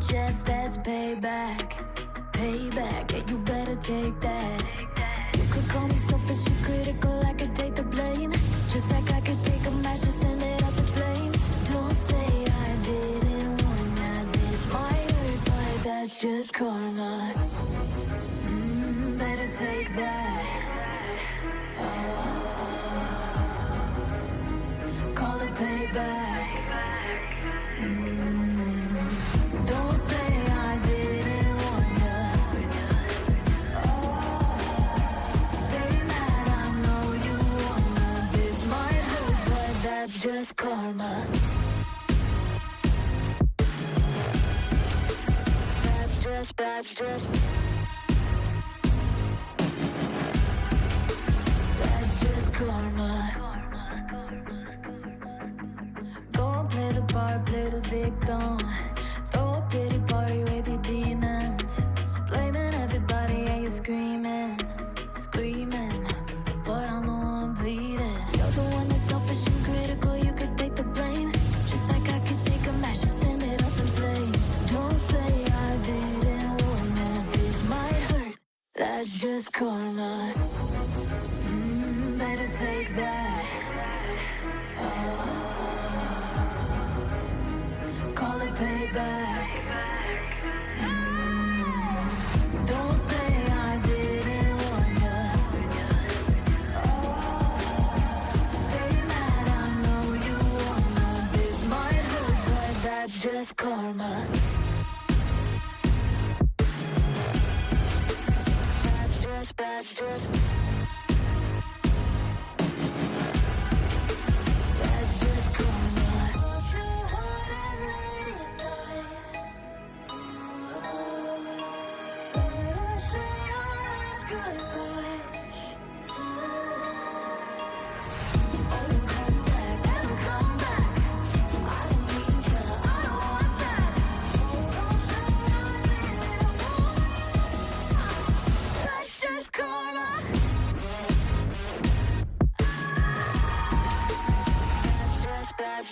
chest, that's payback. Payback, yeah, you better take that. You could call me selfish and critical, I could take the blame. Just like I could take a match and send it up in flames. Don't say I didn't warn ya, this might hurt, but that's just karma. Better take that. Call it payback. Don't say I didn't warn ya. Stay mad, I know you wanna. This might hurt, but that's just karma. That's just That's just karma. Go and play the part, play the victim. Throw a pity party with your demons. Blaming everybody and you're screaming, screaming. But I'm the one bleeding. You're the one that's selfish and critical, you could take the blame. Just like I could take a match and send it up in flames. Don't say I didn't warn ya, this might hurt. That's just karma. Better take that. Call it payback. Don't say I didn't warn ya. Stay mad, I know you wanna. This might hurt, but that's just karma. That's just That's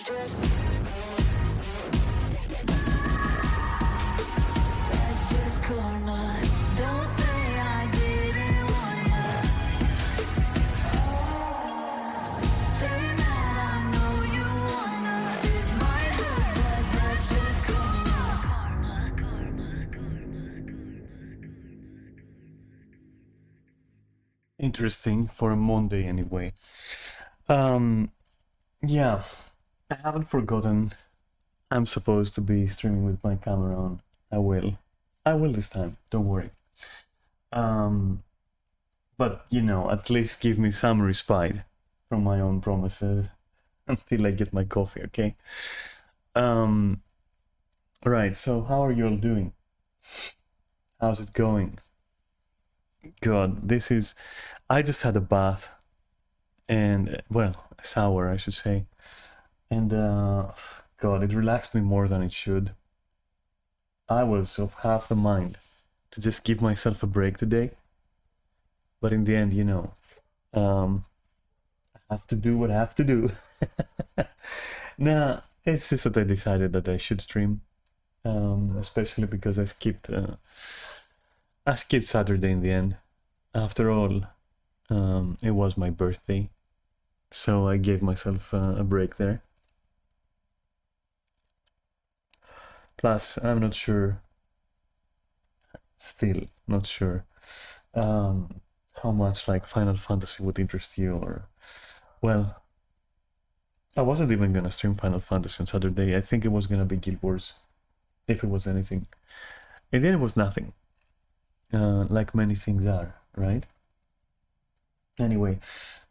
just karma. That's just karma. Don't say I didn't warn ya. Stay mad, I know you wanna. This might hurt, but that's just karma. Interesting for a Monday anyway. Yeah, I haven't forgotten. I'm supposed to be streaming with my camera on. I will this time, don't worry. But you know, at least give me some respite from my own promises until I get my coffee, okay? Right, so how are you all doing? How's it going? God, I just had a bath and, well, a shower, I should say. And, God, it relaxed me more than it should. I was of half the mind to just give myself a break today. But in the end, you know, I have to do what I have to do. Nah, it's just that I decided that I should stream. Especially because I skipped Saturday in the end. After all, it was my birthday. So I gave myself a break there. Plus, I'm not sure, still not sure, how much like Final Fantasy would interest you, or, well, I wasn't even gonna stream Final Fantasy on Saturday. I think it was gonna be Guild Wars, if it was anything. And then it was nothing, like many things are, right? Anyway,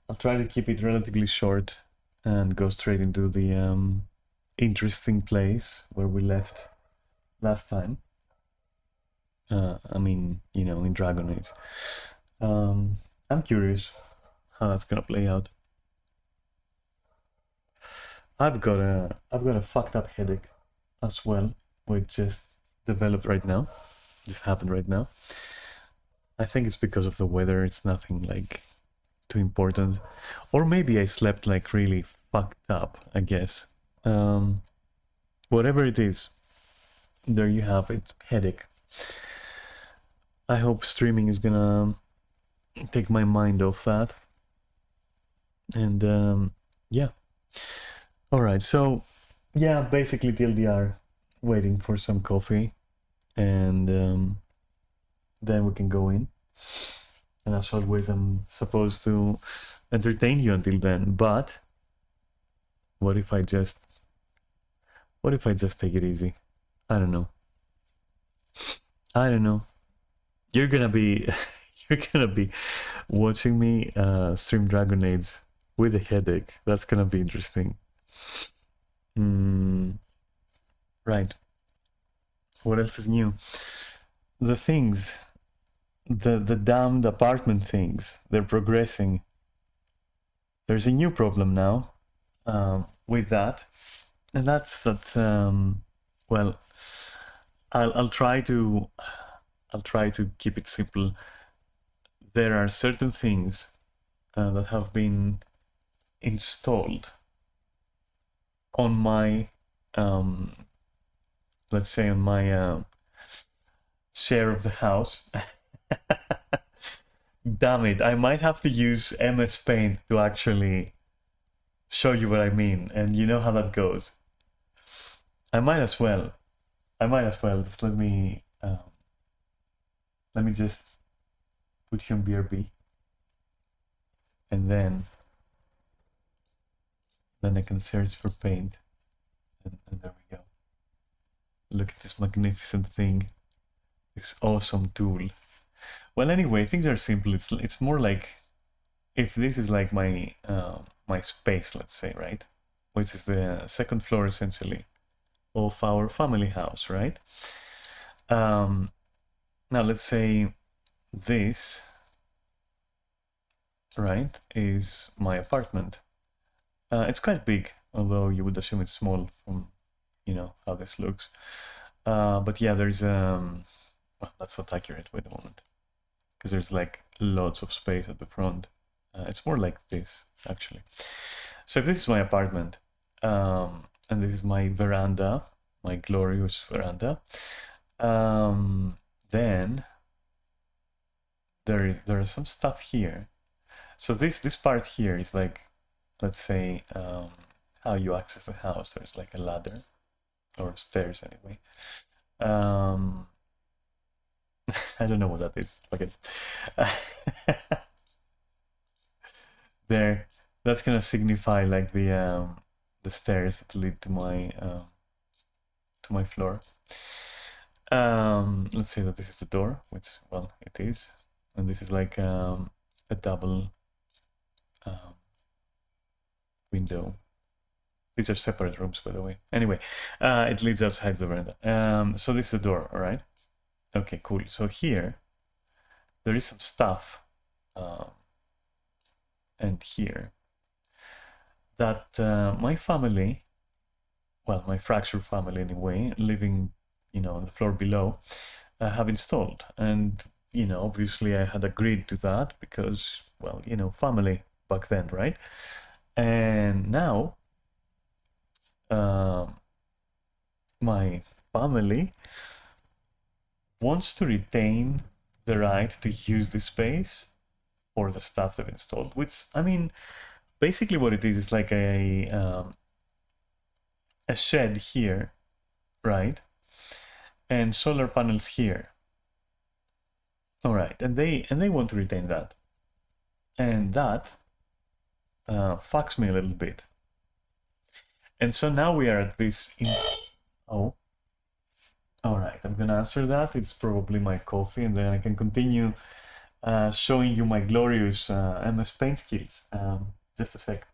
I'll try to keep it relatively short and go straight into the interesting place where we left last time. I mean, you know, in Dragon Age. I'm curious how that's gonna play out. I've got a fucked up headache as well, which just developed right now. Just happened right now. I think it's because of the weather. It's nothing like too important, or maybe I slept like really fucked up, I guess. Whatever it is, there you have it, headache. I hope streaming is gonna take my mind off that. And yeah. All right, so yeah, basically TLDR, waiting for some coffee, and then we can go in. And as always, I'm supposed to entertain you until then, but what if I just take it easy? I don't know. You're gonna be watching me stream Dragon Age with a headache. That's gonna be interesting. Right. What else is new? The things, the damned apartment things, they're progressing. There's a new problem now with that, and that's that. Well, I'll try to keep it simple. There are certain things that have been installed on my, let's say, on my share of the house. Damn it, I might have to use MS Paint to actually show you what I mean, and you know how that goes. I might as well. Just let me just put you on BRB, and then I can search for paint, and there we go. Look at this magnificent thing, this awesome tool. Well, anyway, things are simple. It's more like, if this is like my my space, let's say, right, which is the second floor essentially of our family house, right? Now let's say this, right, is my apartment. It's quite big, although you would assume it's small from, you know, how this looks. But yeah, there's well, that's not accurate. Wait a moment, because there's like lots of space at the front. It's more like this, actually. So if this is my apartment, and this is my veranda, my glorious veranda, then there is some stuff here. So this part here is like, let's say, how you access the house. There's like a ladder, or stairs anyway. I don't know what that is. Okay. There, that's gonna signify like the stairs that lead to my floor. Let's say that this is the door, which, well, it is, and this is like a double window. These are separate rooms, by the way. Anyway, it leads outside the veranda. So this is the door, all right? Okay, cool. So here, there is some stuff, and here, that my family, well, my fractured family anyway, living, you know, on the floor below, have installed. And, you know, obviously I had agreed to that because, well, you know, family back then, right? And now, my family wants to retain the right to use the space for the stuff they've installed, which, I mean, basically what it is like a shed here, right? And solar panels here. All right, and they want to retain that, and that fucks me a little bit. And so now we are at this. Oh, all right. I'm gonna answer that. It's probably my coffee, and then I can continue showing you my glorious MS Paint skills. Just a sec.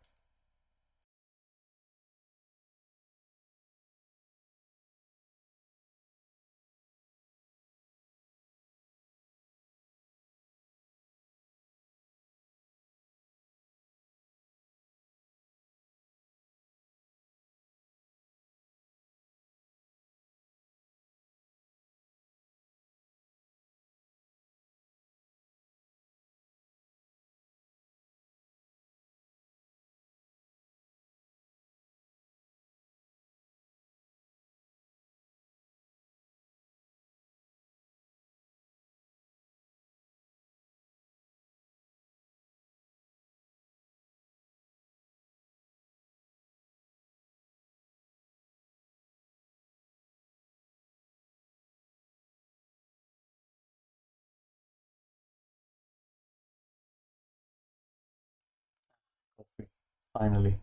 Finally.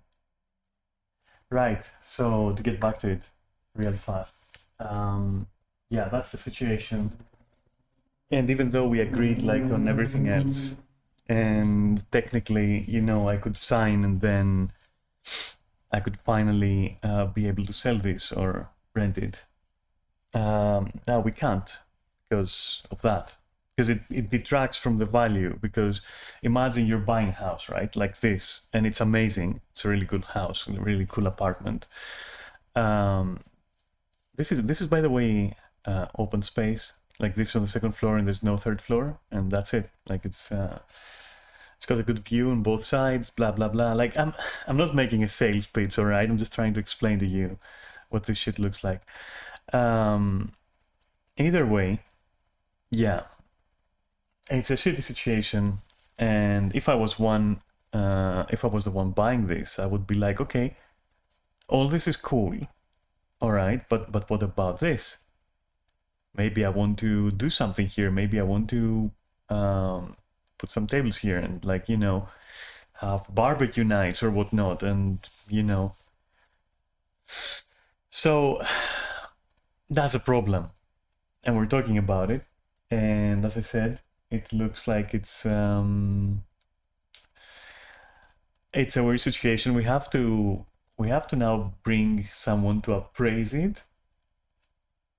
Right, so to get back to it really fast. Yeah, that's the situation. And even though we agreed like on everything else, and technically, you know, I could sign and then I could finally be able to sell this or rent it. Now we can't because of that. Because it detracts from the value. Because imagine you're buying a house, right? Like this, and it's amazing. It's a really good house, a really cool apartment. This is by the way open space. Like this on the second floor, and there's no third floor, and that's it. Like it's got a good view on both sides. Blah blah blah. Like I'm not making a sales pitch, all right? I'm just trying to explain to you what this shit looks like. Either way, yeah, it's a shitty situation. And if I was the one buying this, I would be like, okay, all this is cool, all right, but what about this? Maybe I want to do something here. Maybe I want to put some tables here and, like, you know, have barbecue nights or whatnot, and you know. So that's a problem, and we're talking about it. And as I said, it looks like it's a weird situation. We have to now bring someone to appraise it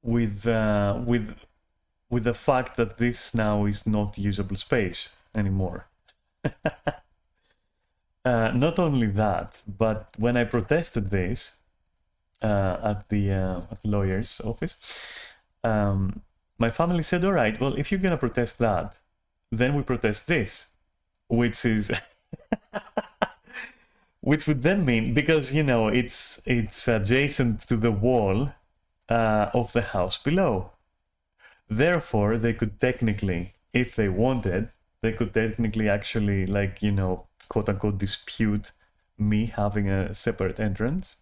with the fact that this now is not usable space anymore. Not only that, but when I protested this at the lawyer's office, my family said, all right, well, if you're gonna protest that, then we protest this, which is which would then mean, because, you know, it's adjacent to the wall of the house below. Therefore, they could technically, if they wanted, they could technically actually, like, you know, quote unquote, dispute me having a separate entrance.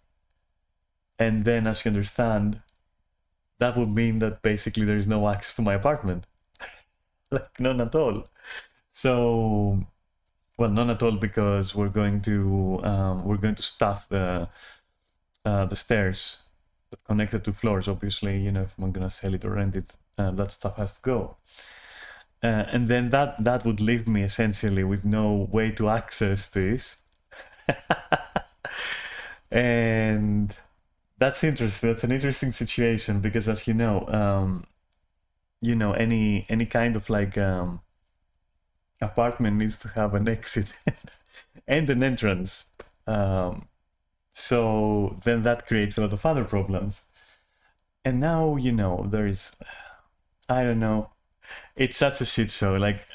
And then, as you understand, that would mean that basically there is no access to my apartment. Like, none at all. So, well, none at all, because we're going to staff the stairs that connect the two floors. Obviously, you know, if I'm gonna sell it or rent it, that stuff has to go. And then that would leave me essentially with no way to access this. And that's interesting. That's an interesting situation, because, as you know, any kind of like apartment needs to have an exit and an entrance. So then that creates a lot of other problems. And now, you know, there's, I don't know, it's such a shit show. Like,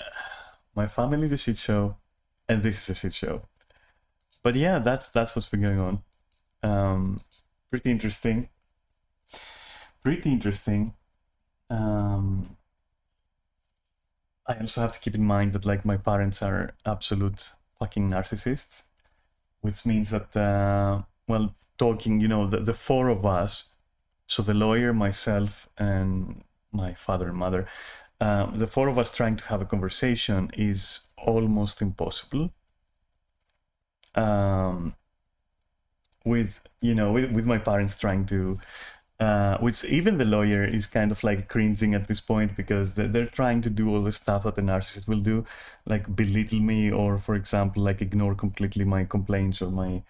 my family is a shit show, and this is a shit show. But yeah, that's what's been going on. Pretty interesting. Pretty interesting. I also have to keep in mind that, like, my parents are absolute fucking narcissists, which means that, well, talking, you know, the four of us, so the lawyer, myself, and my father and mother, the four of us trying to have a conversation is almost impossible. With, you know, with my parents trying to, which even the lawyer is kind of like cringing at this point, because they're trying to do all the stuff that the narcissist will do, like belittle me, or, for example, like ignore completely my complaints or my,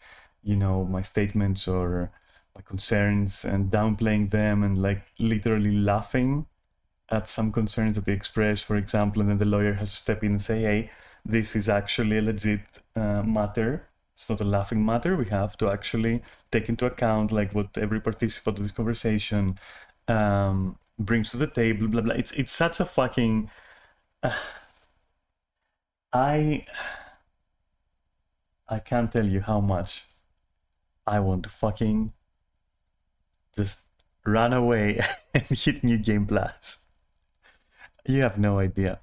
you know, my statements or my concerns, and downplaying them, and like literally laughing at some concerns that they express, for example, and then the lawyer has to step in and say, hey, this is actually a legit matter. It's not a laughing matter. We have to actually take into account, like, what every participant of this conversation brings to the table, blah blah. It's such a fucking I can't tell you how much I want to fucking just run away and hit New Game Plus. You have no idea.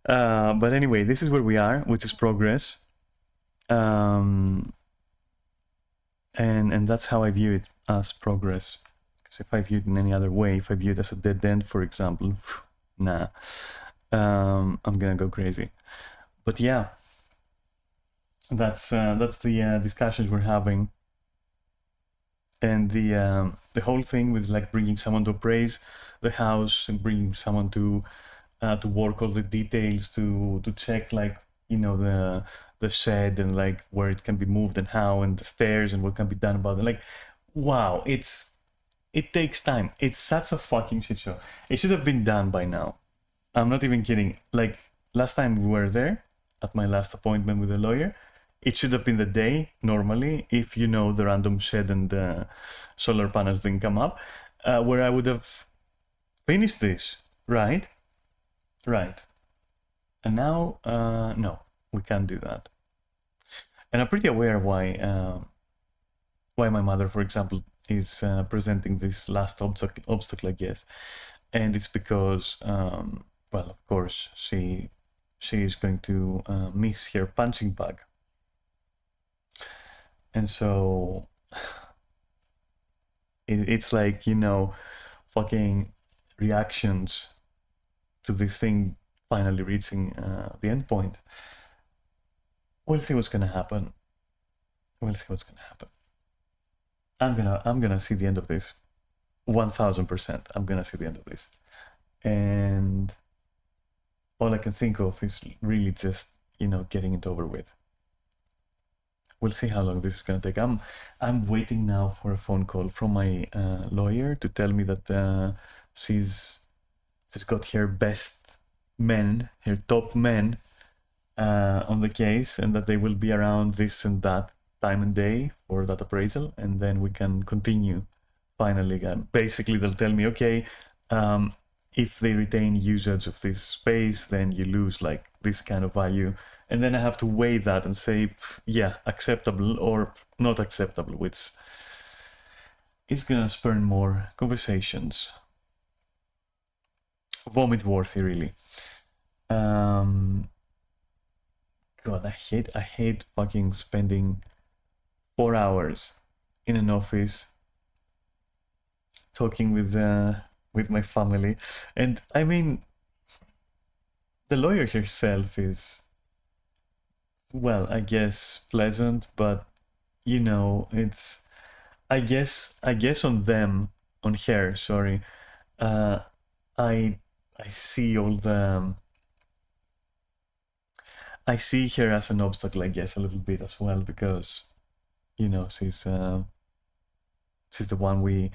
But anyway, this is where we are, which is progress. And that's how I view it, as progress. Because if I view it in any other way, if I view it as a dead end, for example, nah, I'm gonna go crazy. But yeah, That's the discussions we're having, and the whole thing with like bringing someone to appraise the house and bringing someone to work all the details, to check like, you know, the shed and like where it can be moved and how, and the stairs and what can be done about it. Like, wow, it takes time. It's such a fucking shit show. It should have been done by now. I'm not even kidding. Like last time we were there at my last appointment with the lawyer, it should have been the day normally if, you know, the random shed and solar panels didn't come up, where I would have finished this, right? Right. And now, no, we can't do that. And I'm pretty aware why my mother, for example, is presenting this last obstacle, I guess. And it's because, well, of course, she is going to miss her punching bag. And so it's like, you know, fucking reactions to this thing finally reaching the end point. We'll see what's gonna happen. We'll see what's gonna happen. I'm gonna see the end of this. 1000%. I'm gonna see the end of this. And all I can think of is really just, you know, getting it over with. We'll see how long this is gonna take. I'm waiting now for a phone call from my lawyer to tell me that she's got her best men, her top men on the case, and that they will be around this and that time and day for that appraisal, and then we can continue finally. Basically, they'll tell me, okay, if they retain usage of this space, then you lose like this kind of value. And then I have to weigh that and say, yeah, acceptable or not acceptable, which is gonna spur more conversations. Vomit worthy, really. God, I hate fucking spending 4 hours in an office talking with my family. And I mean, the lawyer herself is, well, I guess pleasant, but you know, it's, I guess on them, on her, sorry, I see all the, I see her as an obstacle, I guess, a little bit as well, because, you know, she's the one we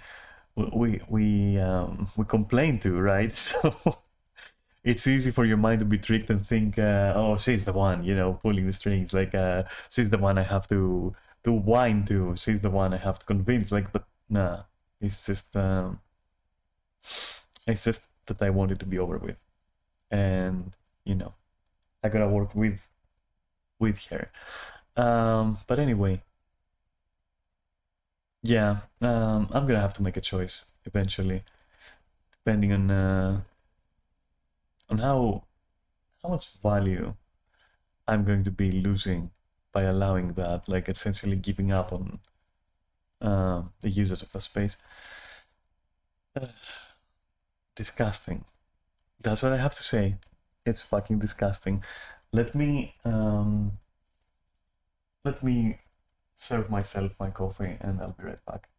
complain to, right? So it's easy for your mind to be tricked and think, oh, she's the one, you know, pulling the strings. Like, she's the one I have to whine to. She's the one I have to convince. Like, but nah, it's just that I want it to be over with, and you know, I gotta work with her. But anyway, yeah, I'm gonna have to make a choice eventually, depending on how much value I'm going to be losing by allowing that, like essentially giving up on the usage of the space. Disgusting. That's what I have to say. It's fucking disgusting. Let me serve myself my coffee and I'll be right back.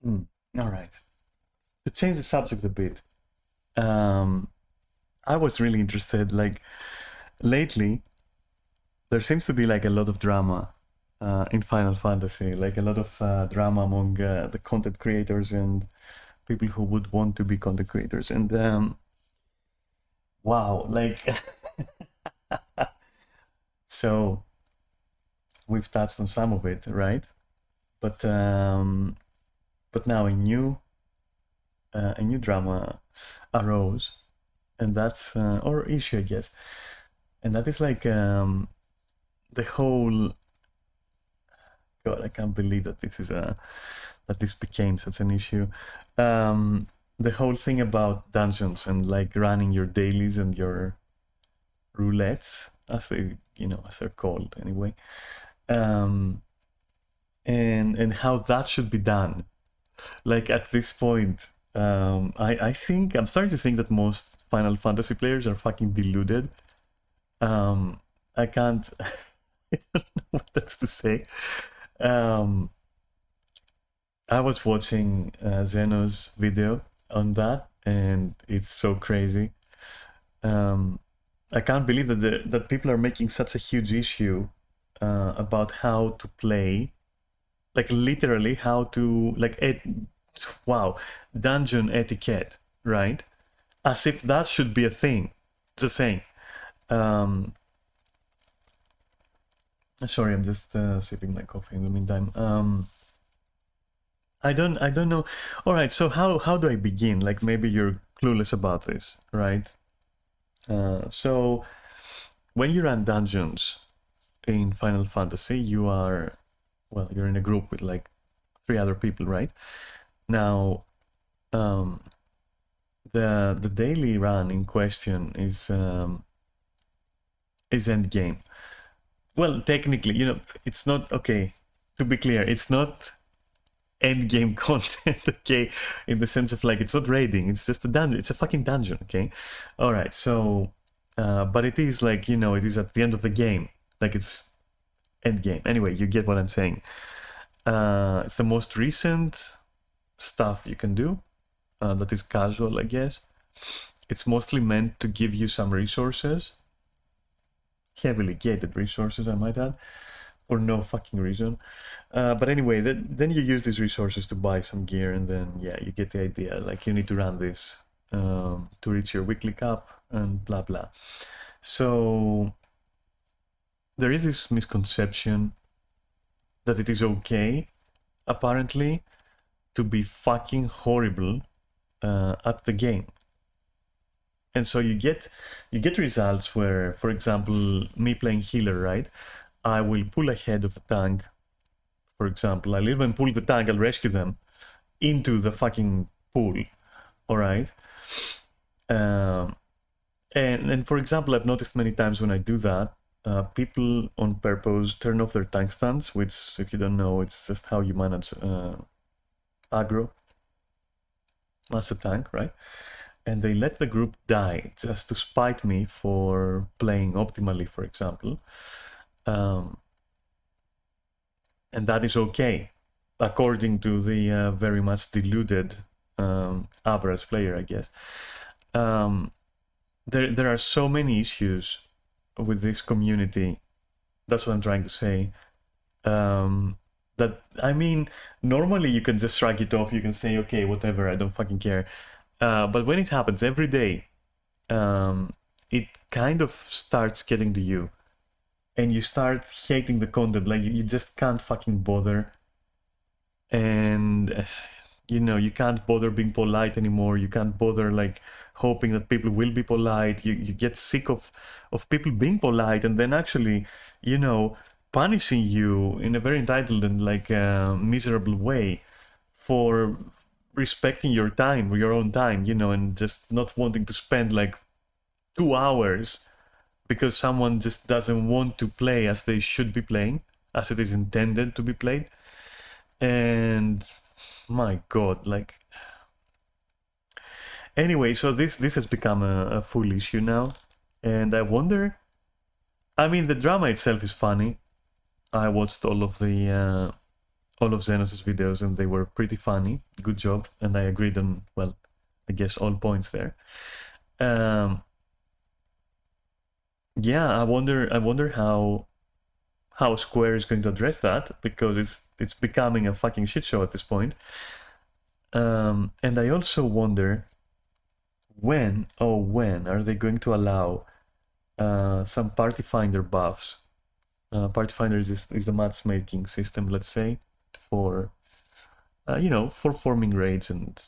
All right. To change the subject a bit, I was really interested. Like lately, there seems to be like a lot of drama in Final Fantasy, like a lot of drama among the content creators and people who would want to be content creators. And wow, like so we've touched on some of it, right? But now a new drama arose, and that's or issue, I guess, and that is like the whole. God, I can't believe that this became such an issue. The whole thing about dungeons and like running your dailies and your roulettes, as they're called anyway, and how that should be done. Like at this point, I think I'm starting to think that most Final Fantasy players are fucking deluded. I can't. I don't know what that's to say. I was watching Zeno's video on that, and it's so crazy. I can't believe that people are making such a huge issue about how to play, like literally how to dungeon etiquette, right? As if that should be a thing. Just saying. Sorry, I'm just sipping my coffee in the meantime. I don't know. All right, so how do I begin? Like maybe you're clueless about this, right? So when you run dungeons in Final Fantasy, you're in a group with like 3 other people, right? Now, the daily run in question is end game. Well, technically, it's not okay. To be clear, it's not end game content, okay? In the sense of like it's not raiding, it's just a dungeon. It's a fucking dungeon, okay? All right, so, but it is like it is at the end of the game, like it's end game. Anyway, you get what I'm saying. It's the most recent stuff you can do. That is casual, I guess. It's mostly meant to give you some resources. Heavily gated resources, I might add, for no fucking reason. But anyway, then you use these resources to buy some gear, and then yeah, you get the idea. Like you need to run this to reach your weekly cap and blah blah. So there is this misconception that it is okay, apparently, to be fucking horrible at the game. And so you get results where, for example, me playing healer, right? I will pull ahead of the tank, for example. I'll even pull the tank, I'll rescue them into the fucking pool, all right? And for example, I've noticed many times when I do that, people on purpose turn off their tank stance, which, if you don't know, it's just how you manage aggro as a tank, right? And they let the group die just to spite me for playing optimally, for example. And that is okay, according to the very much deluded average player, I guess. There are so many issues with this community. That's what I'm trying to say. That, I mean, normally you can just shrug it off. You can say, okay, whatever, I don't fucking care. But when it happens every day, it kind of starts getting to you. And you start hating the content. Like, you just can't fucking bother. And, you can't bother being polite anymore. You can't bother, like, hoping that people will be polite. You get sick of people being polite and then actually, punishing you in a very entitled and, like, miserable way for respecting your time, your own time, and just not wanting to spend like 2 hours because someone just doesn't want to play as they should be playing, as it is intended to be played. And my God, like, anyway, so this has become a full issue now, and I wonder. I mean, the drama itself is funny. I watched all of Xenos' videos, and they were pretty funny. Good job, and I agreed on, well, I guess all points there. Yeah, I wonder how how Square is going to address that, because it's becoming a fucking shit show at this point. And I also wonder when are they going to allow some party finder buffs. Party finder is the matchmaking system, let's say, for for forming raids and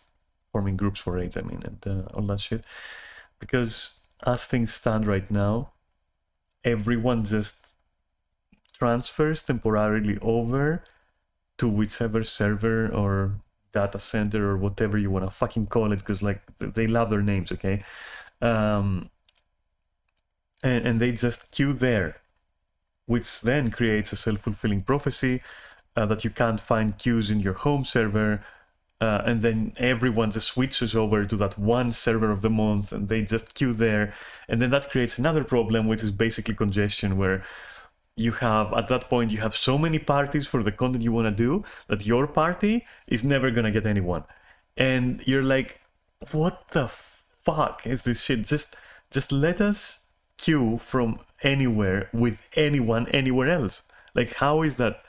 forming groups for raids, I mean, and all that shit. Because as things stand right now, everyone just transfers temporarily over to whichever server or data center or whatever you want to fucking call it, because like they love their names, okay? And they just queue there, which then creates a self-fulfilling prophecy that you can't find queues in your home server, and then everyone just switches over to that one server of the month and they just queue there, and then that creates another problem, which is basically congestion, where you have, at that point, you have so many parties for the content you want to do that your party is never gonna get anyone, and you're like, what the fuck is this shit? Just let us queue from anywhere with anyone anywhere else. Like, how is that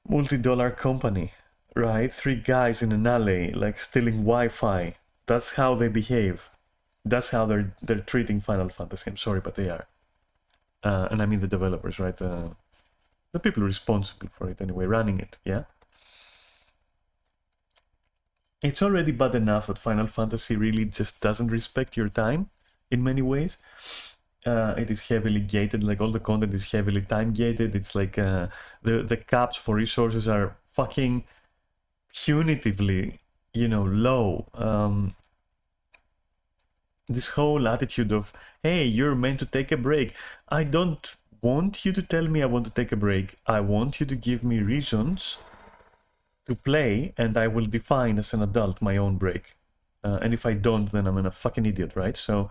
multi-dollar company, right? 3 guys in an alley, like stealing Wi-Fi. That's how they behave. That's how they're treating Final Fantasy. I'm sorry, but they are. And I mean the developers, right? The people responsible for it anyway, running it, yeah? It's already bad enough that Final Fantasy really just doesn't respect your time in many ways. It is heavily gated, like all the content is heavily time gated. It's like the caps for resources are fucking punitively, low. This whole attitude of, hey, you're meant to take a break. I don't want you to tell me I want to take a break. I want you to give me reasons to play, and I will define as an adult my own break. And if I don't, then I'm a fucking idiot, right? So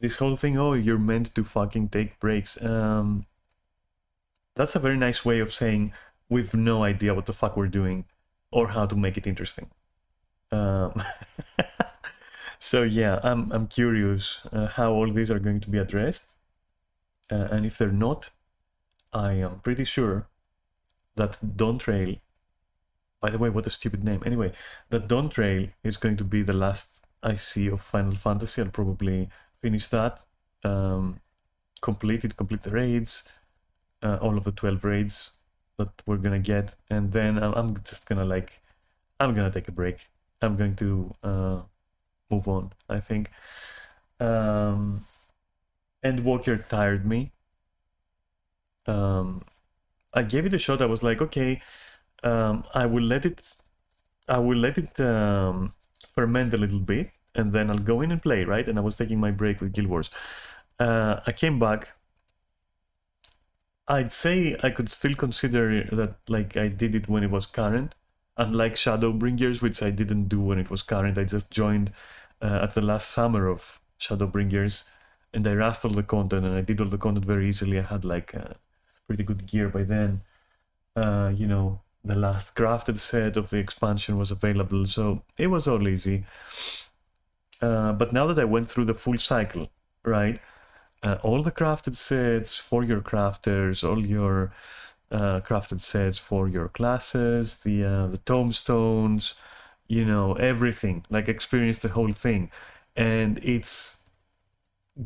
this whole thing, oh, you're meant to fucking take breaks. That's a very nice way of saying we've no idea what the fuck we're doing or how to make it interesting. So yeah, I'm curious how all these are going to be addressed. And if they're not, I am pretty sure that Dawntrail, by the way, what a stupid name. Anyway, that Dawntrail is going to be the last I see of Final Fantasy. I'll probably finish that, complete the raids, all of the 12 raids that we're gonna get, and then I'm just gonna I'm gonna take a break. I'm going to move on, I think. And Walker tired me. I gave it a shot. I was like, okay, I will let it ferment a little bit, and then I'll go in and play, right? And I was taking my break with Guild Wars. I came back. I'd say I could still consider that like I did it when it was current, unlike Shadowbringers, which I didn't do when it was current. I just joined at the last summer of Shadowbringers, and I rushed all the content, and I did all the content very easily. I had like pretty good gear by then. The last crafted set of the expansion was available, so it was all easy. But now that I went through the full cycle, right? All the crafted sets for your crafters, all your crafted sets for your classes, the tombstones, everything. Like, experience the whole thing, and it's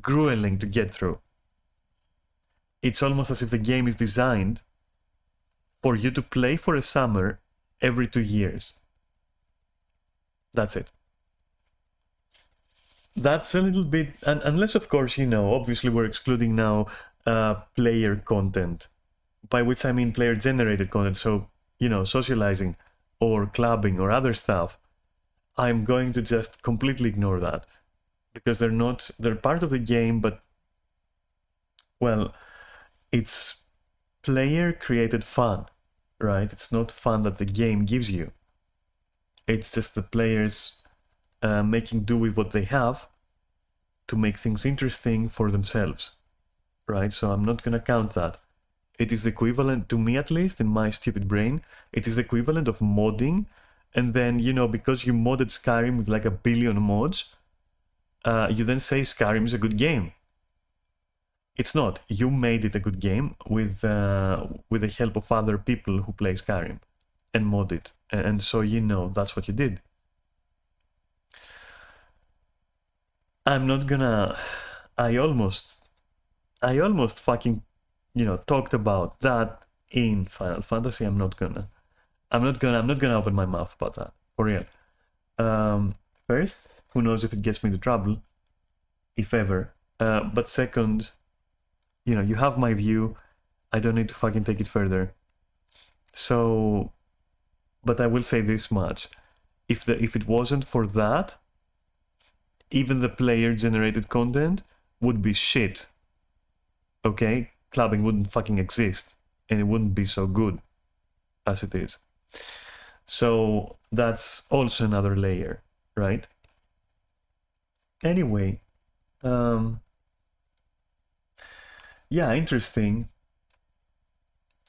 grueling to get through. It's almost as if the game is designed for you to play for a summer every 2 years. That's it. That's a little bit, and unless of course, obviously we're excluding now player content, by which I mean player generated content, so socializing or clubbing or other stuff. I'm going to just completely ignore that, because they're part of the game, but well, it's player created fun, right? It's not fun that the game gives you. It's just the players making do with what they have to make things interesting for themselves, right? So I'm not gonna count that. It is the equivalent, to me at least, in my stupid brain, it is the equivalent of modding, and then, because you modded Skyrim with like 1 billion mods, you then say Skyrim is a good game. It's not. You made it a good game with the help of other people who play Skyrim and mod it, and so you know that's what you did. I'm not gonna. I almost fucking, talked about that in Final Fantasy. I'm not gonna open my mouth about that for real. First, who knows if it gets me into trouble, if ever. But second, you have my view. I don't need to fucking take it further. So, but I will say this much: if it wasn't for that, even the player-generated content would be shit. Okay, clubbing wouldn't fucking exist, and it wouldn't be so good as it is. So that's also another layer, right? Anyway, yeah, interesting.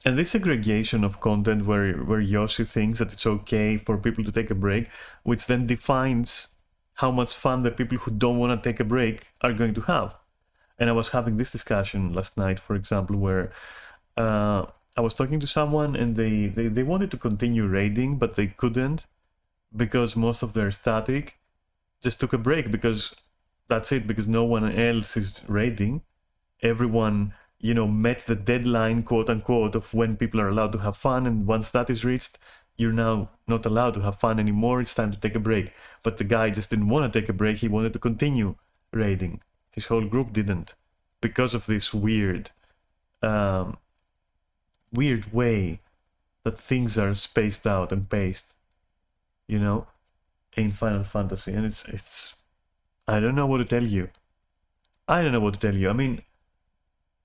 And this segregation of content where Yoshi thinks that it's okay for people to take a break, which then defines how much fun the people who don't want to take a break are going to have. And I was having this discussion last night, for example, where I was talking to someone and they wanted to continue raiding, but they couldn't because most of their static just took a break, because that's it, because no one else is raiding. Everyone, met the deadline, quote unquote, of when people are allowed to have fun, and once that is reached, you're now not allowed to have fun anymore, it's time to take a break. But the guy just didn't want to take a break, he wanted to continue raiding. His whole group didn't, because of this weird way that things are spaced out and paced, in Final Fantasy. And it's I don't know what to tell you. I mean,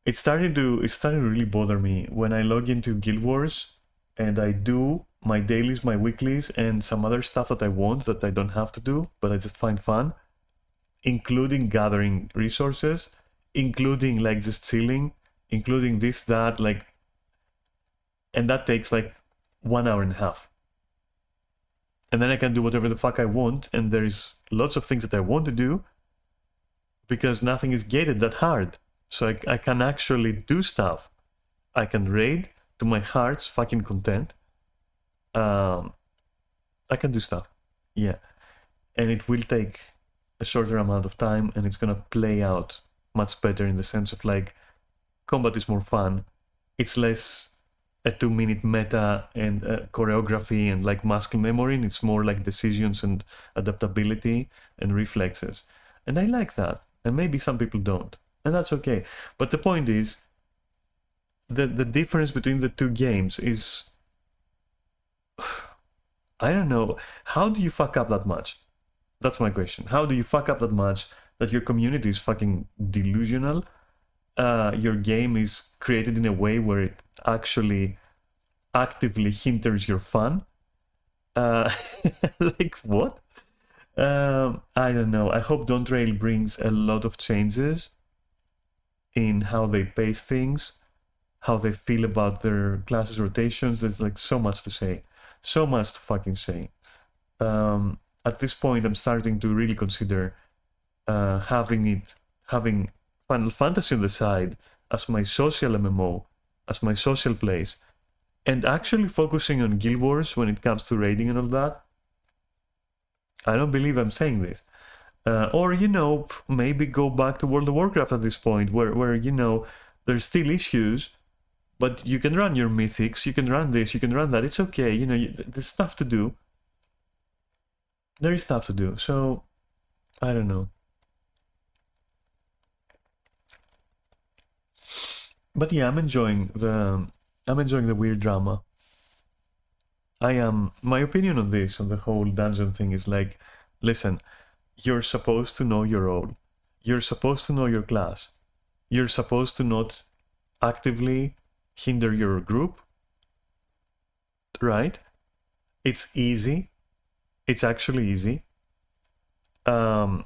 it's starting to really bother me when I log into Guild Wars and I do my dailies, my weeklies, and some other stuff that I want that I don't have to do, but I just find fun, including gathering resources, including like just chilling, including this, that, like, and that takes like 1 hour and a half. And then I can do whatever the fuck I want, and there's lots of things that I want to do because nothing is gated that hard. So I can actually do stuff. I can raid to my heart's fucking content. I can do stuff. Yeah. And it will take a shorter amount of time, and it's gonna play out much better in the sense of like combat is more fun. It's less a 2-minute meta and choreography and like muscle memory, and it's more like decisions and adaptability and reflexes. And I like that. And maybe some people don't. And that's okay. But the point is, the difference between the two games is, I don't know, how do you fuck up that much? That's my question. How do you fuck up that much that your community is fucking delusional? Your game is created in a way where it actually actively hinders your fun? Like what? I don't know. I hope Dawntrail brings a lot of changes in how they pace things, how they feel about their classes rotations. There's like so much to say. So much to fucking say. At this point, I'm starting to really consider having Final Fantasy on the side as my social MMO, as my social place, and actually focusing on Guild Wars when it comes to raiding and all that. I don't believe I'm saying this. Or, maybe go back to World of Warcraft at this point, where there's still issues, but you can run your mythics, you can run this, you can run that. It's okay, there's stuff to do. There is stuff to do, so I don't know. But yeah, I'm enjoying the weird drama. My opinion on this, on the whole dungeon thing, is like, listen, you're supposed to know your role. You're supposed to know your class. You're supposed to not actively hinder your group. Right? It's easy. It's actually easy. I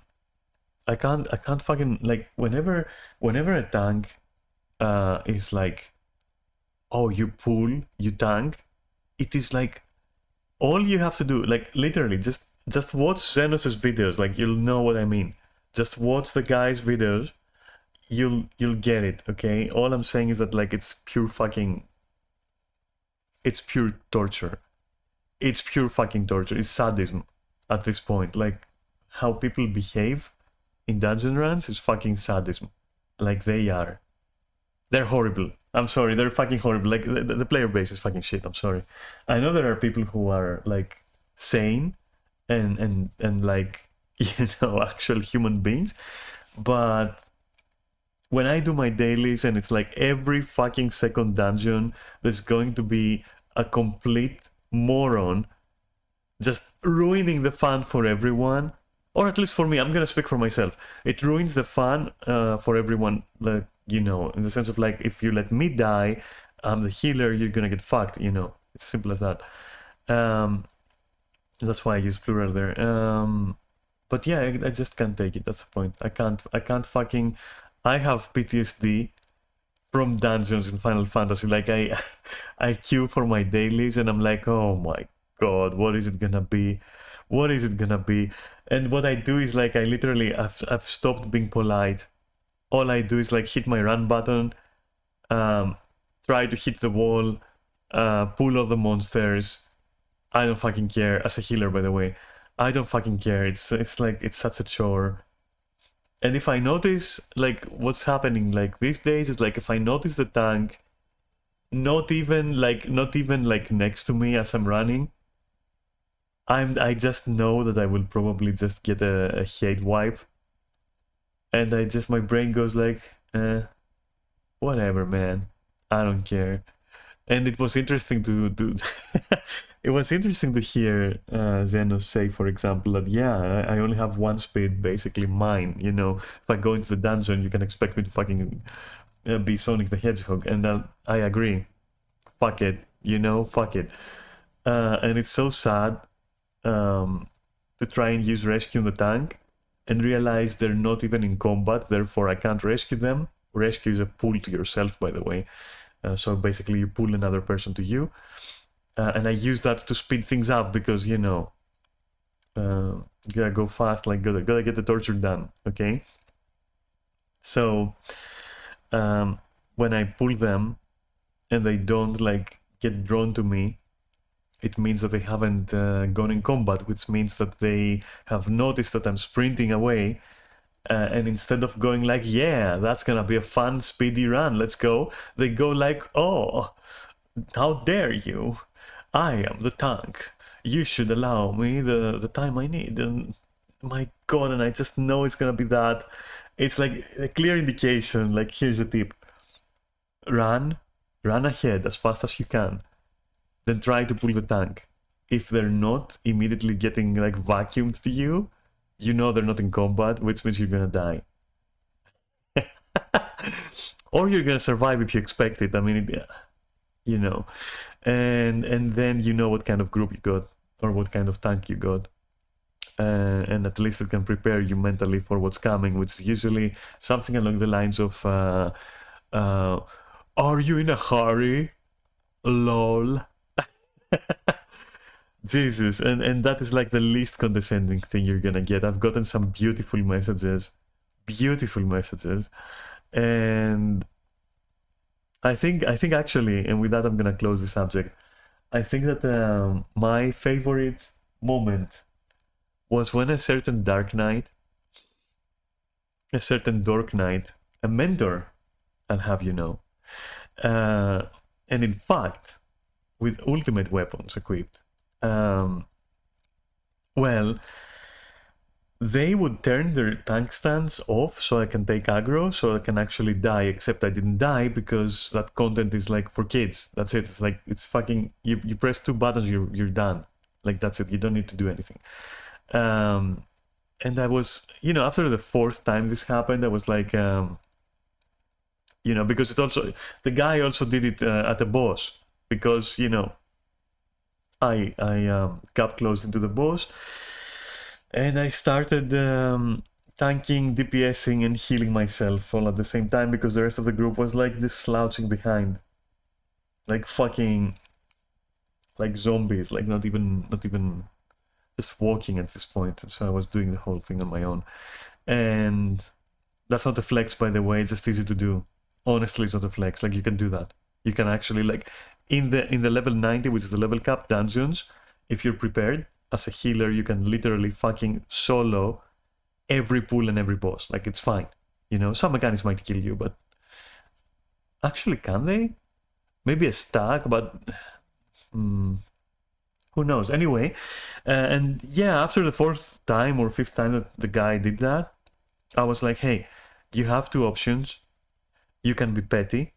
can't fucking, like, whenever a tank is like, oh, you pull, you tank, it is like, all you have to do, like, literally, just watch Xenos' videos, like, you'll know what I mean. Just watch the guy's videos. you'll get it, okay? All I'm saying is that like it's pure torture. It's pure fucking torture. It's sadism at this point. Like how people behave in dungeon runs is fucking sadism. Like they're horrible. I'm sorry, they're fucking horrible. Like the player base is fucking shit. I'm sorry. I know there are people who are like sane and like actual human beings, but when I do my dailies and it's like every fucking second dungeon, there's going to be a complete moron just ruining the fun for everyone, or at least for me. I'm gonna speak for myself. It ruins the fun for everyone, like, in the sense of like, if you let me die, I'm the healer, you're gonna get fucked, it's simple as that. That's why I use plural there. But yeah, I just can't take it. That's the point. I can't fucking. I have PTSD from dungeons in Final Fantasy. Like I queue for my dailies and I'm like, oh my god, what is it gonna be? What is it gonna be? And what I do is like I've stopped being polite. All I do is like hit my run button, try to hit the wall, pull all the monsters. I don't fucking care. As a healer, by the way, I don't fucking care. It's like it's such a chore. And if I notice like what's happening like these days is like if I notice the tank not even like next to me as I'm running, I just know that I will probably just get a hate wipe. And my brain goes like, whatever, man. I don't care. And it was interesting to it was interesting to hear Zenos say, for example, that yeah, I only have one speed, basically mine. If I go into the dungeon, you can expect me to fucking be Sonic the Hedgehog, and I agree. Fuck it, fuck it. And it's so sad to try and use rescue in the tank and realize they're not even in combat, therefore I can't rescue them. Rescue is a pull to yourself, by the way. So basically you pull another person to you. And I use that to speed things up because, you gotta go fast, like gotta get the torture done, okay? So when I pull them and they don't like get drawn to me, it means that they haven't gone in combat, which means that they have noticed that I'm sprinting away. And instead of going like, yeah, that's gonna be a fun, speedy run, let's go, they go like, oh, how dare you? I am the tank. You should allow me the time I need. And my god, and I just know it's gonna be that. It's like a clear indication, like, here's a tip. Run ahead as fast as you can. Then try to pull the tank. If they're not immediately getting like vacuumed to you, they're not in combat, which means you're gonna die. Or you're gonna survive if you expect it. I mean, and then you know what kind of group you got or what kind of tank you got. And at least it can prepare you mentally for what's coming, which is usually something along the lines of, are you in a hurry? Lol. Jesus, and that is like the least condescending thing you're gonna get. I've gotten some beautiful messages, and I think actually, and with that I'm gonna close the subject. I think that my favorite moment was when a certain Dark Knight, a certain Dork Knight, a mentor, I'll have you know, and in fact, with ultimate weapons equipped. Well, they would turn their tank stance off so I can take aggro, so I can actually die, except I didn't die because that content is like for kids. That's it. It's like, it's fucking, you press 2 buttons, you're done. Like, that's it. You don't need to do anything. And I was, after the 4th time this happened, I was like, because the guy also did it at the boss, because, I got close into the boss, and I started tanking, DPSing, and healing myself all at the same time, because the rest of the group was like just slouching behind, like fucking, like zombies, like not even just walking at this point. So I was doing the whole thing on my own, and That's not a flex, by the way. It's just easy to do. Honestly, it's not a flex. Like, you can do that. You can actually, like, in the level 90, which is the level cap dungeons, if you're prepared as a healer, you can literally fucking solo every pool and every boss. Like, it's fine. You know, some mechanics might kill you, but actually, can they? Maybe a stack, but who knows? Anyway, and yeah, after the 4th time or 5th time that the guy did that, I was like, hey, you have 2 options. You can be petty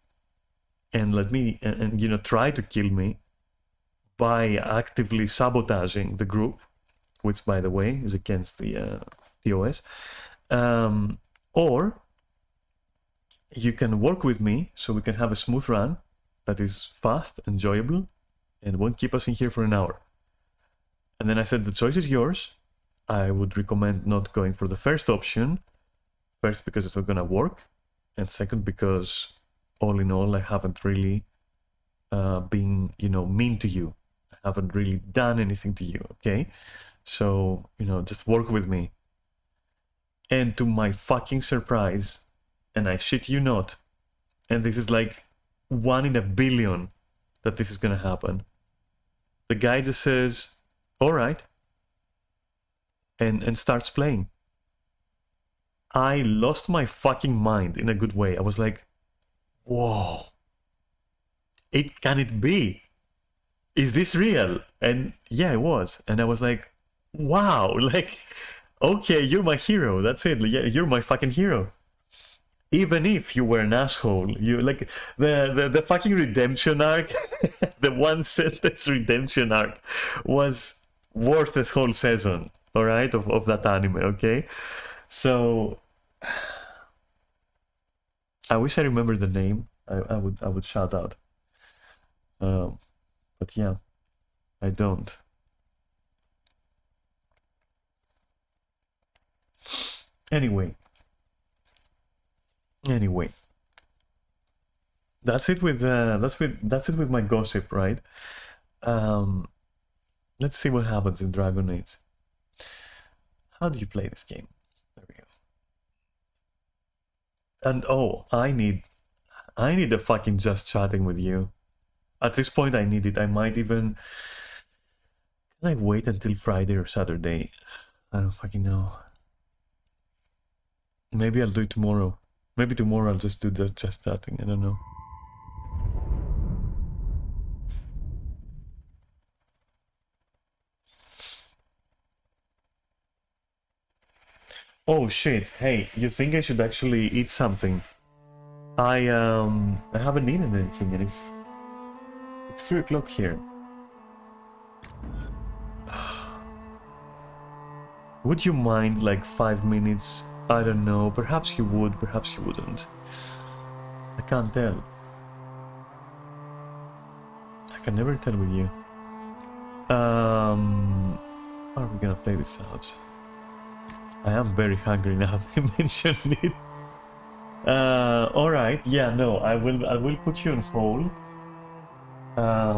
and let me, and you know, try to kill me by actively sabotaging the group, which, by the way, is against the TOS. Or you can work with me so we can have a smooth run that is fast, enjoyable, and won't keep us in here for an hour. And then I said, the choice is yours. I would recommend not going for the first option. First, because it's not gonna work. And second, because all in all, I haven't really been, you know, mean to you. I haven't really done anything to you, okay? So, you know, just work with me. And to my fucking surprise, and I shit you not, and this is like 1 in a billion that this is gonna happen, the guy just says, all right, and starts playing. I lost my fucking mind in a good way. I was like, whoa, can it be? Is this real? And yeah, it was. And I was like, wow, like, okay, you're my hero. That's it. Yeah, you're my fucking hero. Even if you were an asshole, you like the fucking redemption arc, the 1 sentence redemption arc was worth this whole season, all right, of that anime, okay? So I wish I remembered the name. I would shout out. But yeah, I don't. Anyway, that's it with my gossip, right? Let's see what happens in Dragon Age. How do you play this game? There we go. And oh, I need a fucking just chatting with you. At this point, I need it. I might even... Can I wait until Friday or Saturday? I don't fucking know. Maybe I'll do it tomorrow. Maybe tomorrow I'll just do just chatting. I don't know. Oh shit! Hey, you think I should actually eat something? I haven't eaten anything, and it's 3 o'clock here. Would you mind like 5 minutes? I don't know. Perhaps you would. Perhaps you wouldn't. I can't tell. I can never tell with you. How are we gonna play this out? I am very hungry now that you mentioned it. Alright, yeah, no, I will put you on hold. I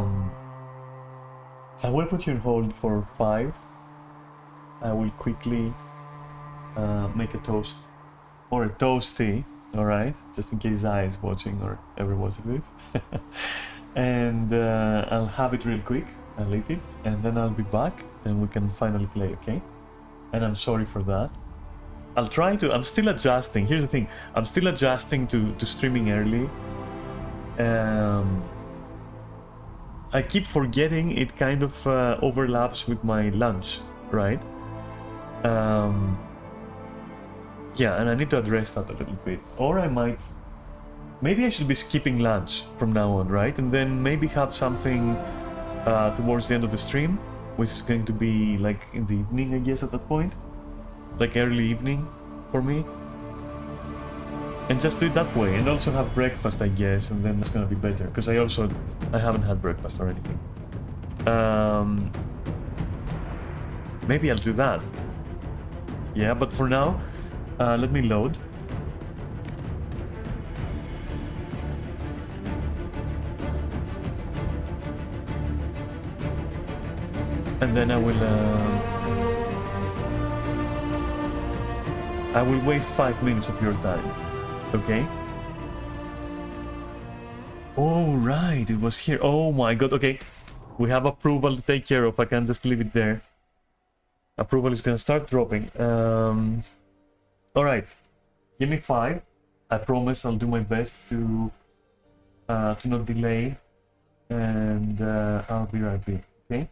will put you on hold for 5. I will quickly make a toast or a toasty, alright? Just in case Zai is watching or ever watching this. And I'll have it real quick. I'll eat it and then I'll be back and we can finally play, okay? And I'm sorry for that. I'll try to... I'm still adjusting. Here's the thing. I'm still adjusting to streaming early. I keep forgetting it kind of overlaps with my lunch, right? Yeah, and I need to address that a little bit. Or I might... Maybe I should be skipping lunch from now on, right? And then maybe have something towards the end of the stream, which is going to be like in the evening, I guess, at that point. Like early evening for me. And just do it that way. And also have breakfast, I guess, and then it's gonna be better. Because I haven't had breakfast or anything. Maybe I'll do that. Yeah, but for now, let me load. And then I will I will waste 5 minutes of your time. Okay? Oh, right. It was here. Oh my god. Okay. We have approval to take care of. I can just leave it there. Approval is gonna start dropping. Alright. Give me 5. I promise I'll do my best to not delay. And I'll be right back. Okay?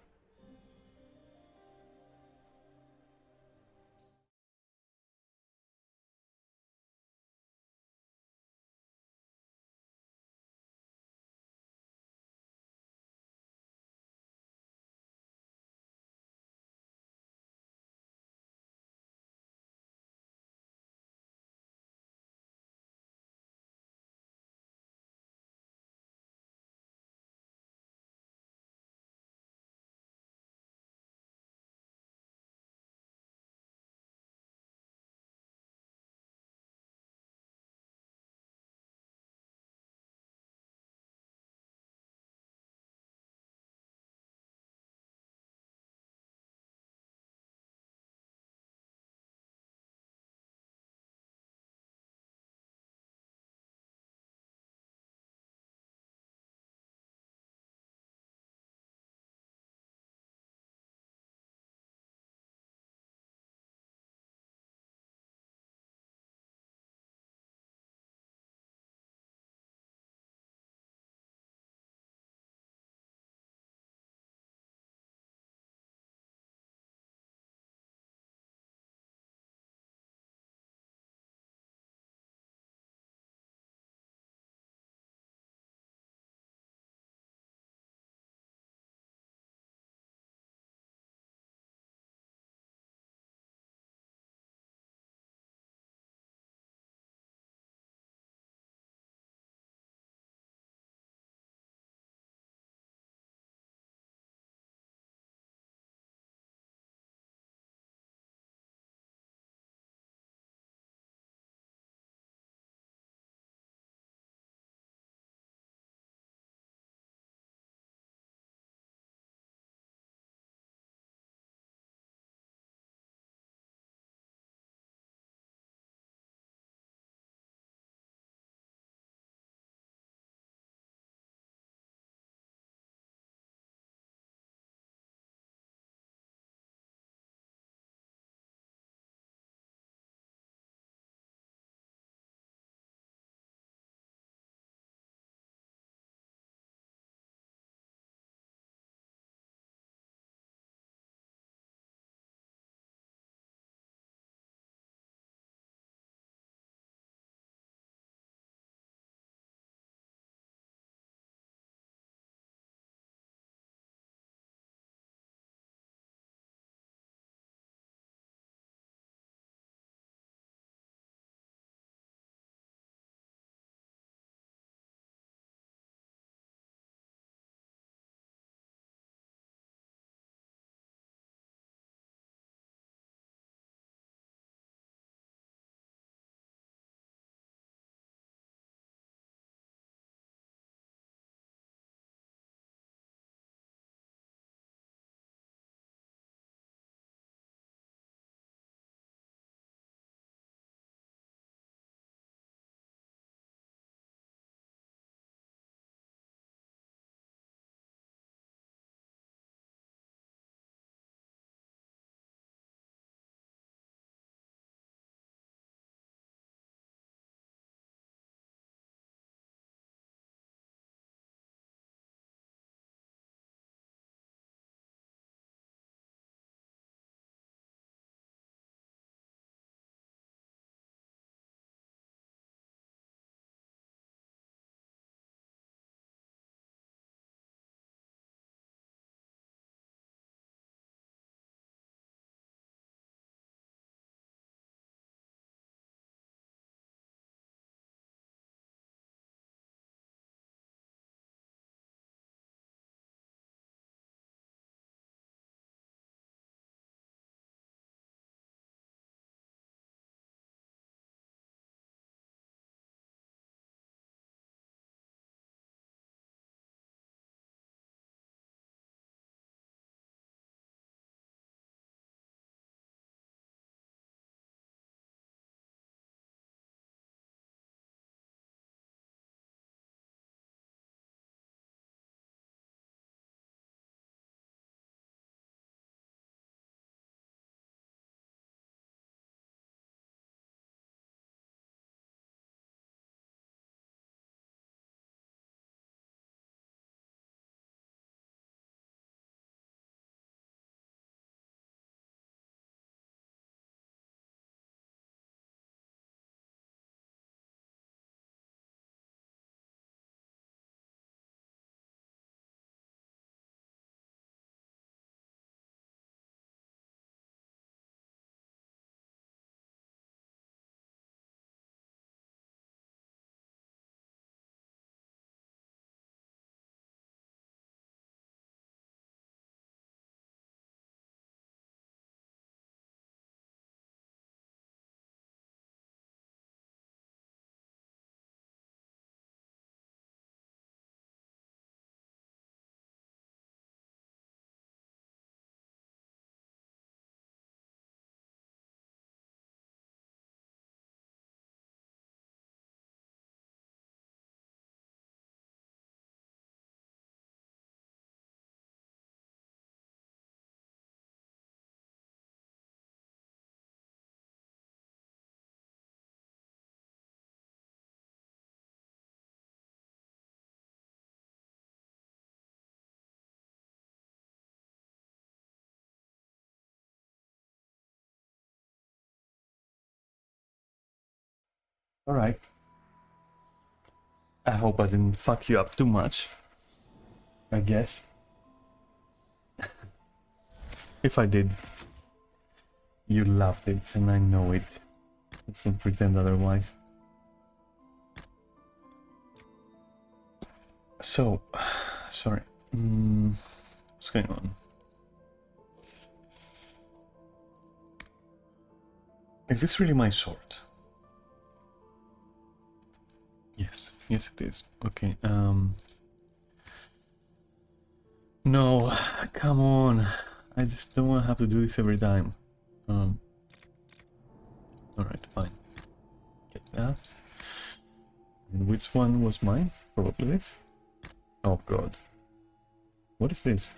Alright. I hope I didn't fuck you up too much. I guess. If I did, you loved it, and I know it. Let's not pretend otherwise. So, sorry. What's going on? Is this really my sword? Yes, yes it is. Okay, no, come on. I just don't want to have to do this every time. Alright, fine. Get that. And which one was mine? Probably this. Oh god. What is this?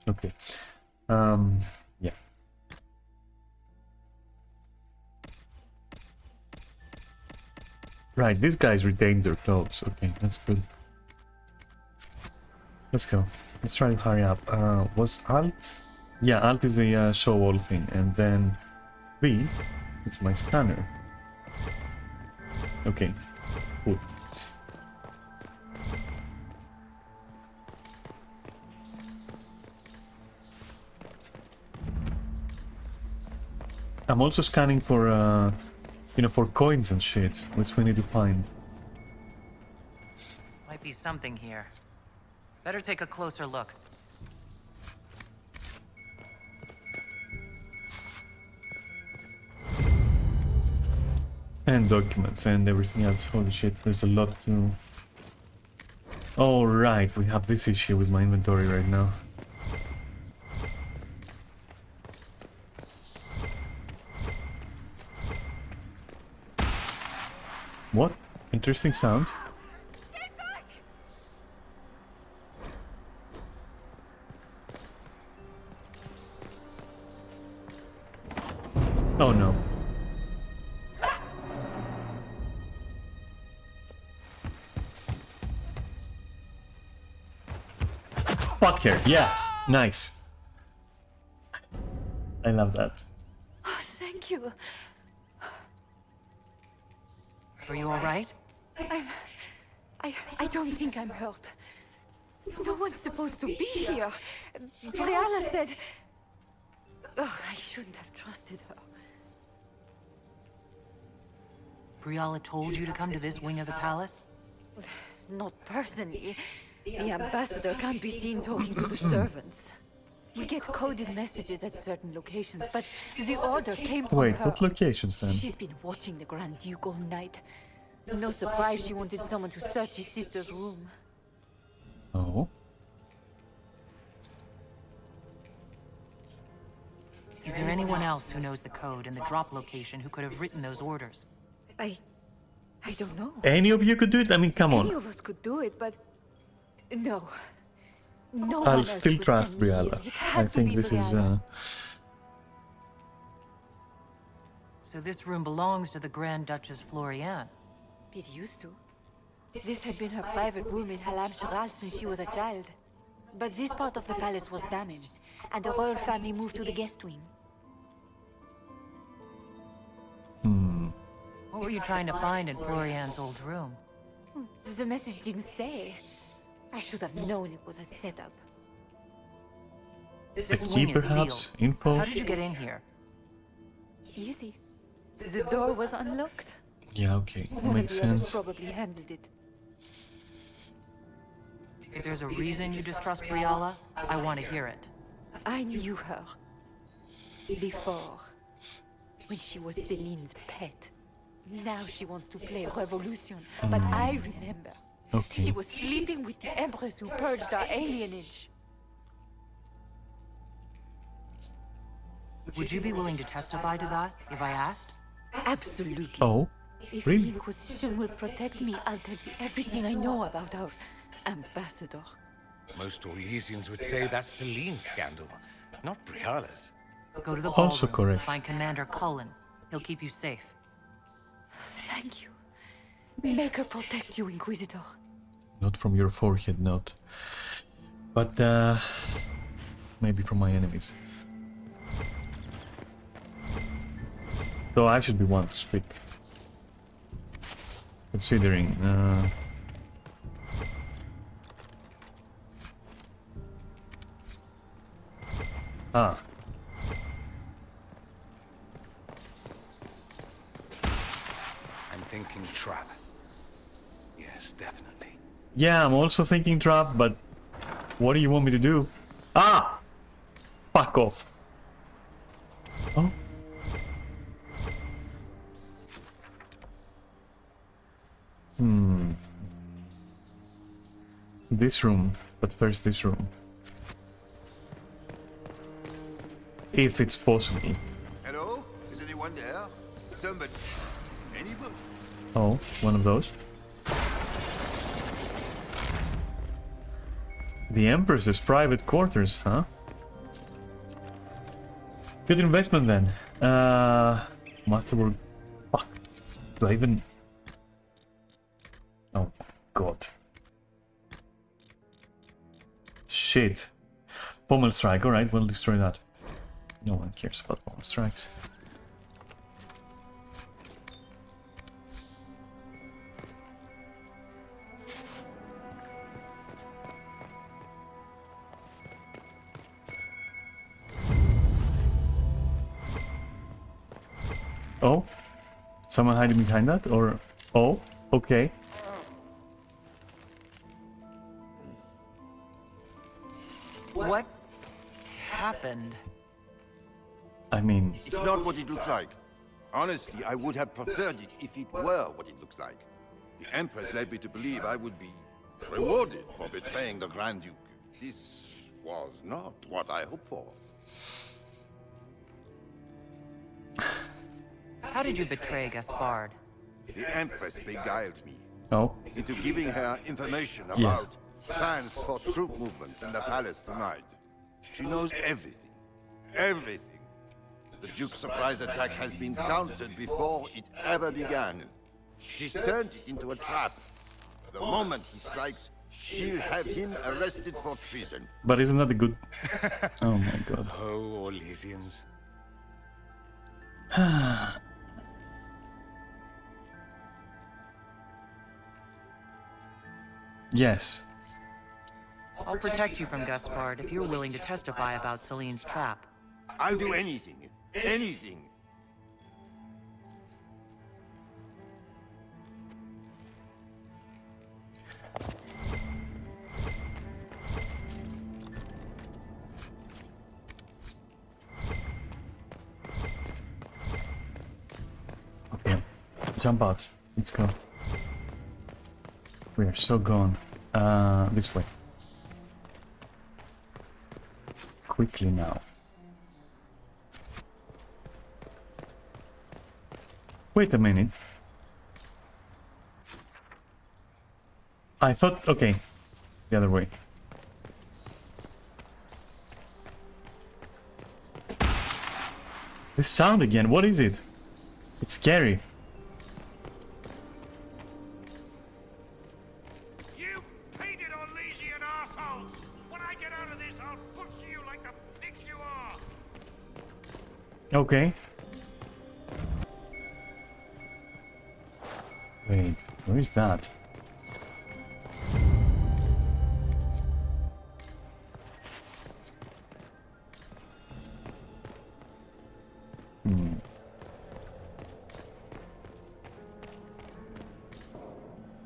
Okay. Yeah. Right, these guys retained their clothes. Okay, that's good. Let's go. Let's try to hurry up. Was Alt? Yeah, Alt is the show all thing, and then B is my scanner. Okay, cool. I'm also scanning for, you know, for coins and shit, which we need to find. Might be something here. Better take a closer look. And documents and everything else. Holy shit, there's a lot to... Oh, right, we have this issue with my inventory right now. What? Interesting sound. Oh no. Fuck her. Yeah. Nice. I love that. Oh, thank you. Are you alright? I don't think I'm hurt. No one's supposed to be here. Brianna said... Oh, I shouldn't have trusted her. Briala told you to come to this wing of the palace? Not personally. The ambassador can't be seen talking to the servants. We get coded messages at certain locations, but the order came from Wait, her. what locations then? She's been watching the Grand Duke all night. No surprise she wanted someone to search his sister's room. Oh. Is there anyone else who knows the code and the drop location who could have written those orders? I don't know. Any of you could do it? I mean, come Any on. of us could do it, but... No. No one I'll else still would trust send me here. Briala. It had I to think be this is... Briala. So this room belongs to the Grand Duchess Floriane. It used to. This had been her private room in Halam Sharal since she was a child. But this part of the palace was damaged, and the royal family moved to the guest wing. What were you trying to find in Floriane's old room? The message didn't say. I should have known it was a setup. This A wing key, is perhaps? sealed. Info? How did you get in here? Easy. The door was unlocked. Yeah, okay. One Makes of the others sense. probably handled it. If there's a reason you distrust Briala, I want to hear it. I knew her. Before. When she was Celine's pet. Now she wants to play revolution. But I remember. Okay. She was sleeping with the Empress who purged our alienage. Would you be willing to testify to that, if I asked? Absolutely. Oh, If really? the Inquisition will protect me, I'll tell you everything I know about our ambassador. Most Orlesians would say that's Celine's scandal, not Briala's. Go to the Also ballroom, correct. find Commander Cullen. He'll keep you safe. Thank you. Make her protect you, Inquisitor. Not from your forehead, not. But, maybe from my enemies. Though I should be one to speak. Considering... Ah. I'm thinking trap. Yes, definitely. Yeah, I'm also thinking trap, but... What do you want me to do? Ah! Fuck off. Oh? This room, but first this room. If it's possible. Hello? Is anyone there? Somebody? Anybody? Oh, one of those. The Empress's private quarters, huh? Good investment then. Masterwork. Fuck. Do I even... Oh, God. Shit. Pommel strike, alright, we'll destroy that. No one cares about pommel strikes. Oh? Someone hiding behind that? Or... Oh? Okay. What happened? I mean... It's not what it looks like. Honestly, I would have preferred it if it were what it looks like. The Empress led me to believe I would be rewarded for betraying the Grand Duke. This was not what I hoped for. How did you betray Gaspard? The Empress beguiled me Oh? into giving her information Yeah. about plans for troop movements in the palace tonight. She knows everything. Everything. The Duke's surprise attack has been countered before it ever began. She's turned it into a trap. The moment he strikes, she'll have him arrested for treason. But isn't that a good... Oh my god. Oh, Orlesians. Yes. I'll protect you from Gaspard if you're willing to testify about Celine's trap. I'll do anything. Anything. Okay. Jump out. Let's go. We are so gone. This way. Quickly now. Wait a minute. I thought... Okay. The other way. This sound again, what is it? It's scary. You painted Orlesian assholes! When I get out of this, I'll butcher you like the pigs you are! Okay. Wait, where is that?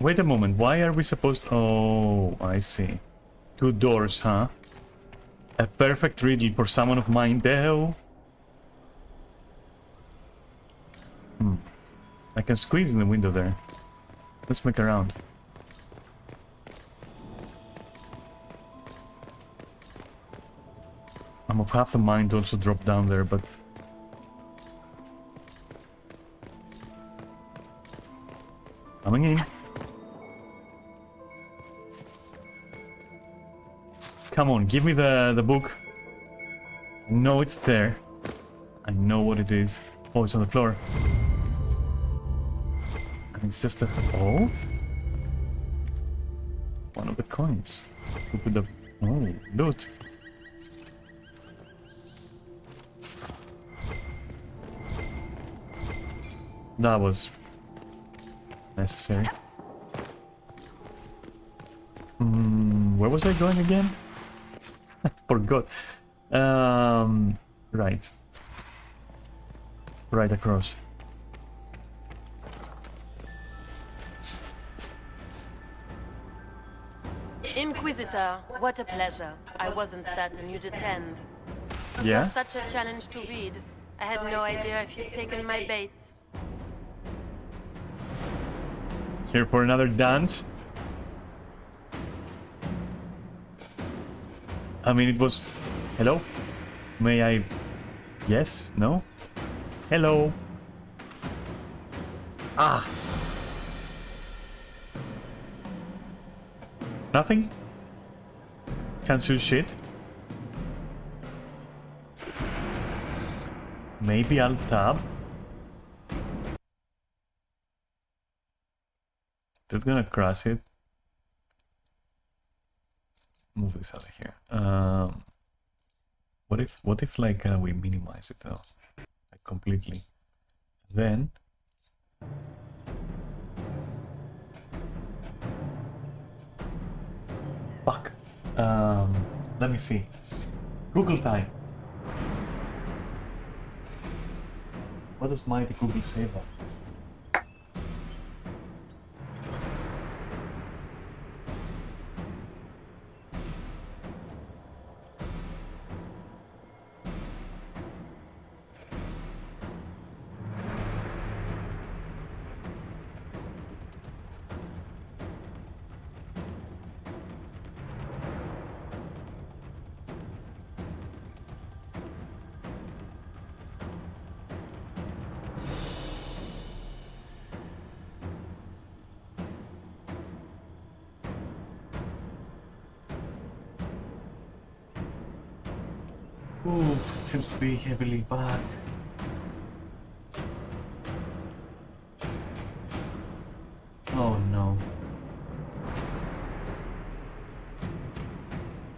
Wait a moment, why are we supposed... Oh, I see. 2 doors, huh? A perfect riddle for someone of mine, though. I can squeeze in the window there. Let's make a round. I'm of half the mind to also drop down there, but... Coming in. Come on, give me the book. I know it's there. I know what it is. Oh, it's on the floor. And it's just a... Oh? One of the coins. Who put the... Oh, loot. That was necessary. Where was I going again? Forgot. Right. Right across. Inquisitor, what a pleasure. I wasn't certain you'd attend. Yeah? You're such a challenge to read. I had no idea if you'd taken my bait. Here for another dance? I mean, it was... Hello? May I... Yes? No? Hello? Ah! Nothing? Can't shoot shit? Maybe I'll tab? That's gonna crash it. Move this out of here. What if like we minimize it though, like completely? Then fuck. Let me see. Google time. What does mighty Google say about this? Ooh, it seems to be heavily bad. Oh no.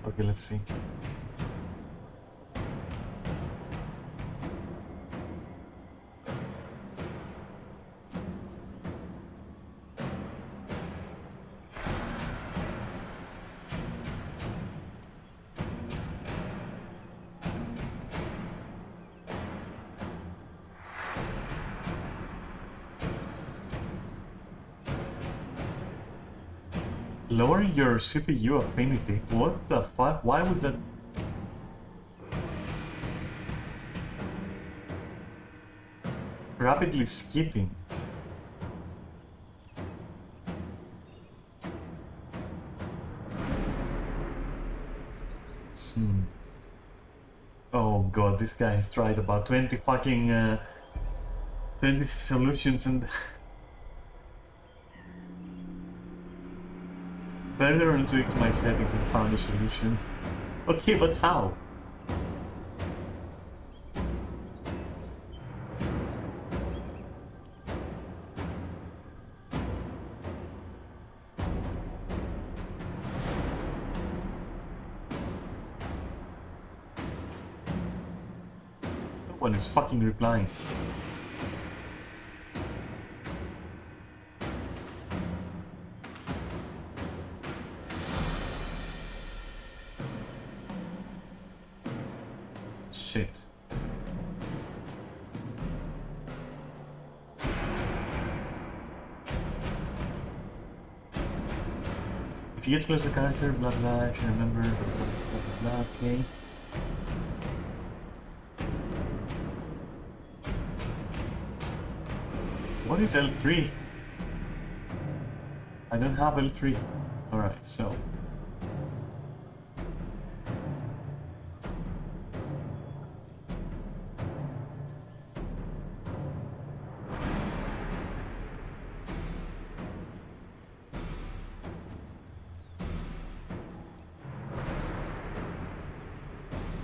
Okay, let's see. Lower your CPU affinity. What the fuck? Why would that? Rapidly skipping. Oh god, this guy has tried about 20 fucking 20 solutions and better and tweaked my settings and found a solution. Okay, but how? No one is fucking replying. Shit. If you get close to the character, blah blah, if you remember, blah blah blah, okay. What is L3? I don't have L3. Alright, so.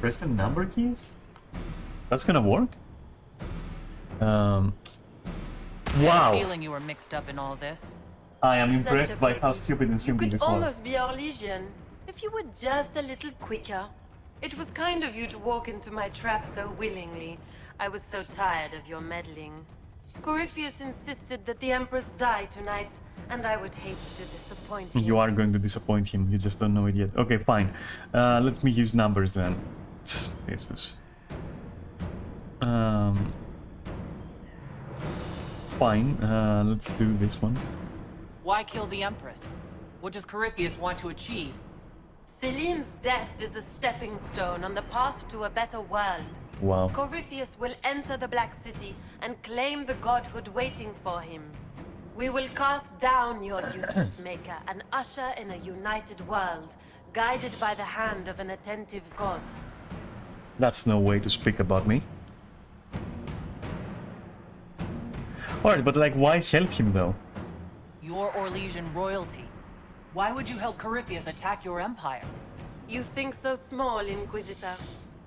Press the number keys? That's gonna work? I had a Wow! feeling you were mixed up in all this. I am Such impressed a by pity. how stupid and You simple could this was. almost be our Legion, if you were just a little quicker. It was kind of you to walk into my trap so willingly. I was so tired of your meddling. Corypheus insisted that the Empress die tonight, and I would hate to disappoint him. You are going to disappoint him, you just don't know it yet. Okay, fine. Let me use numbers then. Jesus. Fine, let's do this one. Why kill the Empress? What does Corypheus want to achieve? Celine's death is a stepping stone on the path to a better world. Wow. Corypheus will enter the Black City and claim the godhood waiting for him. We will cast down your useless maker and usher in a united world, guided by the hand of an attentive god. That's no way to speak about me. Alright, but like, why help him though? You're Orlesian royalty. Why would you help Corypheus attack your empire? You think so small, Inquisitor?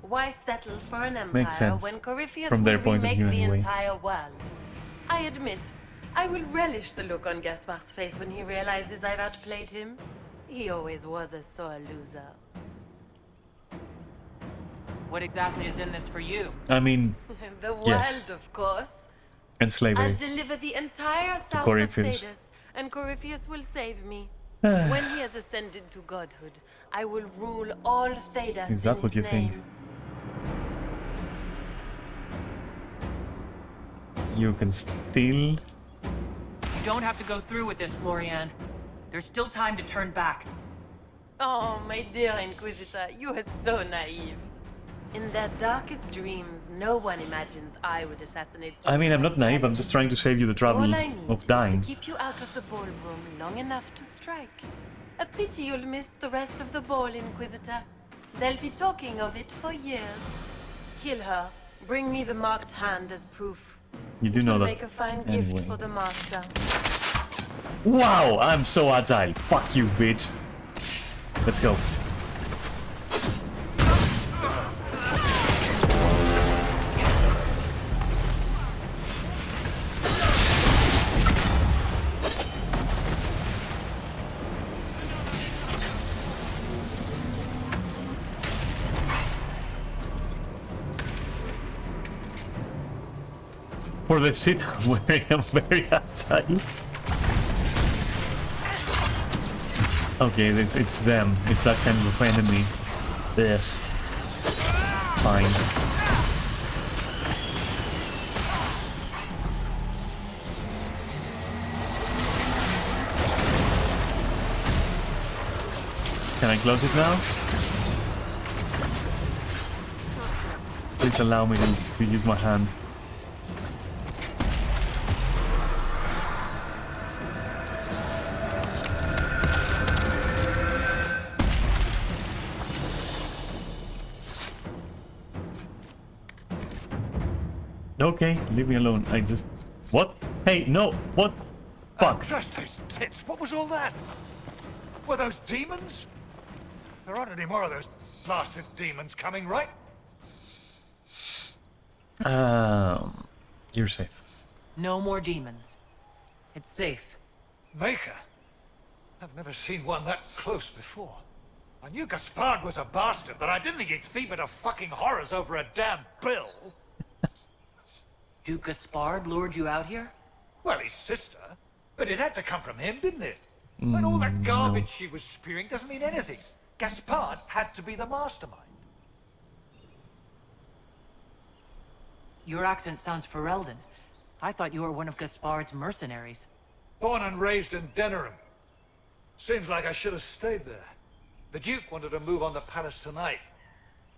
Why settle for an empire Makes sense. when Corypheus From will their point of remake view, the anyway. entire world? I admit, I will relish the look on Gaspar's face when he realizes I've outplayed him. He always was a sore loser. What exactly is in this for you? I mean, The world, Yes. of course. and I'll slavery. deliver the entire south of Corypheus. Thedas, and Corypheus will save me. When he has ascended to godhood, I will rule all Thedas Is that in what his you think? name. You can still... You don't have to go through with this, Florian. There's still time to turn back. Oh, my dear Inquisitor, you are so naive. In their darkest dreams, no one imagines I would assassinate I mean, I'm not someone naive, I'm just trying to save you the trouble All I need of is dying. to keep you out of the ballroom long enough to strike. A pity you'll miss the rest of the ball, Inquisitor. They'll be talking of it for years. Kill her. Bring me the marked hand as proof. You do know We'll that. make a fine Anyway. gift for the master. Wow, I'm so agile. Fuck you, bitch. Let's go. For the shit I'm wearing, I'm very agile. Okay, it's them. It's that kind of enemy. Yes. Fine. Can I close it now? Please allow me to use my hand. Okay, leave me alone. I just... What? Hey, no! What? Fuck. Trust those tits. What was all that? Were those demons? There aren't any more of those blasted demons coming, right? You're safe. No more demons. It's safe. Maker? I've never seen one that close before. I knew Gaspard was a bastard, but I didn't think he'd feed me to fucking horrors over a damn bill. Duke Gaspard lured you out here? Well, his sister. But it had to come from him, didn't it? And all that garbage she was spewing doesn't mean anything. Gaspard had to be the mastermind. Your accent sounds Ferelden. I thought you were one of Gaspard's mercenaries. Born and raised in Denerim. Seems like I should have stayed there. The Duke wanted to move on the palace tonight,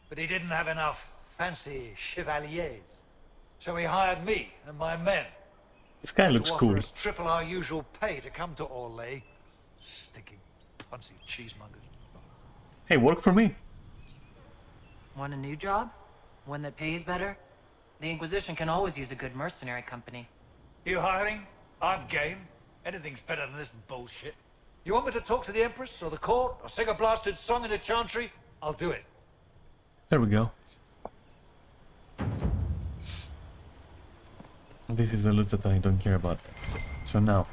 but he didn't have enough fancy chevaliers. So he hired me and my men. This guy looks to cool. offer us triple our usual pay to come to Orlais. Stinking punsy cheesemongers. Hey, work for me. Want a new job? One that pays better? The Inquisition can always use a good mercenary company. You hiring? I'm game. Anything's better than this bullshit. You want me to talk to the Empress or the court or sing a blasted song in the chantry? I'll do it. There we go. This is the loot that I don't care about. So now,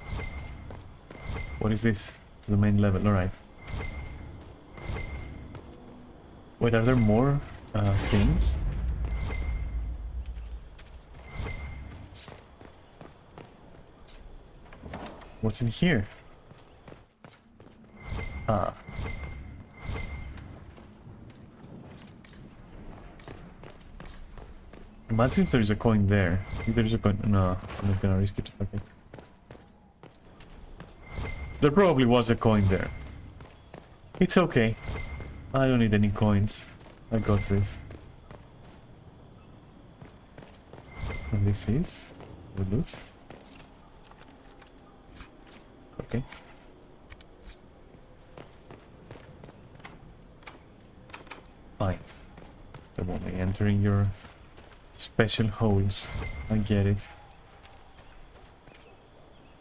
what is this? To the main level, alright. Wait, are there more things? What's in here? Ah. Imagine if there's a coin there. If there's a coin... No, I'm not gonna risk it. Okay. There probably was a coin there. It's okay. I don't need any coins. I got this. And this is... the loot. Okay. Fine. They're only entering your special holes. I get it.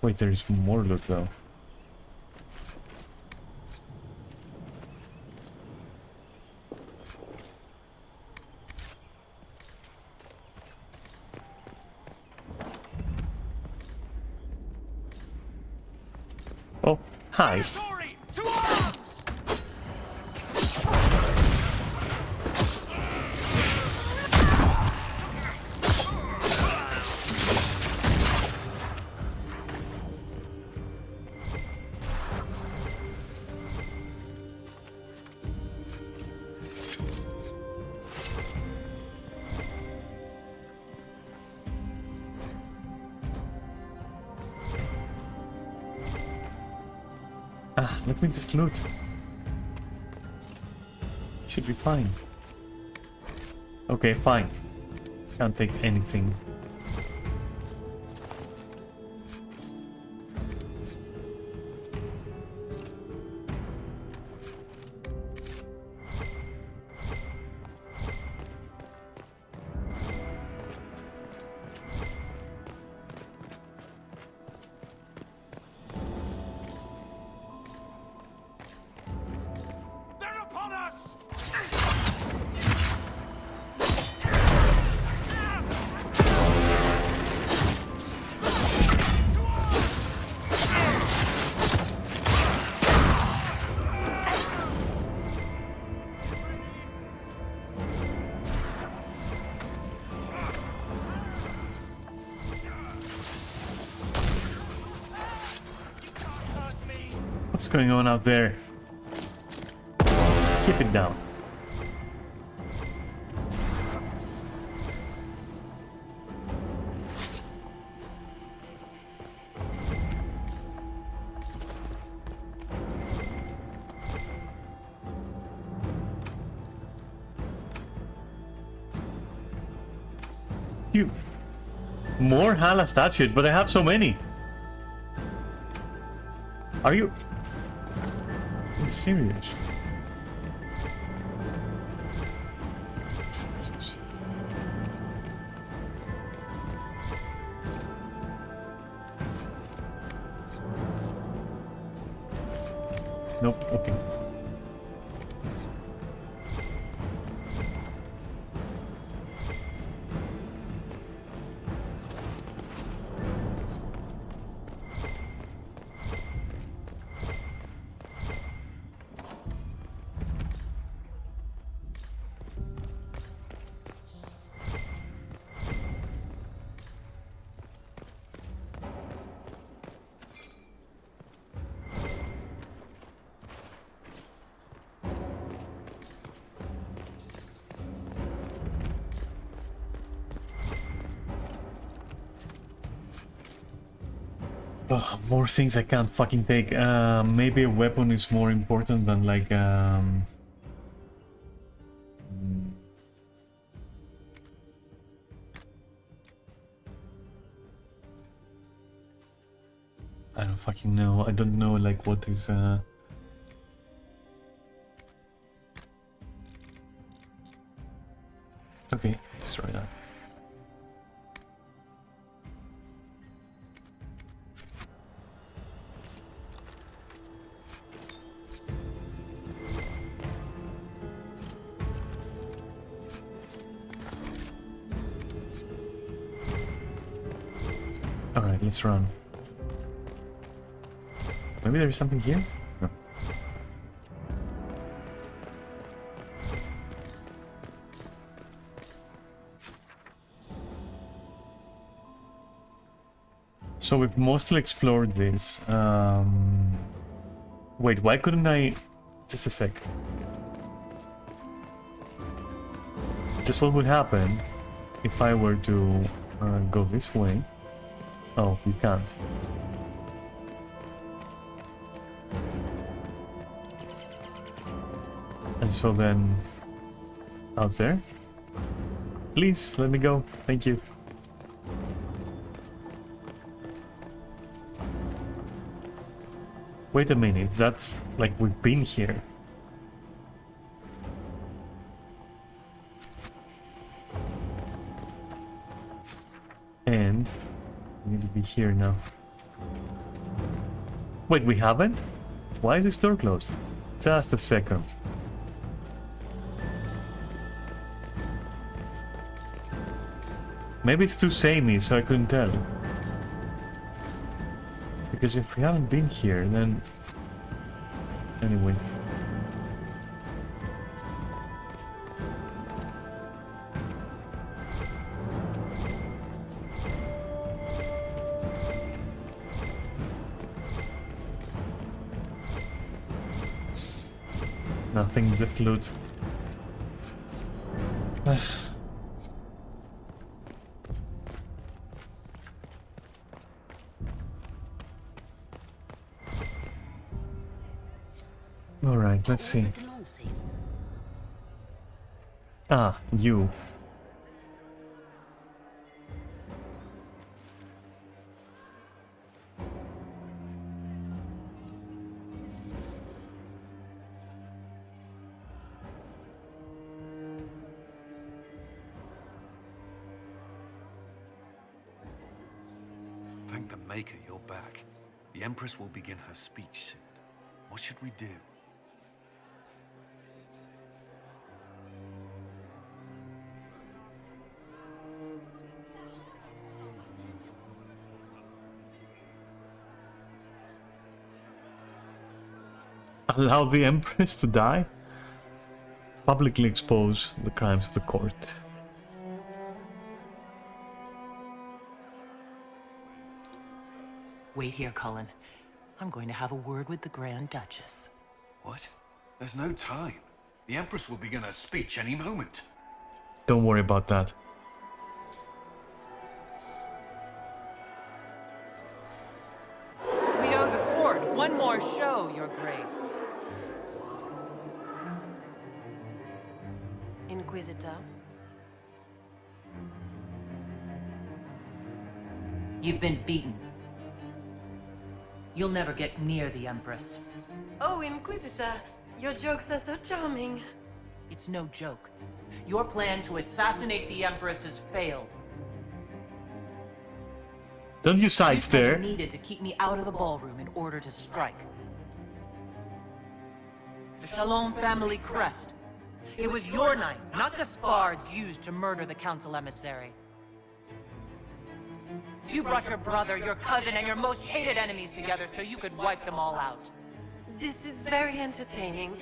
Wait, there is more loot though. Oh, hi. Ah, let me just loot. Should be fine. Okay, fine. Can't take anything. What's going on out there? Keep it down. You. More Hala statues, but I have so many. Are you serious? Nope, okay. Oh, more things I can't fucking take. Maybe a weapon is more important than like I don't fucking know. I don't know like what is okay, destroy that. Alright, let's run. Maybe there is something here? No. So So we've mostly explored this. Wait, why couldn't I... Just a sec. Just what would happen if I were to go this way? Oh, you can't. And so then... Out there? Please, let me go. Thank you. Wait a minute, that's like we've been here. And we need to be here now. Wait, we haven't? Why is this door closed? Just a second. Maybe it's too samey, so I couldn't tell. Because if we haven't been here, then... Anyway. Nothing, just loot. Alright, let's see. Ah, you. Thank the Maker you're back. The Empress will begin her speech soon. What should we do? Allow the Empress to die? Publicly expose the crimes of the court. Wait here, Cullen. I'm going to have a word with the Grand Duchess. What? There's no time. The Empress will begin her speech any moment. Don't worry about that. We owe the court one more show, Your Grace. Inquisitor. You've been beaten. You'll never get near the Empress. Oh, Inquisitor, your jokes are so charming. It's no joke. Your plan to assassinate the Empress has failed. Don't you side You stare. needed to keep me out of the ballroom in order to strike. The Chalon family crest. It was your knife, not Gaspard's, used to murder the council emissary. You brought your brother, your cousin, and your most hated enemies together so you could wipe them all out. This is very entertaining,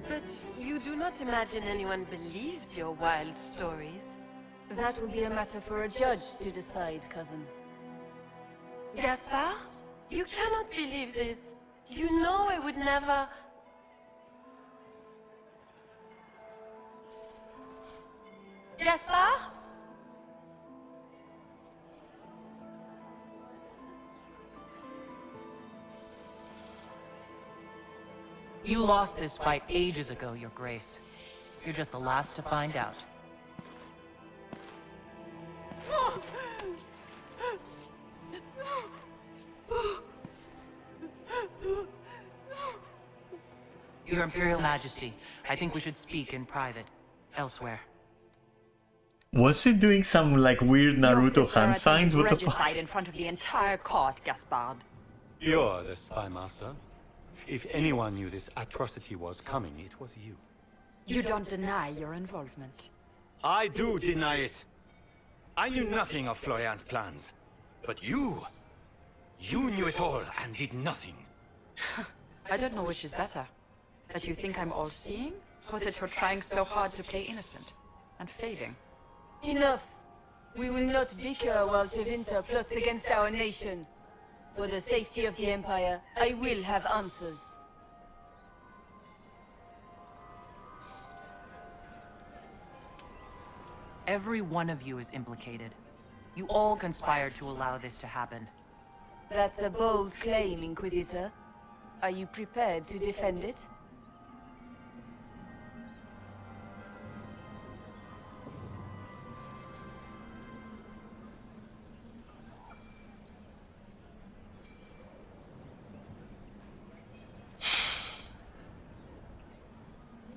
but you do not imagine anyone believes your wild stories. That will be a matter for a judge to decide, cousin. Gaspard? You cannot believe this. You know I would never... Gaspard? You lost this fight ages ago, Your Grace. You're just the last to find out. Your Imperial Majesty, I think we should speak in private, elsewhere. Was he doing some like weird Naruto hand signs? What the fuck? Regicide in front of the entire court, Gaspard. You're the spy master. If anyone knew this atrocity was coming, it was you. You don't deny your involvement. I do deny it. I knew nothing of Florian's plans. But you knew it all and did nothing. I don't know which is better. That you think I'm all-seeing, or that you're trying so hard to play innocent, and failing. Enough. We will not bicker while Tevinter plots against our nation. For the safety of the Empire, I will have answers. Every one of you is implicated. You all conspired to allow this to happen. That's a bold claim, Inquisitor. Are you prepared to defend it?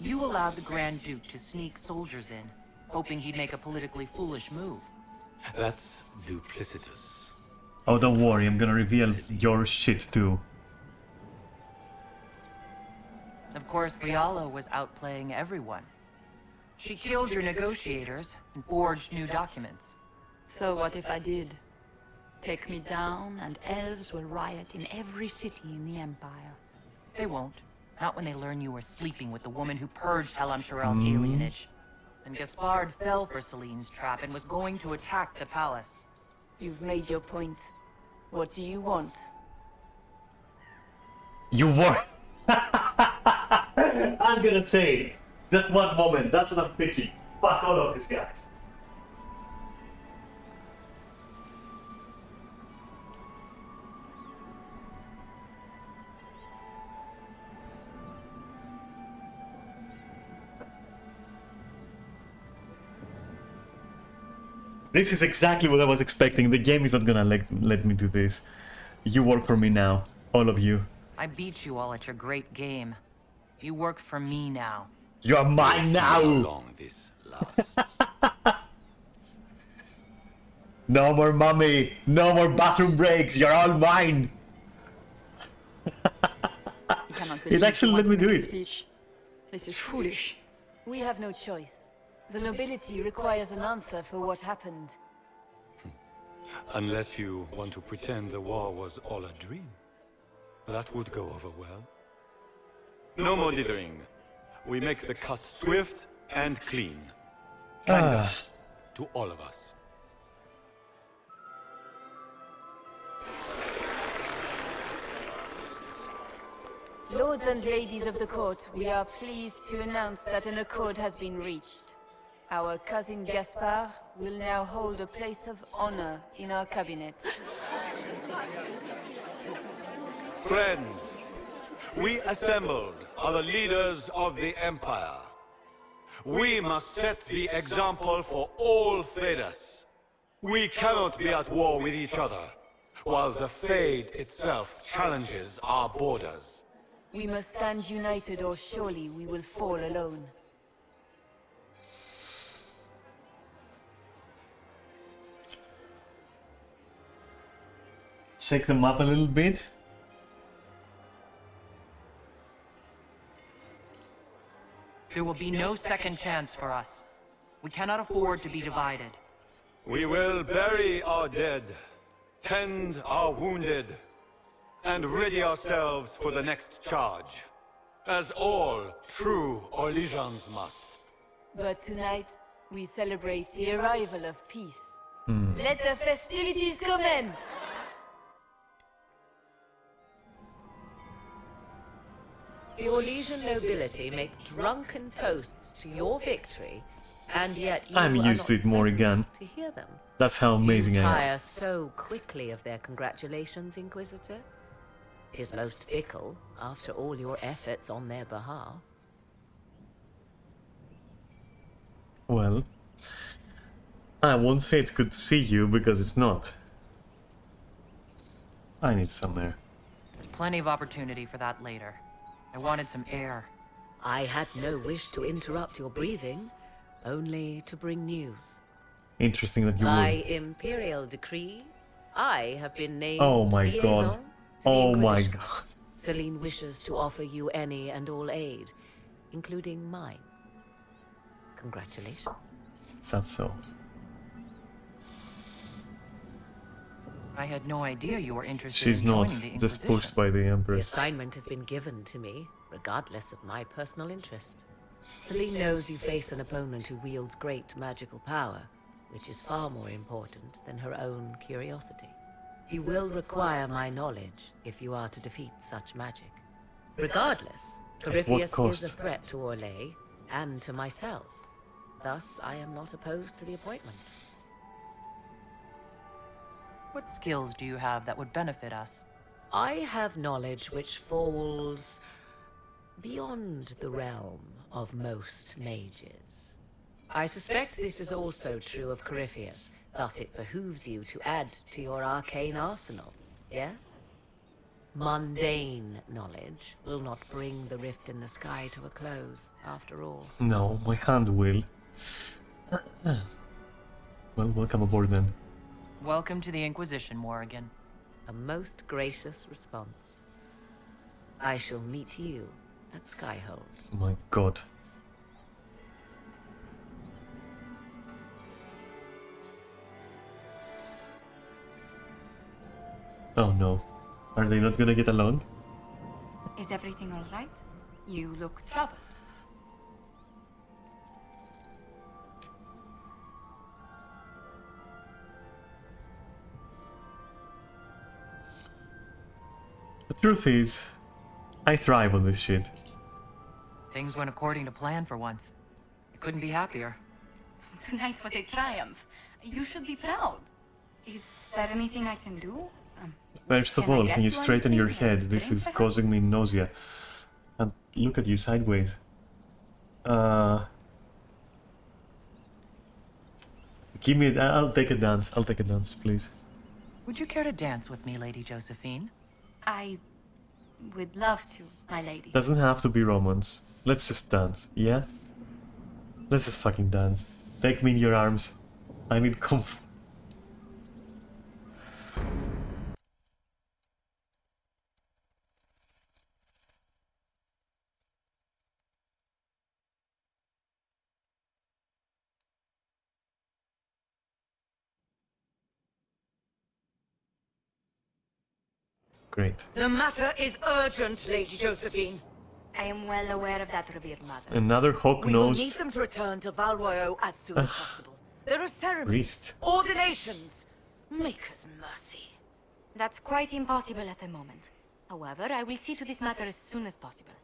You allowed the Grand Duke to sneak soldiers in, hoping he'd make a politically foolish move. That's duplicitous. Oh, don't worry, I'm gonna reveal your shit too. Of course, Briala was outplaying everyone. She killed your negotiators and forged new documents. So what if I did? Take me down, and elves will riot in every city in the Empire. They won't. Not when they learn you were sleeping with the woman who purged Hellam Sharel's alienage. And Gaspard fell for Celine's trap and was going to attack the palace. You've made your point. What do you want? You were. I'm gonna say, just one moment, that's what I'm pitching. Fuck all of these guys. This is exactly what I was expecting. The game is not gonna let me do this. You work for me now, all of you. I beat you all at your great game. You work for me now. You are mine now! How long this lasts. No more mummy! No more bathroom breaks! You're all mine! It actually let me do it. Speech. This is foolish. We have no choice. The nobility requires an answer for what happened. Unless you want to pretend the war was all a dream. That would go over well. No more dithering. We make the cut swift and clean. Candor to all of us. Lords and ladies of the court, we are pleased to announce that an accord has been reached. Our cousin Gaspard will now hold a place of honor in our cabinet. Friends, we assembled are the leaders of the Empire. We must set the example for all Thedas. We cannot be at war with each other, while the Fade itself challenges our borders. We must stand united or surely we will fall alone. Shake them up a little bit. There will be no second chance for us. We cannot afford to be divided. We will bury our dead, tend our wounded, and ready ourselves for the next charge, as all true Orlesians must. But tonight, we celebrate the arrival of peace. Let the festivities commence! The Orlesian nobility make drunken toasts to your victory, and yet you I'm are used to not it, Morrigan. present to hear them. That's how amazing you I am. tire so quickly of their congratulations, Inquisitor. 'Tis most fickle, after all your efforts on their behalf. Well, I won't say it's good to see you, because it's not. I need some air. There's plenty of opportunity for that later. I wanted some air. I had no wish to interrupt your breathing, only to bring news. Interesting that you By would. imperial decree, I have been named Oh my liaison god. to the Oh my Inquisition. god. Celine wishes to offer you any and all aid, including mine. Congratulations. Is that so? I had no idea you were interested She's in not. joining the Just Inquisition. pushed by the The Empress. assignment has been given to me, regardless of my personal interest. Celine knows you face an opponent who wields great magical power, which is far more important than her own curiosity. You will require my knowledge if you are to defeat such magic. Regardless, Corypheus is a threat to Orlais and to myself. Thus, I am not opposed to the appointment. What skills do you have that would benefit us? I have knowledge which falls beyond the realm of most mages. I suspect this is also true of Corypheus, thus it behooves you to add to your arcane arsenal, yes? Mundane knowledge will not bring the rift in the sky to a close, after all. No, my hand will. Well, welcome aboard then. Welcome to the Inquisition, Morrigan. A most gracious response. I shall meet you at Skyhold. My god. Oh no. Are they not gonna get along? Is everything all right? You look troubled. The truth is, I thrive on this shit. Things went according to plan for once. I couldn't be happier. Tonight was a triumph. You should be proud. Is there anything I can do? First of Can I all, get can you you straighten your anything? head? This Drink, is perhaps? causing me nausea. And look at you sideways. Give me. I'll take a dance. I'll take a dance, please. Would you care to dance with me, Lady Josephine? I would love to, my lady. Doesn't have to be romance. Let's just dance, yeah? Let's just fucking dance. Take me in your arms. I need comfort. Great. The matter is urgent, Lady Josephine. I am well aware of that, revered mother. Another We will hawk-nosed need them to return to Valroyo as soon as possible. There are ceremonies, priest. ordinations. Maker's mercy. That's quite impossible at the moment. However, I will see to this matter as soon as possible.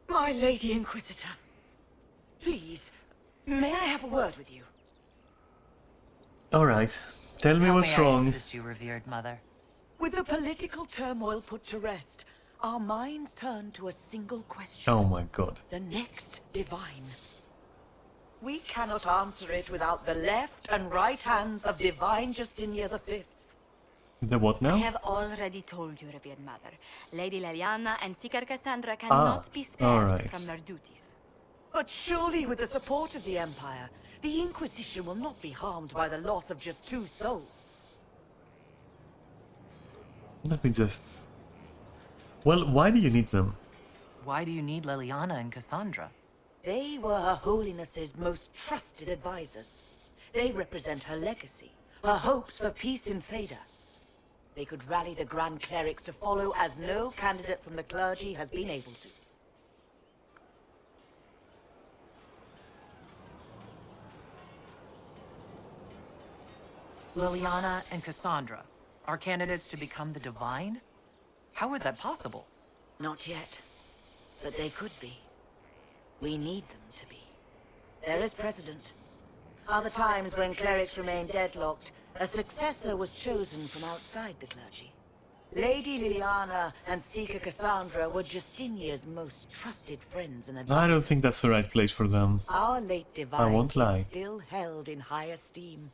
My Lady Inquisitor, please, may I have a word with you? Alright. Tell me How what's may I wrong. assist you, revered mother? With the political turmoil put to rest, our minds turn to a single question. Oh my god. The next divine. We cannot answer it without the left and right hands of Divine Justinia V. The what now? I have already told you, revered mother. Lady Leliana and Seeker Cassandra cannot be spared alright. from their duties. But surely with the support of the Empire, the Inquisition will not be harmed by the loss of just 2 souls. Let me just... Well, why do you need them? Why do you need Liliana and Cassandra? They were Her Holiness's most trusted advisors. They represent her legacy, her hopes for peace in Phaedas. They could rally the Grand Clerics to follow as no candidate from the clergy has been able to. Liliana and Cassandra are candidates to become the Divine? How is that possible? Not yet, but they could be. We need them to be. There is precedent. Other times when clerics remained deadlocked, a successor was chosen from outside the clergy. Lady Liliana and Seeker Cassandra were Justinia's most trusted friends and advisors. I don't think that's the right place for them. Our late divine won't lie. is still held in high esteem.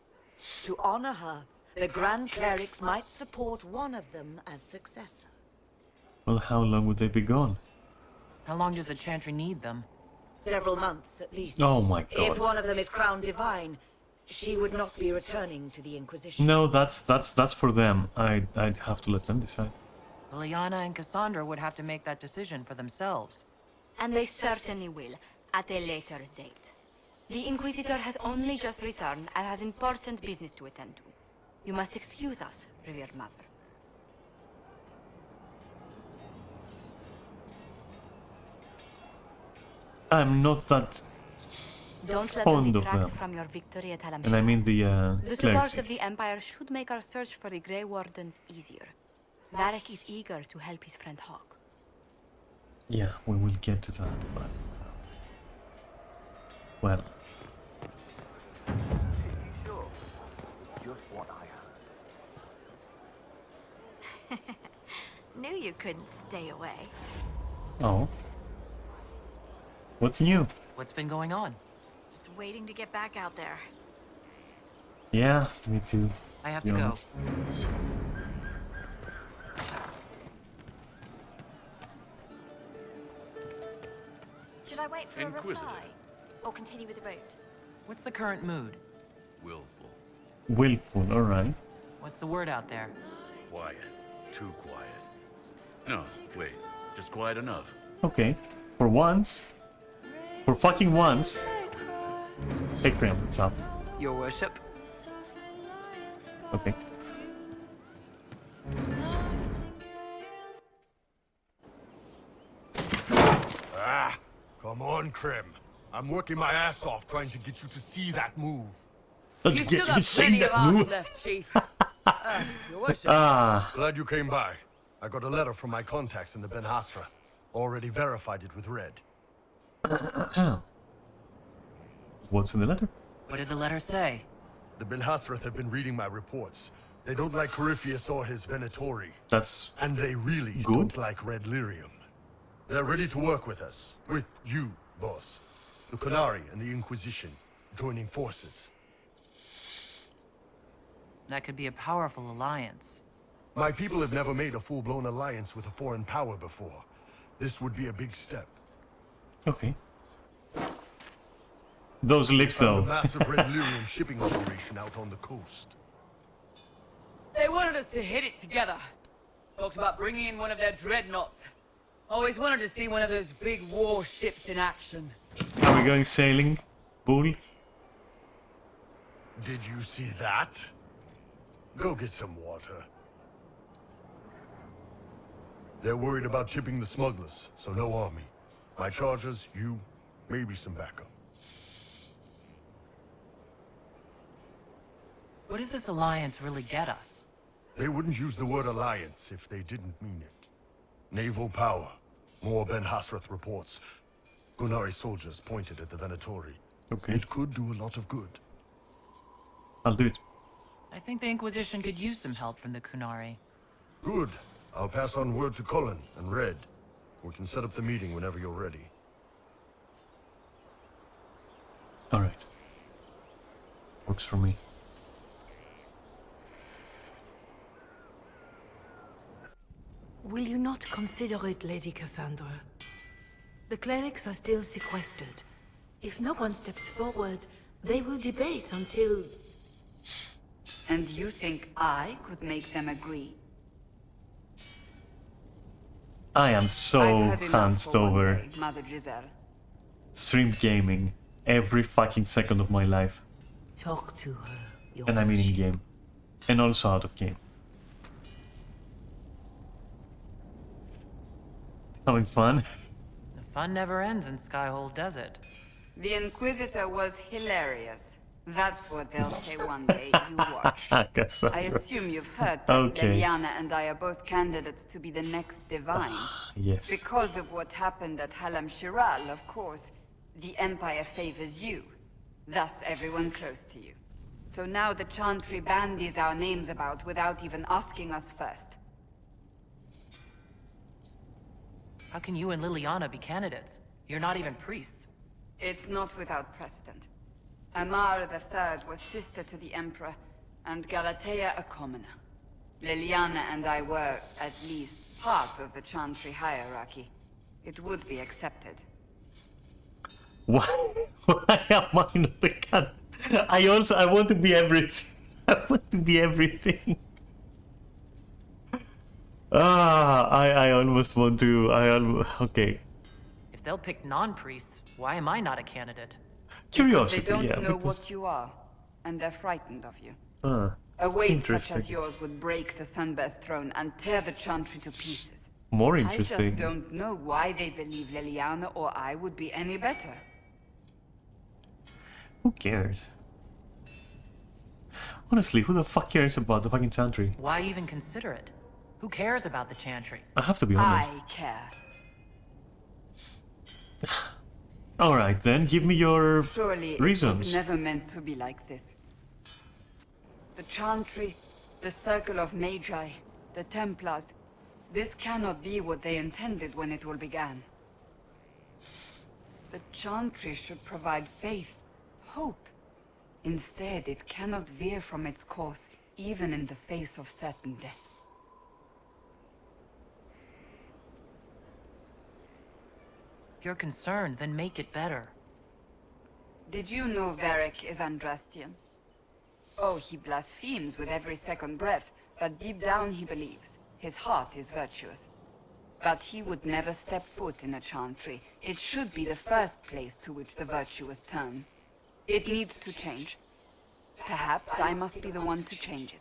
To honor her, the Grand Clerics might support one of them as successor. Well, how long would they be gone? How long does the Chantry need them? Several months, at least. Oh my god. If one of them is crowned divine, she would not be returning to the Inquisition. No, that's for them. I'd have to let them decide. Liliana and Cassandra would have to make that decision for themselves. And they certainly will, at a later date. The Inquisitor has only just returned and has important business to attend to. You must excuse us, revered mother. I'm not that Don't let Fond them of detract them. from your victory at Halam And I mean the The support clerics. of the Empire should make our search for the Grey Wardens easier. Varric is eager to help his friend Hawk. Yeah, we will get to that, but... Well... Just what I heard. Knew you couldn't stay away. Oh. What's new? What's been going on? Just waiting to get back out there. Yeah, me too. I have be to go. honest. Should I wait for a Inquisitor. reply? Or continue with the route? What's the current mood? Willful. Willful, alright. What's the word out there? Quiet. Too quiet. No, wait. Just quiet enough. Okay. For once. For fucking once. Hey, Graham, what's up? Your worship. Okay. Ah, come on, Krim. I'm working my ass off trying to get you to see that move. You still got plenty of arms left, Chief. Your worship. Glad you came by. I got a letter from my contacts in the Ben Hasrath. Already verified it with Red. What's in the letter? What did the letter say? The Ben Hasrath have been reading my reports. They don't like Corypheus or his Venatori. That's And they really good. don't like Red Lyrium. They're ready to work with us. With you, boss. The Qunari and the Inquisition, joining forces. That could be a powerful alliance. My people have never made a full-blown alliance with a foreign power before. This would be a big step. Okay. Those lips, Found though. a massive Red Lyrium shipping operation out on the coast. They wanted us to hit it together. Talked about bringing in one of their dreadnoughts. Always wanted to see one of those big warships in action. Are we going sailing? Bull? Did you see that? Go get some water. They're worried about tipping the smugglers, so no army. My chargers, you, maybe some backup. What does this alliance really get us? They wouldn't use the word alliance if they didn't mean it. Naval power. More Ben Hasrath reports. Qunari soldiers pointed at the Venatori. Okay. It could do a lot of good. I'll do it. I think the Inquisition could use some help from the Qunari. Good. I'll pass on word to Cullen and Red. We can set up the meeting whenever you're ready. Alright. Works for me. Will you not consider it, Lady Cassandra? The clerics are still sequestered. If no one steps forward, they will debate until... And you think I could make them agree? I am so I've had enough hunched for one over day, Mother Giselle. stream gaming every fucking second of my life. Talk to her. Your And I mean in game. And also out of game. Having fun? The fun never ends in Skyhole, does it? The Inquisitor was hilarious. That's what they'll say one day. You watch. Cassandra. I assume you've heard that Okay. Leliana and I are both candidates to be the next Divine. Yes. Because of what happened at Halam Shiral, of course, the Empire favors you. Thus, everyone close to you. So now the Chantry bandies our names about without even asking us first. How can you and Liliana be candidates? You're not even priests. It's not without precedent. Amar III was sister to the Emperor, and Galatea a commoner. Liliana and I were, at least, part of the Chantry hierarchy. It would be accepted. Why am I not the cat? I want to be everything. I want to be everything. I almost want to. Okay. If they'll pick non-priests, why am I not a candidate? Curiosity, They don't yeah. know Because, what you are, and they're frightened of you. ah, A weight such interesting. as yours would break the Sunburst throne and tear the Chantry to pieces. More I interesting. just don't know why they believe Liliana or I would be any better. Who cares? Honestly, who the fuck cares about the fucking Chantry? Why even consider it? Who cares about the Chantry? I have to be honest. I care. Alright then, give me your Surely reasons. it was never meant to be like this. The Chantry, the Circle of Magi, the Templars. This cannot be what they intended when it all began. The Chantry should provide faith, hope. Instead, it cannot veer from its course, even in the face of certain death. If you're concerned, then make it better. Did you know Varric is Andrastian? Oh, he blasphemes with every second breath, but deep down he believes. His heart is virtuous. But he would never step foot in a Chantry. It should be the first place to which the virtuous turn. It needs to change. Perhaps I must be the one to change it.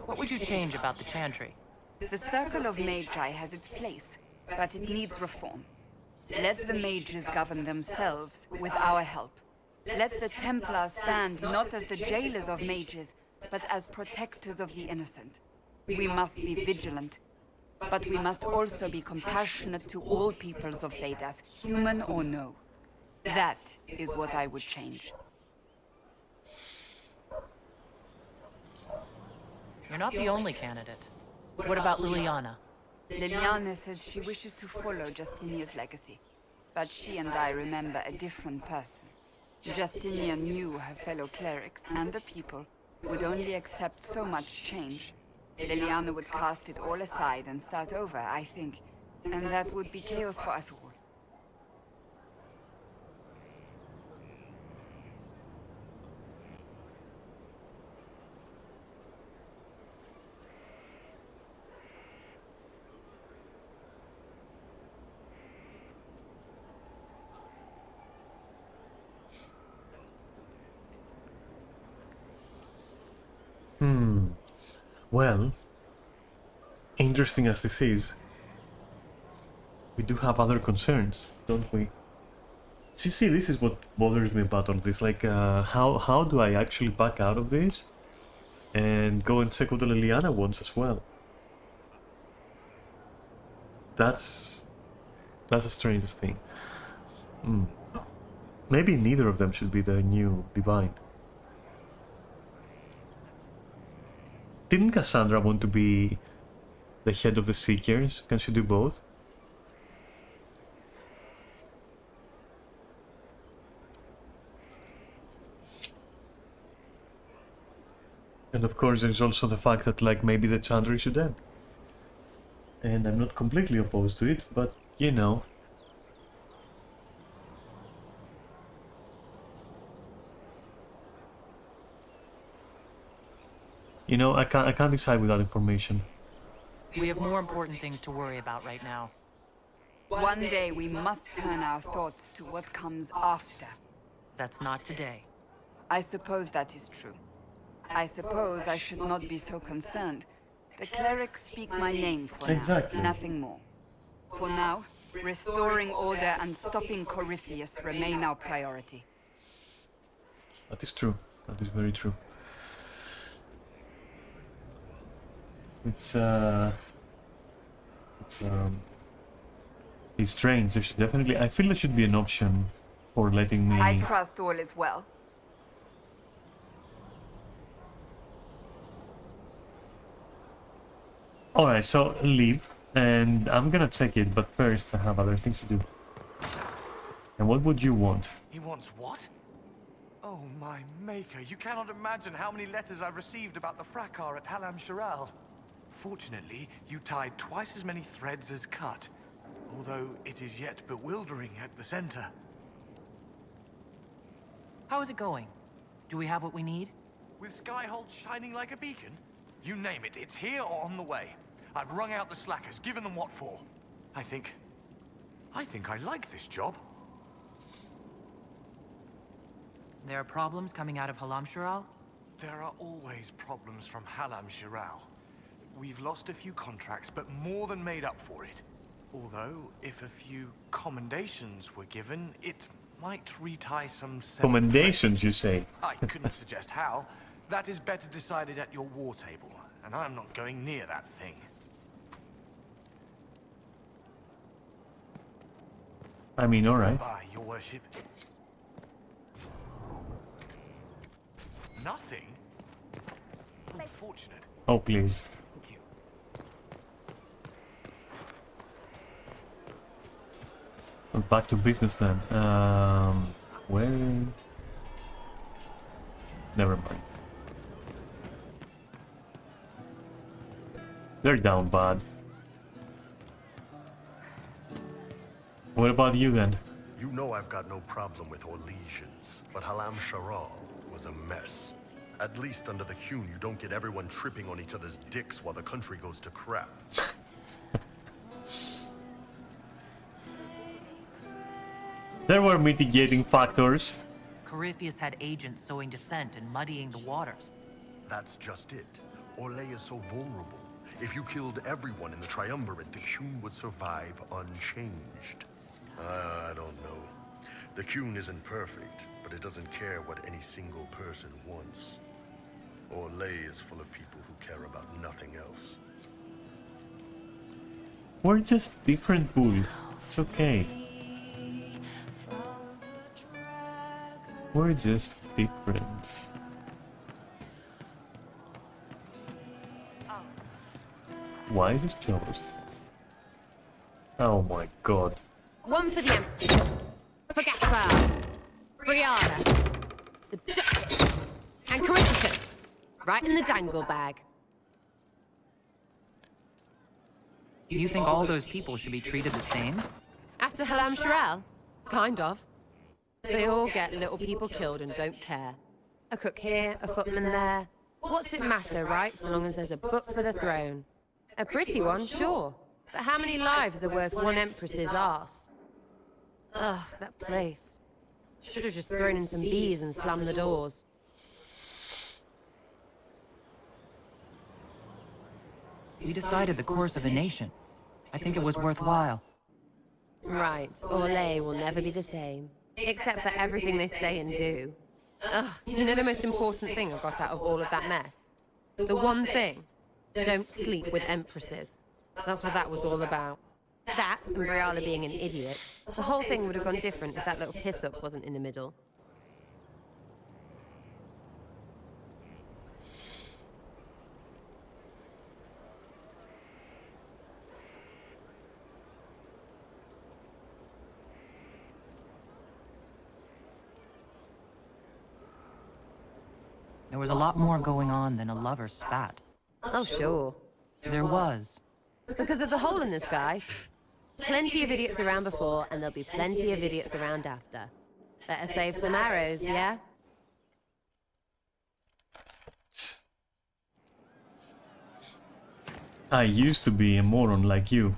What would you change about the Chantry? The Circle of Magi has its place, but it needs reform. Let the mages govern themselves with our help. Let the Templars stand not as the jailers of mages, but as protectors of the innocent. We must be vigilant, but we must also be compassionate to all peoples of Thedas, human or no. That is what I would change. You're not the only candidate. What about Liliana? Liliana says she wishes to follow Justinia's legacy, but she and I remember a different person. Justinia knew her fellow clerics and the people would only accept so much change. Liliana would cast it all aside and start over, I think, and that would be chaos for us all. Well, interesting as this is, we do have other concerns, don't we? See, this is what bothers me about all this. Like, how do I actually back out of this and go and check what the Liliana wants as well? That's a strange thing. Maybe neither of them should be the new Divine. Didn't Cassandra want to be the head of the Seekers? Can she do both? And of course there's also the fact that, like, maybe the Chantry should end. And I'm not completely opposed to it, but, you know. You know, I can't decide without information. We have more important things to worry about right now. One day we must turn our thoughts to what comes after. That's not today. I suppose that is true. I suppose I should not be so concerned. The clerics speak my name for Exactly. now, nothing more. For now, restoring order and stopping Corypheus remain our priority. That is true. That is very true. It's strange. There should definitely, I feel there should be an option for letting me. I trust all is well. Alright, so leave, and I'm gonna check it, but first I have other things to do. And what would you want? He wants what? Oh, my maker, you cannot imagine how many letters I've received about the fracas at Halam Shiral. Fortunately, you tied twice as many threads as cut, although it is yet bewildering at the center. How is it going? Do we have what we need? With Skyhold shining like a beacon? You name it, it's here or on the way. I've wrung out the slackers, given them what for. I think I like this job. There are problems coming out of Halam Shiral? There are always problems from Halam Shiral. We've lost a few contracts, but more than made up for it. Although, if a few commendations were given, it might retie some... Commendations, you say? I couldn't suggest how. That is better decided at your war table, and I'm not going near that thing. I mean, alright. Goodbye, your worship. Nothing? Unfortunate. Oh, please. Back to business then. Where? Never mind. They're down bad. What about you then? You know I've got no problem with Orlesians, but Halam Sharal was a mess. At least under the Qun, you don't get everyone tripping on each other's dicks while the country goes to crap. There were mitigating factors. Corypheus had agents sowing dissent and muddying the waters. That's just it. Orlais is so vulnerable. If you killed everyone in the Triumvirate, the Qun would survive unchanged. I don't know. The Qun isn't perfect, but it doesn't care what any single person wants. Orlais is full of people who care about nothing else. We're just different, Bull. It's okay. We're just different. Why is this closed? Oh my god. One for the Empress, for Gaspar, Brianna, the Duchess, and Corypheus. Right in the dangle bag. Do you think all those people should be treated the same? After Halam Sharal? Kind of. They all get little people killed and don't care. A cook here, a footman there. What's it matter, right? So long as there's a book for the throne. A pretty one, sure. But how many lives are worth one empress's arse? Ugh, that place. Should have just thrown in some bees and slammed the doors. We decided the course of a nation. I think it was worthwhile. Right, Orlais will never be the same. Except for everything they say and do. Ugh, you know the most important thing I got out of all of that mess? The one thing. Don't sleep with empresses. That's what that was all about. That and Brianna being an idiot. The whole thing would have gone different if that little piss-up wasn't in the middle. There was a lot more going on than a lover's spat. Oh, sure. There was. Because of the hole in the sky. Plenty of idiots around before, and there'll be plenty of idiots around after. Better save some arrows, yeah? I used to be a moron like you.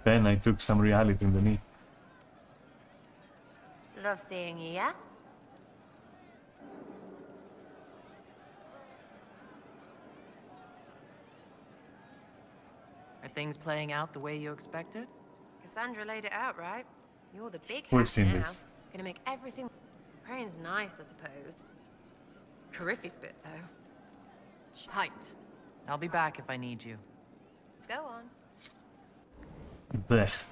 Then I took some reality in the knee. Love seeing you, yeah? Are things playing out the way you expected? Cassandra laid it out, right? You're the big We've hat seen now. this. Gonna make everything... Praying's nice, I suppose. Corypheus bit, though. Shite. I'll be back if I need you. Go on. Blech.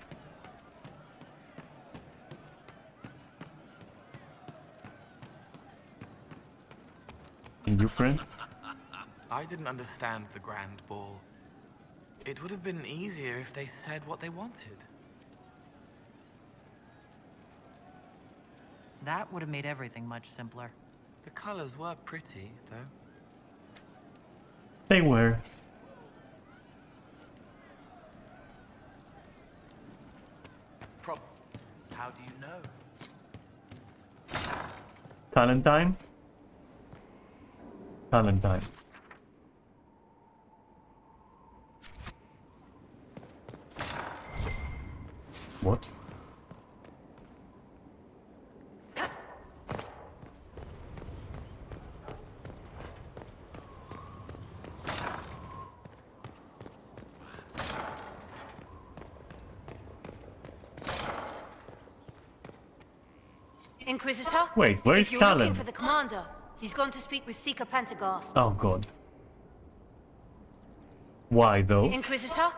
And you, friend? I didn't understand the Grand Ball. It would have been easier if they said what they wanted. That would have made everything much simpler. The colors were pretty, though. They were. How do you know? Valentine? Valentine. What? Inquisitor? Wait, where is if you're looking Talon? for the commander, he's gone to speak with Seeker Pentagast. Oh god. Why though? Inquisitor?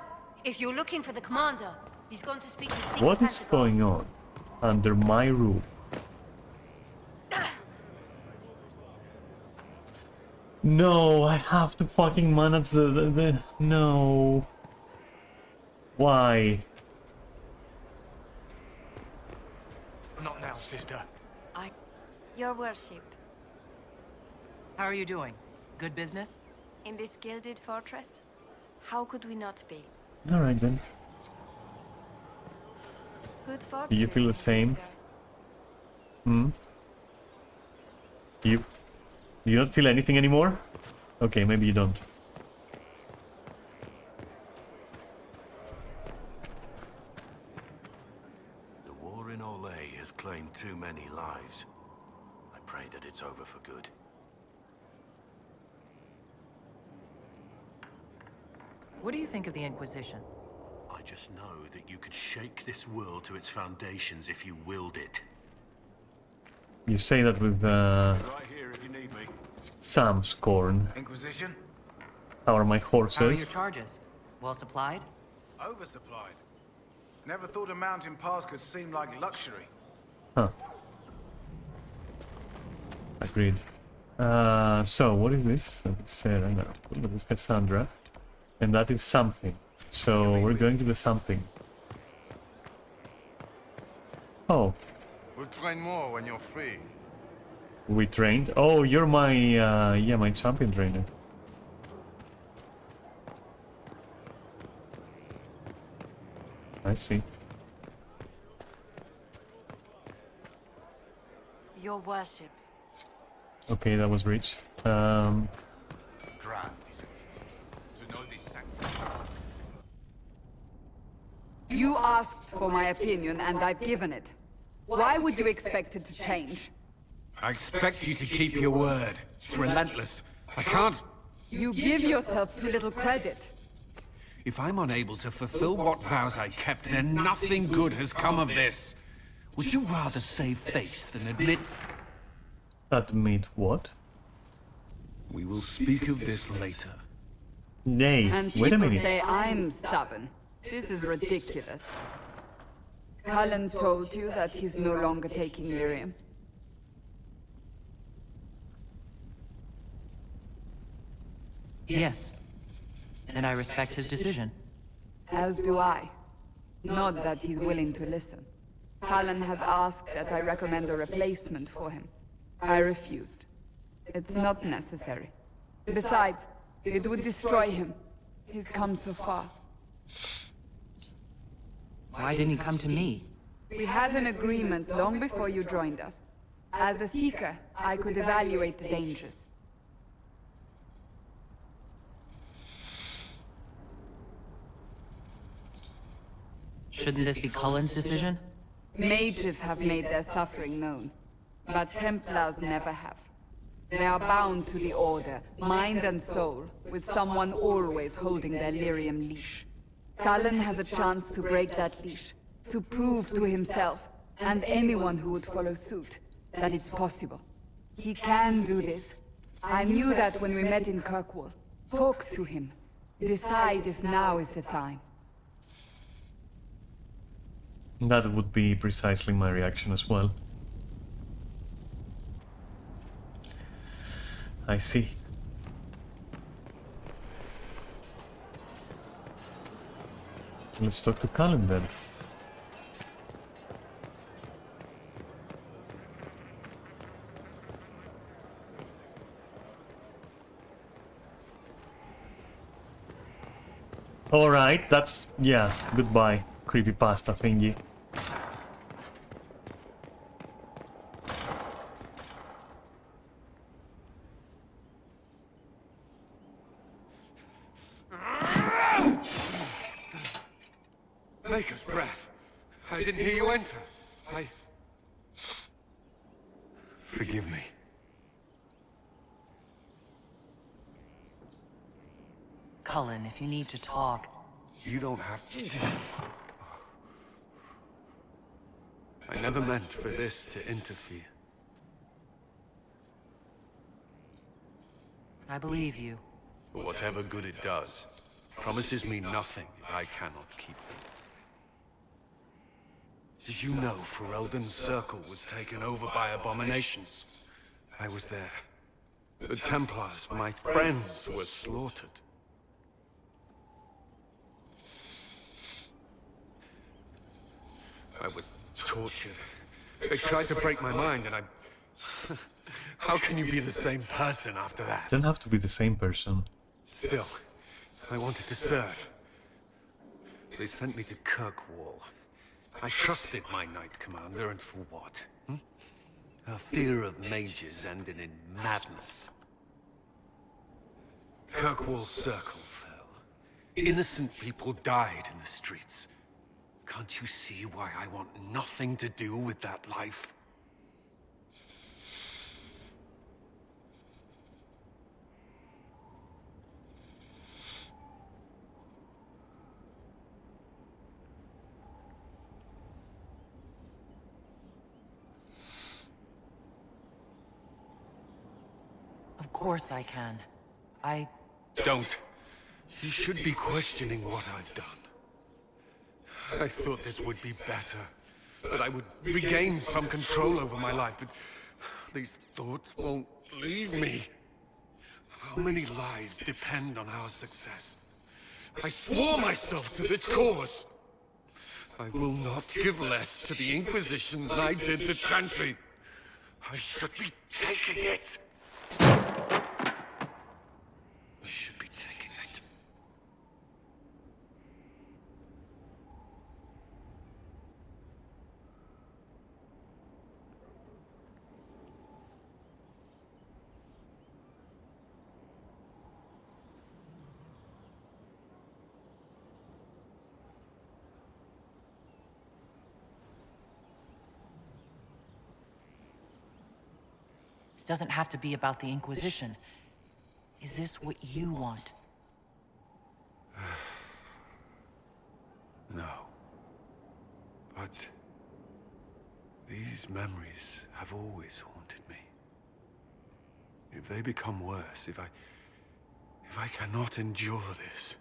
If you're looking for the commander, he's gone to speak with Seeker What is Pentagast. going on under my roof? No, I have to fucking manage the no. Why? Not now, sister. Your worship. How are you doing? Good business? In this gilded fortress? How could we not be? Alright then. Good Do fortune. you feel the same? Hmm? Do you not feel anything anymore? Okay, maybe you don't. The war in Olay has claimed too many lives. I pray that it's over for good. What do you think of the Inquisition? I just know that you could shake this world to its foundations if you willed it. You say that with Right here if you need me. some scorn. Inquisition? How are my How are horses? your charges? Well supplied? Oversupplied. Never thought a mountain pass could seem like luxury. Huh. Agreed. So what is this? That's Sarah now. That is Cassandra. And that is something. So we're going to the something. Oh, We'll train more when you're free. we trained. Oh, you're my yeah, my champion trainer. I see. Your worship. Okay, that was rich. Grand, isn't it? To know this sanctity. You asked for my opinion, and I've given it. Why would you expect it to change? I expect you to keep your word. It's relentless. I can't... You give yourself too little credit. If I'm unable to fulfill what vows I kept, then nothing good has come of this. Would you rather save face than admit... Admit what? We will speak of this later. Nay, And wait a people minute. say I'm stubborn. This is ridiculous. Cullen told you that he's no longer taking lyrium. Yes. And I respect his decision. As do I. Not that he's willing to listen. Cullen has asked that I recommend a replacement for him. I refused. It's not necessary. Besides, it would destroy him. He's come so far. Why didn't he come to me? We had an agreement long before you joined us. As a Seeker, I could evaluate the dangers. Shouldn't this be Cullen's decision? Mages have made their suffering known, but Templars never have. They are bound to the Order, mind and soul, with someone always holding their lyrium leash. Cullen has a chance to break that leash, to prove to himself, and anyone who would follow suit, that it's possible. He can do this. I knew that when we met in Kirkwall. Talk to him. Decide if now is the time. That would be precisely my reaction as well. I see. Let's talk to Cullen then. Alright, that's... yeah, goodbye, creepypasta thingy. Maker's breath. I didn't hear you enter. Forgive me. Cullen, if you need to talk... You don't have to. I never meant for this to interfere. I believe you. For whatever good it does, promises me nothing if I cannot keep them. Did you know Ferelden's circle was taken over by abominations? I was there. The Templars, my friends, were slaughtered. I was tortured. They tried to break my mind, and I... How can you be the same person after that? Don't have to be the same person. Still, I wanted to serve. They sent me to Kirkwall. I trusted my Knight Commander, and for what? Her fear of mages ended in madness. Kirkwall's circle fell. Innocent people died in the streets. Can't you see why I want nothing to do with that life? Of course I can. Don't. You should be questioning what I've done. I thought this would be better. That I would regain some control over my life, but these thoughts won't leave me. How many lives depend on our success? I swore myself to this cause. I will not give less to the Inquisition than I did to Chantry. I should be taking it. I should be taking it. This doesn't have to be about the Inquisition. Is this what you want? No. But these memories have always haunted me. If they become worse, if I cannot endure this.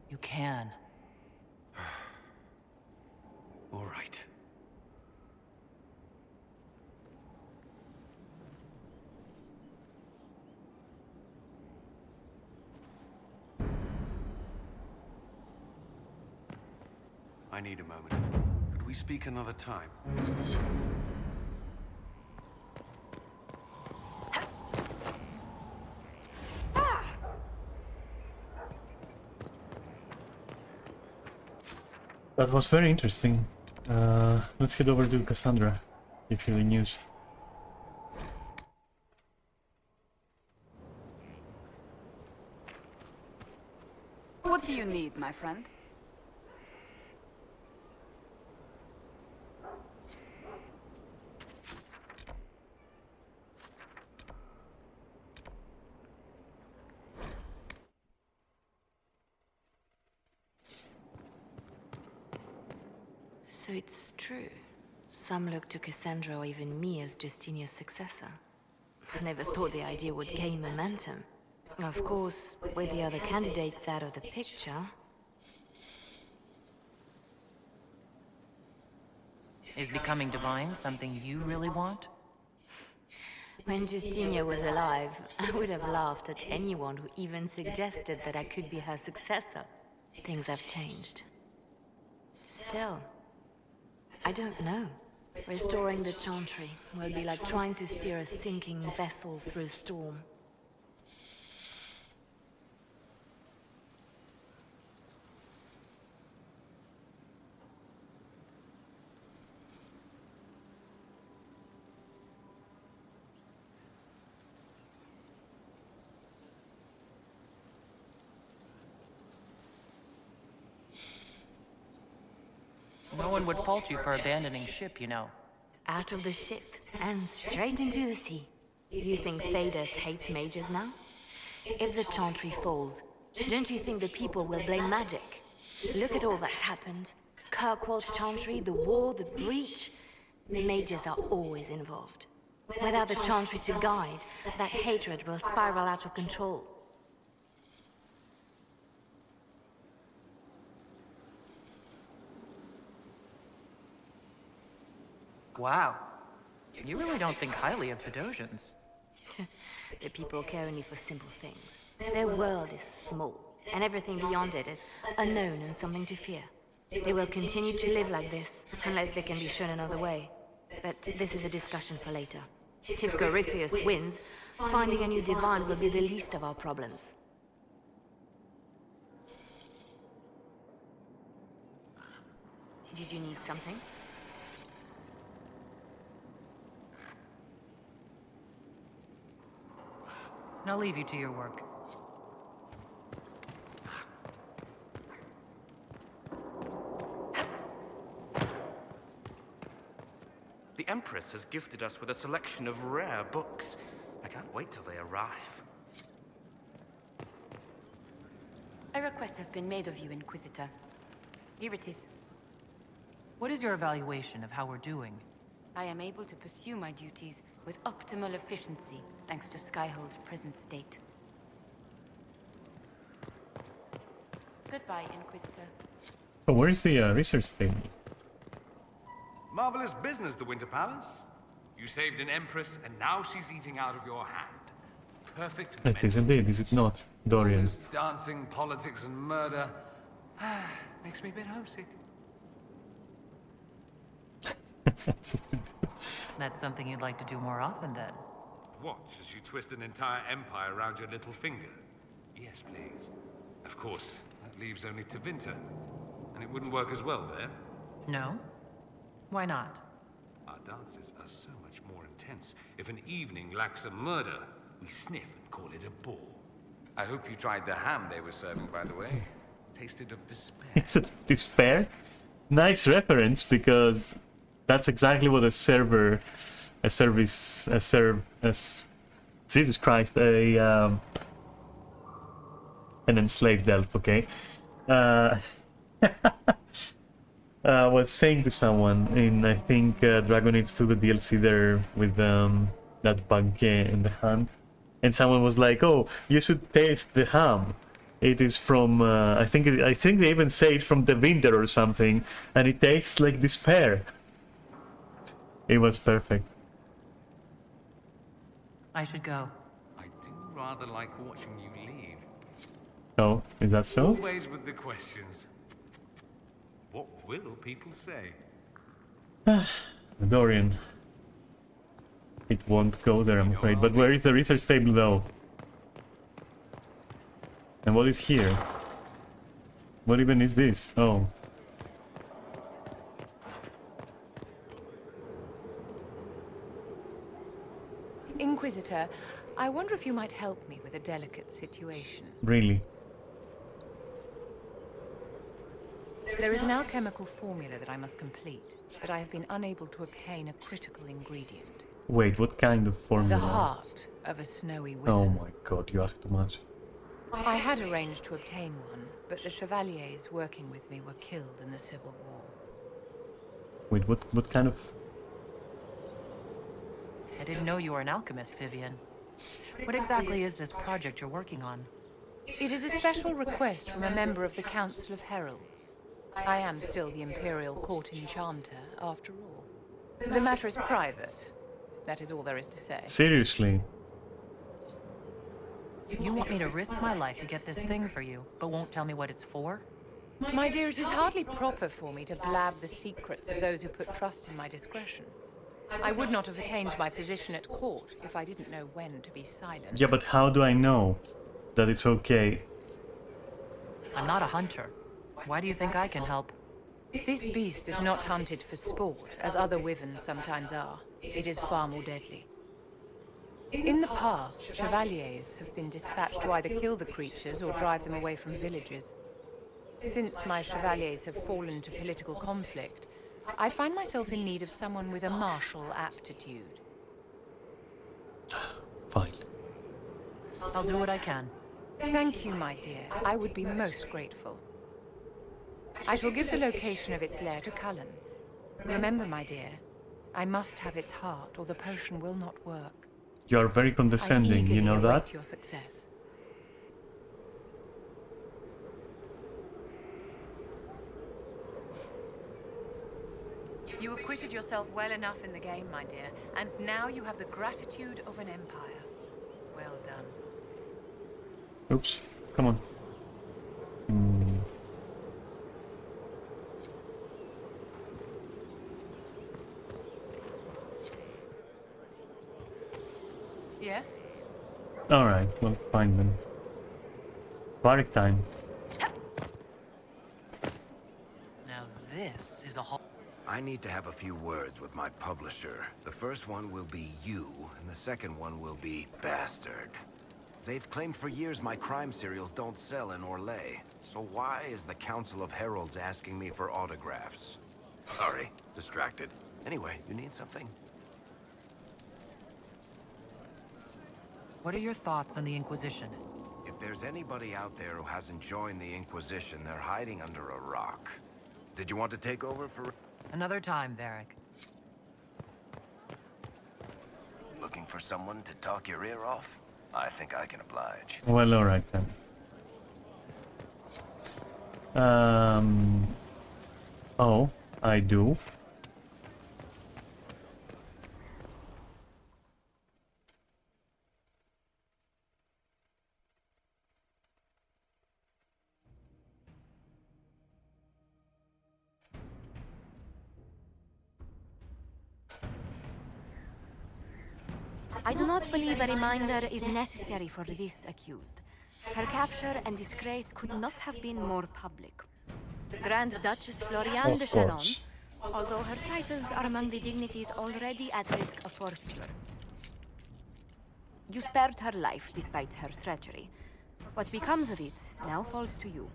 You can. All right. I need a moment. Could we speak another time? That was very interesting. Let's head over to Cassandra, if you have any news. What do you need, my friend? So it's true. Some look to Cassandra or even me as Justinia's successor. I never thought the idea would gain momentum. Of course, with the other candidates out of the picture... Is becoming divine something you really want? When Justinia was alive, I would have laughed at anyone who even suggested that I could be her successor. Things have changed. Still, I don't know. Restoring the Chantry will be like trying to steer a sinking vessel through a storm. No one would fault you for abandoning ship, you know. Out of the ship, and straight into the sea. You think Thedas hates mages now? If the Chantry falls, don't you think the people will blame magic? Look at all that's happened. Kirkwall's Chantry, the war, the breach. Mages are always involved. Without the Chantry to guide, that hatred will spiral out of control. Wow. You really don't think highly of Fedosians. The people care only for simple things. Their world is small, and everything beyond it is unknown and something to fear. They will continue to live like this, unless they can be shown another way. But this is a discussion for later. If Corypheus wins, finding a new divine will be the least of our problems. Did you need something? I'll leave you to your work. The Empress has gifted us with a selection of rare books. I can't wait till they arrive. A request has been made of you, Inquisitor. Here it is. What is your evaluation of how we're doing? I am able to pursue my duties with optimal efficiency, thanks to Skyhold's present state. Goodbye, Inquisitor. Oh, where is the research thing? Marvelous business, the Winter Palace. You saved an Empress, and now she's eating out of your hand. Perfect. It is indeed, is it not, Dorian? This dancing, politics, and murder makes me a bit homesick. That's something you'd like to do more often, then. Watch as you twist an entire empire around your little finger. Yes, please. Of course, that leaves only Tevinter. And it wouldn't work as well there. No? Why not? Our dances are so much more intense. If an evening lacks a murder, we sniff and call it a ball. I hope you tried the ham they were serving, by the way. Tasted of despair. Is it despair? Nice reference, because that's exactly what Jesus Christ, an enslaved elf, okay? Was saying to someone in, I think, Dragon Age 2, the DLC there with that bug in the hand, and someone was like, "Oh, you should taste the ham. It is from I think they even say it's from the winter or something, and it tastes like despair." It was perfect. I should go. I do rather like watching you leave. Oh, is that so? Always with the questions. What will people say? Dorian. It won't go there, I'm afraid. But where is the research table, though? And what is here? What even is this? Oh. Inquisitor, I wonder if you might help me with a delicate situation. Really? There is an alchemical formula that I must complete, but I have been unable to obtain a critical ingredient. Wait, what kind of formula? The heart of a snowy wither. Oh my god, you asked too much. I had arranged to obtain one, but the chevaliers working with me were killed in the Civil War. Wait, what kind of... I didn't know you were an alchemist, Vivian. What exactly is this project you're working on? It is a special request from a member of the Council of Heralds. I am still the Imperial Court Enchanter, after all. The matter is private. That is all there is to say. Seriously? You want me to risk my life to get this thing for you, but won't tell me what it's for? My dear, it is hardly proper for me to blab the secrets of those who put trust in my discretion. I would not have attained my position at court if I didn't know when to be silent. Yeah, but how do I know that it's okay? I'm not a hunter. Why do you think I can help? This beast is not hunted for sport, as other wyverns sometimes are. It is far more deadly. In the past, chevaliers have been dispatched to either kill the creatures or drive them away from villages. Since my chevaliers have fallen to political conflict, I find myself in need of someone with a martial aptitude. Fine. I'll do what I can. Thank you, my dear. I would be most grateful. I shall give the location of its lair to Cullen. Remember, my dear, I must have its heart, or the potion will not work. You're very condescending, you know that? Your success. You acquitted yourself well enough in the game, my dear, and now you have the gratitude of an empire. Well done. Oops, come on. Hmm. Yes? Alright, well, fine then. Barrack time. Now this is a whole... I need to have a few words with my publisher. The first one will be you, and the second one will be Bastard. They've claimed for years my crime serials don't sell in Orlais. So why is the Council of Heralds asking me for autographs? Sorry, distracted. Anyway, you need something? What are your thoughts on the Inquisition? If there's anybody out there who hasn't joined the Inquisition, they're hiding under a rock. Did you want to take over for... Another time, Varric. Looking for someone to talk your ear off? I think I can oblige. Well, alright then. Oh, I do. I do not believe a reminder is necessary for this accused. Her capture and disgrace could not have been more public. Grand Duchess Floriane de Chalon, although her titles are among the dignities already at risk of forfeiture. You spared her life despite her treachery. What becomes of it now falls to you.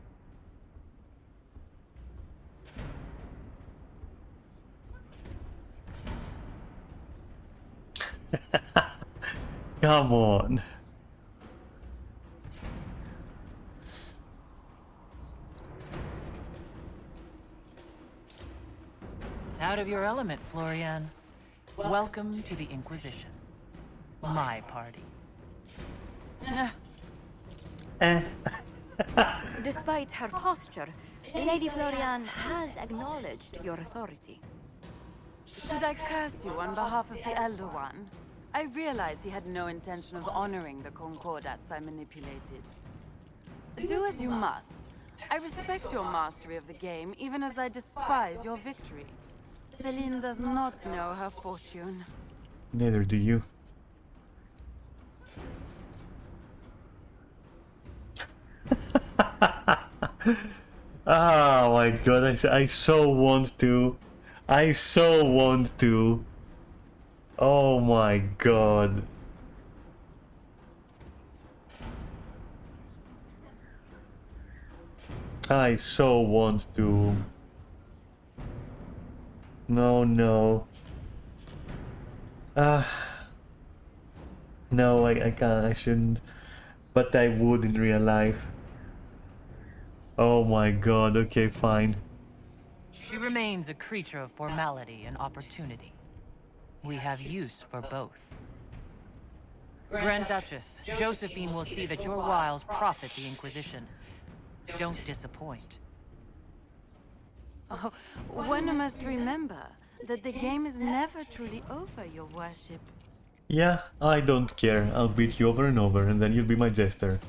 Come on. Out of your element, Florian. Welcome to the Inquisition. My party. Despite her posture, Lady Floriane has acknowledged your authority. Should I curse you on behalf of the Elder One? I realize he had no intention of honoring the concordats I manipulated. Do as you must. I respect your mastery of the game, even as I despise your victory. Celine does not know her fortune. Neither do you. Oh my god, I so want to. I so want to. Oh my god. I so want to. No, no. No, I can't, I shouldn't. But I would in real life. Oh my god, okay, fine. She remains a creature of formality and opportunity. We have use for both. Grand Duchess, Josephine will see that your wiles profit the Inquisition. Don't disappoint. Oh, one must remember that the game is never truly over, your worship. Yeah, I don't care. I'll beat you over and over, and then you'll be my jester.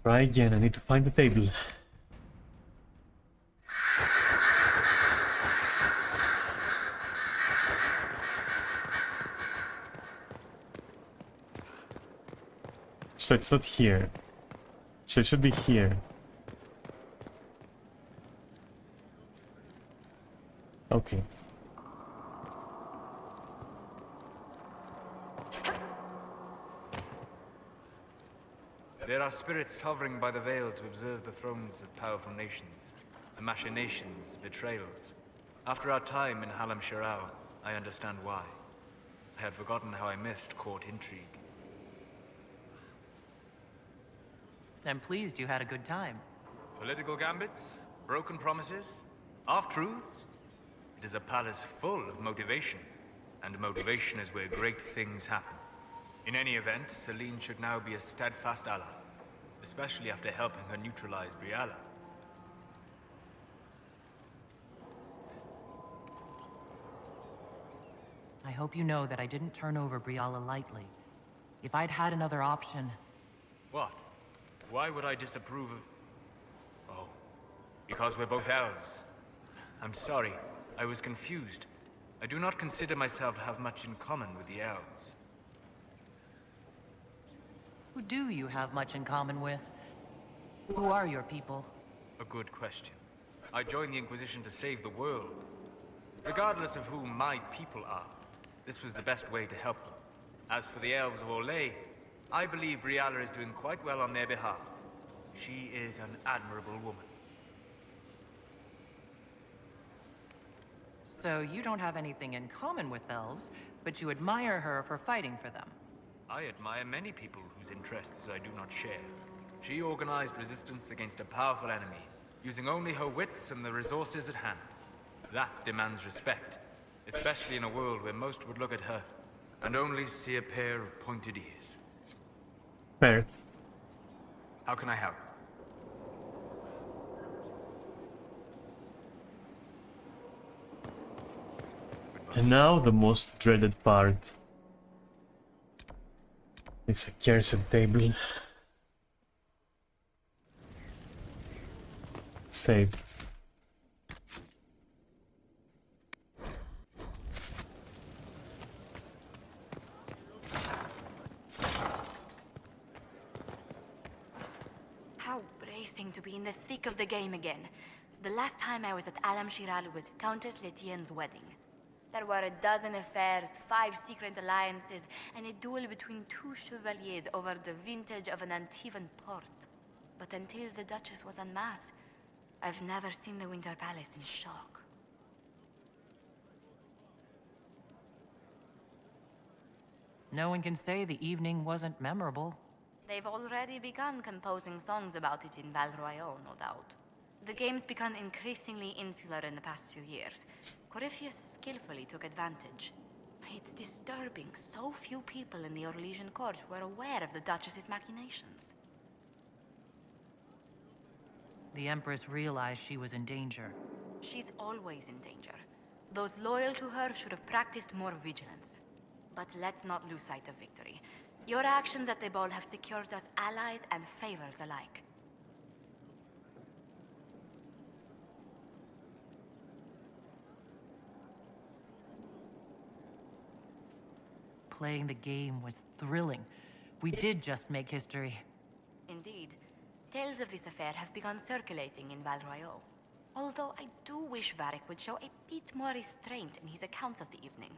Try again, I need to find the table. So it's not here. So it should be here. Okay. There are spirits hovering by the veil to observe the thrones of powerful nations, the machinations, betrayals. After our time in Halam Shiral, I understand why. I had forgotten how I missed court intrigue. I'm pleased you had a good time. Political gambits, broken promises, half-truths. It is a palace full of motivation, and motivation is where great things happen. In any event, Celine should now be a steadfast ally, especially after helping her neutralize Briala. I hope you know that I didn't turn over Briala lightly. If I'd had another option... What? Why would I disapprove of... Oh, because we're both elves. I'm sorry, I was confused. I do not consider myself to have much in common with the elves. Who do you have much in common with? Who are your people? A good question. I joined the Inquisition to save the world. Regardless of who my people are, this was the best way to help them. As for the elves of Orlais, I believe Briala is doing quite well on their behalf. She is an admirable woman. So you don't have anything in common with elves, but you admire her for fighting for them. I admire many people whose interests I do not share. She organized resistance against a powerful enemy, using only her wits and the resources at hand. That demands respect, especially in a world where most would look at her and only see a pair of pointed ears. Fair. How can I help? And now the most dreaded part. It's a cursed table. Save. How bracing to be in the thick of the game again. The last time I was at Alam Shiral was Countess Letienne's wedding. There were a dozen affairs, 5 secret alliances, and a duel between 2 chevaliers over the vintage of an Antivan port. But until the Duchess was unmasked, I've never seen the Winter Palace in shock. No one can say the evening wasn't memorable. They've already begun composing songs about it in Val Royale, no doubt. The game's become increasingly insular in the past few years. Corypheus skillfully took advantage. It's disturbing so few people in the Orlesian court were aware of the Duchess's machinations. The Empress realized she was in danger. She's always in danger. Those loyal to her should have practiced more vigilance. But let's not lose sight of victory. Your actions at the ball have secured us allies and favors alike. Playing the game was thrilling. We did just make history. Indeed. Tales of this affair have begun circulating in Val Royale. Although I do wish Varric would show a bit more restraint in his accounts of the evening.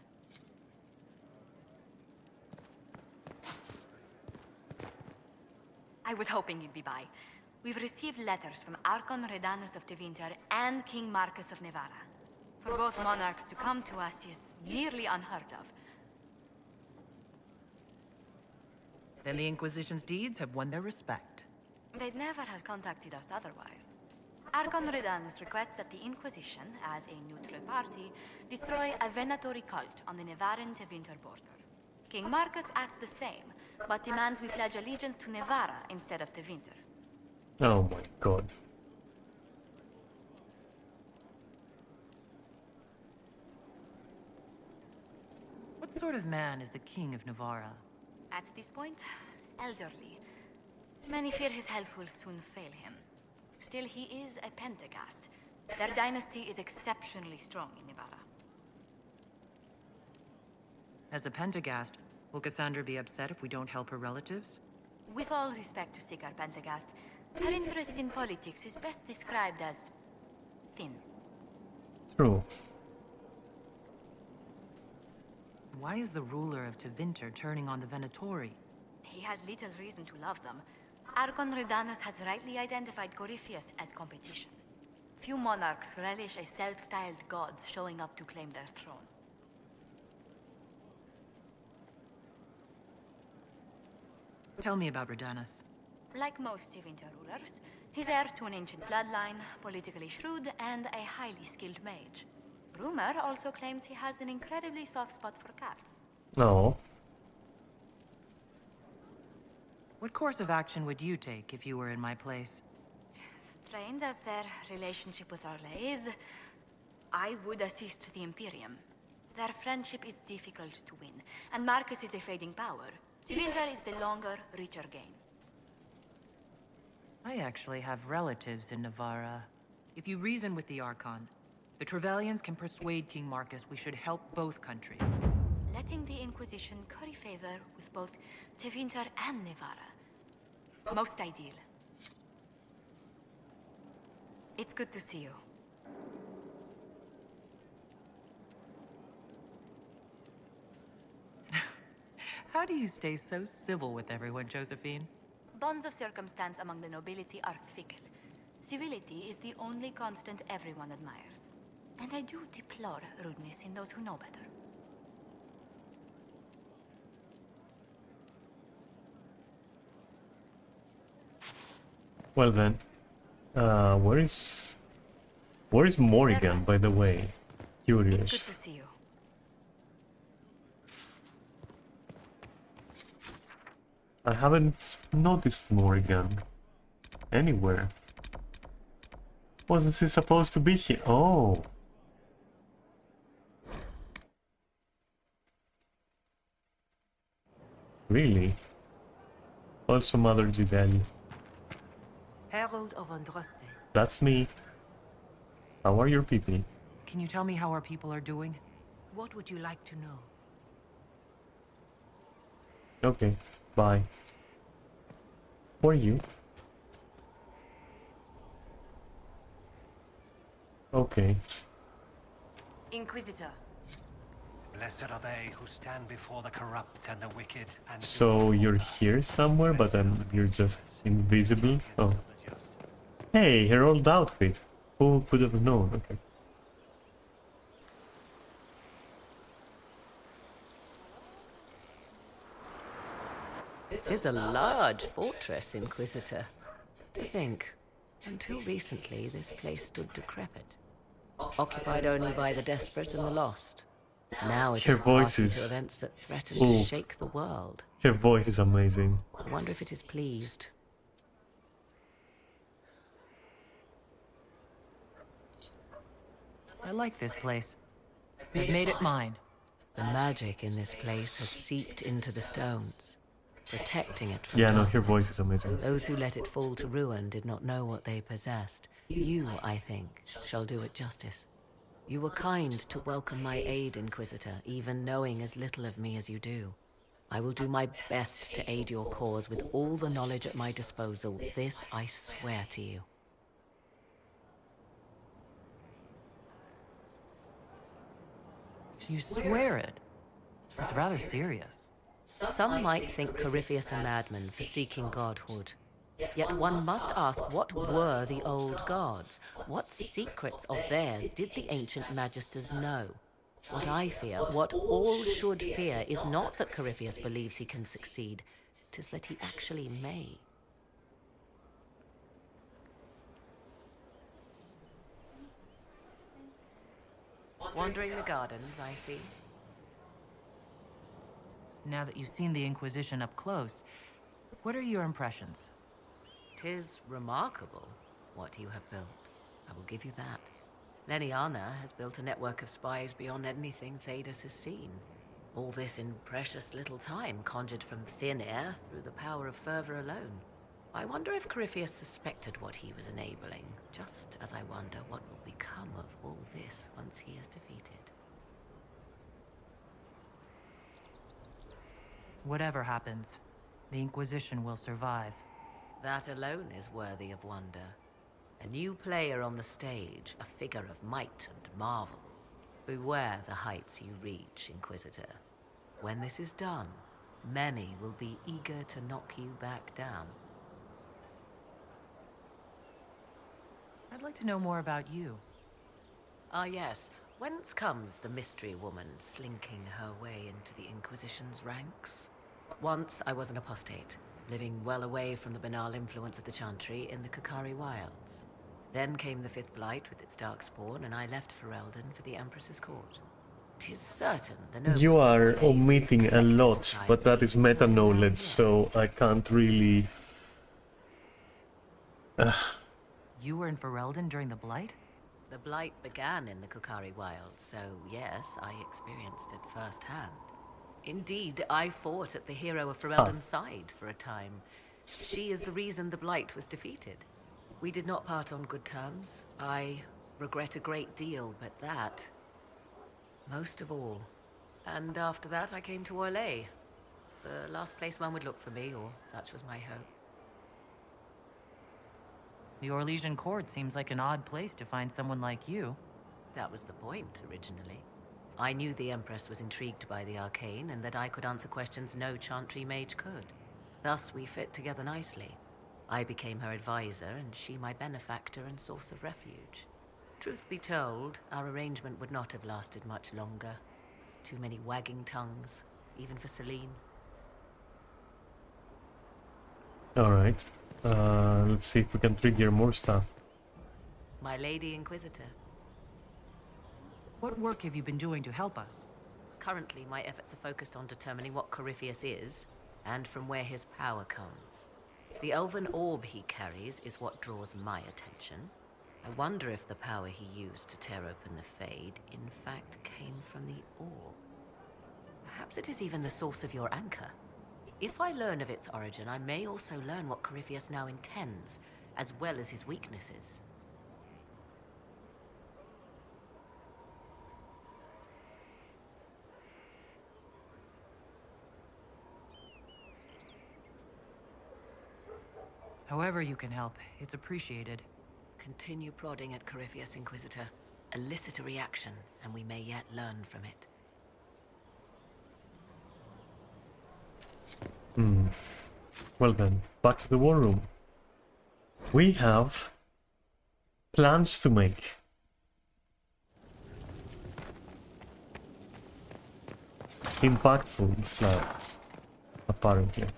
I was hoping you'd be by. We've received letters from Archon Redanus of Tevinter and King Marcus of Nevada. For both monarchs to come to us is nearly unheard of. Then the Inquisition's deeds have won their respect. They'd never have contacted us otherwise. Archon Redanus requests that the Inquisition, as a neutral party, destroy a venatory cult on the Nevaran-Tevinter border. King Marcus asks the same, but demands we pledge allegiance to Nevara instead of Tevinter. Oh my god. What sort of man is the King of Navarra? At this point, elderly. Many fear his health will soon fail him. Still, he is a Pentecast. Their dynasty is exceptionally strong in Nevada. As a Pentagast, will Cassandra be upset if we don't help her relatives? With all respect to Sikar Pentagast, her interest in politics is best described as thin. True. Why is the ruler of Tevinter turning on the Venatori? He has little reason to love them. Archon Redanus has rightly identified Corypheus as competition. Few monarchs relish a self-styled god showing up to claim their throne. Tell me about Redanus. Like most Tevinter rulers, he's heir to an ancient bloodline, politically shrewd, and a highly skilled mage. Rumor also claims he has an incredibly soft spot for cats. No. What course of action would you take if you were in my place? Strained as their relationship with Orlais is, I would assist the Imperium. Their friendship is difficult to win, and Marcus is a fading power. Tevinter is the longer, richer game. I actually have relatives in Navarra. If you reason with the Archon, the Trevelyan's can persuade King Marcus we should help both countries. Letting the Inquisition curry favor with both Tevinter and Navarra. Most ideal. It's good to see you. How do you stay so civil with everyone, Josephine? Bonds of circumstance among the nobility are fickle. Civility is the only constant everyone admires. And I do deplore rudeness in those who know better. Well then, where is Morrigan, by the way? Curious. It's good to see you. I haven't noticed Morrigan anywhere. Wasn't he supposed to be here? Oh. Really? Also Mother Giselle. Herald of Andraste. That's me. How are your people? Can you tell me how our people are doing? What would you like to know? Okay, bye. Who are you? Okay. Inquisitor. Blessed are they who stand before the corrupt and the wicked and So you're here somewhere, but you're just invisible? Oh. Hey, her old outfit. Who could have known? Okay. This is a large fortress, Inquisitor. To think, until recently this place stood decrepit. Occupied only by the desperate and the lost. Now it Her is voice party is... to events that threaten Ooh. to shake the world. Her voice is amazing. I wonder if it is pleased. I like this place. I've made it mine. The magic in this place has seeped into the stones, protecting it from Yeah, no, darkness. her voice is amazing. Those who let it fall to ruin did not know what they possessed. You, I think, shall do it justice. You were kind to welcome my aid, Inquisitor, even knowing as little of me as you do. I will do my best to aid your cause with all the knowledge at my disposal. This I swear to you. You swear it? It's rather serious. Some might think Corypheus a madman for seeking godhood. Yet one must ask, what were the old gods? What secrets of theirs did the ancient magisters know? What I fear, what all should fear, is not that Corypheus believes he can succeed. 'Tis that he actually may. Wandering the gardens, I see. Now that you've seen the Inquisition up close, what are your impressions? 'Tis remarkable what you have built. I will give you that. Leliana has built a network of spies beyond anything Thedas has seen. All this in precious little time, conjured from thin air through the power of fervor alone. I wonder if Corypheus suspected what he was enabling, just as I wonder what will become of all this once he is defeated. Whatever happens, the Inquisition will survive. That alone is worthy of wonder. A new player on the stage, a figure of might and marvel. Beware the heights you reach, Inquisitor. When this is done, many will be eager to knock you back down. I'd like to know more about you. Ah, yes. Whence comes the mystery woman slinking her way into the Inquisition's ranks? Once I was an apostate, living well away from the banal influence of the Chantry in the Kakari Wilds. Then came the Fifth Blight with its darkspawn, and I left Ferelden for the Empress's court. 'Tis certain the nobles You are of Orlais omitting a collectively lot, decide but that is meta knowledge, here. so I can't really. You were in Ferelden during the Blight? The Blight began in the Kakari Wilds, so yes, I experienced it firsthand. Indeed, I fought at the hero of Ferelden's side for a time. She is the reason the Blight was defeated. We did not part on good terms. I regret a great deal, but that... most of all. And after that, I came to Orlais. The last place one would look for me, or such was my hope. The Orlesian court seems like an odd place to find someone like you. That was the point, originally. I knew the Empress was intrigued by the arcane, and that I could answer questions no Chantry mage could. Thus, we fit together nicely. I became her advisor, and she my benefactor and source of refuge. Truth be told, our arrangement would not have lasted much longer. Too many wagging tongues, even for Celine. Alright. Let's see if we can trigger more stuff. My Lady Inquisitor. What work have you been doing to help us? Currently, my efforts are focused on determining what Corypheus is, and from where his power comes. The elven orb he carries is what draws my attention. I wonder if the power he used to tear open the Fade, in fact, came from the orb. Perhaps it is even the source of your anchor. If I learn of its origin, I may also learn what Corypheus now intends, as well as his weaknesses. However you can help, it's appreciated. Continue prodding at Corypheus, Inquisitor. Elicit a reaction, and we may yet learn from it. Well then, back to the war room. We have plans to make. Impactful plans, apparently.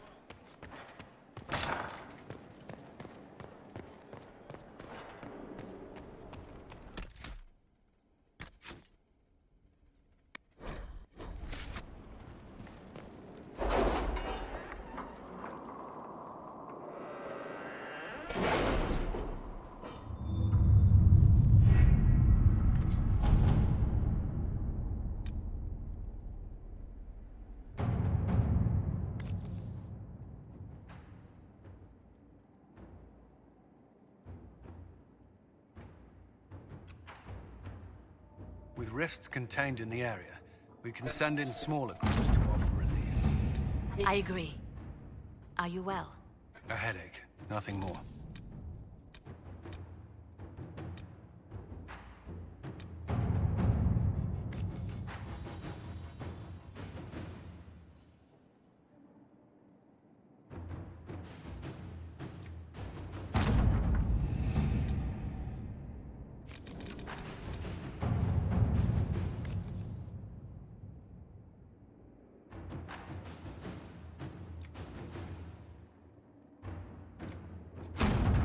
With rifts contained in the area, we can send in smaller groups to offer relief. I agree. Are you well? A headache, nothing more.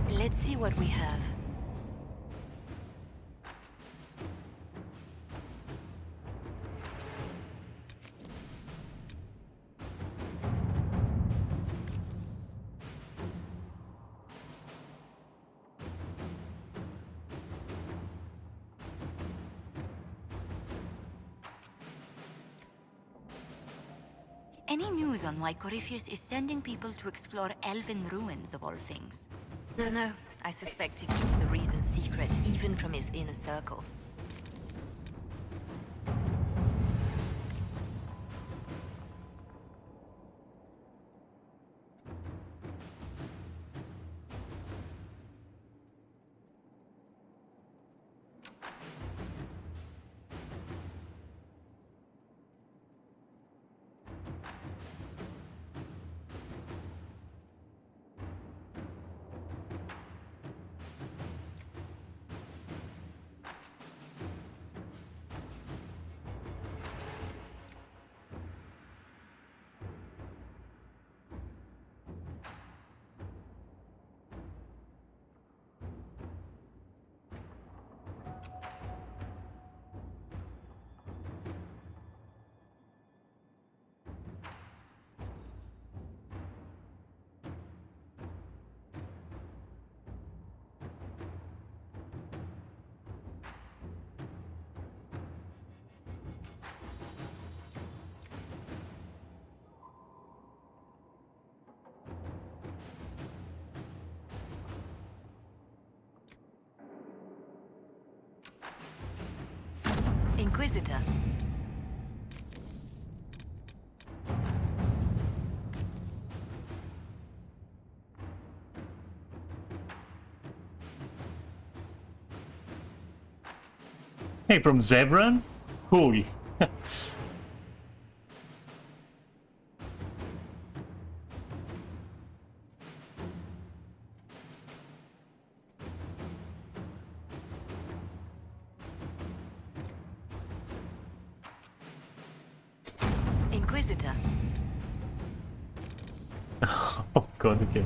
Let's see what we have. Any news on why Corypheus is sending people to explore elven ruins of all things? No, I suspect he keeps the reason secret, even from his inner circle. Inquisitor. Hey, from Zevran? Cool. Inquisitor. Oh god, okay.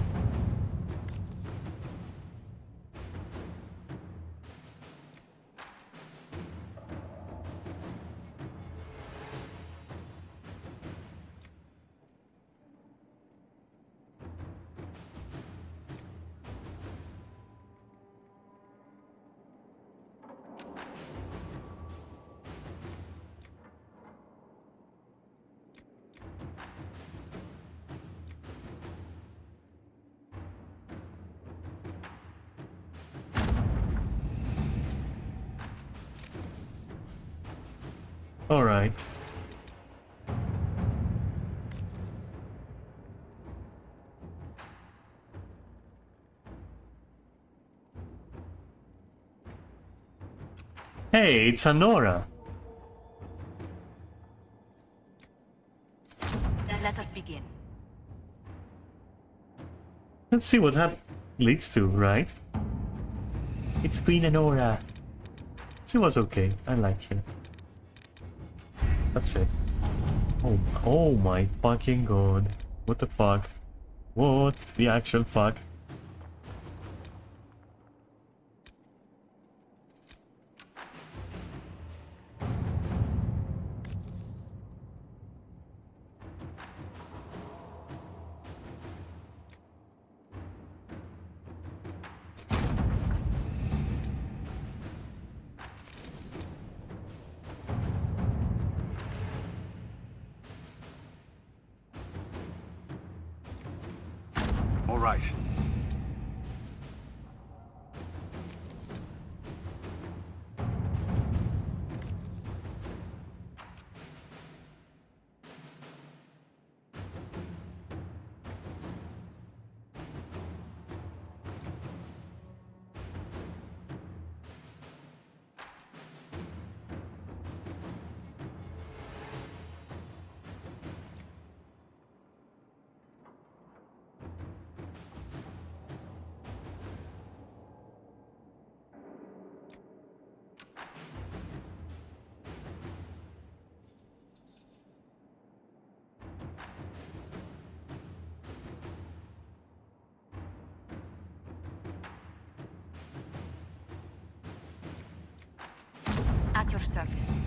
All right. Hey, it's Anora. Let us begin. Let's see what that leads to, right? It's Queen Anora. She was okay. I like her. That's it. Oh my fucking god. What the fuck? What the actual fuck? All right. At your service.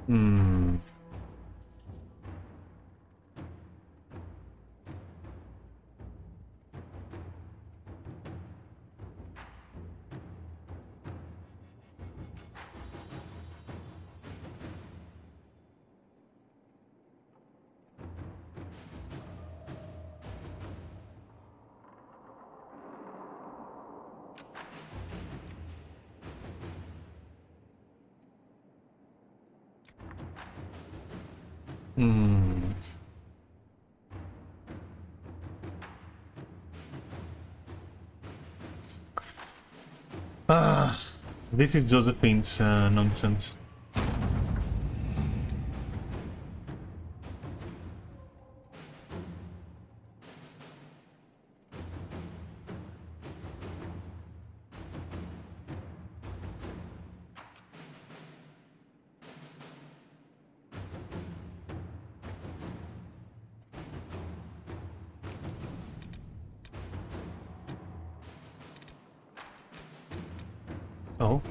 Hmm. Hmm. Ah, this is Josephine's nonsense. Oh.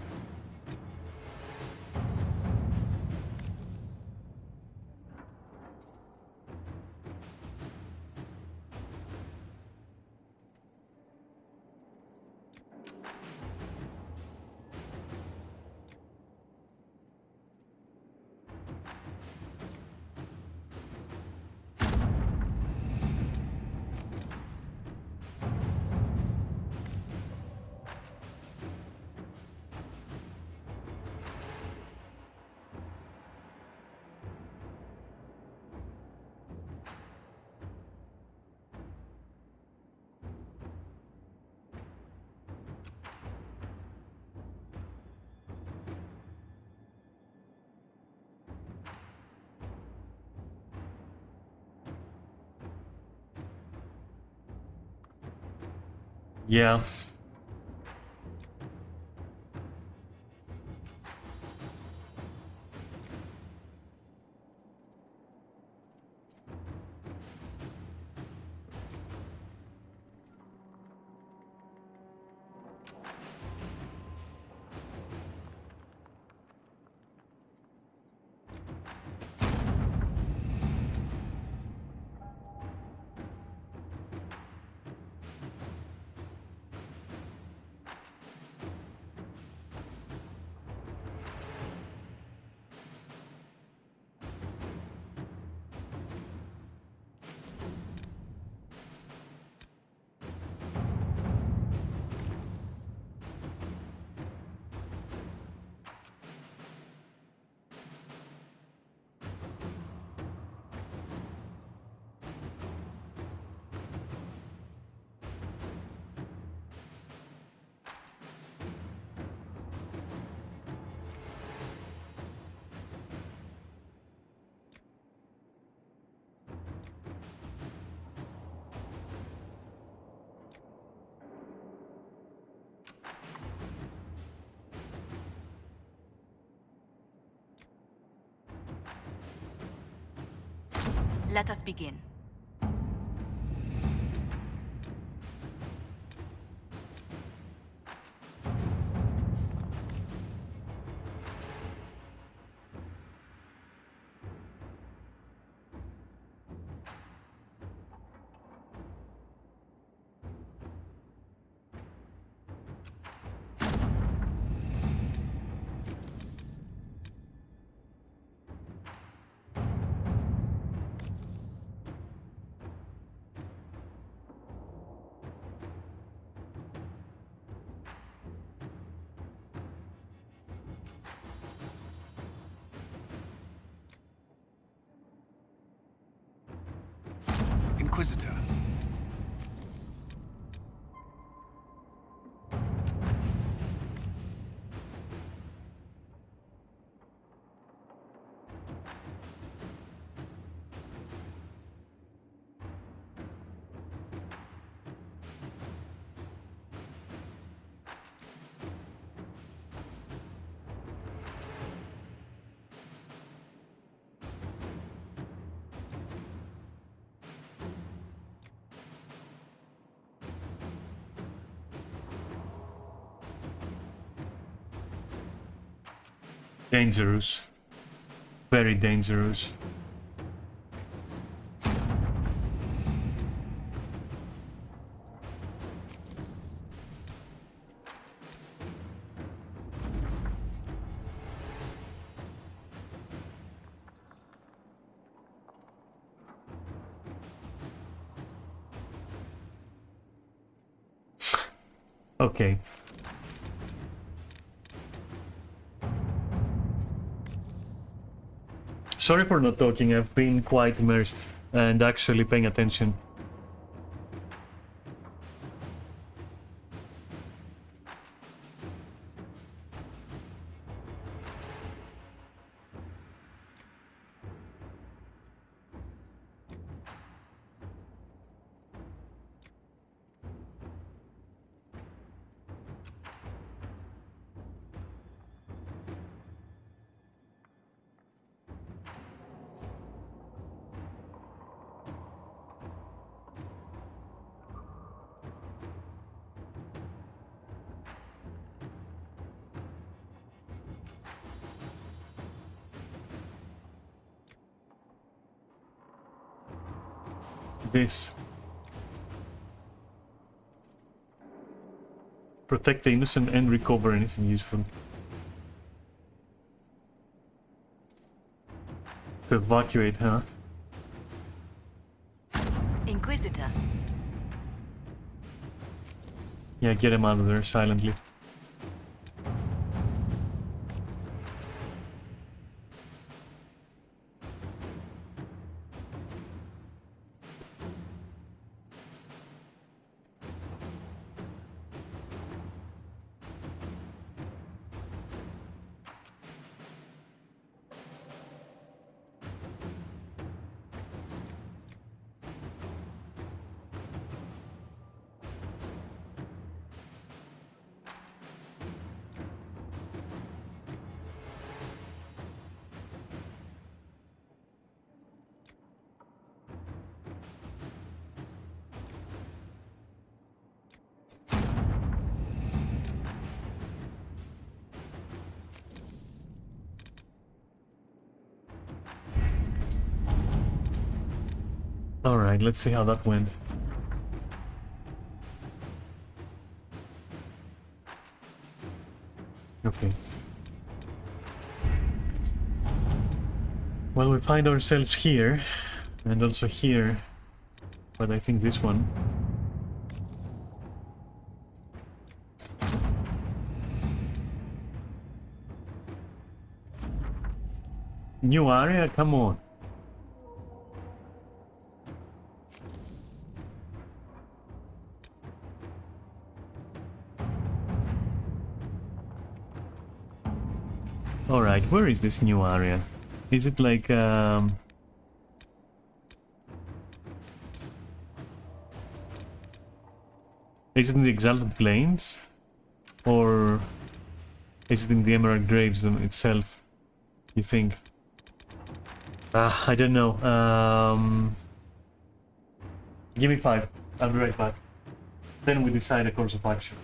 Yeah. Let us begin. Inquisitor. Dangerous. Very dangerous. Okay. Sorry for not talking, I've been quite immersed and actually paying attention. This. Protect the innocent and recover anything useful. To evacuate, huh? Inquisitor. Yeah, get him out of there silently. Alright, let's see how that went. Okay. Well, we find ourselves here, and also here, but I think this one. New area? Come on. Alright, where is this new area? Is it like, is it in the Exalted Plains? Or is it in the Emerald Graves itself? You think? I don't know. Give me 5. I'll be right back. Then we decide a course of action.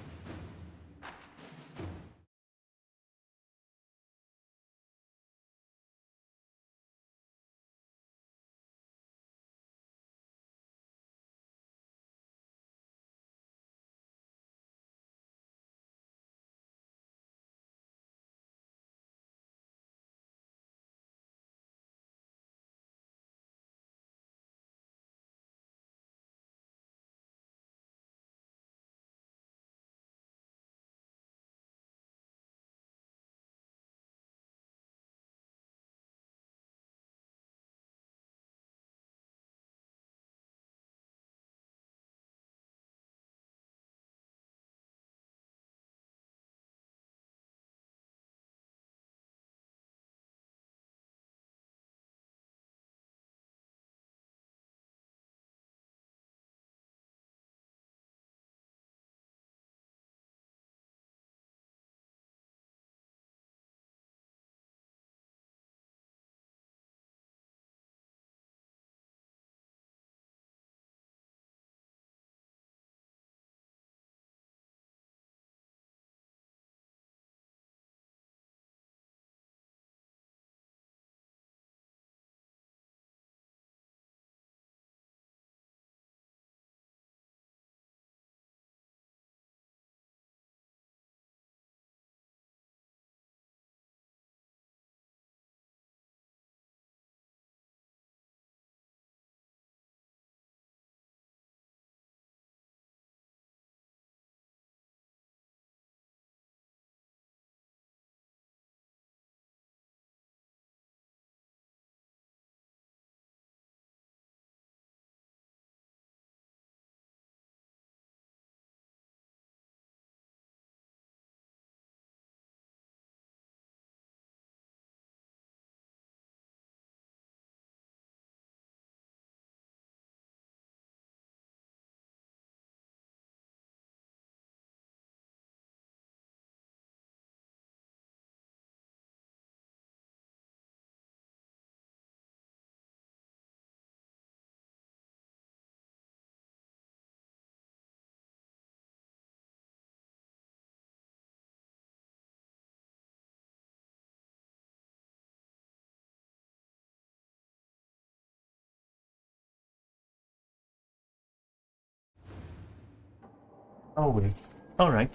Oh wait. Alright.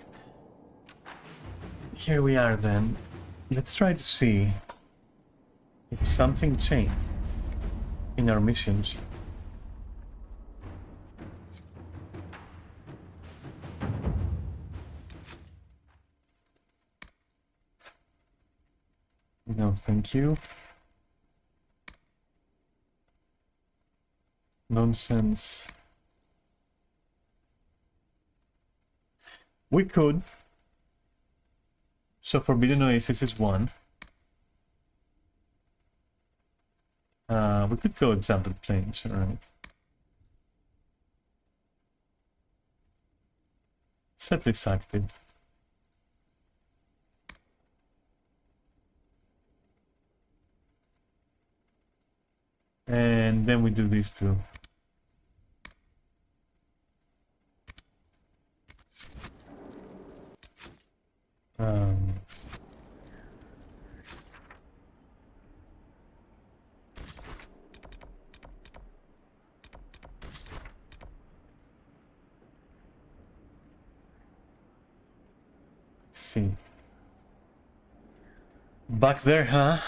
Here we are then. Let's try to see if something changed in our missions. No, thank you. Nonsense. We could. So Forbidden Oasis is one. We could go example planes, alright. Set this active. And then we do these two. Um, see. Back there, huh?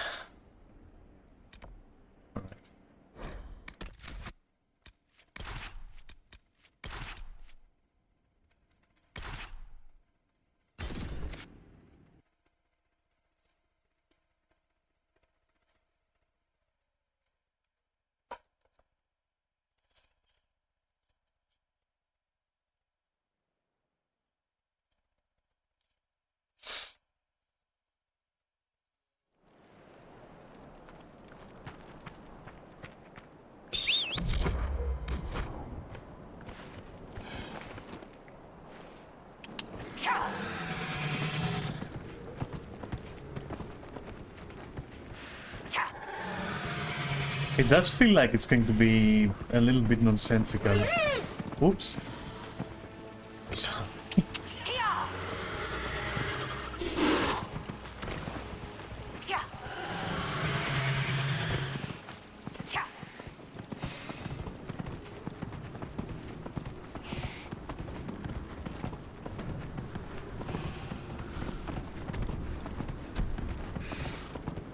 It does feel like it's going to be a little bit nonsensical. Oops.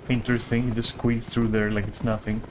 Interesting, you just squeeze through there like it's nothing.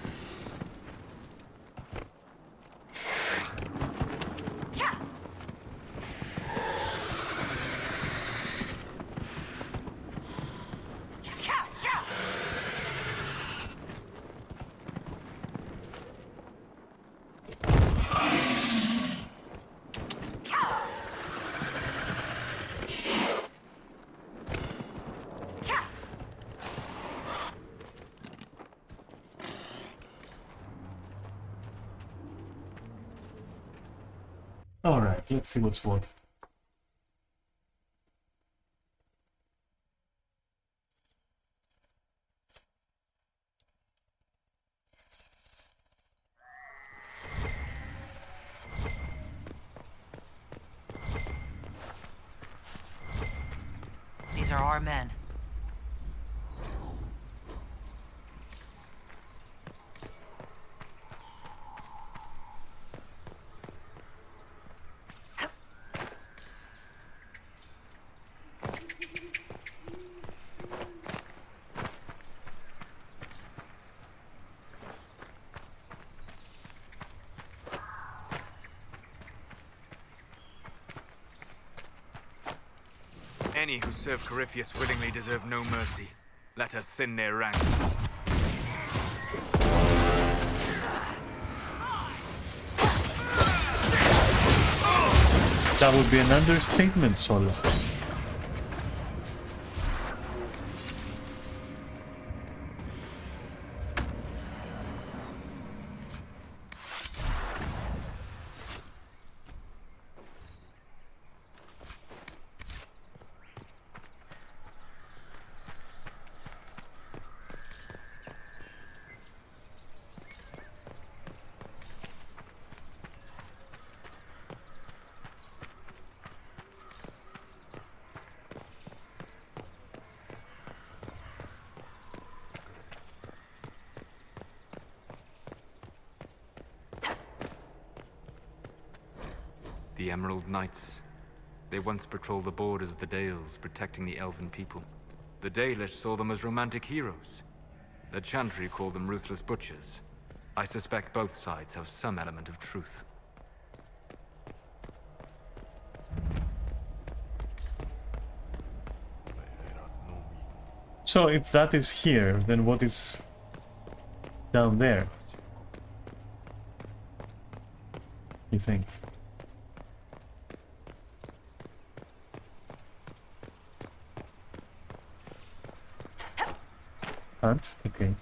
Alright, let's see what's what. These are our men. Any who serve Corypheus willingly deserve no mercy. Let us thin their ranks. That would be an understatement, Solas. The Emerald Knights. They once patrolled the borders of the Dales, protecting the elven people. The Dalish saw them as romantic heroes. The Chantry called them ruthless butchers. I suspect both sides have some element of truth. So if that is here, then what is down there? You think? Hunt? Okay.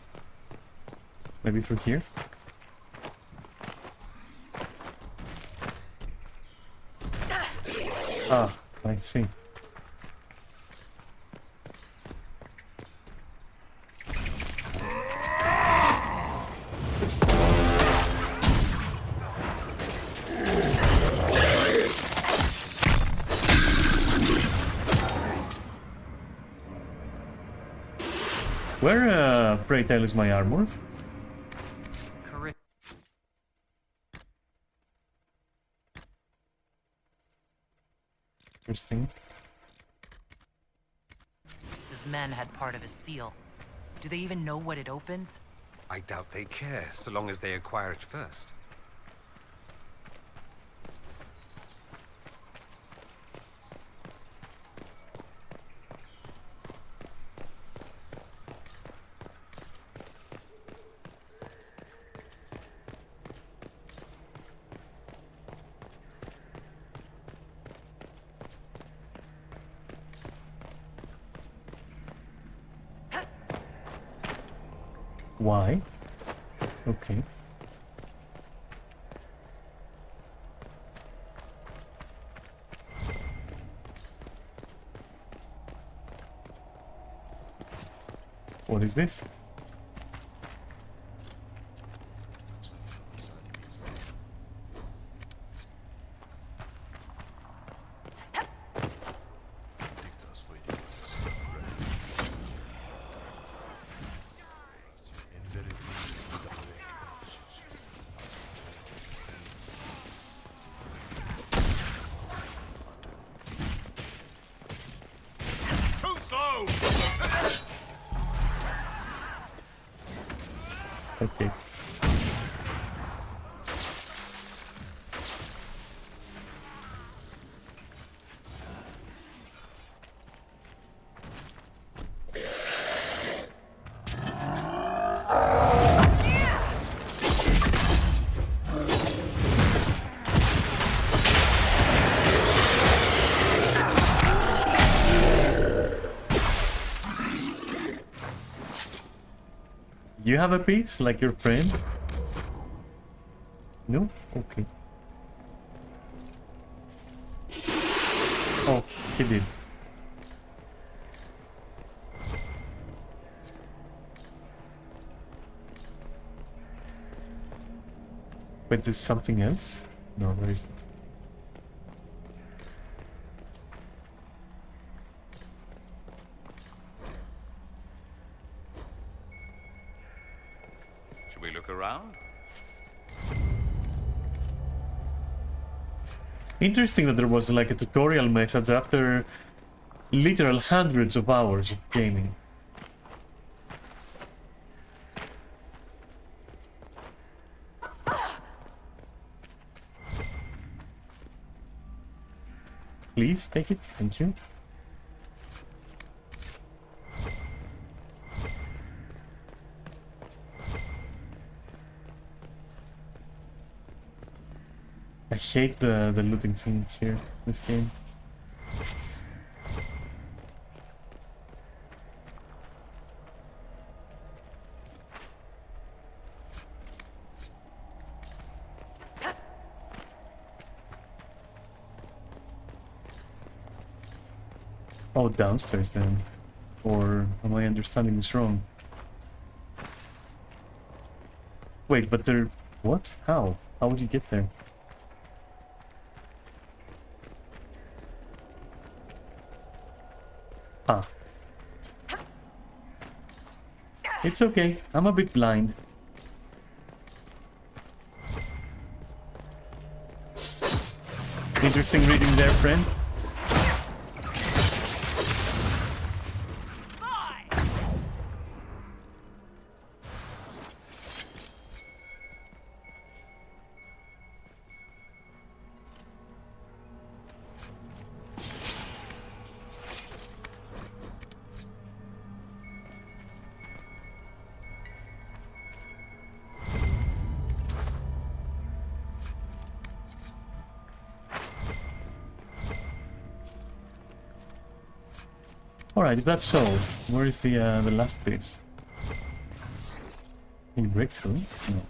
Maybe through here? Ah, I see. Where, pray tell, is my armor? Interesting. These men had part of a seal. Do they even know what it opens? I doubt they care, so long as they acquire it first. Why? Okay. What is this? Okay. You have a piece like your friend? No? Okay. Oh, he did. But there's something else? No, there isn't. Should we look around? Interesting that there was like a tutorial message after literal hundreds of hours of gaming. Please take it, thank you. I hate the looting thing here, this game. Oh, downstairs then. Or am I understanding this wrong? Wait, but they're... What? How? How would you get there? Ah. It's okay. I'm a bit blind. Interesting reading there, friend. Alright, if that's so, where is the last piece? Can you break through? No.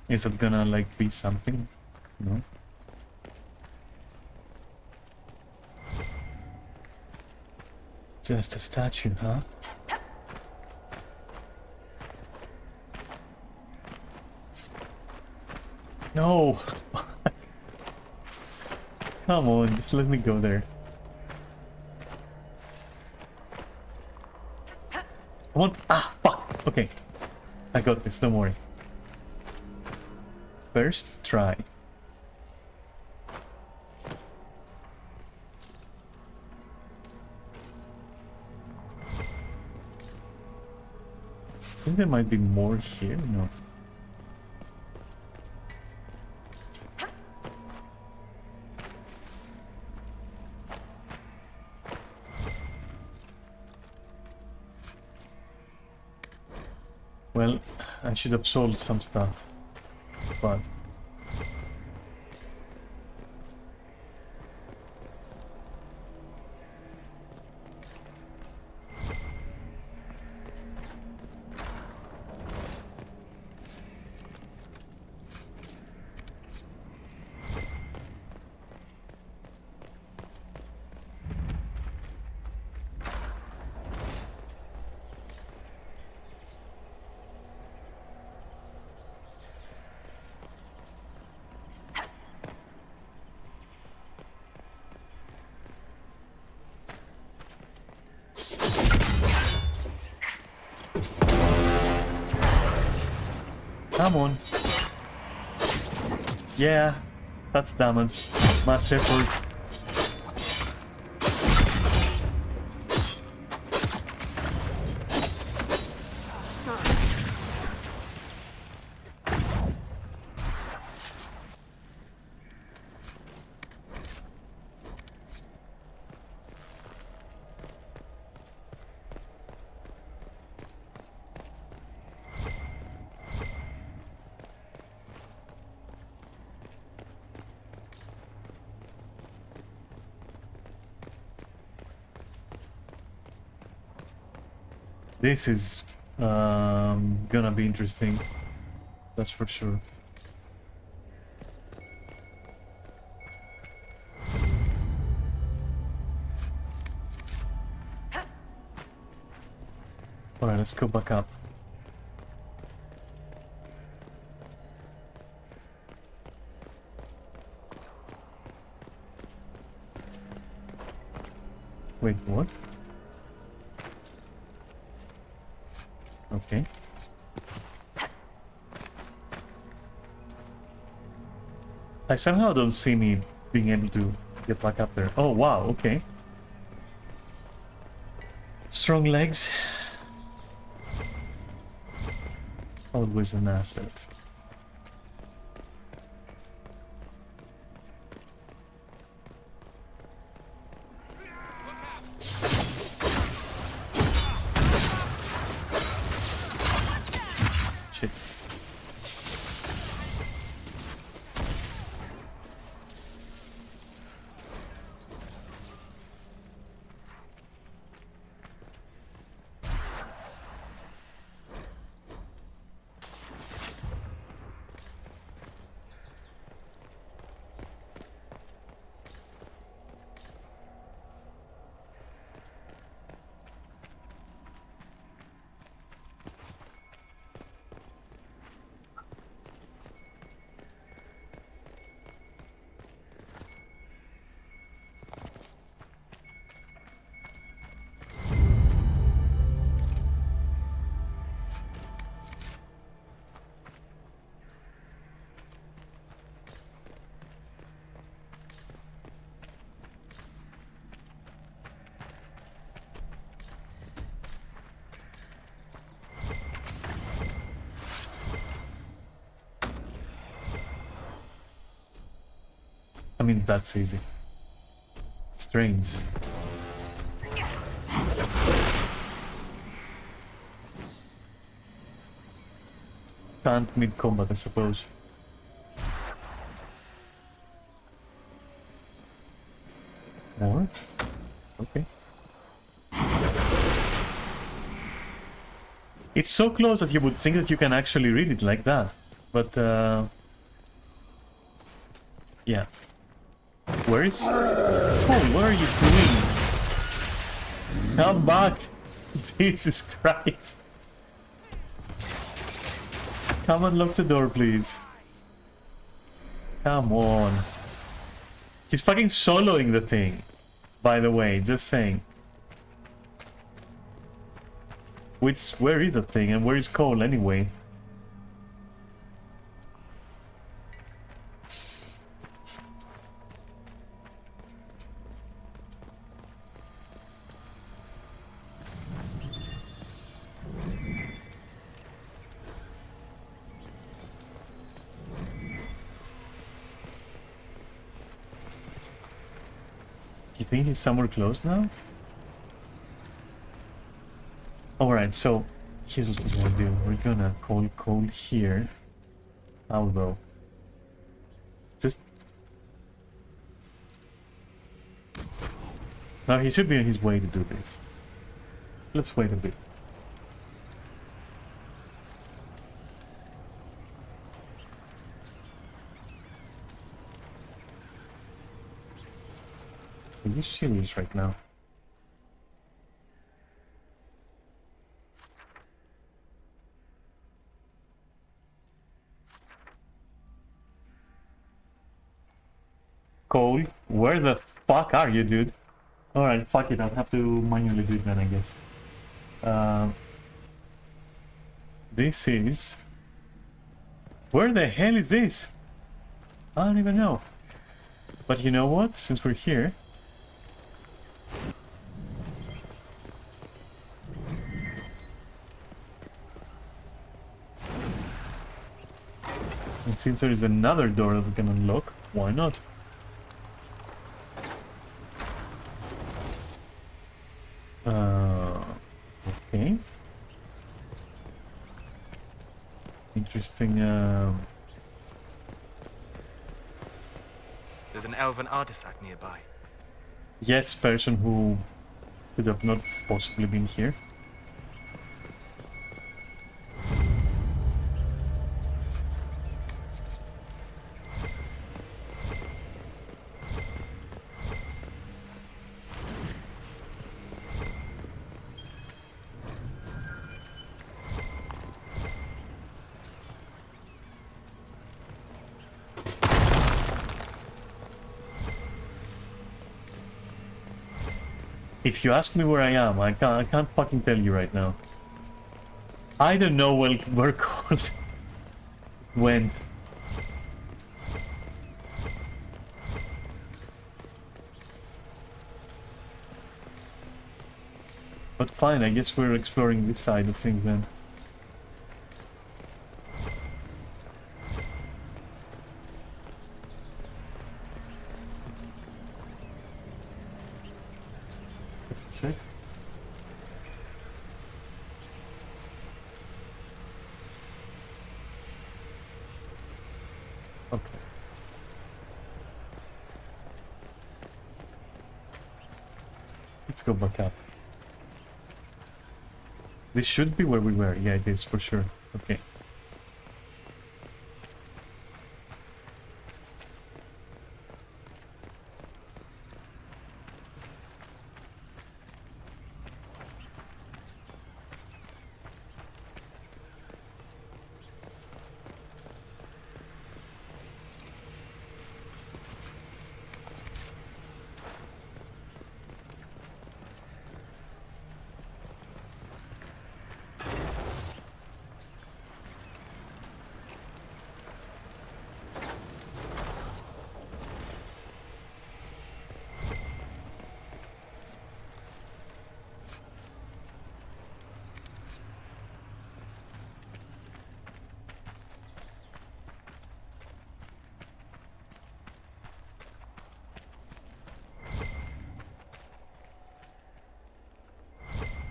Is that gonna like be something? No. Just a statue, huh? No! Come on, just let me go there. Come on! Ah, fuck! Okay. I got this, don't worry. First try. I think there might be more here, no. Well, I should have sold some stuff, but come on. Yeah, that's damage. Much effort. This is gonna be interesting, that's for sure. Alright, let's go back up. Wait, what? Okay. I somehow don't see me being able to get back up there. Oh wow, okay. Strong legs. Always an asset. Shit. mean, that's easy. Strange. Can't mid-combat, I suppose. More? Okay. It's so close that you would think that you can actually read it like that. But, yeah. Where is... Oh, what are you doing? Come back! Jesus Christ. Come unlock the door, please. Come on. He's fucking soloing the thing. By the way, just saying. Where is the thing and where is Cole anyway? Do you think he's somewhere close now? Alright, so here's what we're gonna do. We're gonna call Cole here. How though? Just... Now he should be on his way to do this. Let's wait a bit. Are you serious right now? Cole, where the fuck are you, dude? Alright, fuck it, I'll have to manually do it then, I guess. This is... Where the hell is this? I don't even know. But you know what? Since we're here... And since there is another door that we can unlock, why not? Okay. Interesting, There's an elven artifact nearby. Yes, person who could have not possibly been here. If you ask me where I am, I can't fucking tell you right now. I don't know where Cole went. But fine, I guess we're exploring this side of things then. That's it. Okay. Let's go back up. This should be where we were. Yeah, it is for sure. Okay.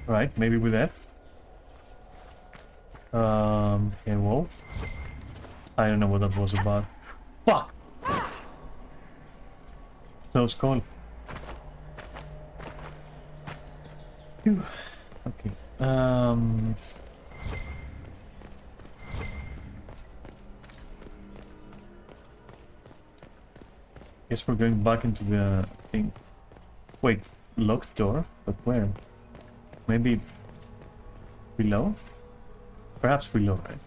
Right, maybe with F. Okay, whoa. I don't know what that was about. Fuck! Close call. Phew. Okay. Guess we're going back into the thing. Wait, locked door? But where? Maybe below? Perhaps below, right?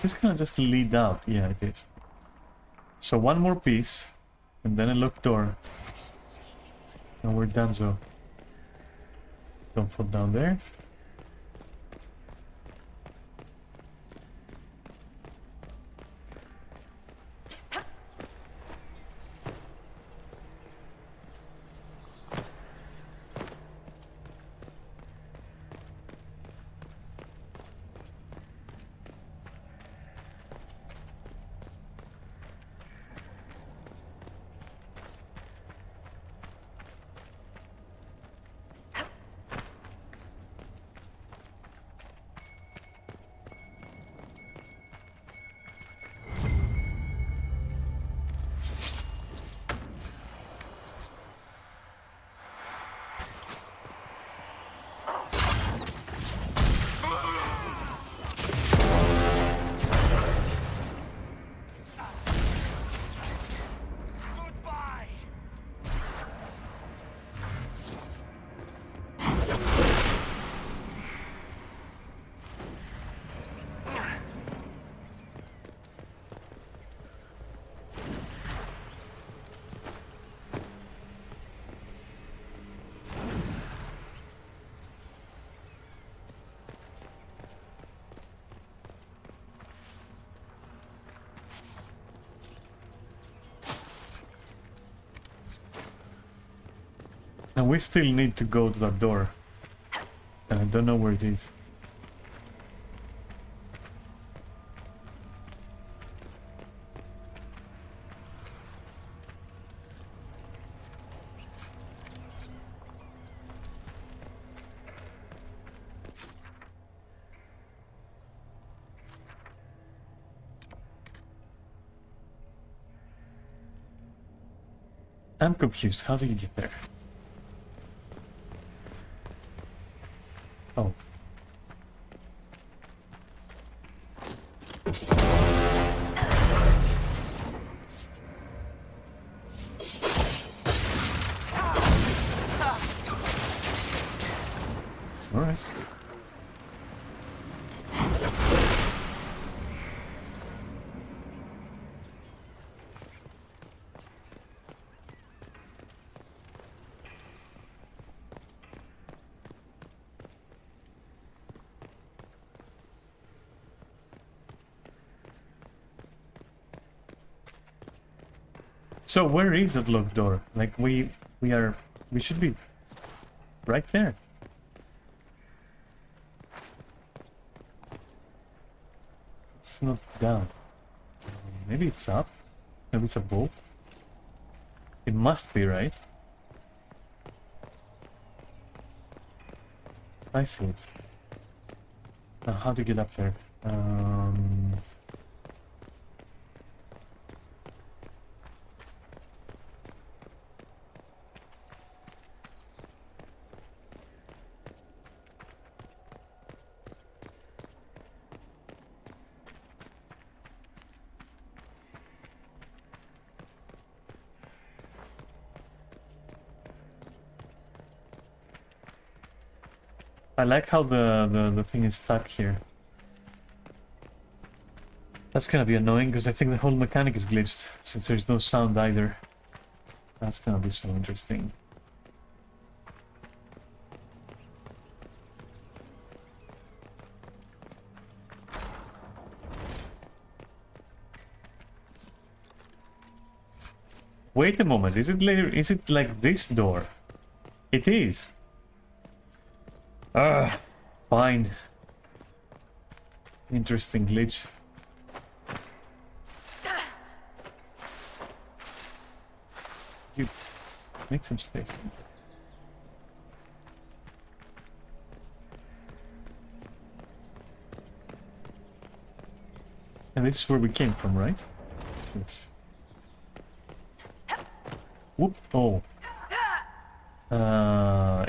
This gonna just lead out. Yeah, it is. So one more piece, and then a locked door. And we're done, so don't fall down there. And we still need to go to that door. And I don't know where it is. I'm confused. How did you get there? Oh. All right. So where is that locked door? Like we should be right there. It's not down. Maybe it's up. Maybe it's above. It must be, right? I see it. Now how to get up there? I like how the thing is stuck here. That's gonna be annoying because I think the whole mechanic is glitched since there's no sound either. That's gonna be so interesting. Wait a moment, is it later? Is it like this door? It is. Ah, fine. Interesting glitch. Dude, make some space. And this is where we came from, right? Yes. Whoop! Oh.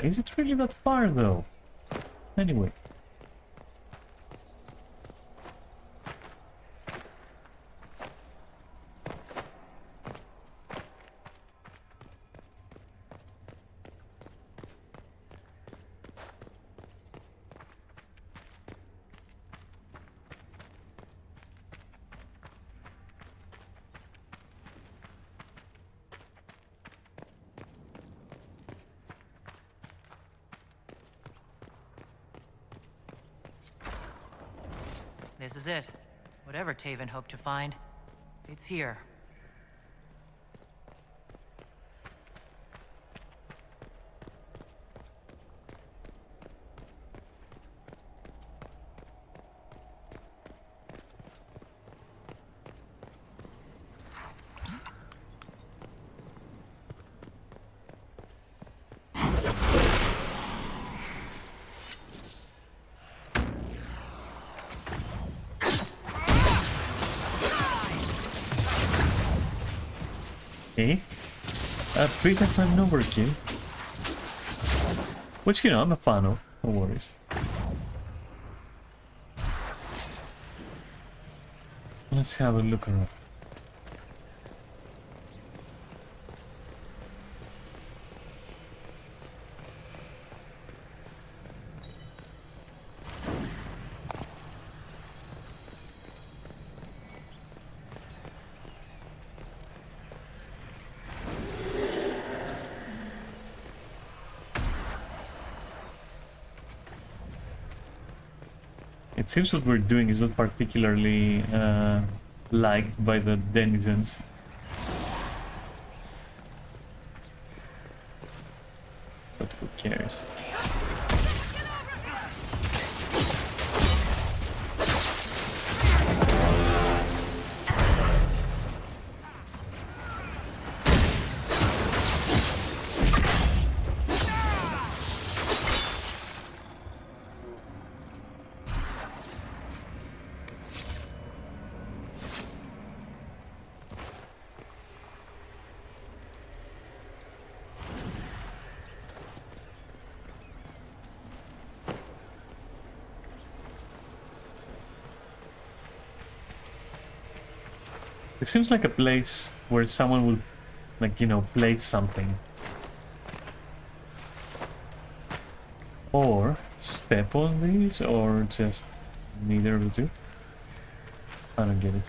Is it really that far though? Anyway. This is it. Whatever Taven hoped to find, it's here. Okay. Pre-time overkill. Which, you know, I'm a fan of. No worries. Let's have a look around. It seems what we're doing is not particularly liked by the denizens. But who cares? It seems like a place where someone will, like, you know, place something. Or step on these, or just neither of the two. I don't get it.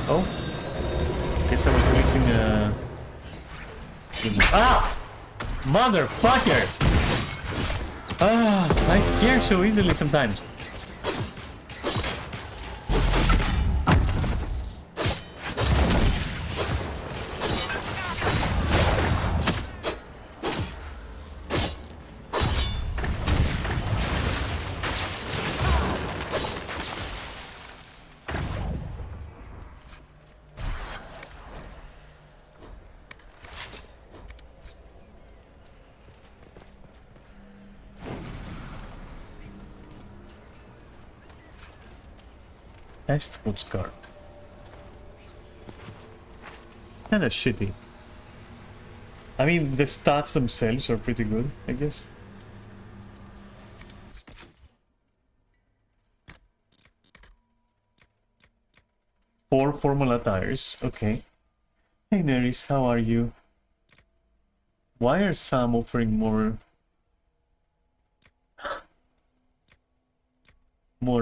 Oh, guess I was missing Ah! Motherfucker! Ah, I scare so easily sometimes. Estwood's card. Kinda shitty. I mean, the stats themselves are pretty good, I guess. Four formal attires, okay. Hey Neris, how are you? Why are some offering more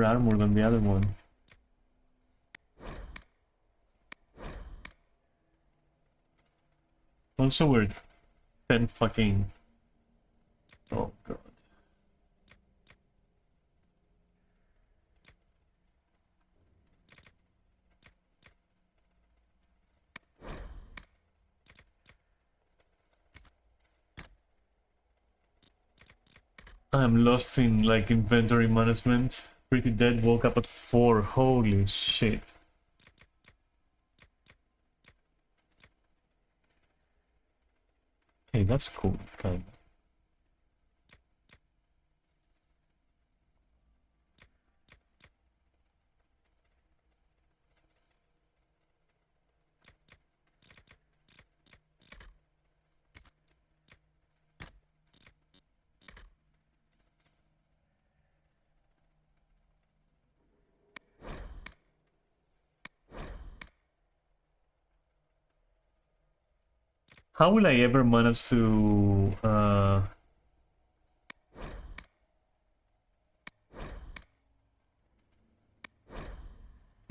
armor than the other one? Also we're 10 fucking... Oh god. I'm lost in like inventory management. Pretty dead, woke up at 4. Holy shit. Hey, that's cool, kind of. How will I ever manage to I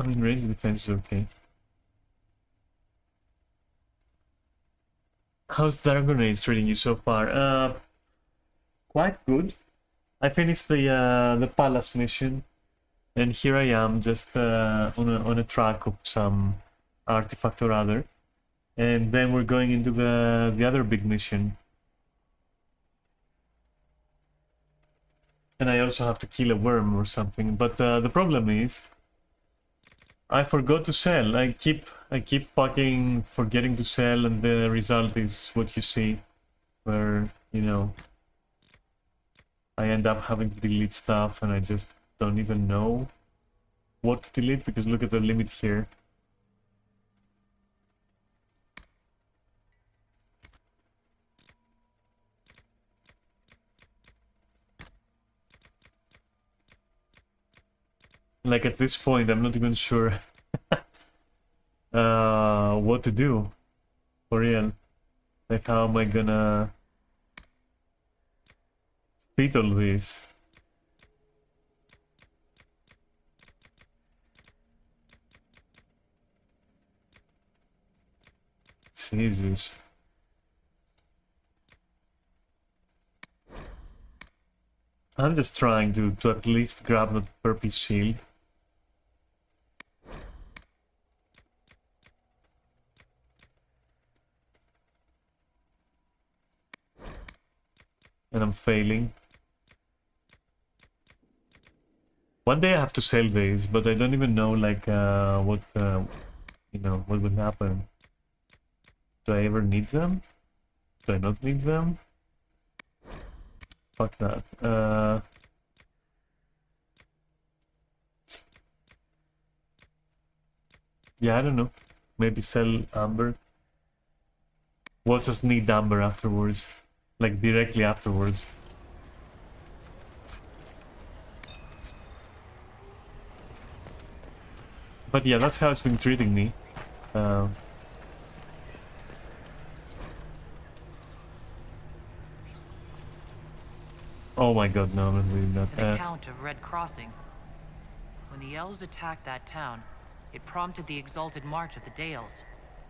mean, raise defense is okay. How's Dragon Age treating you so far? Quite good. I finished the palace mission, and here I am, just on a track of some artifact or other, and then we're going into the other big mission. And I also have to kill a worm or something. But the problem is, I forgot to sell. I keep fucking forgetting to sell, and the result is what you see, where, you know, I end up having to delete stuff, and I just don't even know what to delete, because look at the limit here. Like, at this point, I'm not even sure what to do, for real. Like, how am I gonna fit all this? Jesus. I'm just trying to at least grab the purple shield. And I'm failing. One day I have to sell these, but I don't even know, like, what, you know, what would happen. Do I ever need them? Do I not need them? Fuck that. Yeah, I don't know. Maybe sell amber. We'll just need amber afterwards. Like, directly afterwards. But yeah, that's how it's been treating me. Oh my god, no, I'm not doing that. It's an account of Red Crossing. When the elves attacked that town, it prompted the exalted march of the Dales.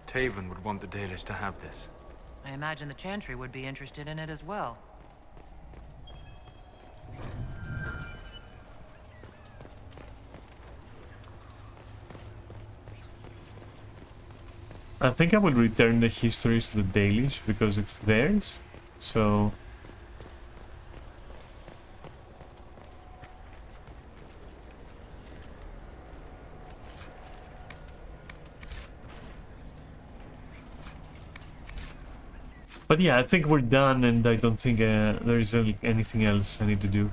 Taven would want the Dalish to have this. I imagine the Chantry would be interested in it as well. I think I would return the histories to the Dalish because it's theirs. So but yeah, I think we're done, and I don't think there is anything else I need to do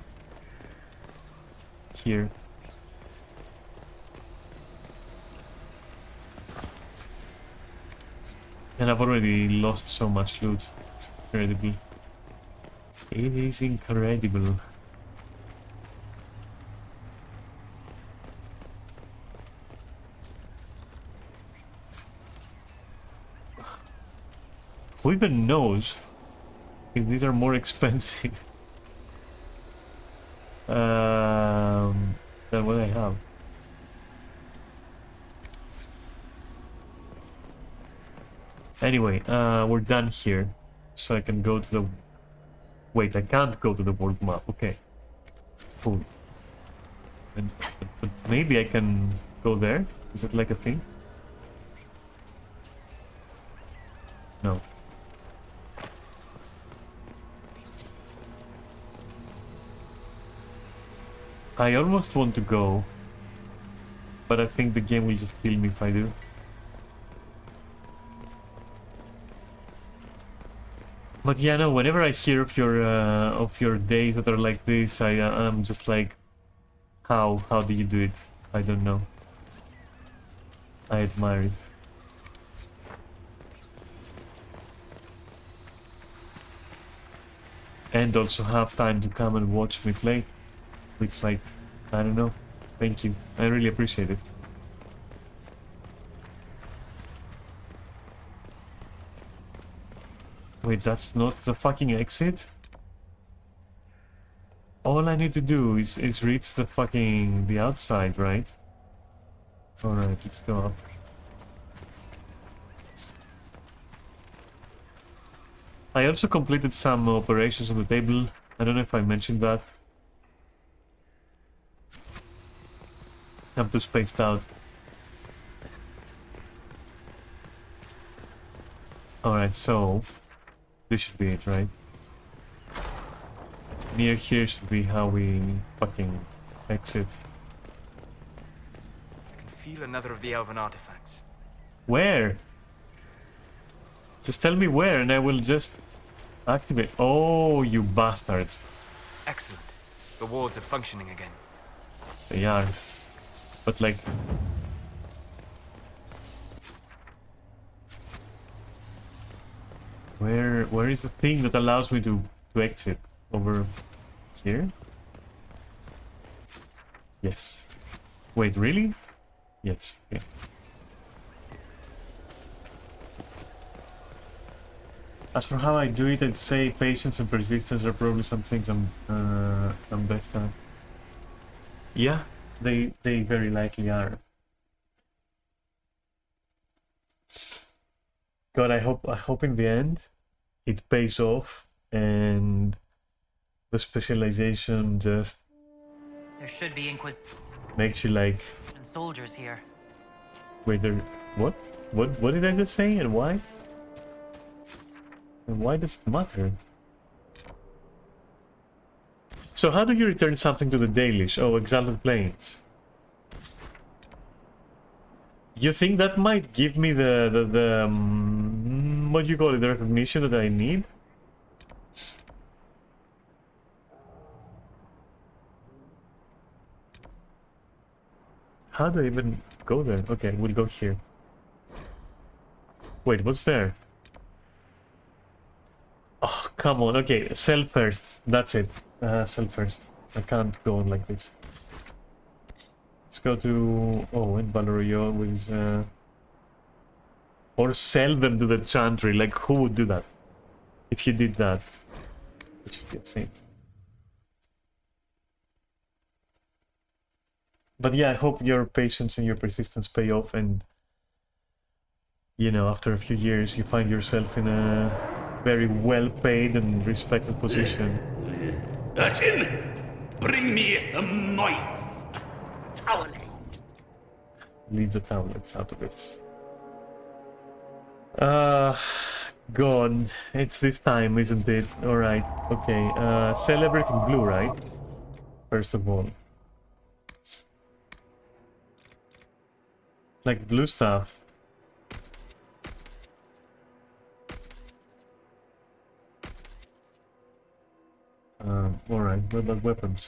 here. And I've already lost so much loot. It's incredible. It is incredible. Who even knows if these are more expensive than what I have? Anyway, we're done here, so I can go to the... Wait, I can't go to the world map. Okay. Cool. But maybe I can go there? Is it like a thing? No. I almost want to go, but I think the game will just kill me if I do. But yeah, no, whenever I hear of your days that are like this, I'm just like, how do you do it? I don't know. I admire it. And also have time to come and watch me play. It's like, I don't know. Thank you. I really appreciate it. Wait, that's not the fucking exit? All I need to do is reach the outside, right? Alright, let's go up. I also completed some operations on the table. I don't know if I mentioned that. I'm too spaced out. Alright, so this should be it, right? Near here should be how we fucking exit. I can feel another of the elven artifacts. Where? Just tell me where and I will just activate. Oh, you bastards. Excellent. The wards are functioning again. They are. But like... Where is the thing that allows me to exit? Over here? Yes. Wait, really? Yes, okay. As for how I do it, I'd say patience and persistence are probably some things I'm best at. Yeah, they very likely are. God, I hope in the end it pays off and the specialization just There should be Inquisition makes you like... soldiers here. Wait, there... What? What did I just say and why? And why does it matter? So how do you return something to the Dalish? Oh, Exalted Plains. You think that might give me the what do you call it, the recognition that I need? How do I even go there? Okay, we'll go here. Wait, what's there? Oh, come on. Okay, sell first. That's it. Sell first. I can't go on like this. Let's go to... Oh, and Valorio with... Or sell them to the Chantry. Like, who would do that? If you did that. It should get saved. But yeah, I hope your patience and your persistence pay off and... You know, after a few years, you find yourself in a very well-paid and respected position. Urchin, bring me a moist towelette. Leave the towelettes out of this. God, it's this time, isn't it? Alright, okay. Sell everything blue, right? First of all. Like blue stuff. Alright, what about weapons?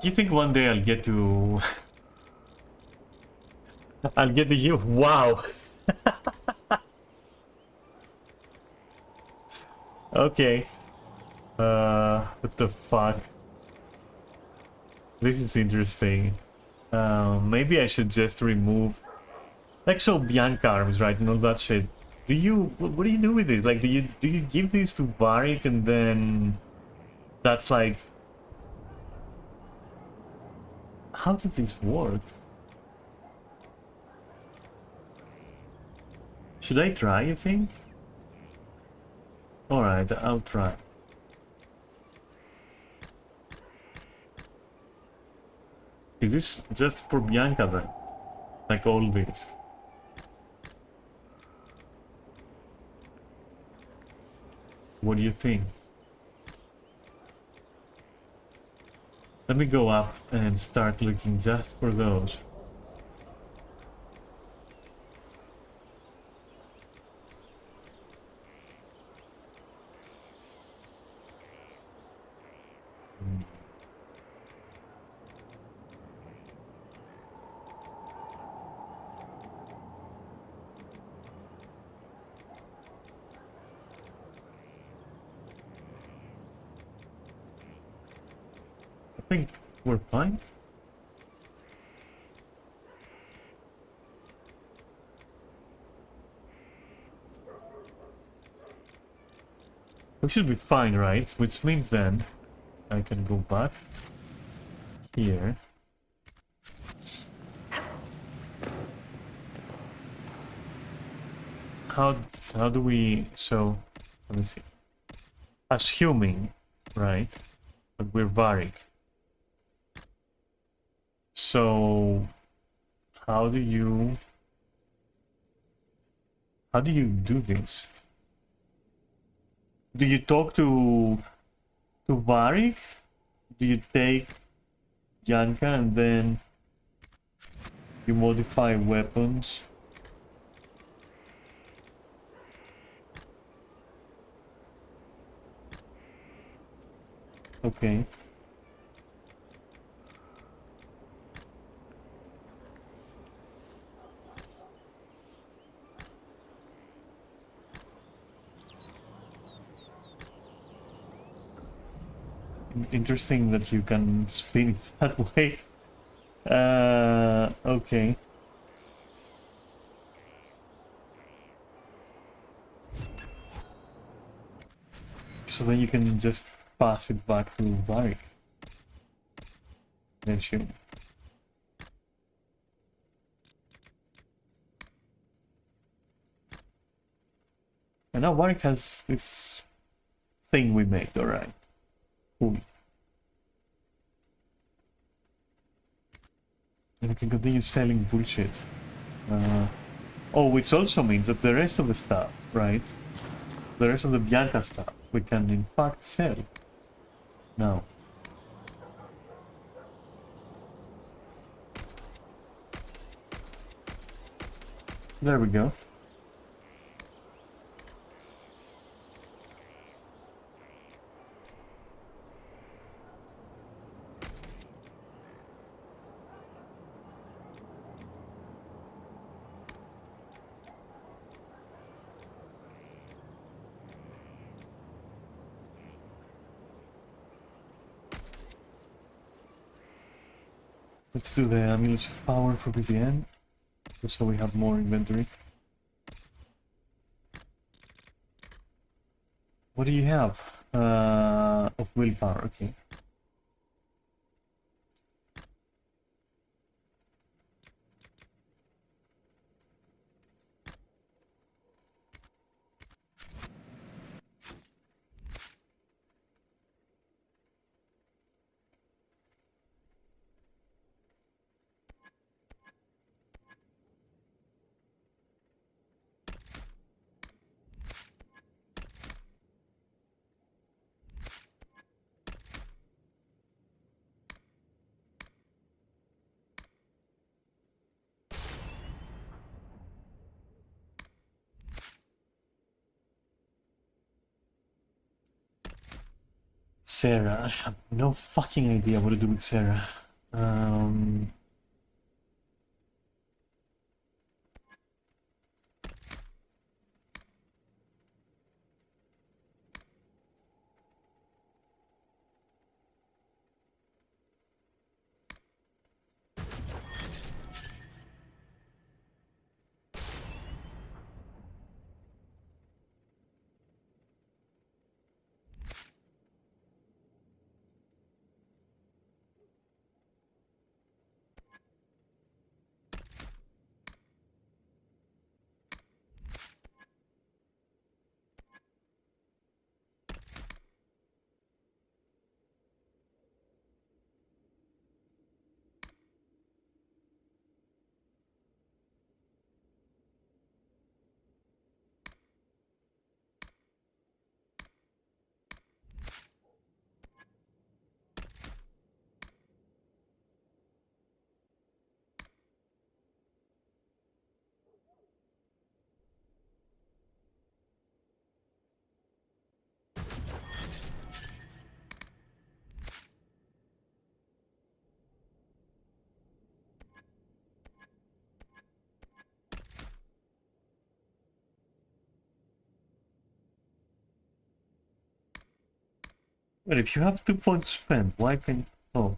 Do you think one day I'll get to... I'll get the you? Wow! Okay. What the fuck? This is interesting. Maybe I should just remove... Like, so Bianca arms, right, and all that shit. Do you... What do you do with this? Like, do you give these to Varric and then... That's like... How does this work? Should I try, you think? Alright, I'll try. Is this just for Bianca then? Like all this? What do you think? Let me go up and start looking just for those. I think we're fine. We should be fine, right? Which means then I can go back here. How do we... So, let me see. Assuming, right, that we're Varric. So, how do you do this? Do you talk to Varric? Do you take Bianca and then you modify weapons? Okay. Interesting that you can spin it that way. Okay. So then you can just pass it back to Varric. Then shoot. And now Varric has this thing we made, alright. Cool. And we can continue selling bullshit. Oh, which also means that the rest of the stuff, right? The rest of the Bianca stuff, we can in fact sell. Now. There we go. Let's do the Amulets of Power for BDN, just so we have more inventory. What do you have? Of willpower, okay. Sarah. I have no fucking idea what to do with Sarah. But if you have 2 points spent, why can... Oh.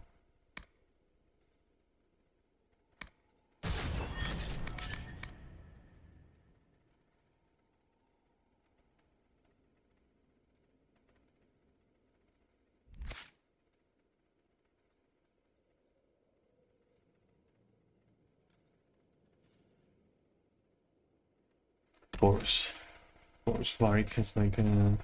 Of course. Of course, Varric has like a...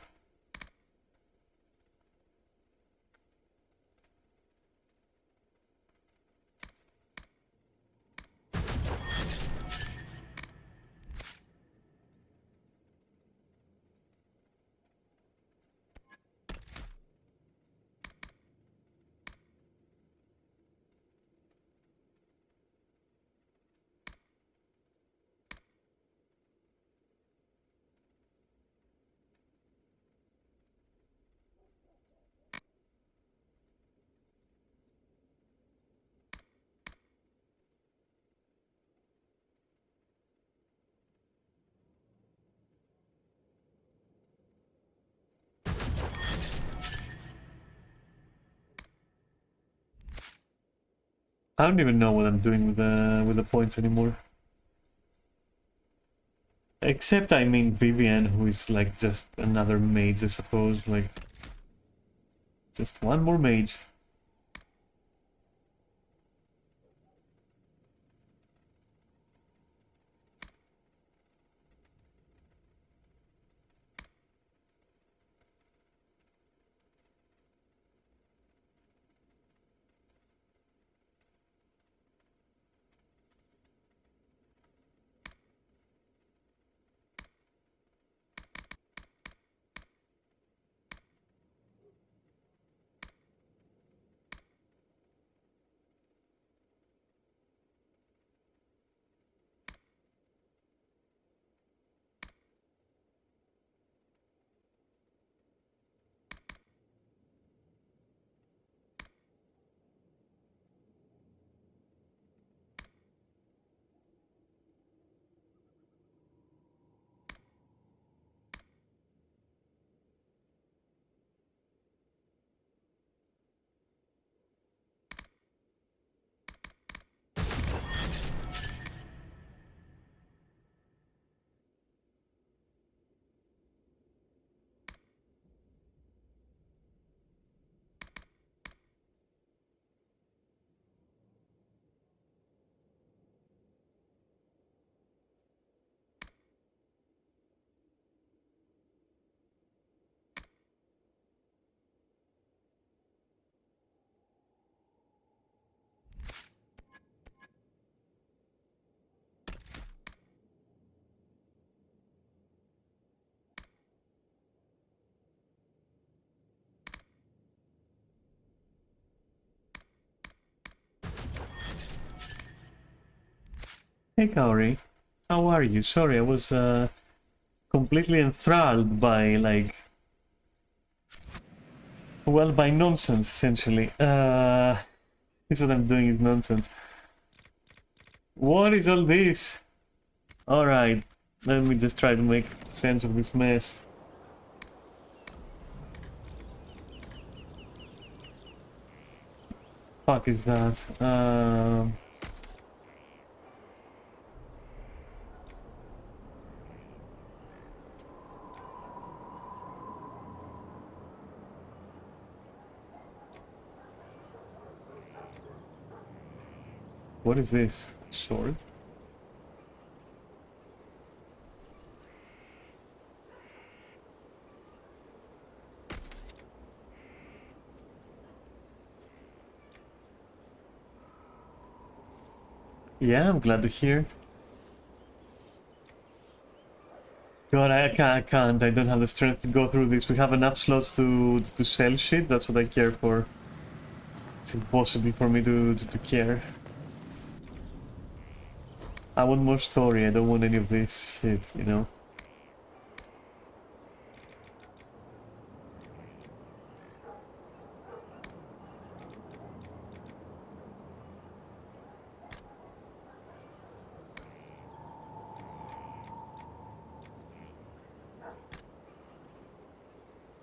I don't even know what I'm doing with the points anymore. Except, I mean, Vivian, who is like just another mage, I suppose. Like, just one more mage. Hey Kaori, how are you? Sorry, I was completely enthralled by like Well, by nonsense, essentially. This what I'm doing is nonsense. What is all this? Alright, let me just try to make sense of this mess. Fuck is that? What is this? Sword? Yeah, I'm glad to hear. God, I can't. I don't have the strength to go through this. We have enough slots to sell shit. That's what I care for. It's impossible for me to care. I want more story. I don't want any of this shit, you know?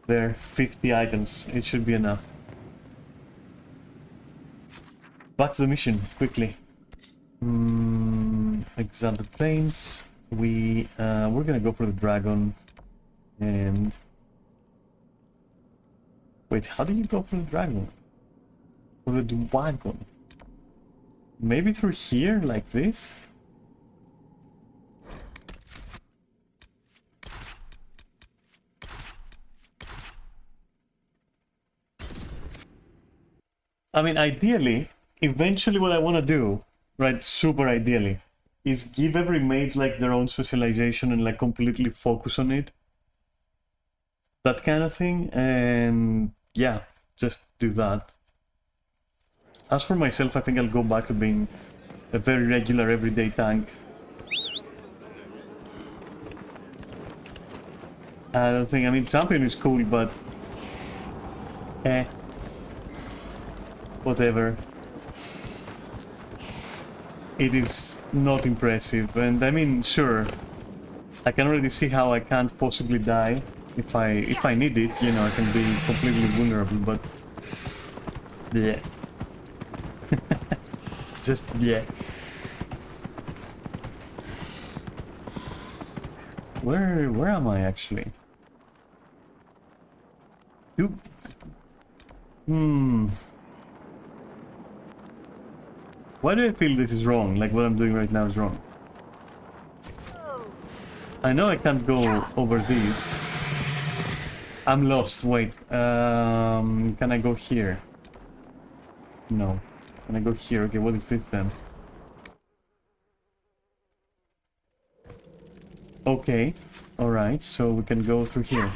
There, 50 items. It should be enough. Back to the mission, quickly. Exalted Plains. We're gonna go for the dragon. And... Wait, how do you go for the dragon? For the wagon? Maybe through here, like this? I mean, ideally, eventually what I want to do, right, super ideally, is give every mage like their own specialization and like completely focus on it. That kind of thing, and yeah, just do that. As for myself, I think I'll go back to being a very regular everyday tank. I don't think, I mean, champion is cool, but... whatever. It is not impressive, and I mean, sure, I can already see how I can't possibly die if I need it, you know, I can be completely vulnerable, but yeah. Just yeah. Where am I actually? Why do I feel this is wrong? Like what I'm doing right now is wrong. I know I can't go over these. I'm lost. Wait. Can I go here? No. Can I go here? Okay, what is this then? Okay. Alright, so we can go through here.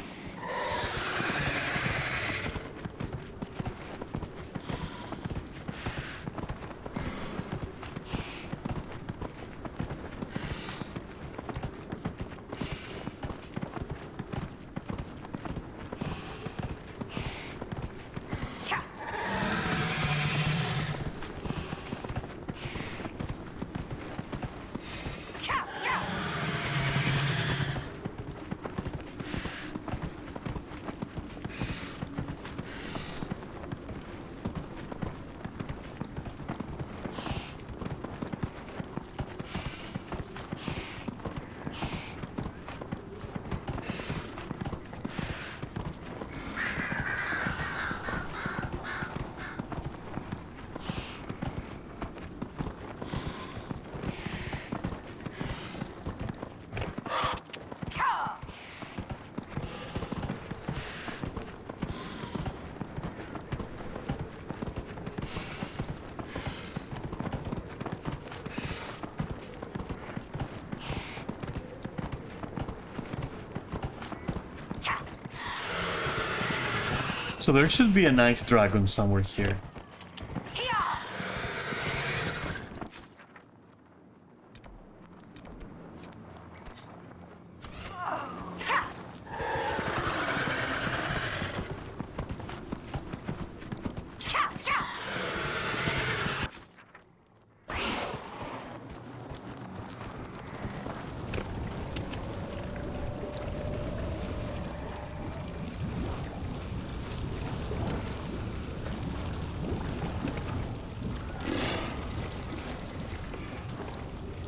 So there should be a nice dragon somewhere here.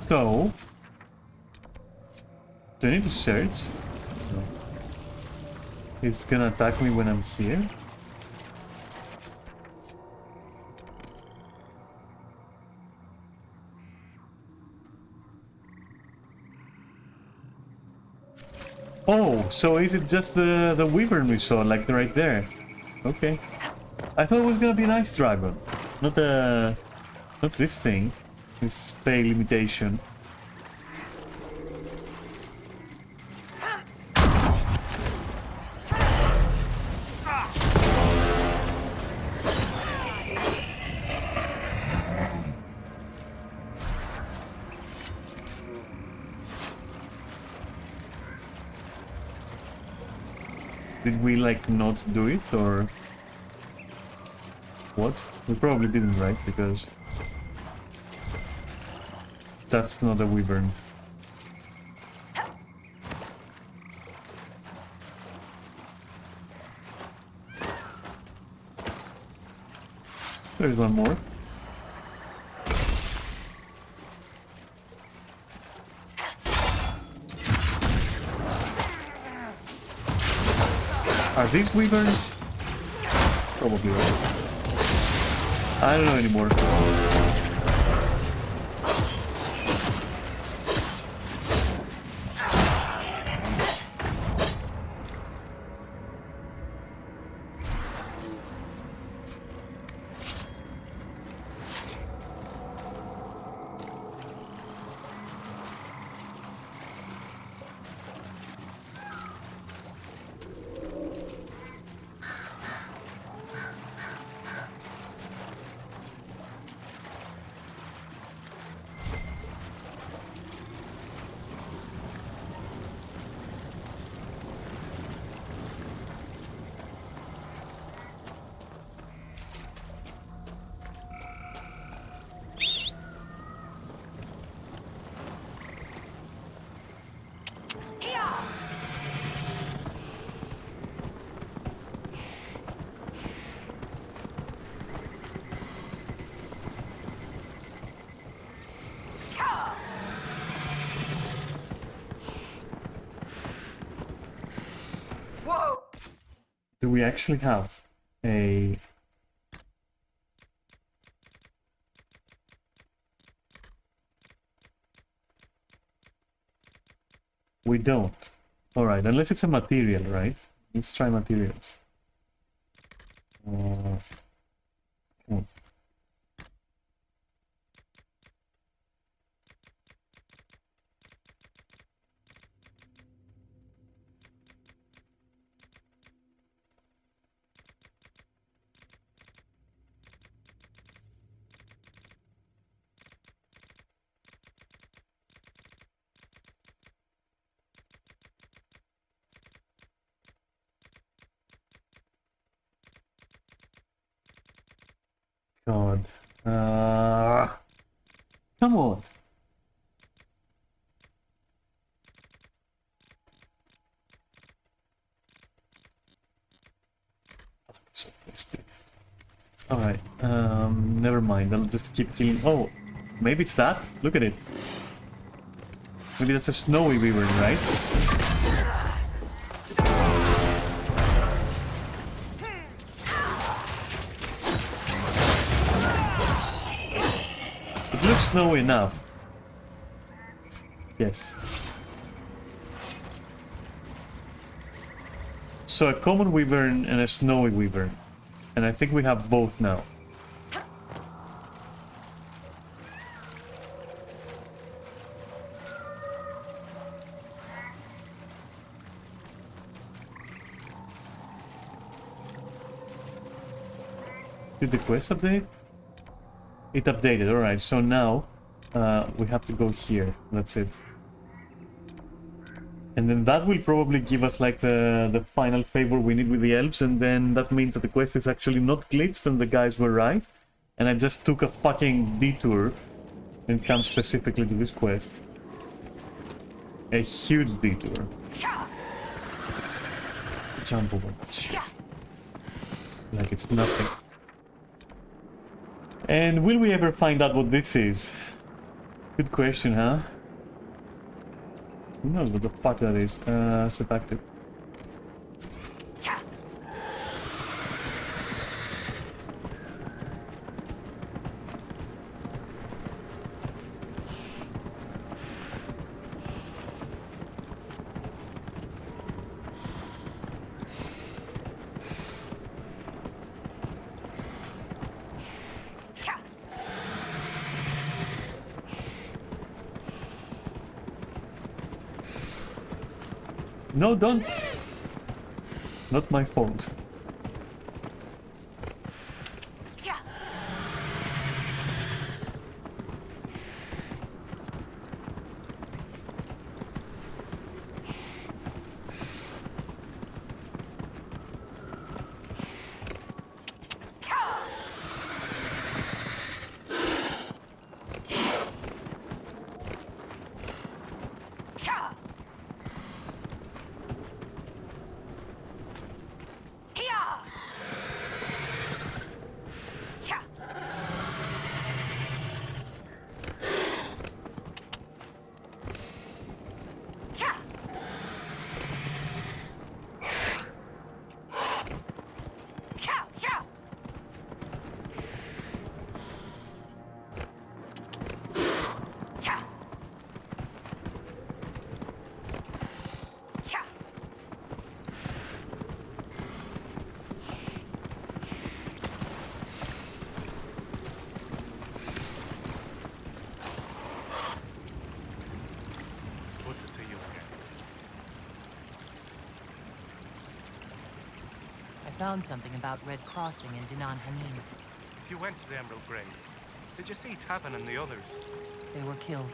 So... do I need to search? No. It's gonna attack me when I'm here? Oh, so is it just the wyvern we saw, like right there? Okay. I thought it was gonna be an ice dragon, not this thing, this spell limitation. Did we, like, not do it, or... what? We probably didn't, right? Because... that's not a wyvern. There's one more. Are these wyverns? Probably right. I don't know anymore. Do we actually have a... we don't. Alright, unless it's a material, right? Let's try materials. Come on. God. Come on. So alright, never mind, I'll just keep killing. Oh, maybe it's that? Look at it. Maybe that's a snowy wyvern, right? It looks snowy enough. Yes. So a common wyvern and a snowy wyvern. And I think we have both now. Did the quest update? It updated, alright, so now we have to go here, that's it. And then that will probably give us like the final favor we need with the elves, and then that means that the quest is actually not glitched and the guys were right. And I just took a fucking detour and come specifically to this quest. A huge detour. Jump over that shit. Like it's nothing. And will we ever find out what this is? Good question, huh? Who knows what the fuck that is? Set active. No, don't. Not my fault. Found something about Red Crossing in Dinan Hanin. If you went to the Emerald Grave, did you see Tavin and the others? They were killed.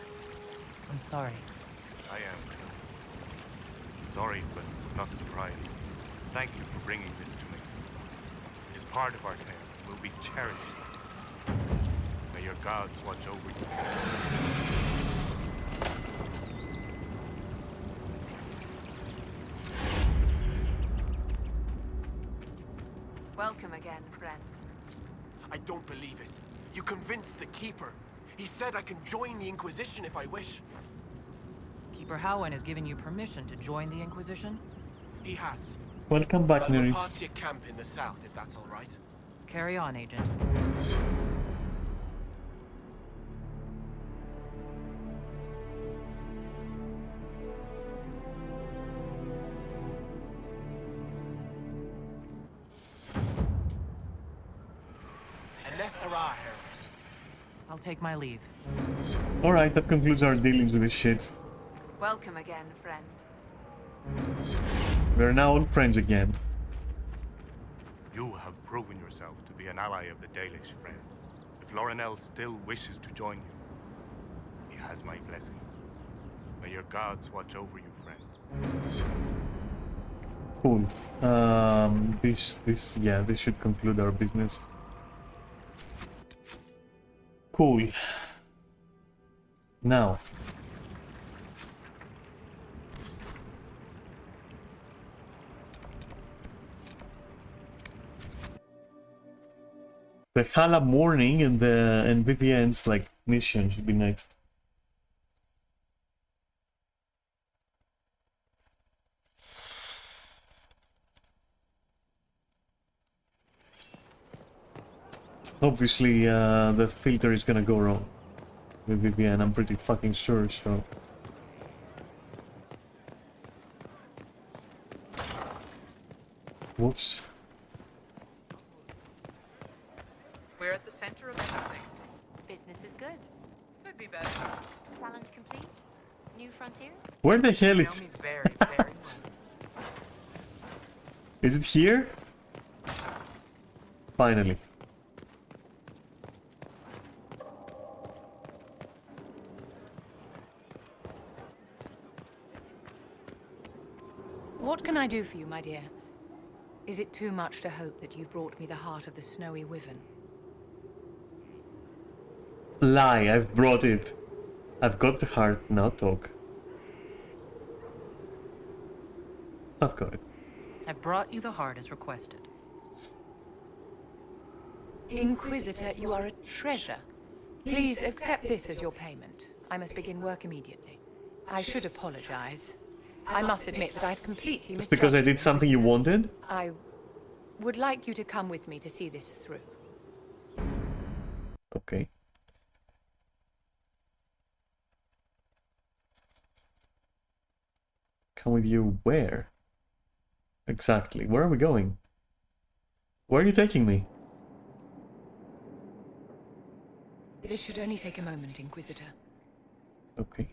I'm sorry. I am too. Sorry, but not surprised. Thank you for bringing this to me. It is part of our tale, and will be cherished. May your gods watch over you. Welcome again, friend. I don't believe it. You convinced the Keeper. He said I can join the Inquisition if I wish. Keeper Howen has given you permission to join the Inquisition? He has. Welcome back, I'll Nerys. party a camp in the south, if that's all right. Carry on, Agent. I'll take my leave. Alright, that concludes our dealings with this shit. Welcome again, friend. We're now all friends again. You have proven yourself to be an ally of the Dalish, friend. If Lorinel still wishes to join you, he has my blessing. May your gods watch over you, friend. Cool. This should conclude our business. Cool. Now. The Hala Morning and Vivienne's like mission should be next. Obviously, the filter is gonna go wrong with Vivienne, I'm pretty fucking sure, so... Whoops. We're at the center of everything. Business is good. Could be better. Challenge complete. New frontiers? Where the hell is... You know me very, very well. Is it here? Finally. What can I do for you, my dear? Is it too much to hope that you've brought me the heart of the snowy wyvern? Lie, I've brought it. I've got the heart, now talk. I've got it. I've brought you the heart as requested. Inquisitor, you are a treasure. Please accept this as your payment. I must begin work immediately. I should apologize. I must admit that I'd completely It's misjudged because I did something you wanted? I would like you to come with me to see this through. Okay. Come with you where? Exactly. Where are we going? Where are you taking me? This should only take a moment, Inquisitor. Okay.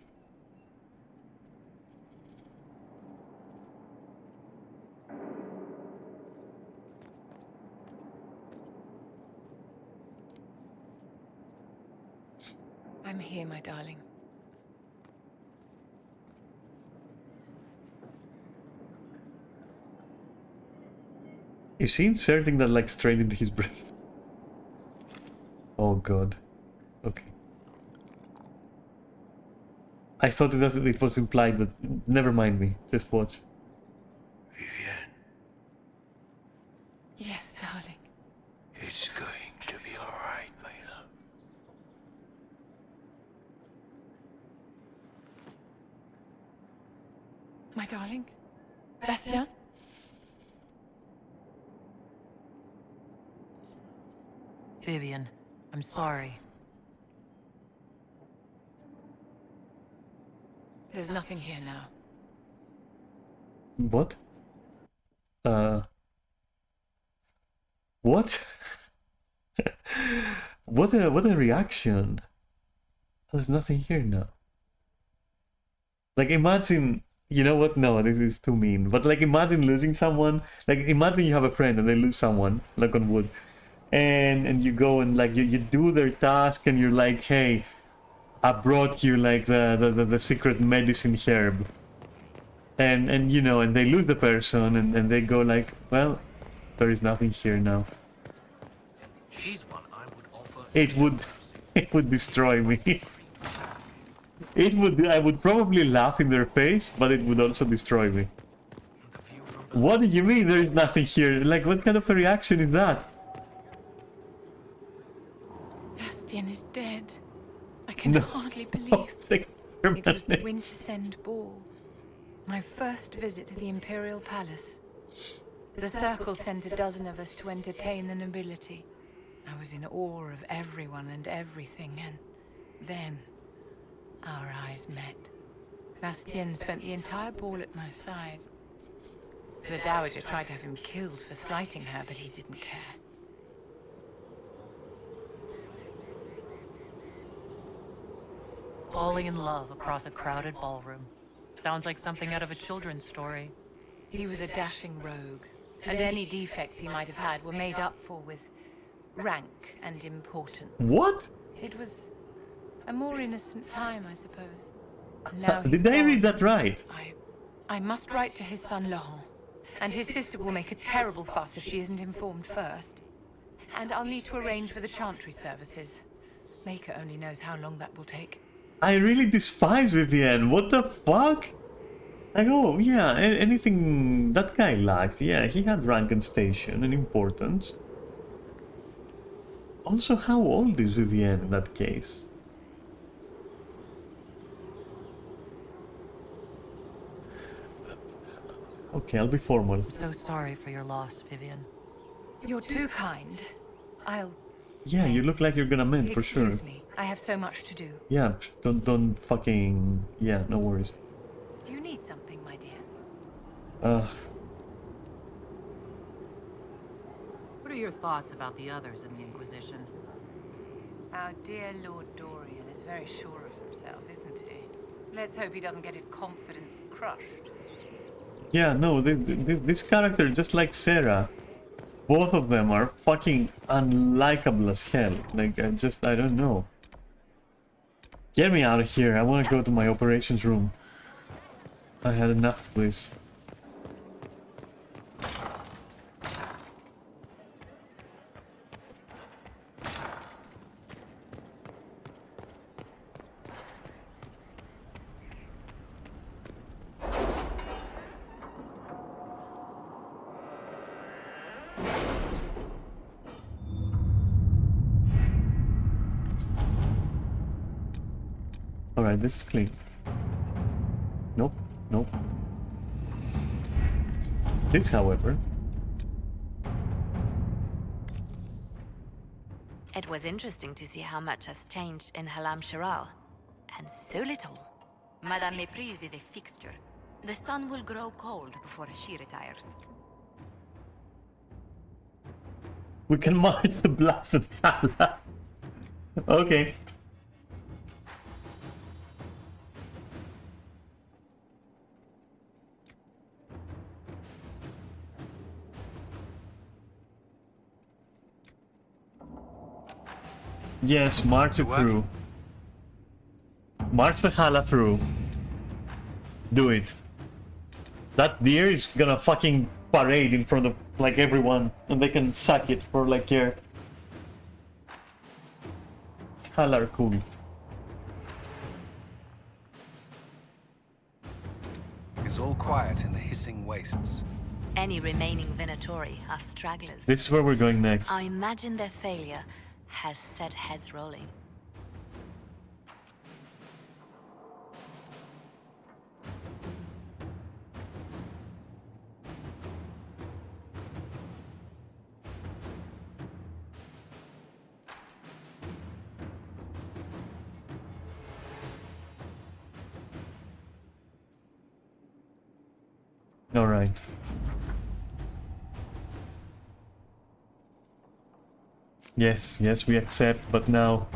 I'm here, my darling. Is she inserting that like straight into his brain? Oh god. Okay. I thought it was implied, but never mind me. Just watch. Yes, darling. It's going to be alright, my love. My darling? Bastian? Vivian, I'm sorry. There's nothing here now. What? What? What a reaction. There's nothing here now. Like imagine, you know what? No, this is too mean. But like imagine losing someone. Like imagine you have a friend and they lose someone, like on wood. And you go and like you do their task and you're like, hey, I brought you like the secret medicine herb. And you know, and they lose the person and they go like, well, there is nothing here now. She's one I would offer. It would destroy me. I would probably laugh in their face, but it would also destroy me. What do you mean there is nothing here? Like what kind of a reaction is that? Bastian is dead. I can hardly believe it was the Winter's End Ball. My first visit to the Imperial Palace. The Circle sent a dozen of us to entertain the nobility. I was in awe of everyone and everything, and then our eyes met. Bastien spent the entire ball at my side. The Dowager tried to have him killed for slighting her, but he didn't care. Falling in love across a crowded ballroom. Sounds like something out of a children's story. He was a dashing rogue, and any defects he might have had were made up for with rank and importance. What? It was a more innocent time, I suppose. Now Did I read that right? I must write to his son Laurent, and his sister will make a terrible fuss if she isn't informed first. And I'll need to arrange for the chantry services. Maker only knows how long that will take. I really despise Vivienne. What the fuck? Like, oh, yeah, anything that guy lacked. Yeah, he had rank and station and importance. Also, how old is Vivienne in that case? Okay, I'll be formal. I'm so sorry for your loss, Vivian. You're too kind. I'll... Yeah, you look like you're gonna mend for sure. Excuse me. I have so much to do. Yeah, don't fucking... Yeah, no worries. Do you need something, my dear? What are your thoughts about the others in the Inquisition? Our dear Lord Dorian is very sure of himself, isn't he? Let's hope he doesn't get his confidence crushed. Yeah, no, this character, just like Sarah, both of them are fucking unlikable as hell. Like, I don't know. Get me out of here. I want to go to my operations room. I had enough of this. Alright, this is clean. Nope, nope. This, however... It was interesting to see how much has changed in Halam Shiral. And so little. Madame Méprise is a fixture. The sun will grow cold before she retires. We can march the blasted Hala. Okay. Yes, march it through. March the Hala through. Do it. That deer is gonna fucking parade in front of like everyone, and they can suck it for like care. Hala are cool. It's all quiet in the hissing wastes. Any remaining Venatori are stragglers. This is where we're going next. I imagine their failure has set heads rolling. All right. Yes, yes, we accept, but now...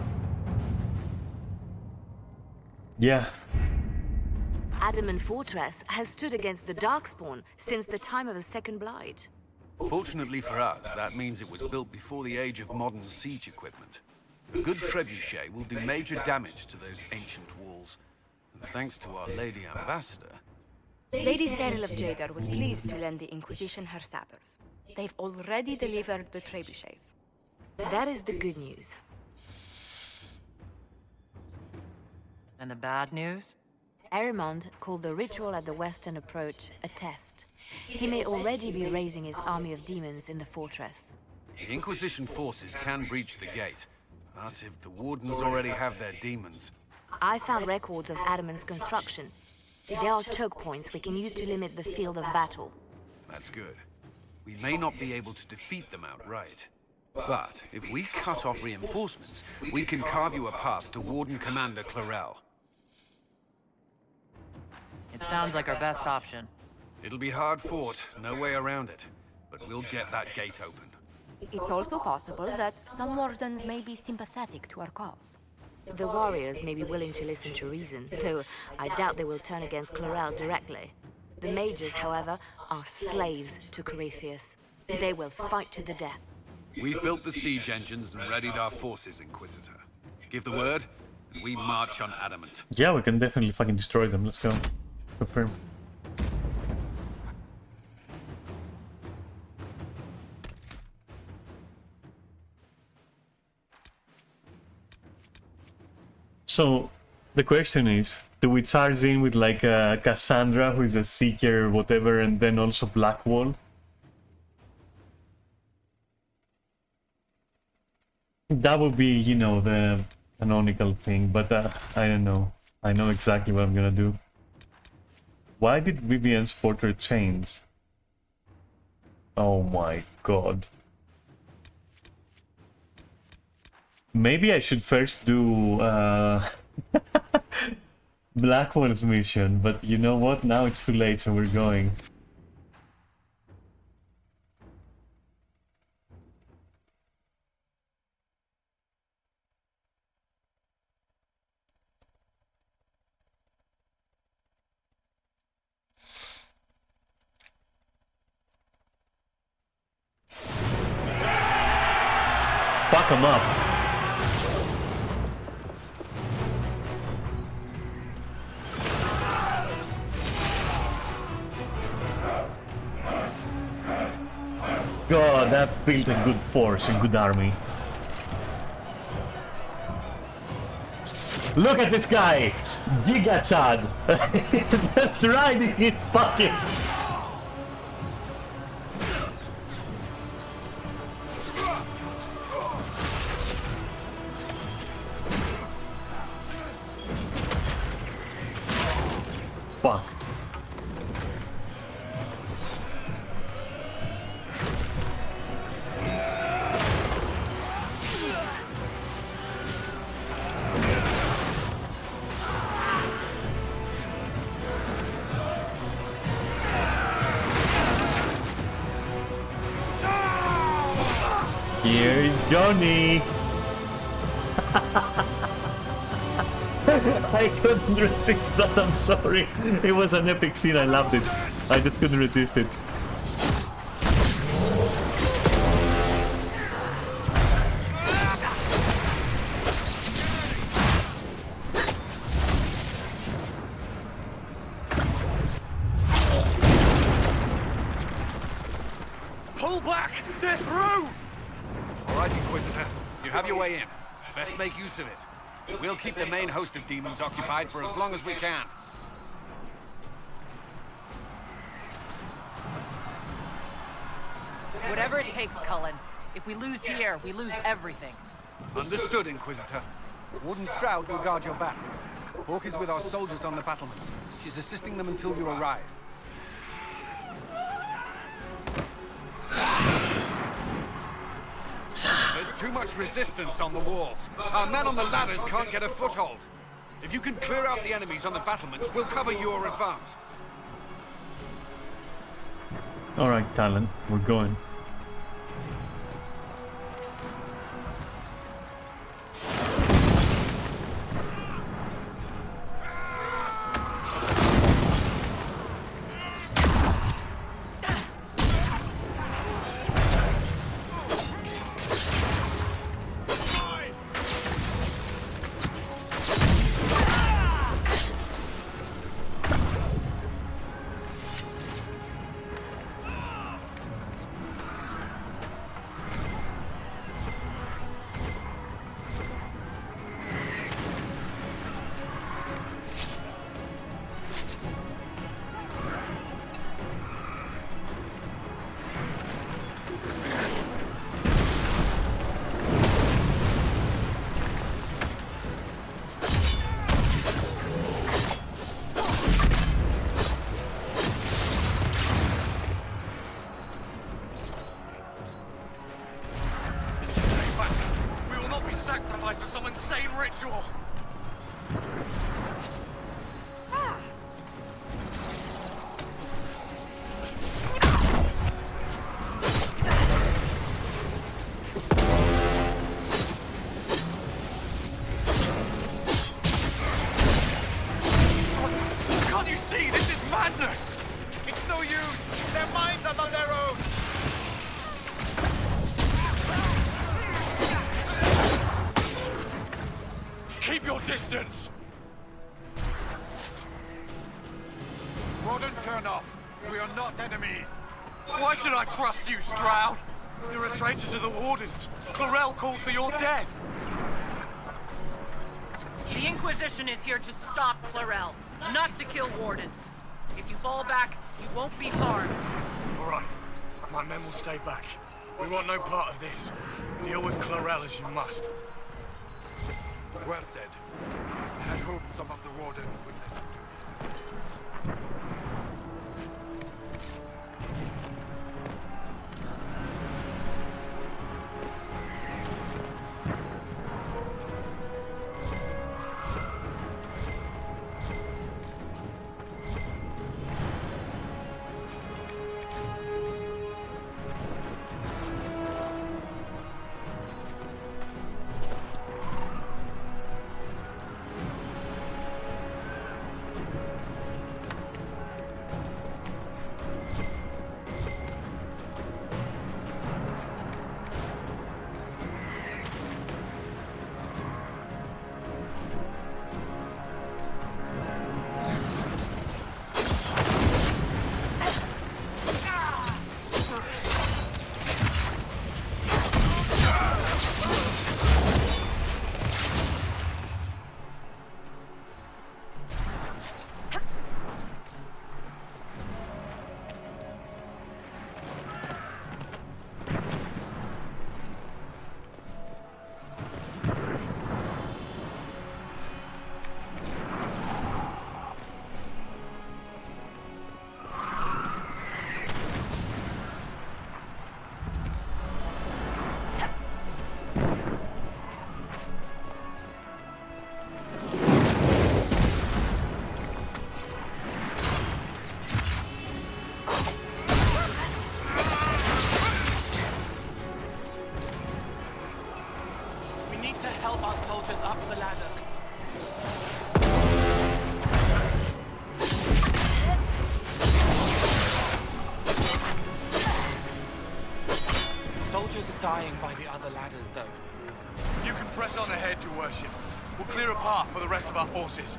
Yeah. Adamant Fortress has stood against the Darkspawn since the time of the Second Blight. Fortunately for us, that means it was built before the age of modern siege equipment. A good trebuchet will do major damage to those ancient walls. And thanks to our Lady Ambassador... Lady Cyril of Jadar was pleased to lend the Inquisition her sappers. They've already delivered the trebuchets. That is the good news. And the bad news? Erimond called the ritual at the western approach a test. He may already be raising his army of demons in the fortress. The Inquisition forces can breach the gate, but if the Wardens already have their demons... I found records of Adamant's construction. There are choke points we can use to limit the field of battle. That's good. We may not be able to defeat them outright. But if we cut off reinforcements, we can carve you a path to Warden Commander Clarel. It sounds like our best option. It'll be hard fought, no way around it. But we'll get that gate open. It's also possible that some Wardens may be sympathetic to our cause. The warriors may be willing to listen to reason, though I doubt they will turn against Clarel directly. The mages, however, are slaves to Corypheus. They will fight to the death. We've built the siege engines and readied our forces, Inquisitor. Give the word, and we march on Adamant. Yeah, we can definitely fucking destroy them. Let's go. Confirm. So, the question is, do we charge in with like Cassandra, who is a seeker or whatever, and then also Blackwall? That would be, you know, the canonical thing, but I don't know. I know exactly what I'm gonna do. Why did Vivian's portrait change? Oh my god. Maybe I should first do Blackwall's mission, but you know what? Now it's too late, so we're going. Fuck him up. God, that built a good force, a good army. Look at this guy! Gigachad! That's right, he's fucking... Fuck. Here's Johnny. I couldn't resist that, I'm sorry. It was an epic scene, I loved it. I just couldn't resist it. Pull back! They're through! All right, Inquisitor. You have your way in. Best make use of it. We'll keep the main host of demons occupied for as long as we can. Whatever it takes, Cullen. If we lose here, we lose everything. Understood, Inquisitor. Warden Stroud will guard your back. Hawk is with our soldiers on the battlements. She's assisting them until you arrive. There's too much resistance on the walls. Our men on the ladders can't get a foothold. If you can clear out the enemies on the battlements, we'll cover your advance. Alright, Talon, we're going. Keep your distance! Rodent, turn off. We are not enemies. Why should I trust you, Stroud? You're a traitor to the Wardens. Clarel called for your death. The Inquisition is here to stop Clarel, not to kill Wardens. If you fall back, you won't be harmed. All right. My men will stay back. We want no part of this. Deal with Clarel as you must. Well said. I had hoped some of the Wardens would listen to me. by the other ladders, though. You can press on ahead, Your Worship. We'll clear a path for the rest of our forces.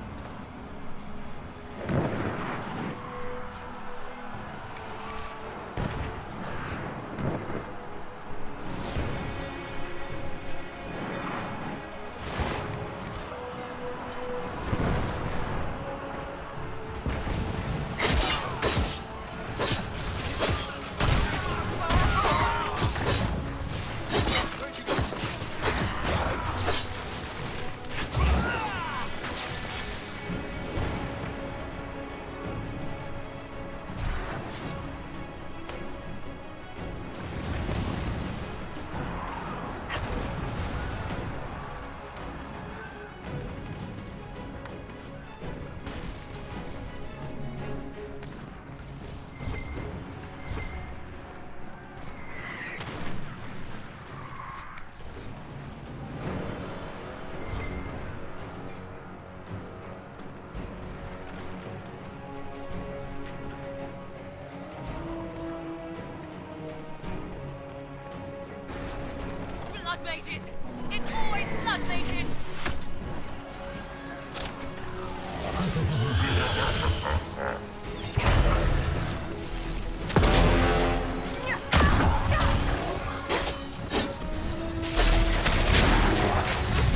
Blood mages! It's always blood mages!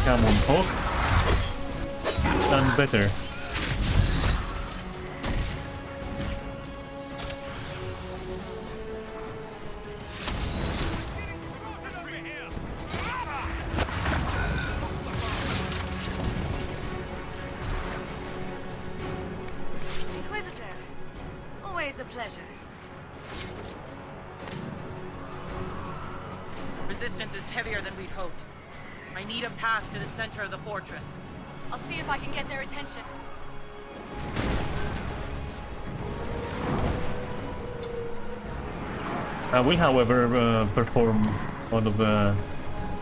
Come on, Hawk. Done better. Inquisitor, always a pleasure. Resistance is heavier than we'd hoped. I need a path to the center of the fortress. I'll see if I can get their attention. I will, however, perform one of the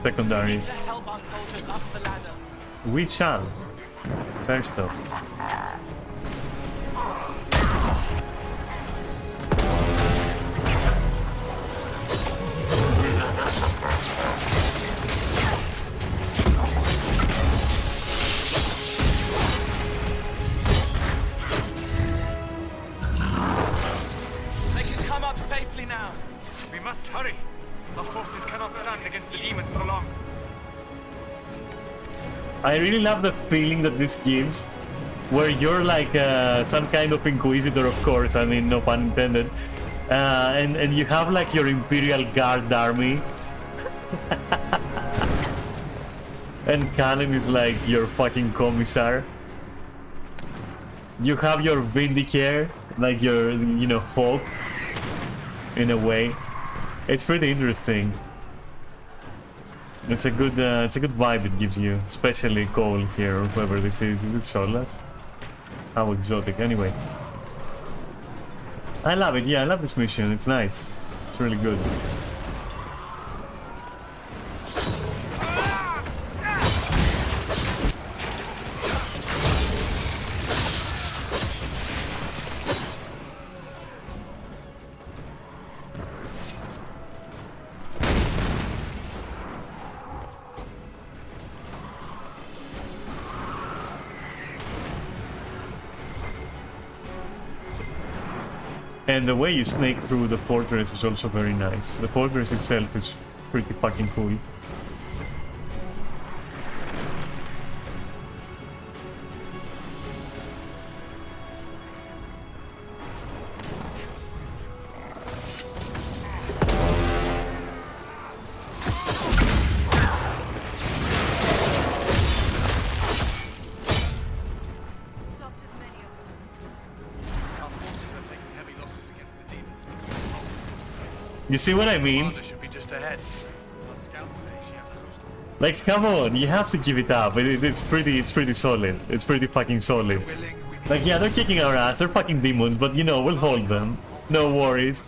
secondaries. Help our soldiers up the ladder. We shall. First off. They can come up safely now. We must hurry. Our forces cannot stand against the demons for long. I really love the feeling that this gives, where you're like some kind of inquisitor, of course, I mean, no pun intended, and you have like your Imperial Guard army, and Callan is like your fucking commissar. You have your Vindicare, like your, you know, Hawk, in a way. It's pretty interesting. It's a good vibe it gives you, especially Cole here, or whoever this is. Is it Sholas? How exotic. Anyway, I love it. Yeah, I love this mission. It's nice. It's really good. And the way you snake through the fortress is also very nice. The fortress itself is pretty fucking cool. You see what I mean? Like, come on, you have to give it up. It's pretty solid. It's pretty fucking solid. Like, yeah, they're kicking our ass. They're fucking demons, but you know, we'll hold them. No worries.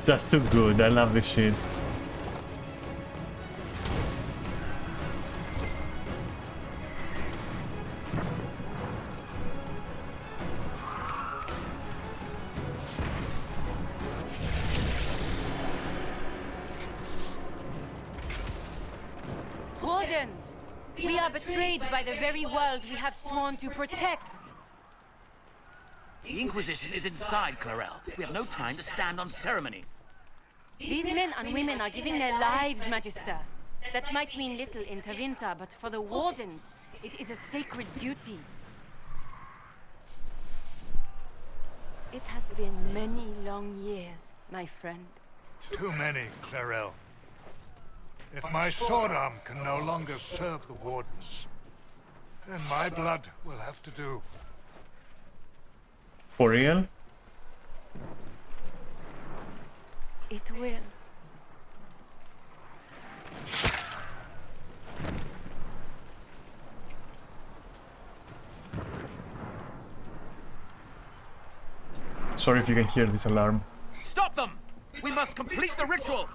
Just too good. I love this shit. We are betrayed by the very world we have sworn to protect. The Inquisition is inside, Clarel. We have no time to stand on ceremony. These men and women are giving their lives, Magister. That might mean little in Tevinter, but for the Wardens, it is a sacred duty. It has been many long years, my friend. Too many, Clarel. If my sword arm can no longer serve the Wardens, then my blood will have to do. For real? It will. Sorry if you can hear this alarm. Stop them! We must complete the ritual!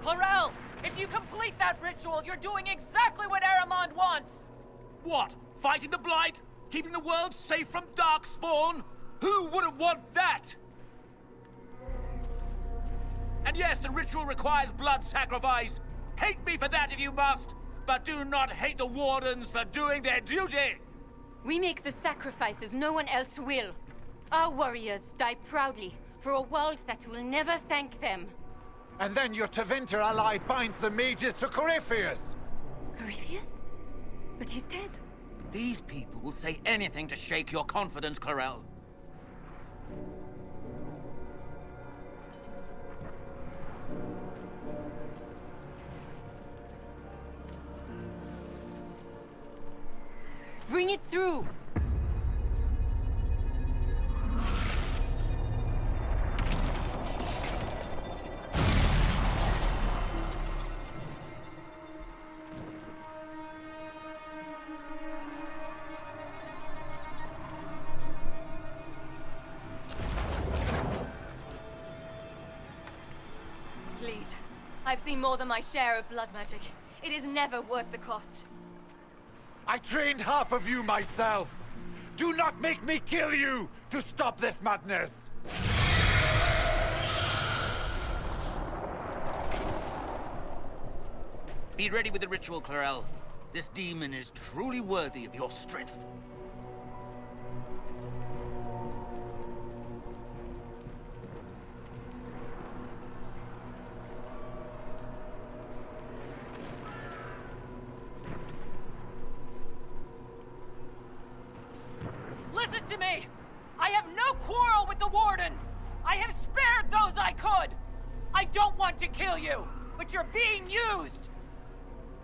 Clarel, if you complete that ritual, you're doing exactly what Aramond wants! What? Fighting the Blight? Keeping the world safe from Darkspawn? Who wouldn't want that? And yes, the ritual requires blood sacrifice. Hate me for that if you must, but do not hate the Wardens for doing their duty! We make the sacrifices no one else will. Our warriors die proudly for a world that will never thank them. And then your Tevinter ally binds the mages to Corypheus! Corypheus? But he's dead. These people will say anything to shake your confidence, Clarel. Bring it through! Please. I've seen more than my share of blood magic. It is never worth the cost. I trained half of you myself! Do not make me kill you to stop this madness! Be ready with the ritual, Clarel. This demon is truly worthy of your strength. Listen to me! I have no quarrel with the Wardens! I have spared those I could! I don't want to kill you, but you're being used!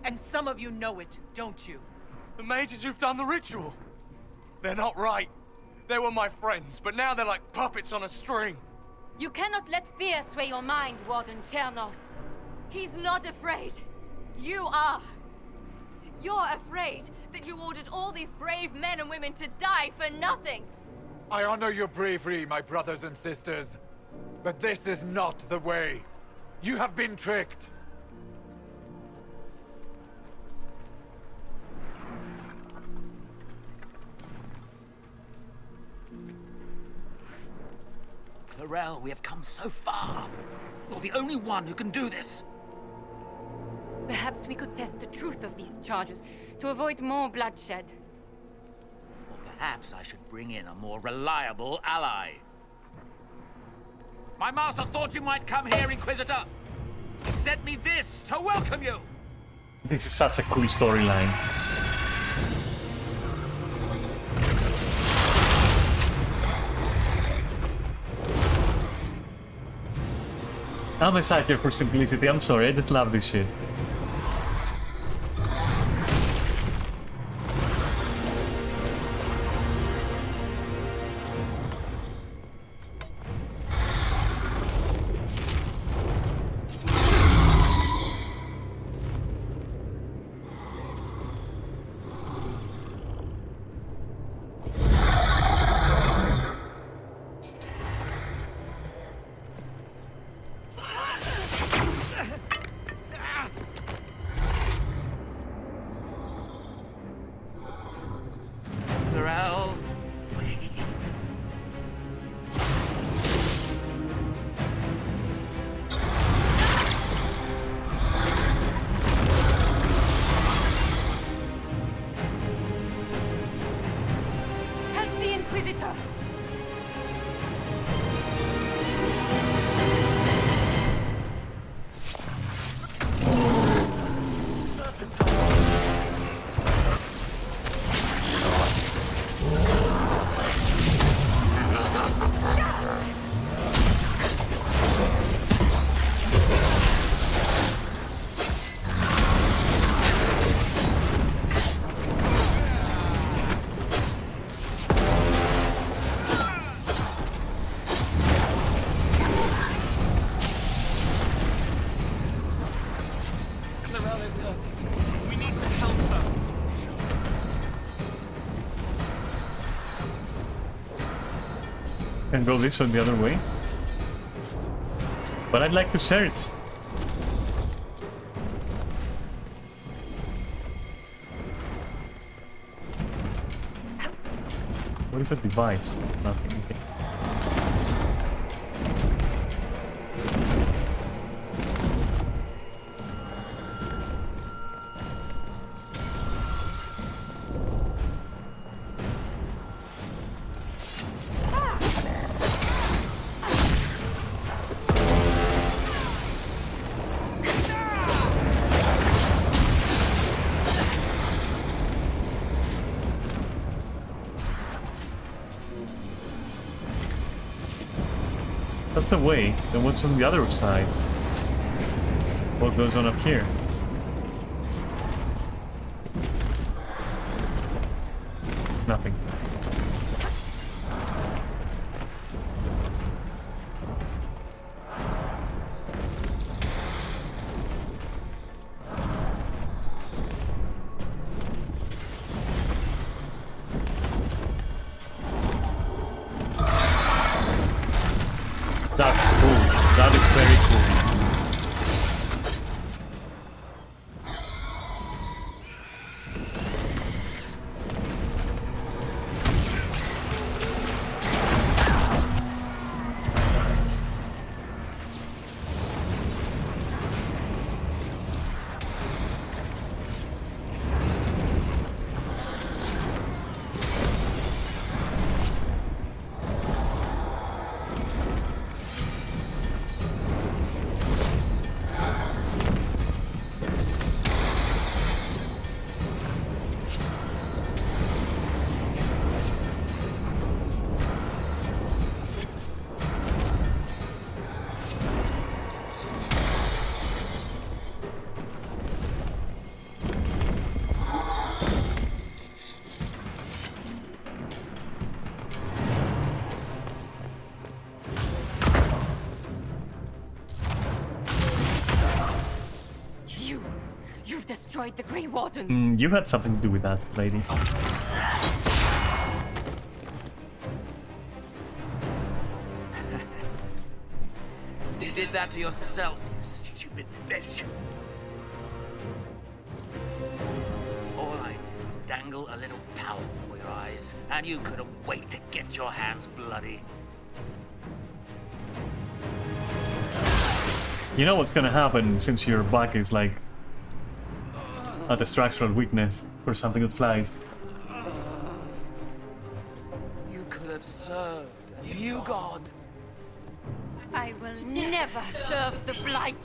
And some of you know it, don't you? The mages who've done the ritual. They're not right. They were my friends, but now they're like puppets on a string. You cannot let fear sway your mind, Warden Chernov. He's not afraid. You are. You're afraid that you ordered all these brave men and women to die for nothing. I honor your bravery, my brothers and sisters. But this is not the way. You have been tricked. Clarel, we have come so far. You're the only one who can do this. Perhaps we could test the truth of these charges to avoid more bloodshed. Or perhaps I should bring in a more reliable ally. My master thought you might come here, Inquisitor. He sent me this to welcome you. This is such a cool storyline. I'm a sucker for simplicity, I'm sorry, I just love this shit. Can go this or the other way. But I'd like to search. What is that device? Nothing. Okay. That's the way. Then what's on the other side? What goes on up here? Nothing. That's cool. That is very cool. You've destroyed the Grey Wardens. You had something to do with that, lady. You did that to yourself, you stupid bitch. All I did was dangle a little power before your eyes, and you couldn't wait to get your hands bloody. You know what's gonna happen since your back is like at a structural weakness for something that flies. You could have served a new god. I will never serve the Blight.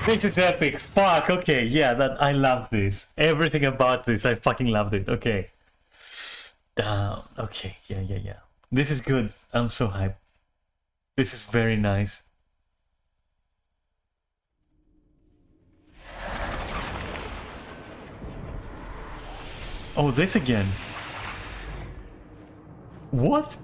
This is epic. Fuck. Okay. Yeah. That I love this. Everything about this. I fucking loved it. Okay. Okay. Yeah. This is good. I'm so hyped. This is very nice. Oh, this again. What?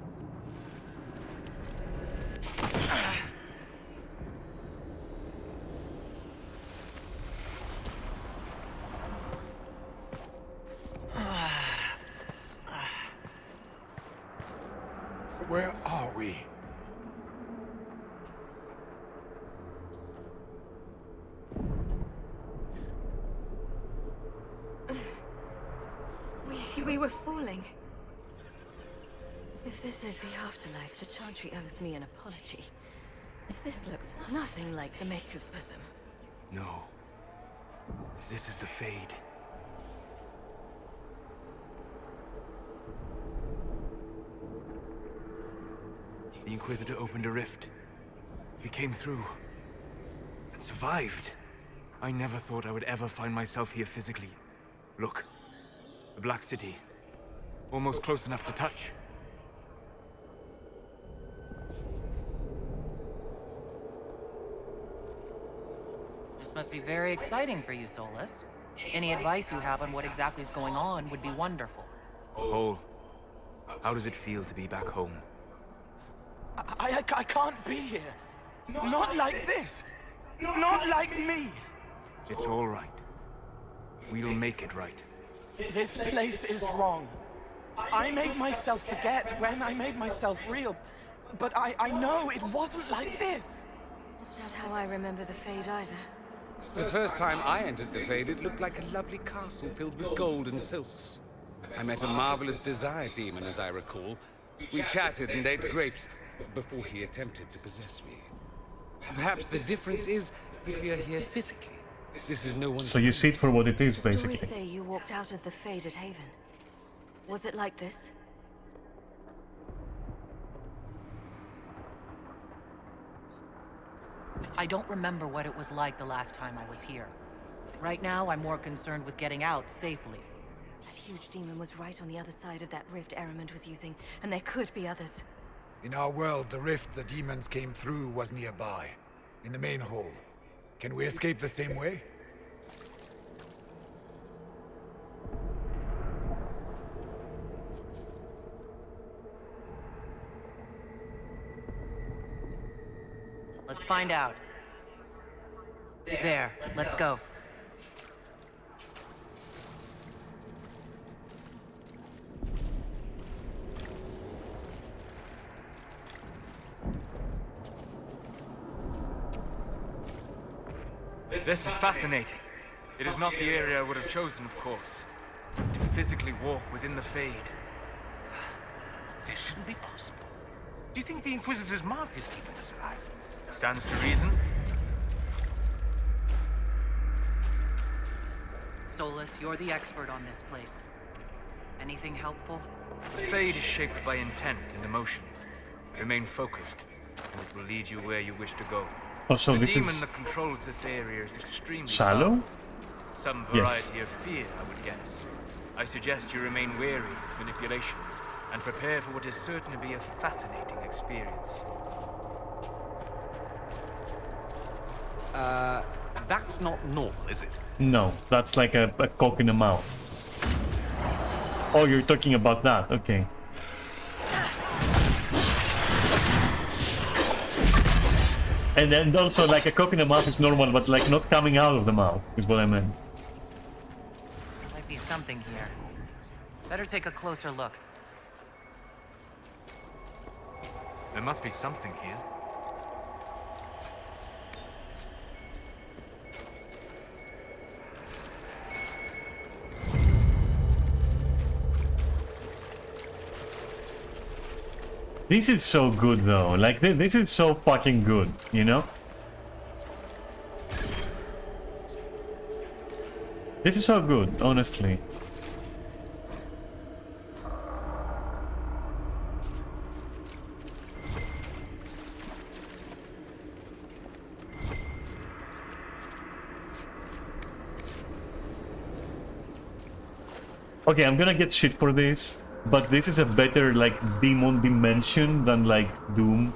Where are we? We were falling. If this is the afterlife, the Chantry owes me an apology. This looks nothing like the Maker's bosom. No. This is the Fade. The Inquisitor opened a rift. We came through. And survived. I never thought I would ever find myself here physically. Look. The Black City. Almost close enough to touch. This must be very exciting for you, Solus. Any advice you have on what exactly is going on would be wonderful. Hole, how does it feel to be back home? I can't be here. Not like this. Not like me. It's all right. We'll make it right. This place is wrong. I made myself forget when I made myself real. But I know it wasn't like this. It's not how I remember the Fade either. The first time I entered the Fade, it looked like a lovely castle filled with gold and silks. I met a marvelous desire demon, as I recall. We chatted and ate grapes before he attempted to possess me. Perhaps the difference is that we are here physically. This is no one's... So you see it for what it is, basically. Stories say you walked out of the Fade at Haven. Was it like this? I don't remember what it was like the last time I was here. Right now, I'm more concerned with getting out safely. That huge demon was right on the other side of that rift Ehrman was using, and there could be others. In our world, the rift the demons came through was nearby, in the main hall. Can we escape the same way? Let's find out. There, let's go. This is fascinating. It is not the area I would have chosen, of course. To physically walk within the Fade. This shouldn't be possible. Do you think the Inquisitor's mark is keeping us alive? Stands to reason. Solus, you're the expert on this place. Anything helpful? The Fade is shaped by intent and emotion. Remain focused, and it will lead you where you wish to go. Oh, so the this demon is that controls this area is extremely shallow? powerful. Some variety of fear, I would guess. I suggest you remain wary of its manipulations, and prepare for what is certain to be a fascinating experience. That's not normal, is it? No, that's like a cock in the mouth. Oh, you're talking about that, okay. And then also like a cock in the mouth is normal, but like not coming out of the mouth is what I meant. Might be something here. Better take a closer look. There must be something here. This is so good though, like this is so fucking good, you know? This is so good, honestly. Okay, I'm gonna get shit for this. But this is a better, like, demon dimension than, like, Doom.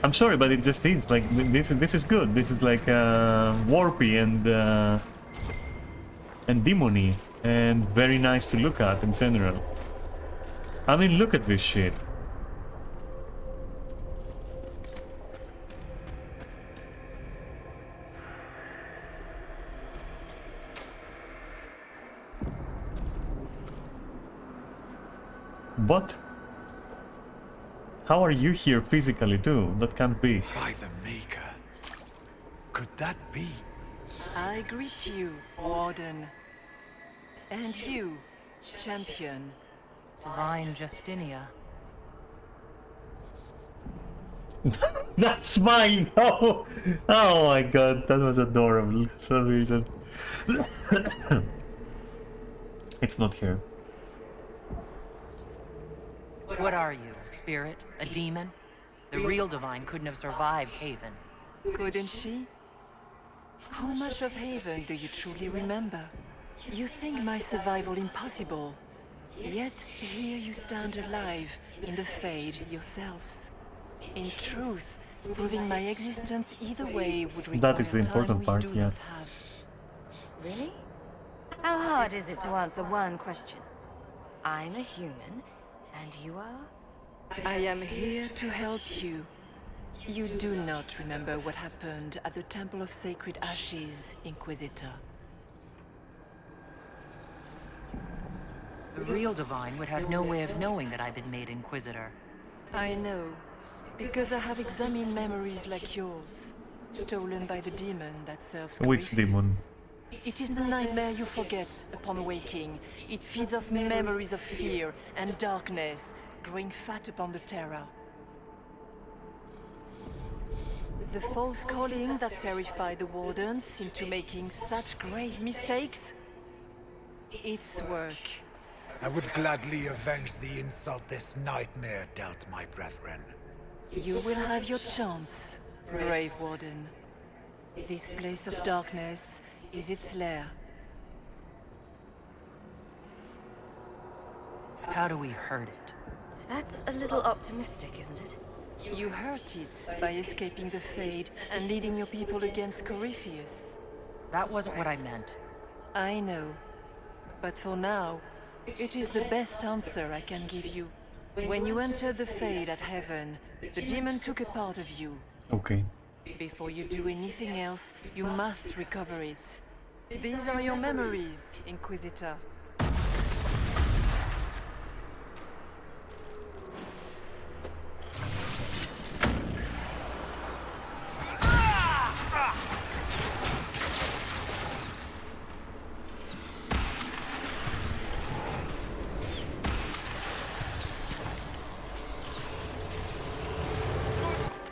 I'm sorry, but it just is. Like, this is good. This is, like, warpy and demony. And very nice to look at in general. I mean, look at this shit. But how are you here physically too? That can't be. By the Maker. Could that be? I greet you, Warden. And you, champion, Divine Justinia. That's mine! Oh, oh my god, that was adorable for some reason. It's not here. What are you, a spirit? A demon? The real Divine couldn't have survived Haven. Couldn't she? How much of Haven do you truly remember? You think my survival impossible, yet here you stand alive in the Fade yourselves. In truth, proving my existence either way would require that is the important time we part, do yeah. not have. Really? How hard is it to answer one question? I'm a human, and you are? I am here to help you. You do not remember what happened at the Temple of Sacred Ashes, Inquisitor. The real Divine would have no way of knowing that I've been made Inquisitor. I know, because I have examined memories like yours, stolen by the demon that serves Which demon? It is the nightmare you forget upon waking. It feeds off memories of fear and darkness, growing fat upon the terror. The false calling that terrified the Wardens into making such grave mistakes? Its work. I would gladly avenge the insult this nightmare dealt my brethren. You will have your chance, brave Warden. This place of darkness is its lair. How do we hurt it? That's a little optimistic, isn't it? You hurt it by escaping the Fade and leading your people against Corypheus. That wasn't what I meant. I know. But for now, it is the best answer I can give you. When you entered the Fade at Heaven, the demon took a part of you. Okay. Before you do anything else, you must recover it. These are your memories, Inquisitor.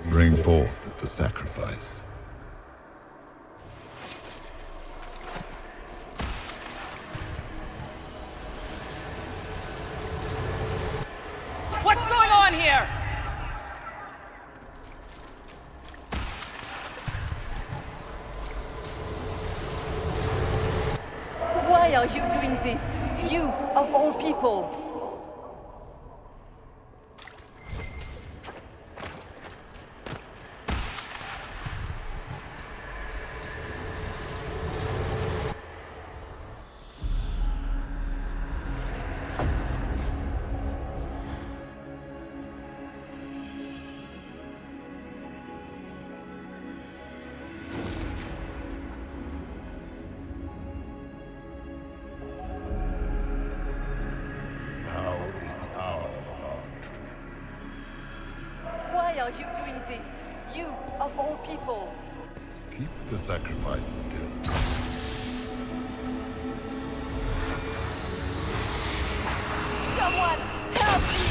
Bring forth the sacrifice. What's going on here? Why are you doing this? You, of all people. Why are you doing this? You, of all people. Keep the sacrifice still. Someone, help me!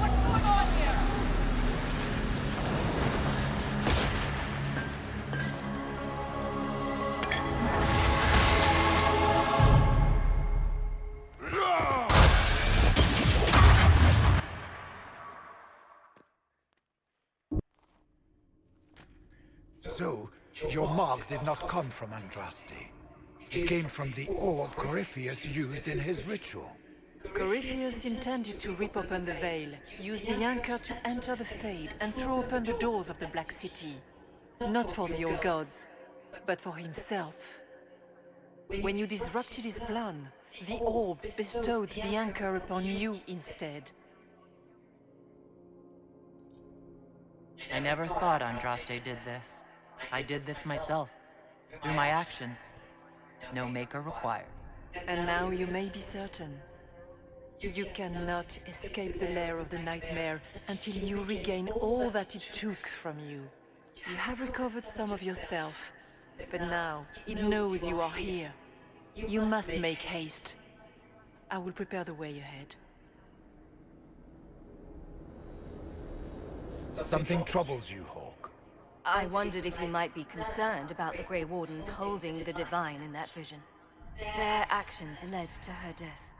What's going on here? So, your mark did not come from Andraste. It came from the orb Corypheus used in his ritual. Corypheus intended to rip open the veil, use the anchor to enter the Fade, and throw open the doors of the Black City. Not for the old gods, but for himself. When you disrupted his plan, the orb bestowed the anchor upon you instead. I never thought Andraste did this. I did this myself, through my actions. No maker required. And now you may be certain. You cannot escape the lair of the nightmare until you regain all that it took from you. You have recovered some of yourself, but now it knows you are here. You must make haste. I will prepare the way ahead. Something troubles you, Hawk. I wondered if you might be concerned about the Grey Wardens holding the Divine in that vision. Their actions led to her death.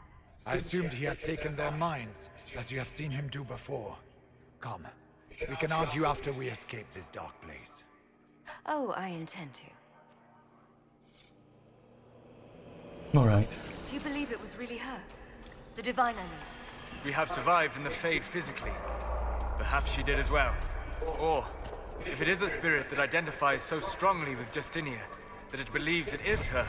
I assumed he had taken their minds, as you have seen him do before. Come, we can argue after we escape this dark place. Oh, I intend to. Alright. Do you believe it was really her? The Divine, I mean. We have survived in the Fade physically. Perhaps she did as well. Or, if it is a spirit that identifies so strongly with Justinia, that it believes it is her,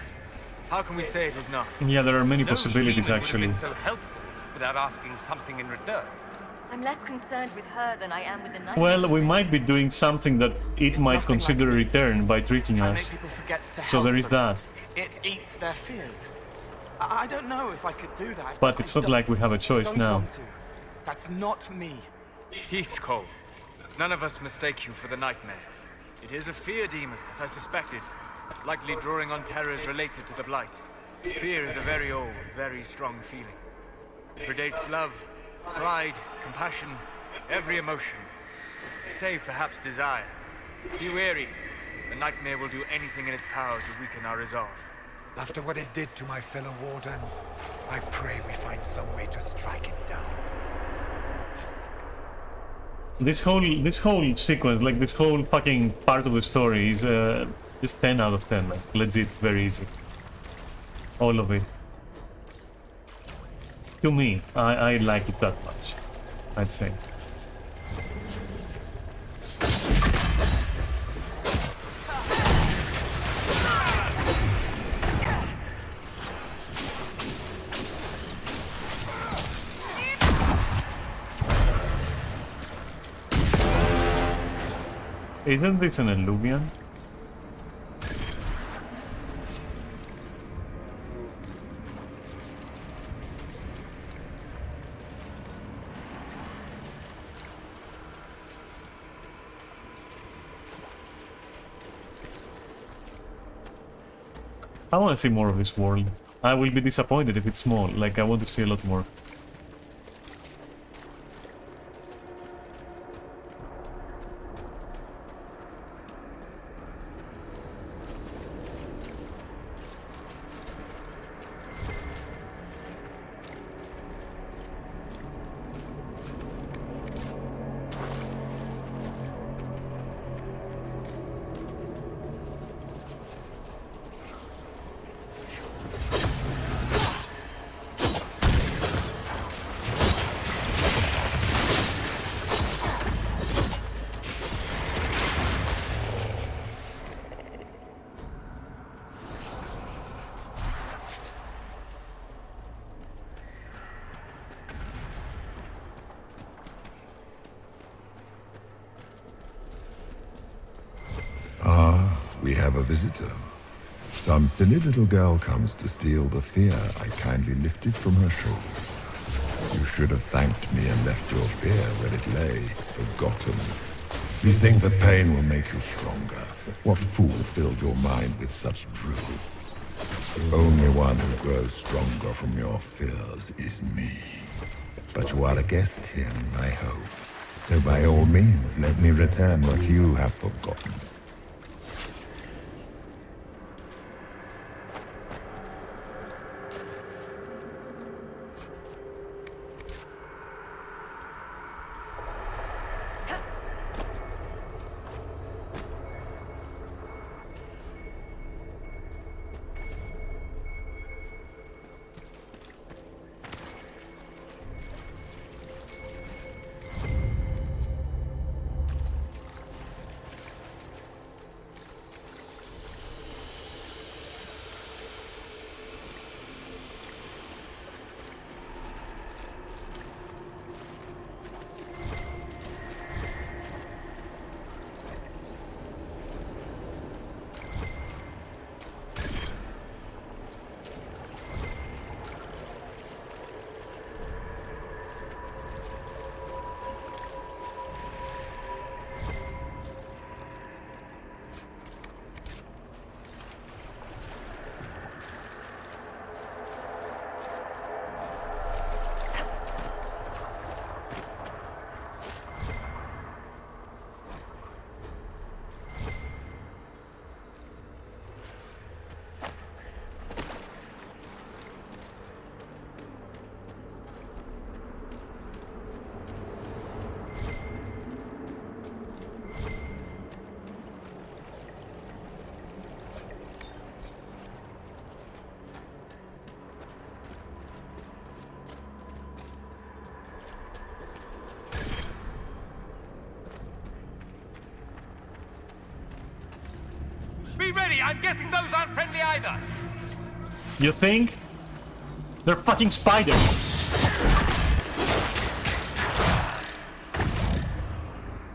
how can we say it is not? Yeah, there are many No possibilities demon actually. would have been so helpful without asking something in return. I'm less concerned with her than I am with the Night. Well, we might be doing something that it might consider a return by treating us. So there is that. It eats their fears. I don't know if I could do that. But it's not like we have a choice Don't now. want to. That's not me. Peace, Cole. None of us mistake you for the Nightmare. It is a fear demon, as I suspected, likely drawing on terrors related to the Blight. Fear is a very old, very strong feeling. It predates love, pride, compassion, every emotion, save perhaps desire. Be wary. The Nightmare will do anything in its power to weaken our resolve. After what it did to my fellow Wardens, I pray we find some way to strike it down. This whole sequence, like this whole fucking part of the story is just 10 out of 10, like legit, very easy. All of it. To me, I like it that much, I'd say. Isn't this an illusion? I want to see more of this world. I will be disappointed if it's small, like I want to see a lot more. We have a visitor. Some silly little girl comes to steal the fear I kindly lifted from her shoulders. You should have thanked me and left your fear where it lay, forgotten. You think that pain will make you stronger? What fool filled your mind with such drivel? The only one who grows stronger from your fears is me. But you are a guest here, I hope. So by all means, let me return what you have forgotten. I'm guessing those aren't friendly either. You think? They're fucking spiders.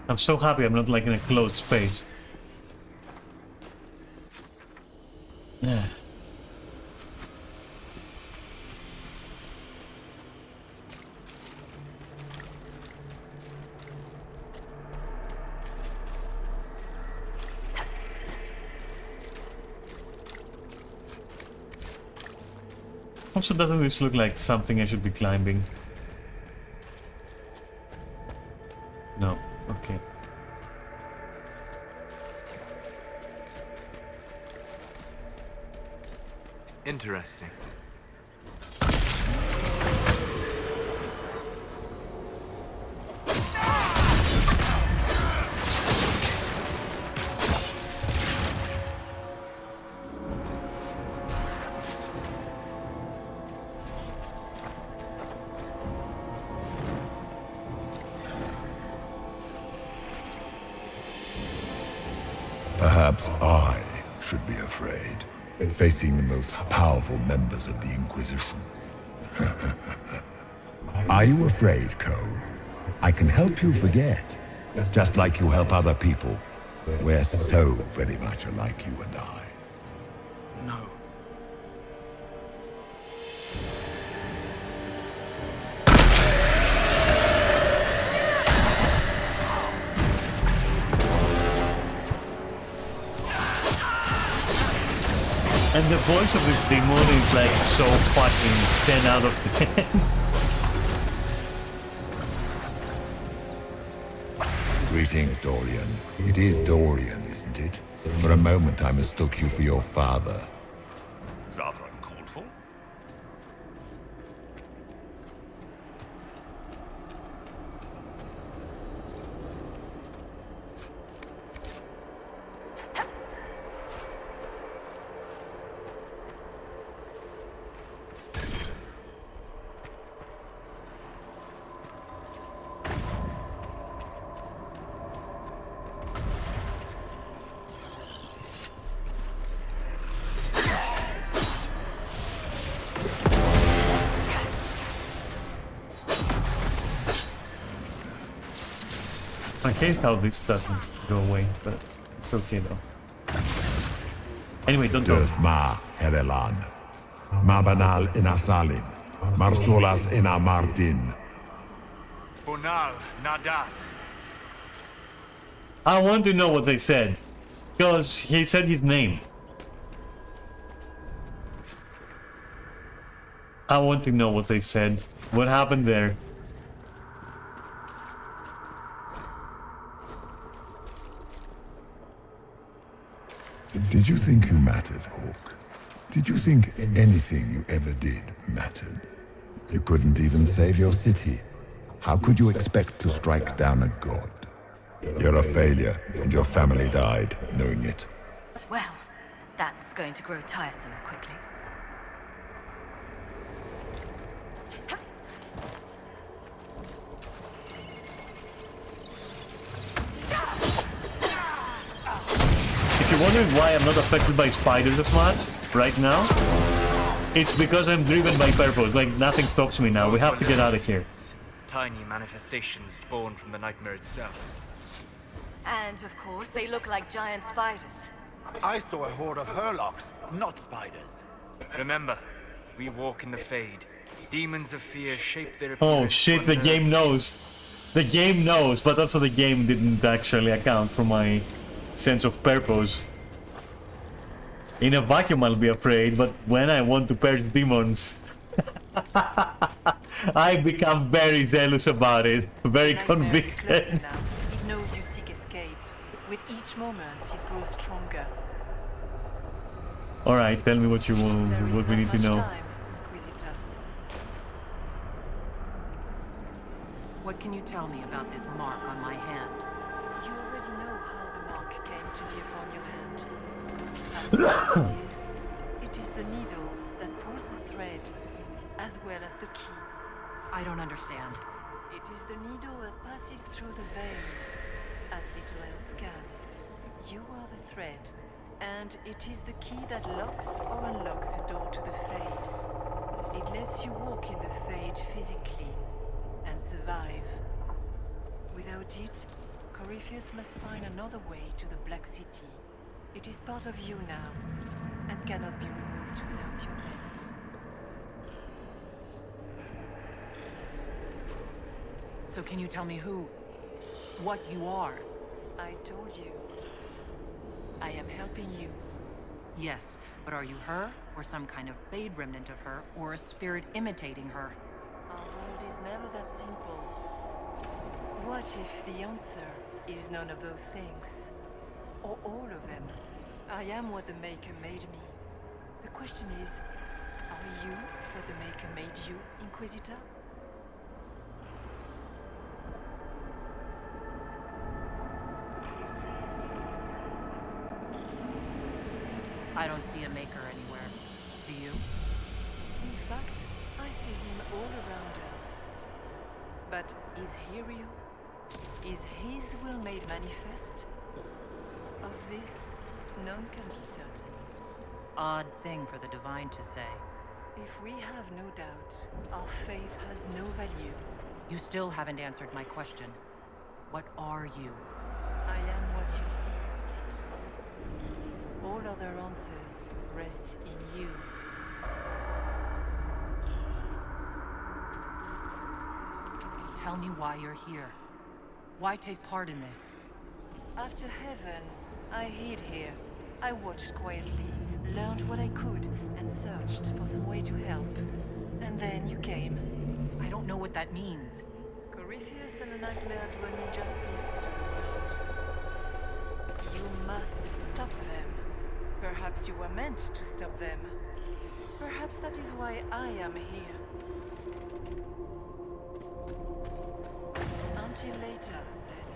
I'm so happy I'm not like in a closed space. Yeah. Also, doesn't this look like something I should be climbing? No. Okay. Interesting. Perhaps I should be afraid, facing the most powerful members of the Inquisition. Are you afraid, Cole? I can help you forget, just like you help other people. We're so very much alike, you and I. No. And the voice of this demon is like so fucking 10 out of 10. Greetings, Dorian. It is Dorian, isn't it? For a moment I mistook you for your father. Rather uncalled for. I hate how this doesn't go away, but it's okay though. Anyway, don't go. Ma Herelan. Mabanal inasalin. Marsolas ina Martin. Bonal Nadas. I want to know what they said. Because he said his name. I want to know what they said. What happened there? Did you think you mattered, Hawk? Did you think anything you ever did mattered? You couldn't even save your city. How could you expect to strike down a god? You're a failure, and your family died knowing it. Well, that's going to grow tiresome quickly. If you're wondering why I'm not affected by spiders as much right now, it's because I'm driven by purpose. Like, nothing stops me now. We have to get out of here. Tiny manifestations spawned from the nightmare itself. And of course, they look like giant spiders. I saw a horde of Hurlocks, not spiders. Remember, we walk in the Fade. Demons of fear shape their Oh appearance shit, the under- game knows. The game knows, but also the game didn't actually account for my sense of purpose. In a vacuum I'll be afraid, but when I want to purge demons, I become very zealous about it, very convicted. It knows you seek escape. With each moment, it grows stronger. Alright, tell me what you want, what we need to know. Inquisitor. What can you tell me about this mark on my hand? You already know how the mark came to be upon your hand. It is the needle that pulls the thread, as well as the key. I don't understand. It is the needle that passes through the veil, as little else can. You are the thread, And it is the key that locks or unlocks the door to the Fade. It lets you walk in the Fade physically and survive. Without it, Corypheus must find another way to the Black City. It is part of you now, and cannot be removed without your death. So can you tell me what you are? I told you. I am helping you. Yes, but are you her, or some kind of Fade remnant of her, or a spirit imitating her? Our world is never that simple. What if the answer is none of those things? Or all of them? I am what the Maker made me. The question is, are you what the Maker made you, Inquisitor? I don't see a Maker anywhere. Do you? In fact, I see him all around us. But is he real? Is his will made manifest? Of this, none can be certain. Odd thing for the Divine to say. If we have no doubt, our faith has no value. You still haven't answered my question. What are you? I am what you see. All other answers rest in you. Tell me why you're here. Why take part in this? After heaven, I hid here. I watched quietly, learned what I could, and searched for some way to help. And then you came. I don't know what that means. Corypheus and a nightmare do an injustice to the world. You must stop them. Perhaps you were meant to stop them. Perhaps that is why I am here. Until later, then.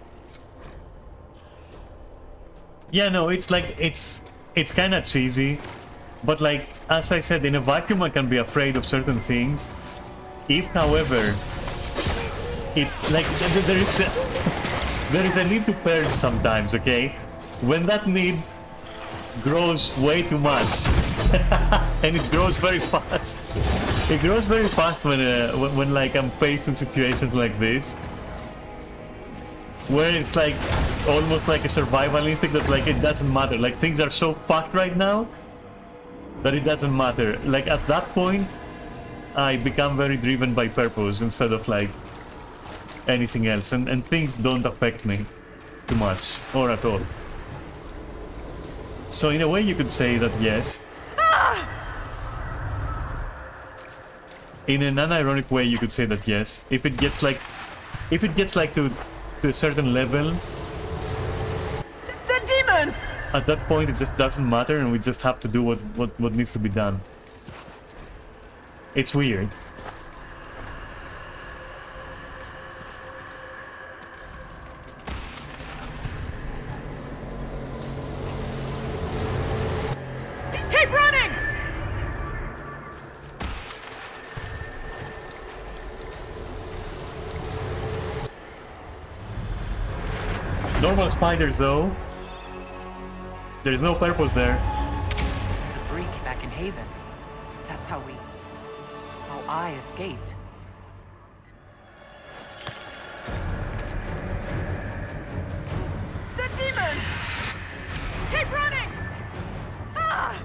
Yeah, no, it's like, it's kind of cheesy. But like, as I said, in a vacuum I can be afraid of certain things. If, however, it, like, there is a need to purge sometimes, okay? When that need grows way too much, and it grows very fast. It grows very fast when like I'm faced in situations like this, where it's like almost like a survival instinct that like it doesn't matter. Like things are so fucked right now that it doesn't matter. Like at that point, I become very driven by purpose instead of like anything else, and things don't affect me too much or at all. So in a way you could say that yes. In an unironic way you could say that yes. If it gets like to a certain level, The demons! at that point it just doesn't matter and we just have to do what needs to be done. It's weird. Keep running! Normal spiders though. There's no purpose there. It's the breach back in Haven. That's how I escaped. The demon! Keep running! Ah!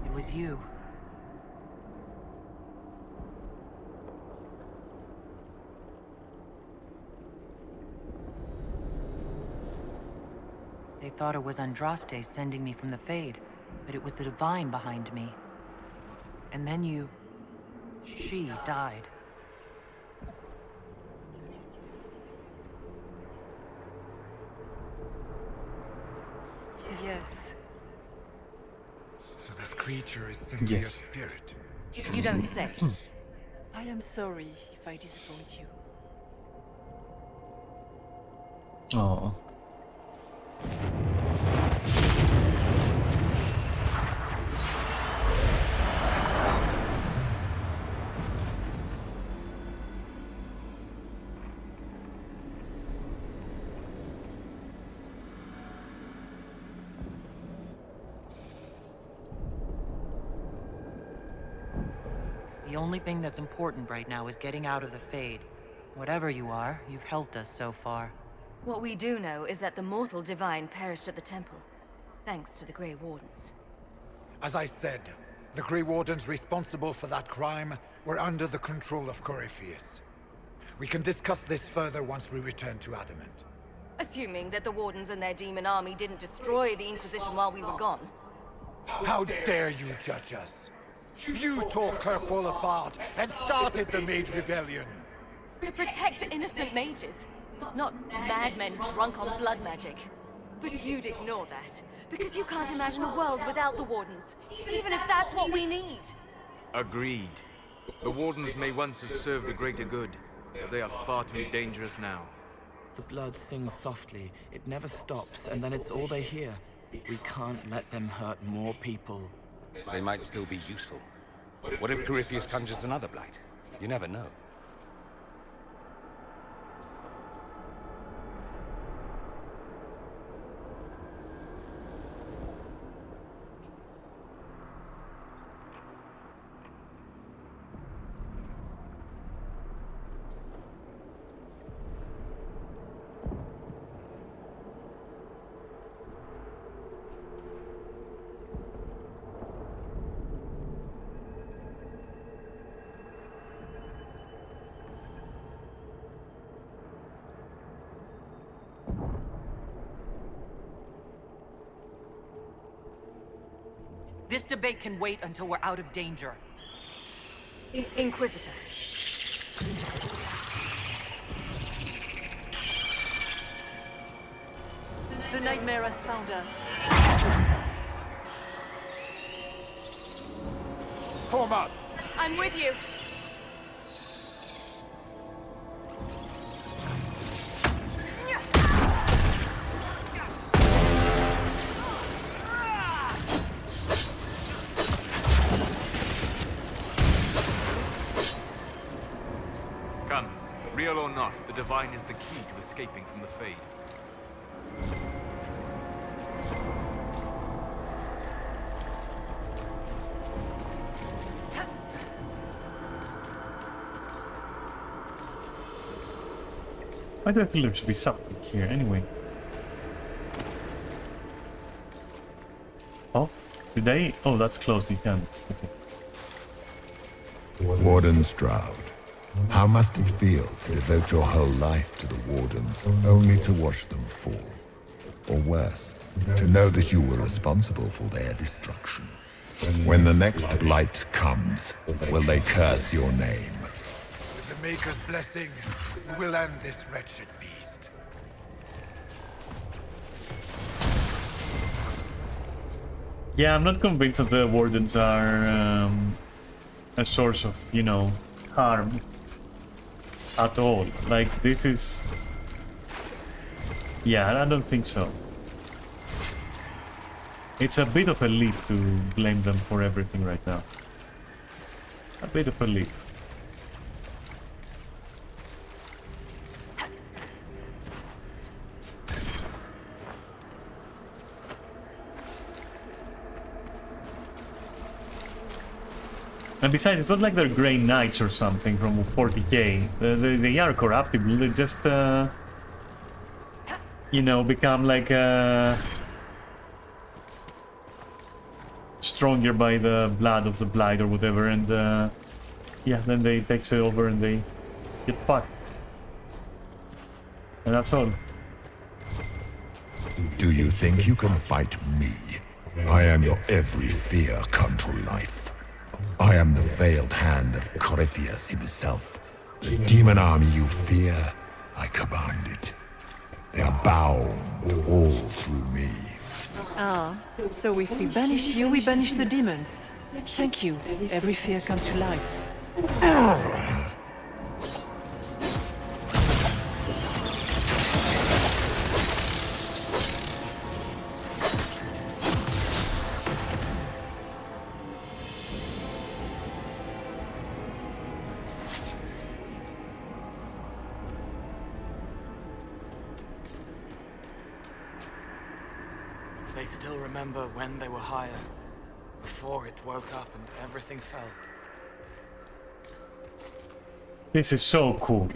It was you. They thought it was Andraste sending me from the Fade, but it was the Divine behind me. And then she died. Yes. So this creature is simply Yes. a spirit. You don't say. I am sorry if I disappoint you. Oh. The only thing that's important right now is getting out of the Fade. Whatever you are, you've helped us so far. What we do know is that the mortal divine perished at the temple, thanks to the Grey Wardens. As I said, the Grey Wardens responsible for that crime were under the control of Corypheus. We can discuss this further once we return to Adamant. Assuming that the Wardens and their demon army didn't destroy the Inquisition while we were gone. How dare you judge us? You tore Kirkwall apart and started the Mage Rebellion. To protect innocent mages, not madmen drunk on blood magic. But you'd ignore that, because you can't imagine a world without the Wardens, even if that's what we need. Agreed. The Wardens may once have served the greater good, but they are far too dangerous now. The blood sings softly, it never stops, and then it's all they hear. We can't let them hurt more people. They might still be useful. What if Corypheus conjures another blight? You never know. This debate can wait until we're out of danger. Inquisitor. The nightmare has found us. Form up! I'm with you. Come, real or not, the Divine is the key to escaping from the Fade. Why do I feel there should be something here anyway? Oh, did they? Oh, that's closed. You can't. Okay. Warden Stroud, how must it feel to devote your whole life to the Wardens, only to watch them fall? Or worse, to know that you were responsible for their destruction. When the next blight comes, will they curse your name? With the Maker's blessing, we'll end this wretched beast. Yeah, I'm not convinced that the Wardens are a source of, you know, harm at all. Like, this is... Yeah, I don't think so. It's a bit of a leap to blame them for everything right now. A bit of a leap. And besides, it's not like they're Grey Knights or something from 40k. They are corruptible, they just, you know, become like, stronger by the blood of the blight or whatever, and, yeah, then they take it over and they get fucked. And that's all. Do you think you can fight me? I am your every fear come to life. I am the veiled hand of Corypheus himself. The demon army you fear, I command it. They are bound all through me. Ah, so if we banish you, we banish the demons. Thank you. Every fear come to life. still remember when they were higher, before it woke up and everything fell. This is so cool.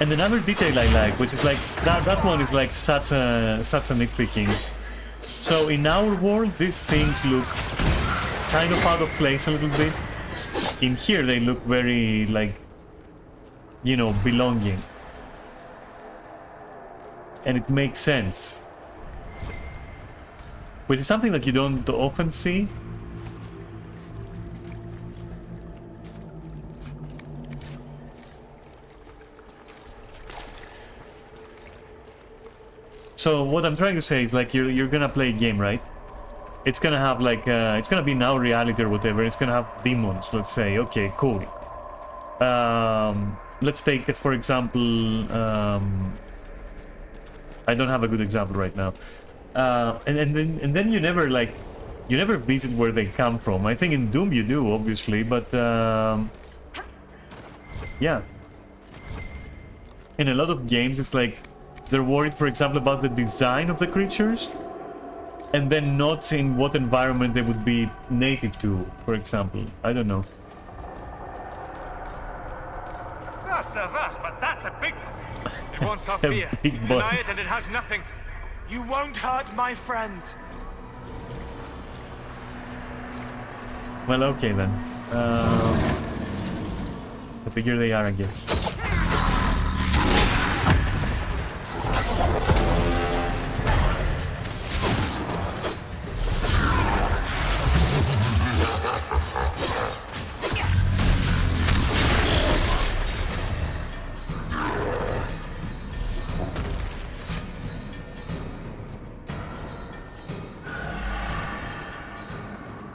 And another detail I like, which is like that one is like such a nitpicking. So in our world, these things look kind of out of place a little bit. In here, they look very like, you know, belonging, and it makes sense, which is something that you don't often see. So what I'm trying to say is like you're gonna play a game, right? It's gonna have like it's gonna be now reality or whatever. It's gonna have demons. Let's say, okay, cool. Let's take it for example. I don't have a good example right now. And then you never visit where they come from. I think in Doom you do, obviously, but yeah. In a lot of games, it's like they're worried, for example, about the design of the creatures, and then not in what environment they would be native to, for example. I don't know. Vast of us, but that's a big one. It wants our It's a fear. big You one. deny it and it has nothing. You won't hurt my friends. Well, okay then. The bigger they are, I guess.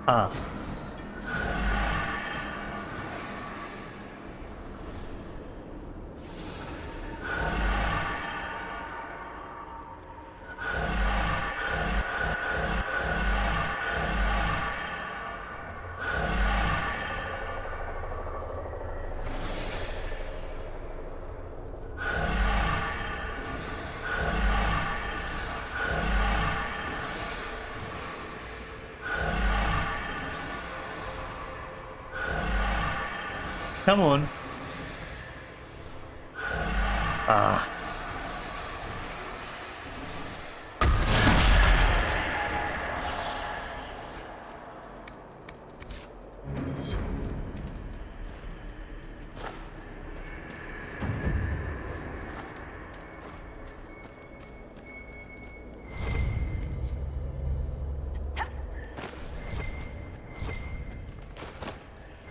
Ah. Come on. Ah.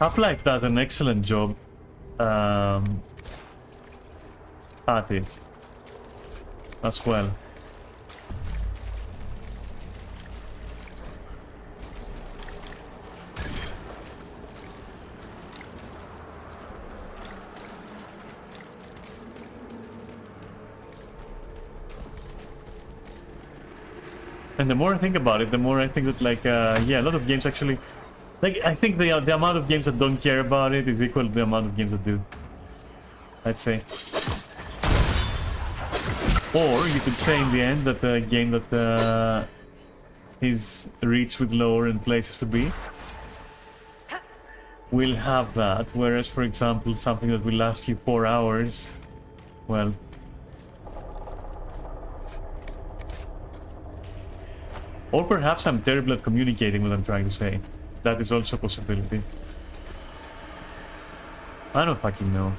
Half-Life does an excellent job at it as well. And the more I think about it, the more I think that, like, yeah, a lot of games actually, like, I think the amount of games that don't care about it is equal to the amount of games that do, I'd say. Or you could say in the end that the game that is rich with lore and places to be will have that, whereas, for example, something that will last you 4 hours, well... Or perhaps I'm terrible at communicating what I'm trying to say. That is also a possibility. I don't fucking know.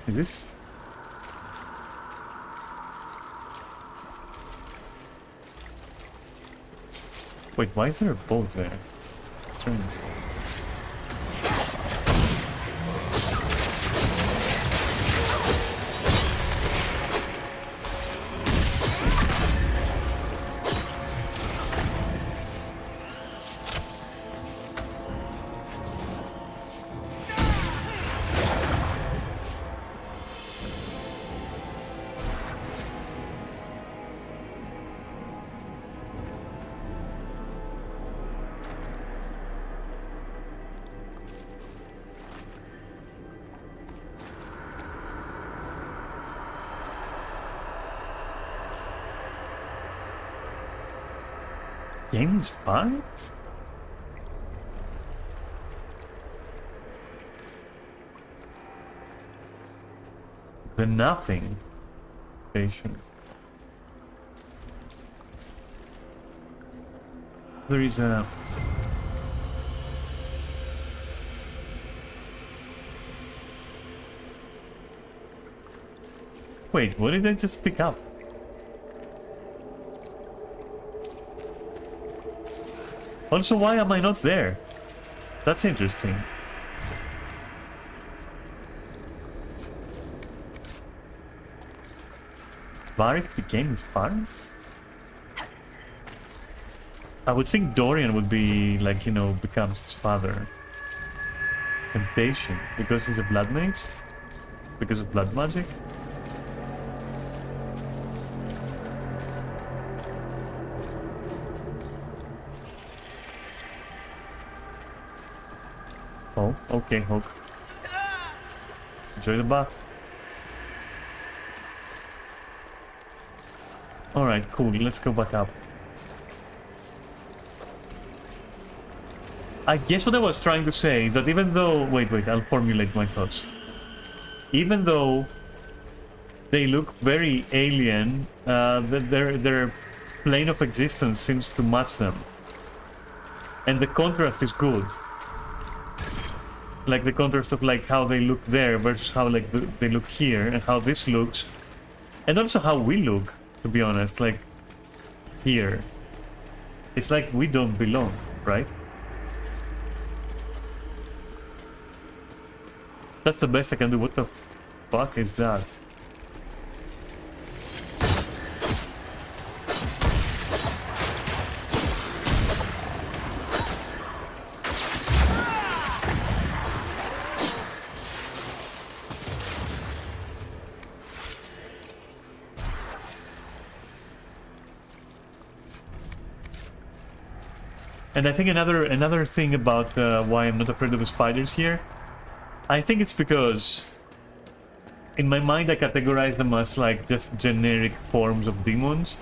Is this? Wait, why is there a boat there? Strange. Gain his parts? The nothing. Patient. There is a... Wait, what did I just pick up? Also, why am I not there? That's interesting. Varric became his parents? I would think Dorian would be, like, you know, becomes his father. Temptation, because he's a blood mage? Because of blood magic? Oh, okay, Hulk. Enjoy the bath. Alright, cool, let's go back up. I guess what I was trying to say is that even though... Wait, I'll formulate my thoughts. Even though they look very alien, their plane of existence seems to match them. And the contrast is good. Like the contrast of like how they look there versus how like they look here, and how this looks. And also how we look, to be honest, like here. It's like we don't belong, right? That's the best I can do. What the fuck is that? And I think another thing about why I'm not afraid of the spiders here, I think it's because in my mind I categorize them as like just generic forms of demons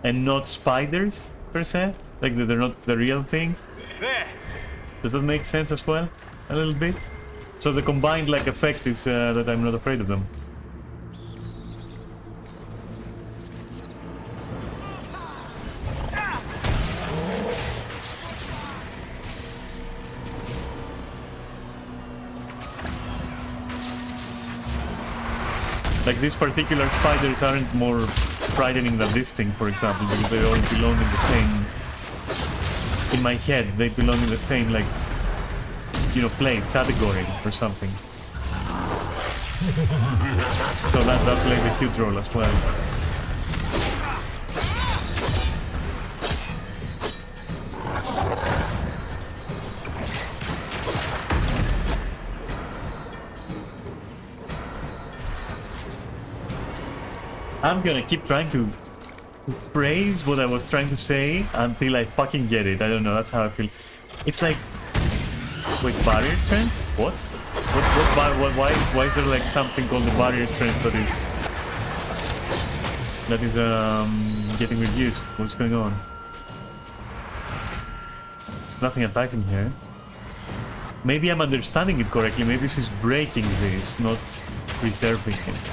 and not spiders per se, like they're not the real thing. Does that make sense as well? A little bit? So the combined like effect is that I'm not afraid of them. Like these particular spiders aren't more frightening than this thing, for example, because they all belong in the same... In my head, they belong in the same, like, you know, place, category or something. So that played a huge role as well. I'm gonna keep trying to phrase what I was trying to say until I fucking get it. I don't know, that's how I feel. It's like... Wait, barrier strength? What? Why is there like something called the barrier strength that is getting reduced? What's going on? There's nothing attacking here. Maybe I'm understanding it correctly. Maybe she's breaking this, not preserving it.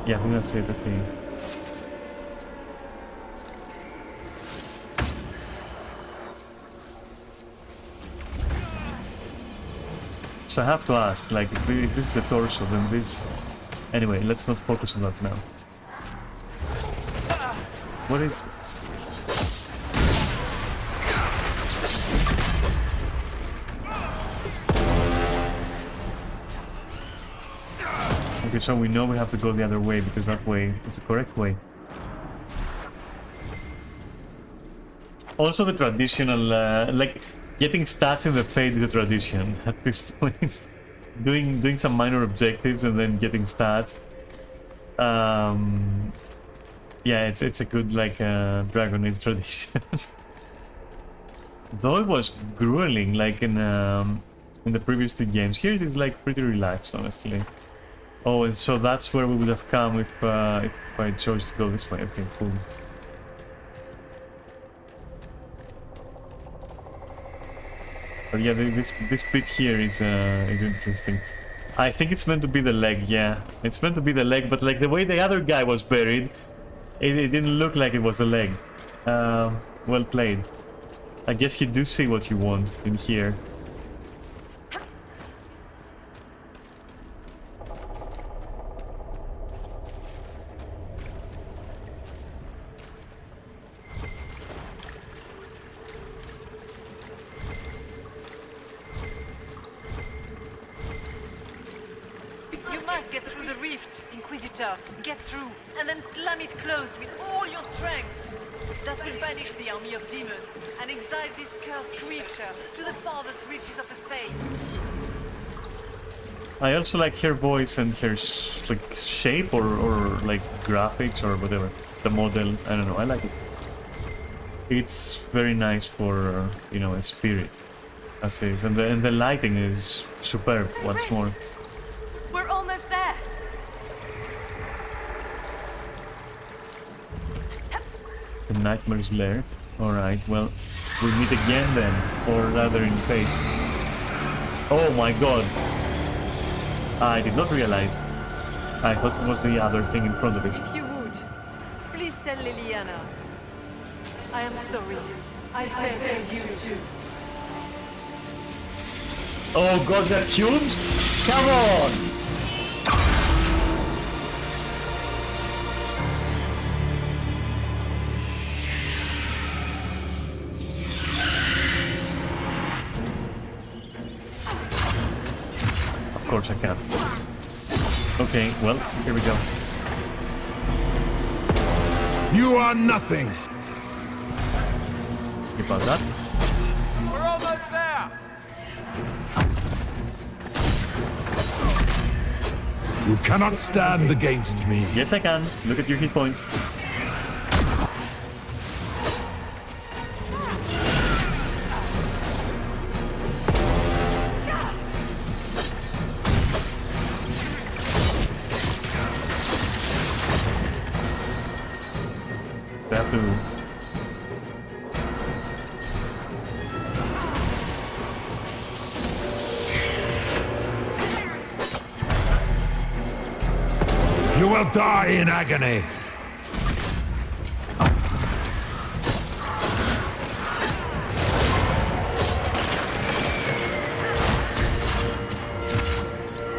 Yeah, I think that's it, okay. So I have to ask, like, if this is a torso, then this... Anyway, let's not focus on that now. What is... Okay, so we know we have to go the other way, because that way is the correct way. Also the traditional, like, getting stats in the Fate is a tradition at this point. doing some minor objectives and then getting stats. Yeah, it's a good, like, Dragon Age tradition. Though it was grueling, like in the previous two games. Here it is, like, pretty relaxed, honestly. Oh, and so that's where we would have come if I chose to go this way. Okay, cool. But yeah, this bit here is interesting. I think it's meant to be the leg, yeah. It's meant to be the leg, but like the way the other guy was buried, it didn't look like it was the leg. Well played. I guess you do see what you want in here. You must get through the rift, Inquisitor. Get through, and then slam it closed with all your strength. That will banish the army of demons and exile this cursed creature to the farthest reaches of the Fade. I also like her voice and her like shape or like graphics or whatever. The model, I don't know, I like it. It's very nice for, you know, a spirit, as is. And the lighting is superb once more. We're almost there. The Nightmare's Lair. Alright, well, we meet again then. Or rather in face. Oh my god! I did not realize. I thought it was the other thing in front of it. If you would, please tell Liliana. I am sorry. I failed you too. Oh god, that cubes? Come on! Of course I can. Okay, well, here we go. You are nothing! Skip out that. We're almost there! You cannot stand against me. Yes, I can. Look at your hit points. They have to... You will die in agony.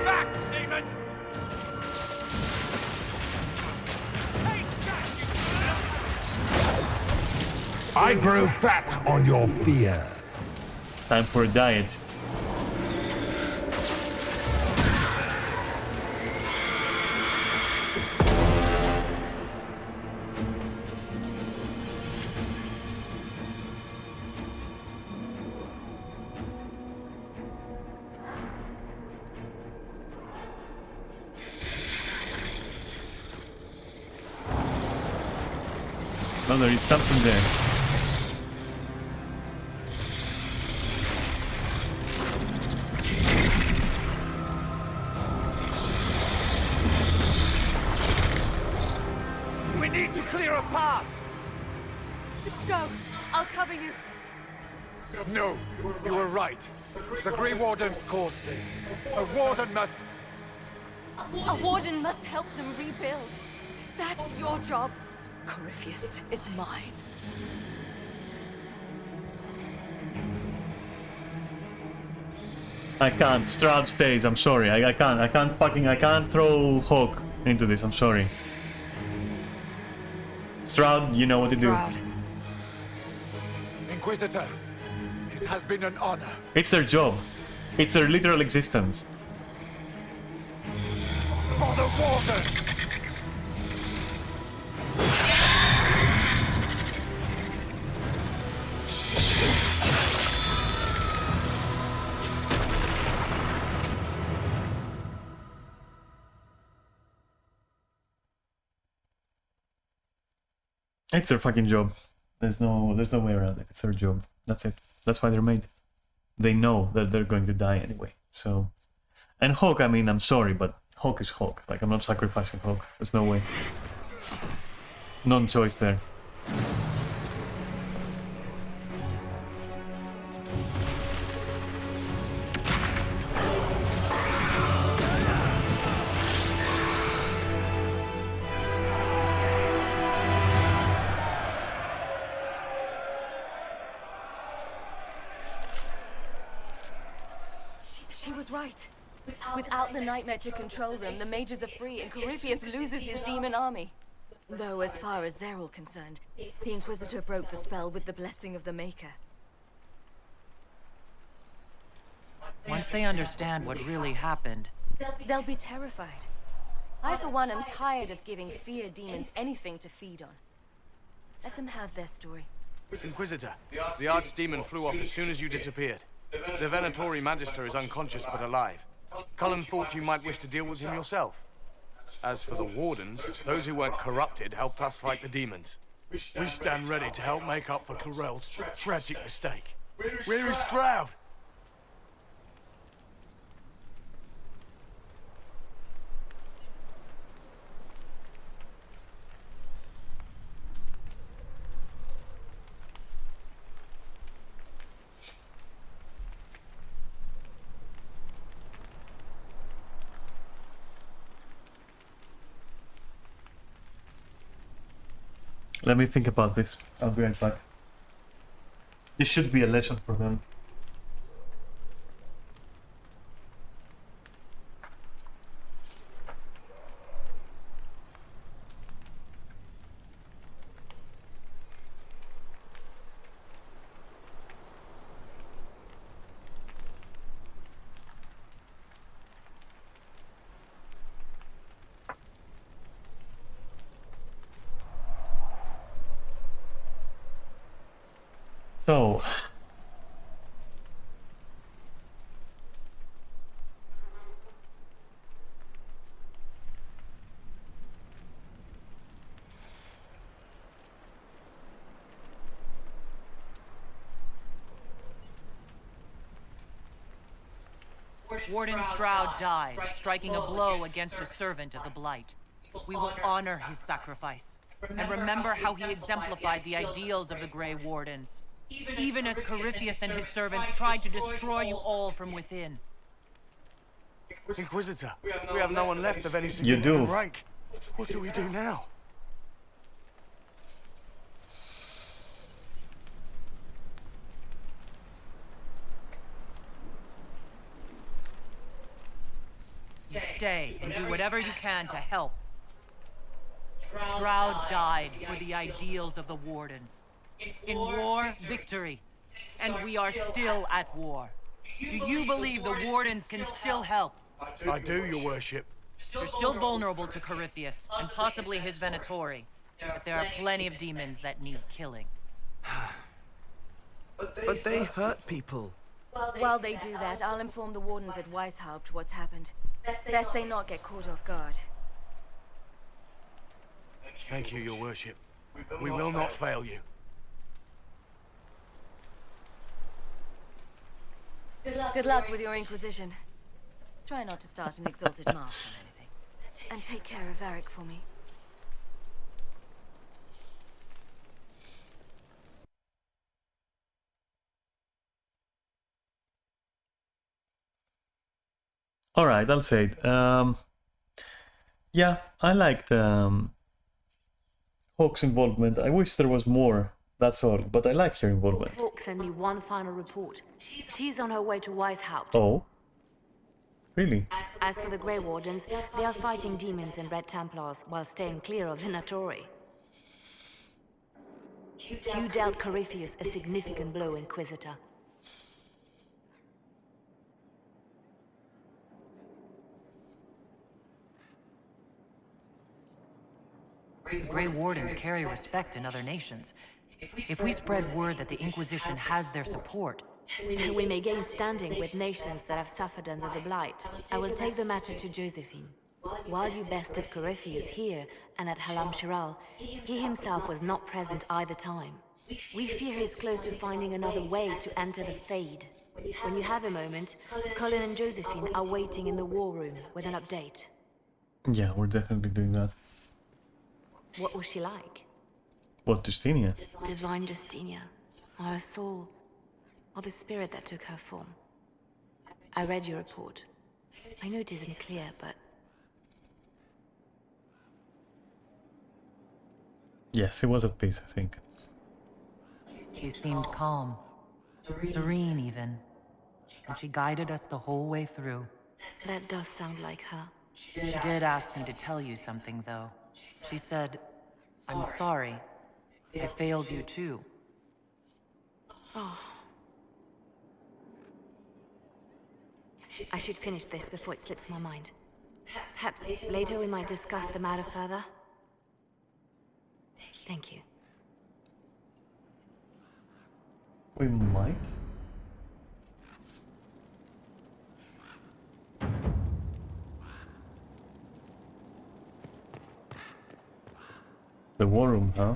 Back, demons! I grow fat on your fear. Time for a diet. No, there is something there. We need to clear a path! Go. I'll cover you. No, you were right. The Grey Wardens caused this. A Warden must... A warden must help them rebuild. That's your job. Corypheus is mine. I can't. Stroud stays. I'm sorry. I can't throw Hawk into this. I'm sorry. Stroud, you know what to do. Stroud. Inquisitor, it has been an honor. It's their job. It's their literal existence. For the Warden! It's their fucking job. There's no way around it. It's their job. That's it. That's why they're made. They know that they're going to die anyway. So, and Hawk, I mean, I'm sorry, but Hawk is Hawk. Like, I'm not sacrificing Hawk. There's no way. Non-choice there. was right. Without the nightmare to control them, the mages are free and Corypheus loses his demon army. Though as far as they're all concerned, the Inquisitor broke the spell with the blessing of the Maker. Once they understand what really happened, They'll be terrified. I, for one, am tired of giving fear demons anything to feed on. Let them have their story. Inquisitor, the Archdemon flew off as soon as you disappeared. The Venatori Magister is unconscious but alive. Cullen thought you might wish to deal with him yourself. As for the Wardens, those who weren't corrupted helped us fight the demons. We stand ready to help make up for Clarel's tragic mistake. Where is Stroud? Let me think about this. I'll be right back. This should be a lesson for them. So, Warden Stroud died, striking a blow against a servant of the Blight. We will honor his sacrifice, and remember how he exemplified the ideals of the Grey Wardens. Even as Corypheus and his servants tried to destroy you all from within. Inquisitor, we have no one left of any significant rank. What do we do now? You stay and do whatever you can to help. Stroud died for the ideals of the Wardens. In war, victory. And we are still at war. Do you believe the Wardens can still help? I do, your worship. You're still vulnerable to Corypheus, and possibly his Venatori. But there are plenty of demons that need killing. But they hurt people. While they do that, I'll inform the Wardens at Weishaupt what's happened. Best they not get caught off guard. Thank you, your worship. We will not fail you. Good luck with your Inquisition. Try not to start an exalted march on anything. And take care of Varric for me. alright, I'll say it. Yeah, I liked Hawke's involvement. I wish there was more, that's all, but I liked her involvement. Hawke sent me one final report. She's on her way to Weishaupt. Oh? Really? As for the Grey Wardens, they are fighting demons and Red Templars while staying clear of Venatori. You dealt Corypheus a significant blow, Inquisitor. The Grey Wardens carry respect in other nations. If we spread word that the Inquisition has their support... We may gain standing with nations that have suffered under the Blight. I will take the matter to Josephine. While you bested Corypheus here and at Halam Shiral, he himself was not present either time. We fear he's close to finding another way to enter the Fade. When you have a moment, Colin and Josephine are waiting in the war room with an update. Yeah, we're definitely doing that. What was she like? What, Justinia? Divine Justinia, or her soul, or the spirit that took her form. I read your report. I know it isn't clear, but... Yes, it was at peace, I think. She seemed calm. Serene, even. and she guided us the whole way through. That does sound like her. She did ask me to tell you something, though. She said, "I'm sorry. I failed you too." Oh. I should finish this before it slips my mind. Perhaps later we might discuss the matter further. Thank you. We might. The war room, huh?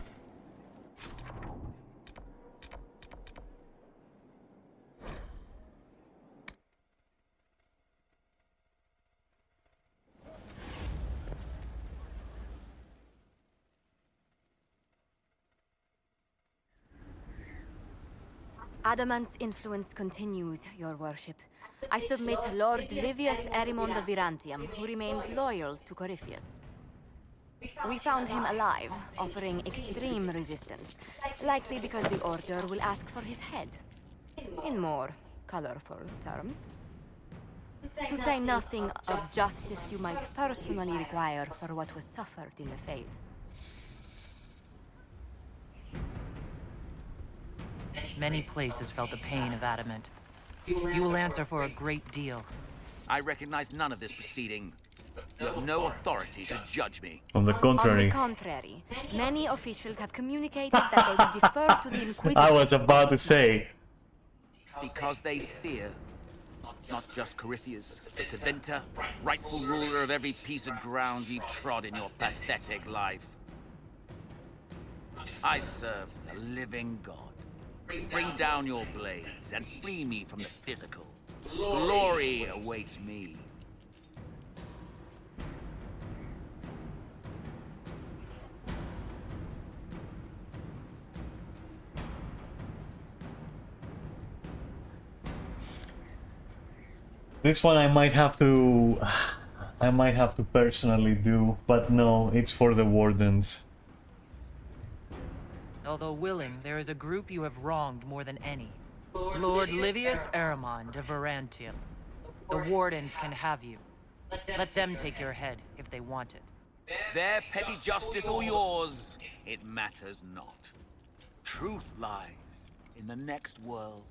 Adamant's influence continues, your worship. I submit Lord Livius Erimond of Virantium, who remains loyal to Corypheus. We found him alive, offering extreme resistance, likely because the Order will ask for his head. In more colorful terms. To say nothing of justice you might personally require for what was suffered in the Fade. Many places felt the pain of Adamant. You will answer for a great deal. I recognize none of this proceeding. You have no authority to judge me. On the contrary. On the contrary, many officials have communicated that they will defer to the Inquisition. I was about to say. Because they fear. Not just Corypheus, but Teventa, rightful ruler of every piece of ground ye trod in your pathetic life. I serve the living God. Bring down your blades and free me from the physical. Glory awaits me. This one I might have to personally do, but no, it's for the wardens. Although willing, there is a group you have wronged more than any. Lord Livius Erimond of Virantium. The Wardens can have you. Let them take your head if they want it. Their petty justice or yours, it matters not. Truth lies in the next world.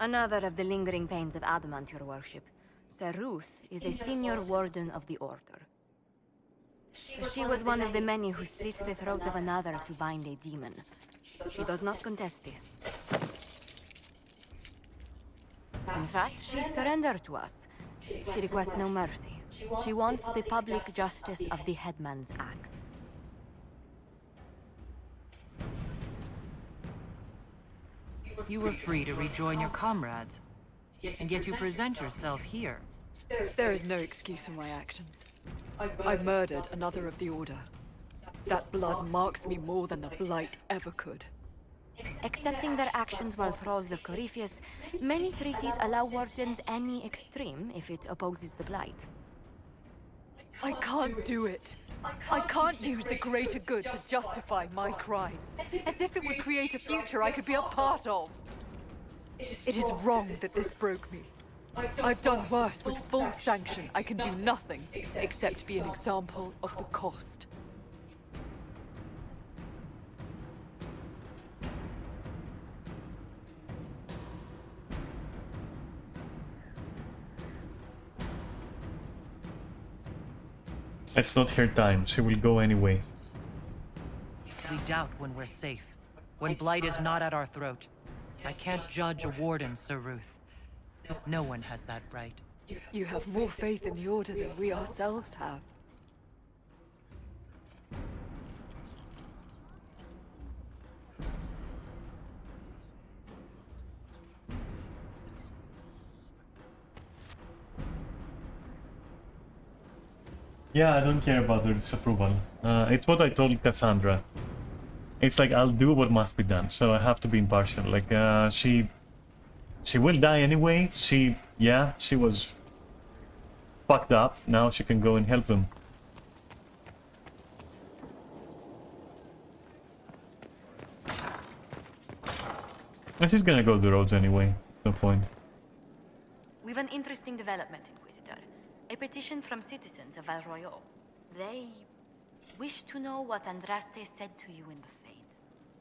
Another of the lingering pains of Adamant, your worship. Sir Ruth is a senior warden of the Order. She was one of the many who slit the throat of another to bind a demon. She does not contest this. In fact, she surrendered to us. She requests no mercy. She wants the public justice of the headman's axe. You were free to rejoin your comrades, and yet you present yourself here. There is no excuse for my actions. I murdered another of the Order. That blood marks me more than the Blight ever could. Accepting their actions while thralls of Corypheus, many treaties allow wardens any extreme if it opposes the Blight. I can't do it. I can't use the greater good to justify my crimes, as if it would create a future I could be a part of. It is wrong that this broke me. I've done worse with full sanction. I can do nothing except be an example of the cost. It's not her time. She will go anyway. We doubt when we're safe, when Blight is not at our throat. I can't judge a warden, Sir Ruth. No one has that right. You have more faith in the Order than we ourselves have. Yeah, I don't care about the disapproval. It's what I told Cassandra. It's like, I'll do what must be done, so I have to be impartial. Like, she She will die anyway. She was fucked up. Now she can go and help them. And she's gonna go the roads anyway. It's no point. We've an interesting development, Inquisitor. A petition from citizens of Val Royal. They wish to know what Andraste said to you in the Fade.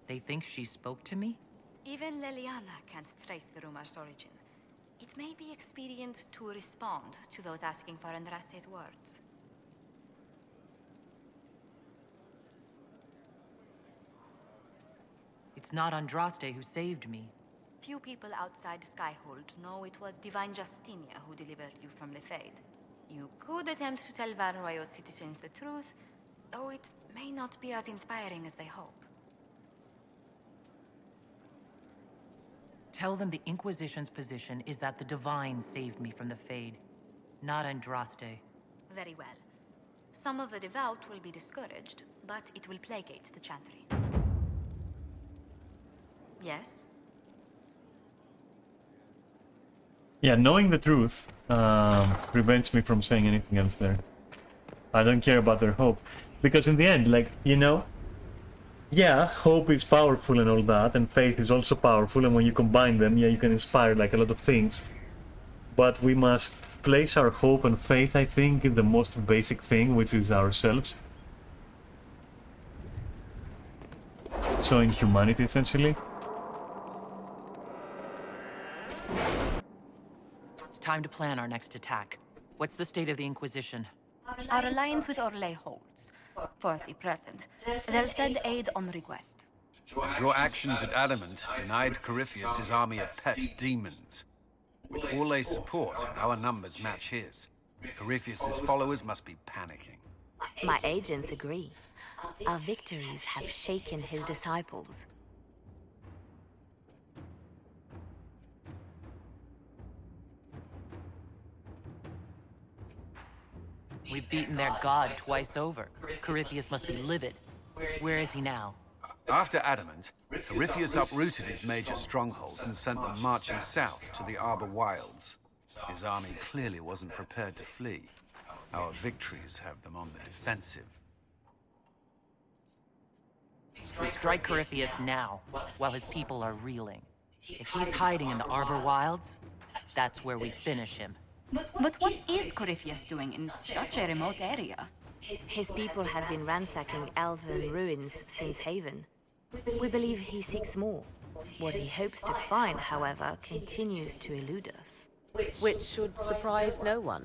They think she spoke to me? Even Leliana can't trace the rumor's origin. It may be expedient to respond to those asking for Andraste's words. It's not Andraste who saved me. Few people outside Skyhold know it was Divine Justinia who delivered you from the Fade. You could attempt to tell Val Royal citizens the truth, though it may not be as inspiring as they hope. Tell them the Inquisition's position is that the Divine saved me from the Fade, not Andraste. Very well. Some of the devout will be discouraged, but it will placate the Chantry. Yes? Yeah, knowing the truth prevents me from saying anything else there. I don't care about their hope. Because in the end, like, you know, yeah, hope is powerful and all that, and faith is also powerful, and when you combine them, yeah, you can inspire, like, a lot of things. But we must place our hope and faith, I think, in the most basic thing, which is ourselves. So in humanity, essentially. It's time to plan our next attack. What's the state of the Inquisition? Our alliance with Orlais holds. For the present, they'll send aid on request. And your actions at Adamant denied Corypheus his army of pet demons. With Orlais' support, our numbers match his. Corypheus' followers must be panicking. My agents agree. Our victories have shaken his disciples. We've beaten their god twice over. Corypheus must be livid. Where is he now? After Adamant, Corypheus uprooted his major strongholds and sent them marching south to the Arbor Wilds. His army clearly wasn't prepared to flee. Our victories have them on the defensive. We strike Corypheus now, while his people are reeling. If he's hiding in the Arbor Wilds, that's where we finish him. But what is Corypheus doing in such a remote area? His people have been ransacking elven ruins since Haven. We believe he seeks more. What he hopes to find, however, continues to elude us. Which should surprise no one.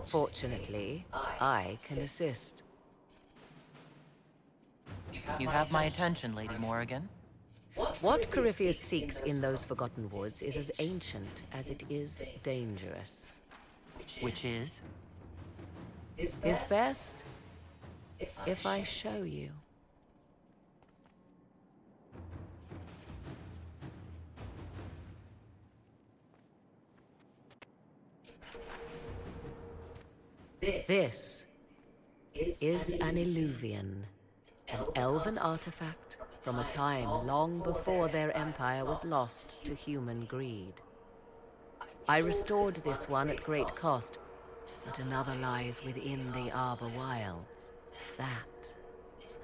Fortunately, I can assist. You have my attention, Lady Morrigan. What Corypheus seeks in those Forgotten Woods is as ancient as it is dangerous. Which is? Is best if I show you. This is an Illuvian, an elven artifact from a time long before their empire was lost to human greed. I restored this one at great cost, but another lies within the Arbor Wilds. That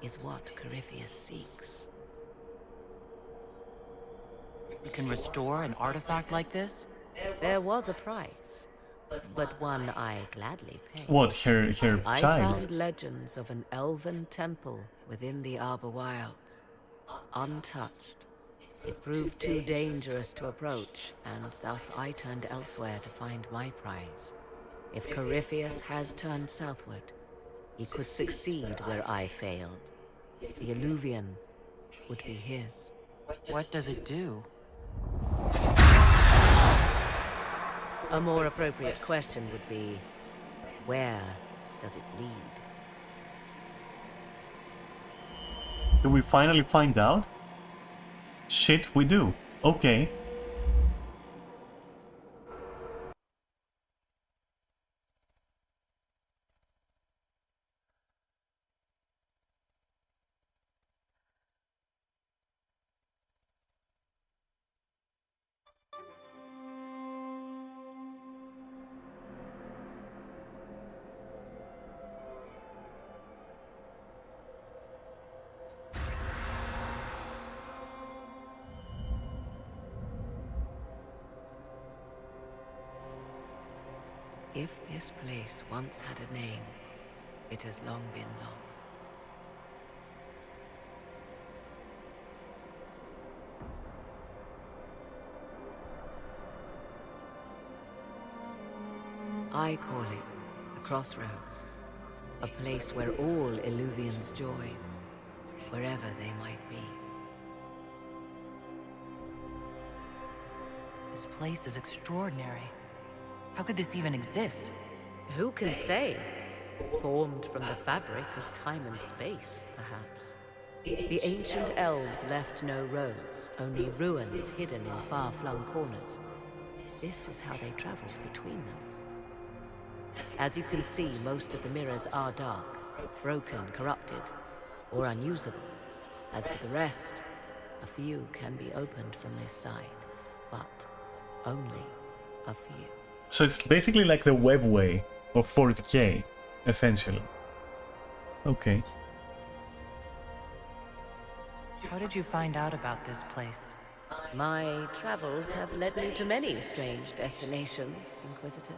is what Corypheus seeks. You can restore an artifact like this? There was a price, but one I gladly paid. What, her I child? found legends of an elven temple within the Arbor Wilds. Untouched. It proved too dangerous to approach, and thus I turned elsewhere to find my prize. If Corypheus has turned southward, he could succeed where I failed. The Illuvian would be his. What does it do? A more appropriate question would be, where does it lead? Do we finally find out? Shit, we do. Okay. If this place once had a name, it has long been lost. I call it the Crossroads, a place where all Illuvians join, wherever they might be. This place is extraordinary. How could this even exist? Who can say? Formed from the fabric of time and space, perhaps. The ancient elves left no roads, only ruins hidden in far-flung corners. This is how they traveled between them. As you can see, most of the mirrors are dark, broken, corrupted, or unusable. As for the rest, a few can be opened from this side, but only a few. So it's basically like the webway of 40k, essentially. Okay. How did you find out about this place? My travels have led me to many strange destinations, Inquisitor.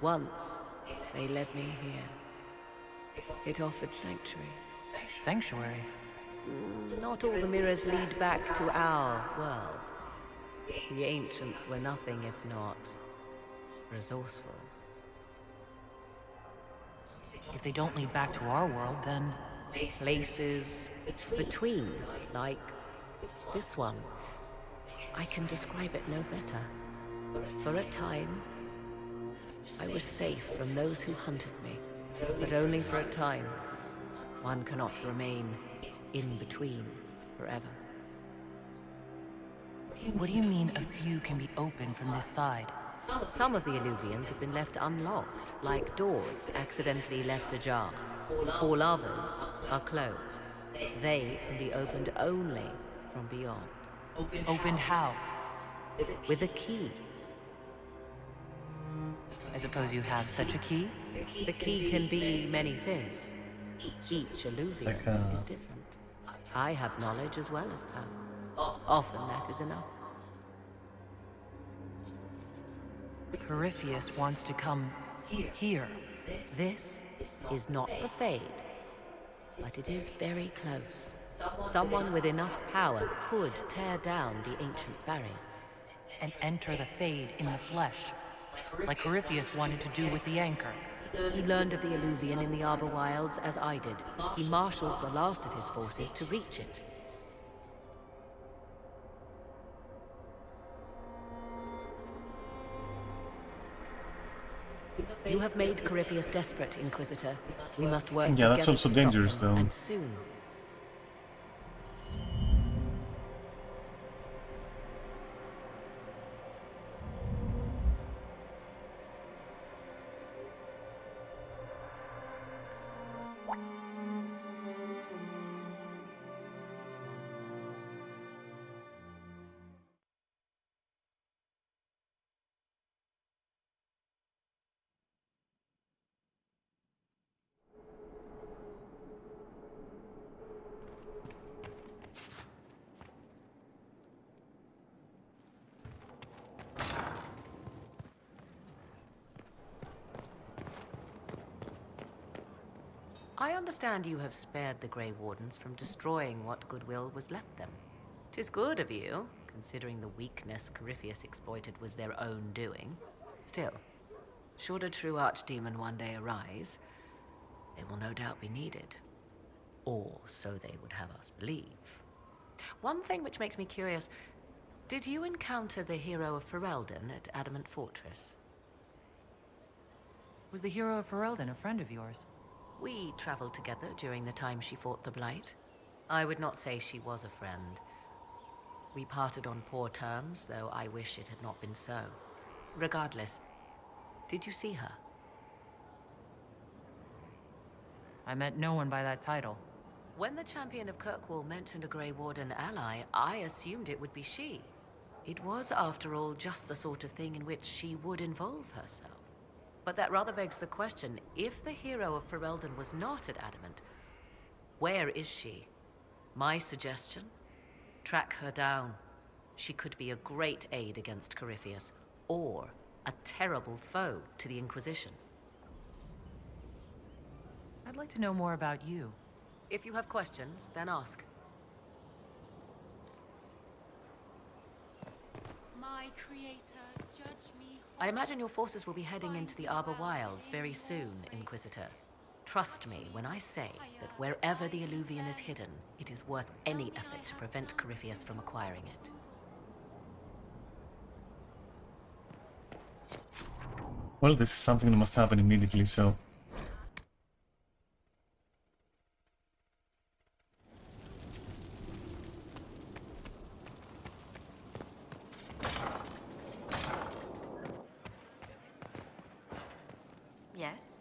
Once, they led me here. It offered sanctuary. Sanctuary? Not all the mirrors lead back to our world. The ancients were nothing if not resourceful. If they don't lead back to our world, then... Places between, like this one. I can describe it no better. For a time, I was safe from those who hunted me, but only for a time. One cannot remain in between forever. What do you mean a few can be opened from this side? Some of the Illuvians have been left unlocked, like doors accidentally left ajar. All others are closed. They can be opened only from beyond. Opened how? With a key. I suppose you have such a key? The key can be many things. Each Illuvian is different. I have knowledge as well as power. Often that is enough. Corypheus wants to come here. This is not the Fade, but it is very close. Someone with enough power could tear down the ancient barriers. And enter the Fade in the flesh, like Corypheus wanted to do with the Anchor. He learned of the Illuvian in the Arbor Wilds as I did. He marshals the last of his forces to reach it. You have made Corypheus desperate, Inquisitor. We must work together. Yeah, that's also dangerous, though. And soon. I understand you have spared the Grey Wardens from destroying what goodwill was left them. 'Tis good of you, considering the weakness Corypheus exploited was their own doing. Still, should a true archdemon one day arise, they will no doubt be needed. Or so they would have us believe. One thing which makes me curious, did you encounter the hero of Ferelden at Adamant Fortress? Was the hero of Ferelden a friend of yours? We traveled together during the time she fought the Blight. I would not say she was a friend. We parted on poor terms, though I wish it had not been so. Regardless, did you see her? I met no one by that title. When the champion of Kirkwall mentioned a Grey Warden ally, I assumed it would be she. It was, after all, just the sort of thing in which she would involve herself. But that rather begs the question, if the hero of Ferelden was not at Adamant, where is she? My suggestion? Track her down. She could be a great aid against Corypheus, or a terrible foe to the Inquisition. I'd like to know more about you. If you have questions, then ask. My creator, judge me. I imagine your forces will be heading into the Arbor Wilds very soon, Inquisitor. Trust me when I say that wherever the Illuvian is hidden, it is worth any effort to prevent Corypheus from acquiring it. Well, this is something that must happen immediately, so... Yes?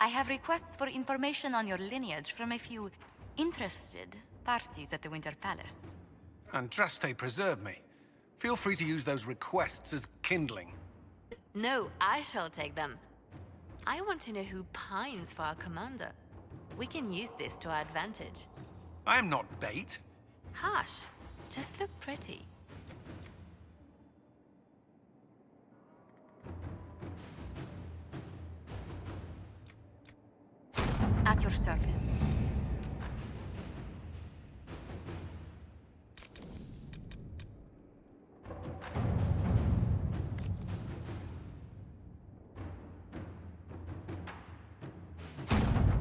I have requests for information on your lineage from a few interested parties at the Winter Palace. Andraste preserve me. Feel free to use those requests as kindling. No, I shall take them. I want to know who pines for our commander. We can use this to our advantage. I am not bait. Hush. Just look pretty. At your service.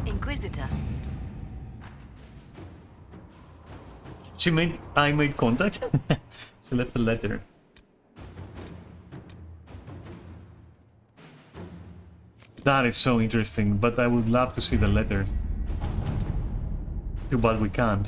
Inquisitor. I made contact? She left a letter. That is so interesting, but I would love to see the letter. Too bad we can't.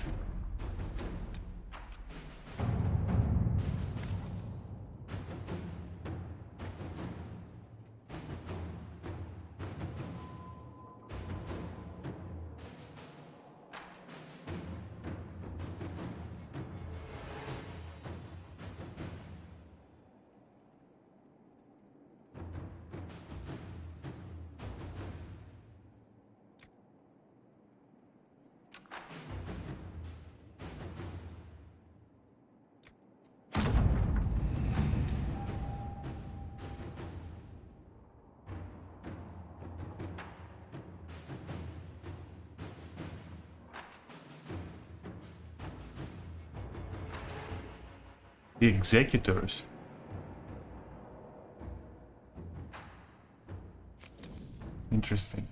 The executors. Interesting.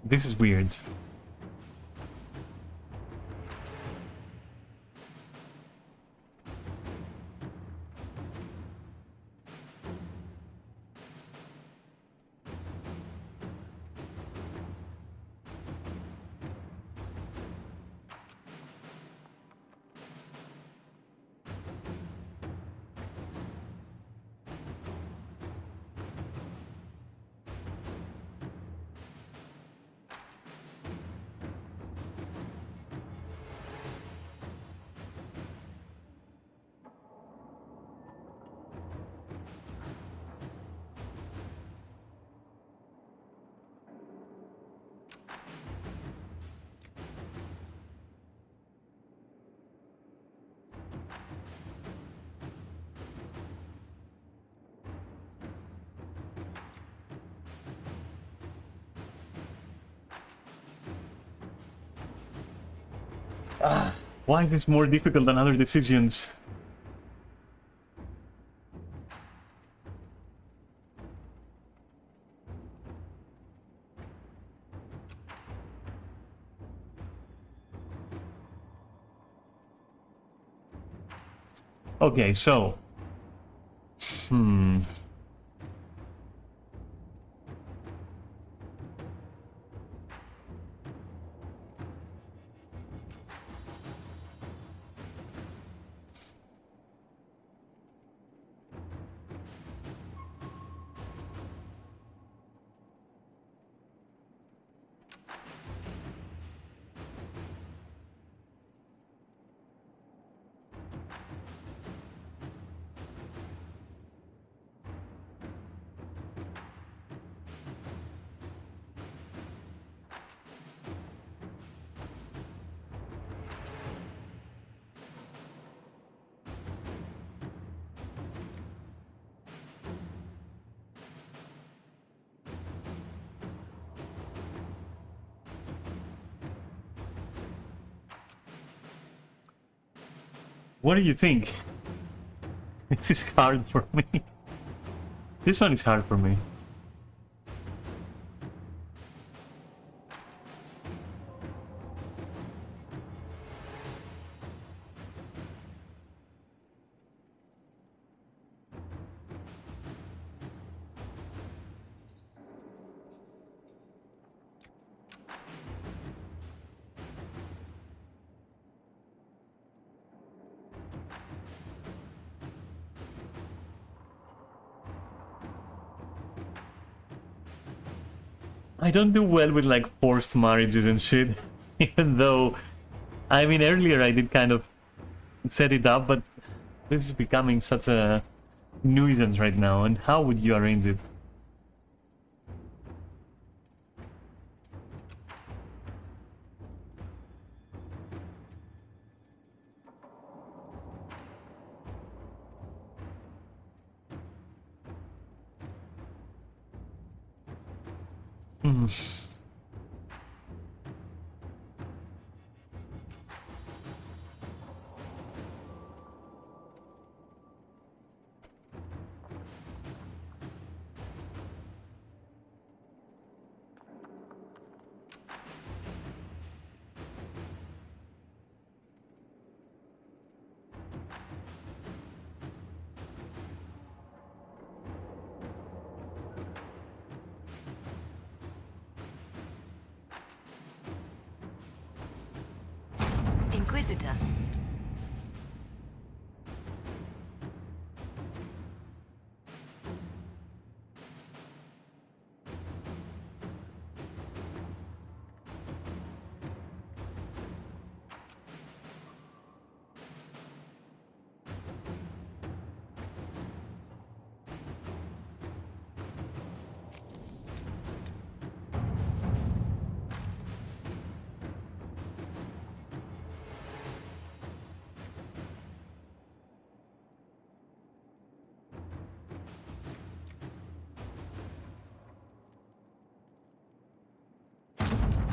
This is weird. Why is this more difficult than other decisions? Okay, so... What do you think? This is hard for me. This one is hard for me. I don't do well with like forced marriages and shit, even though, I mean, earlier I did kind of set it up, but this is becoming such a nuisance right now. And how would you arrange it? Inquisitor.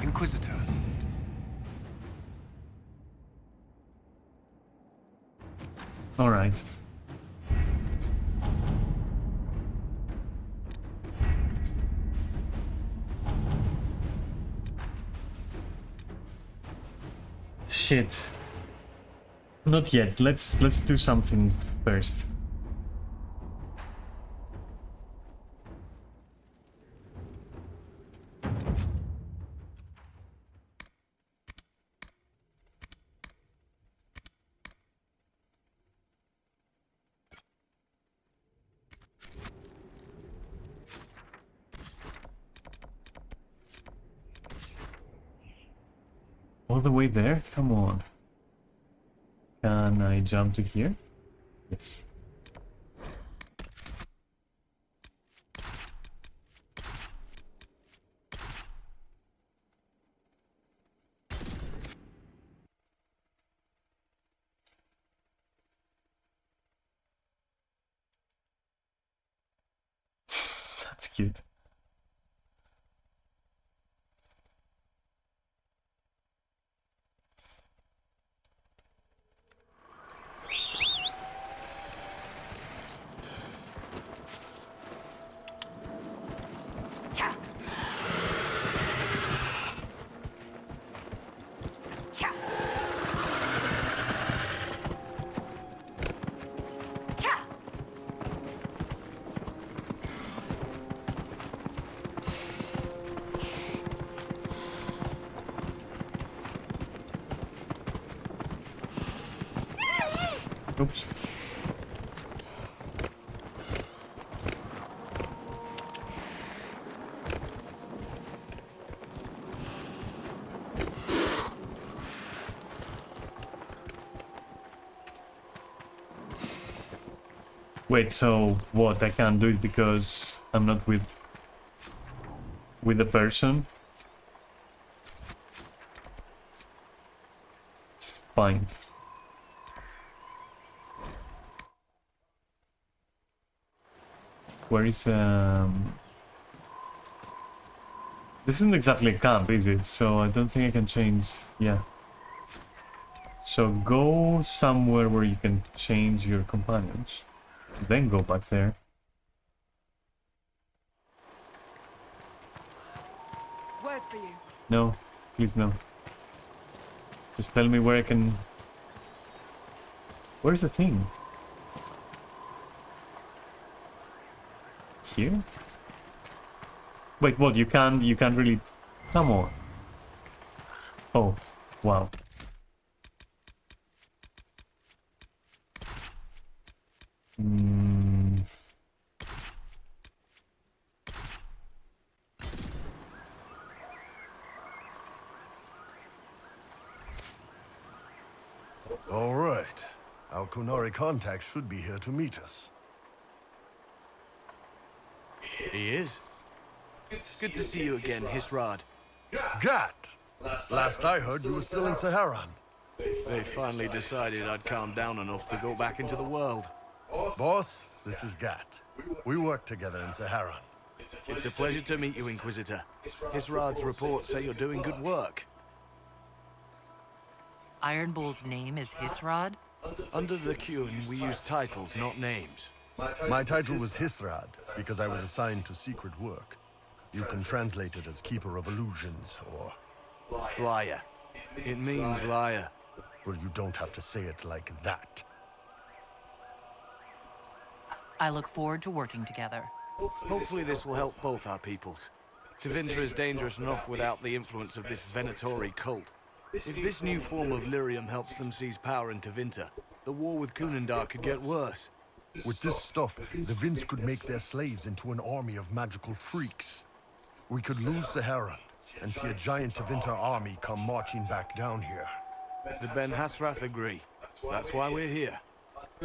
Inquisitor. All right. Shit. Not yet. Let's do something first. All the way there? Come on. Can I jump to here? Yes. That's cute. Oops. Wait, so what? I can't do it because I'm not with the person? Fine. Where is this isn't exactly a camp, is it? So I don't think I can change. Yeah. So go somewhere where you can change your companions. Then go back there. Word for you. No, please no. Just tell me where I can... Where's the thing? Here? Wait, what? You can't really... Come on. Oh, wow. All right. Our Kunari contact should be here to meet us. He is. Good to see you again, Hisrad. Gat! Last I heard, you were still in Saharan. They finally decided I'd calmed down enough to go back into the world. Boss, this is Gat. We work together in Saharan. It's a pleasure to meet you, Inquisitor. Hisrad's reports say you're doing good work. Iron Bull's name is Hisrad? Under the Qun, we use titles, not names. My title was Hisrad, because I was assigned to secret work. You can translate it as Keeper of Illusions, or... Liar. It means liar. Well, you don't have to say it like that. I look forward to working together. Hopefully this will help both our peoples. Tevinter is dangerous enough without the influence of this Venatori cult. If this new form of lyrium helps them seize power in Tevinter, the war with Kunandar could get worse. With this stuff, the Vince could make their slaves into an army of magical freaks. We could lose Saharan and see a giant Tevinter army come marching back down here. The Ben Hasrath agree. That's why we're here.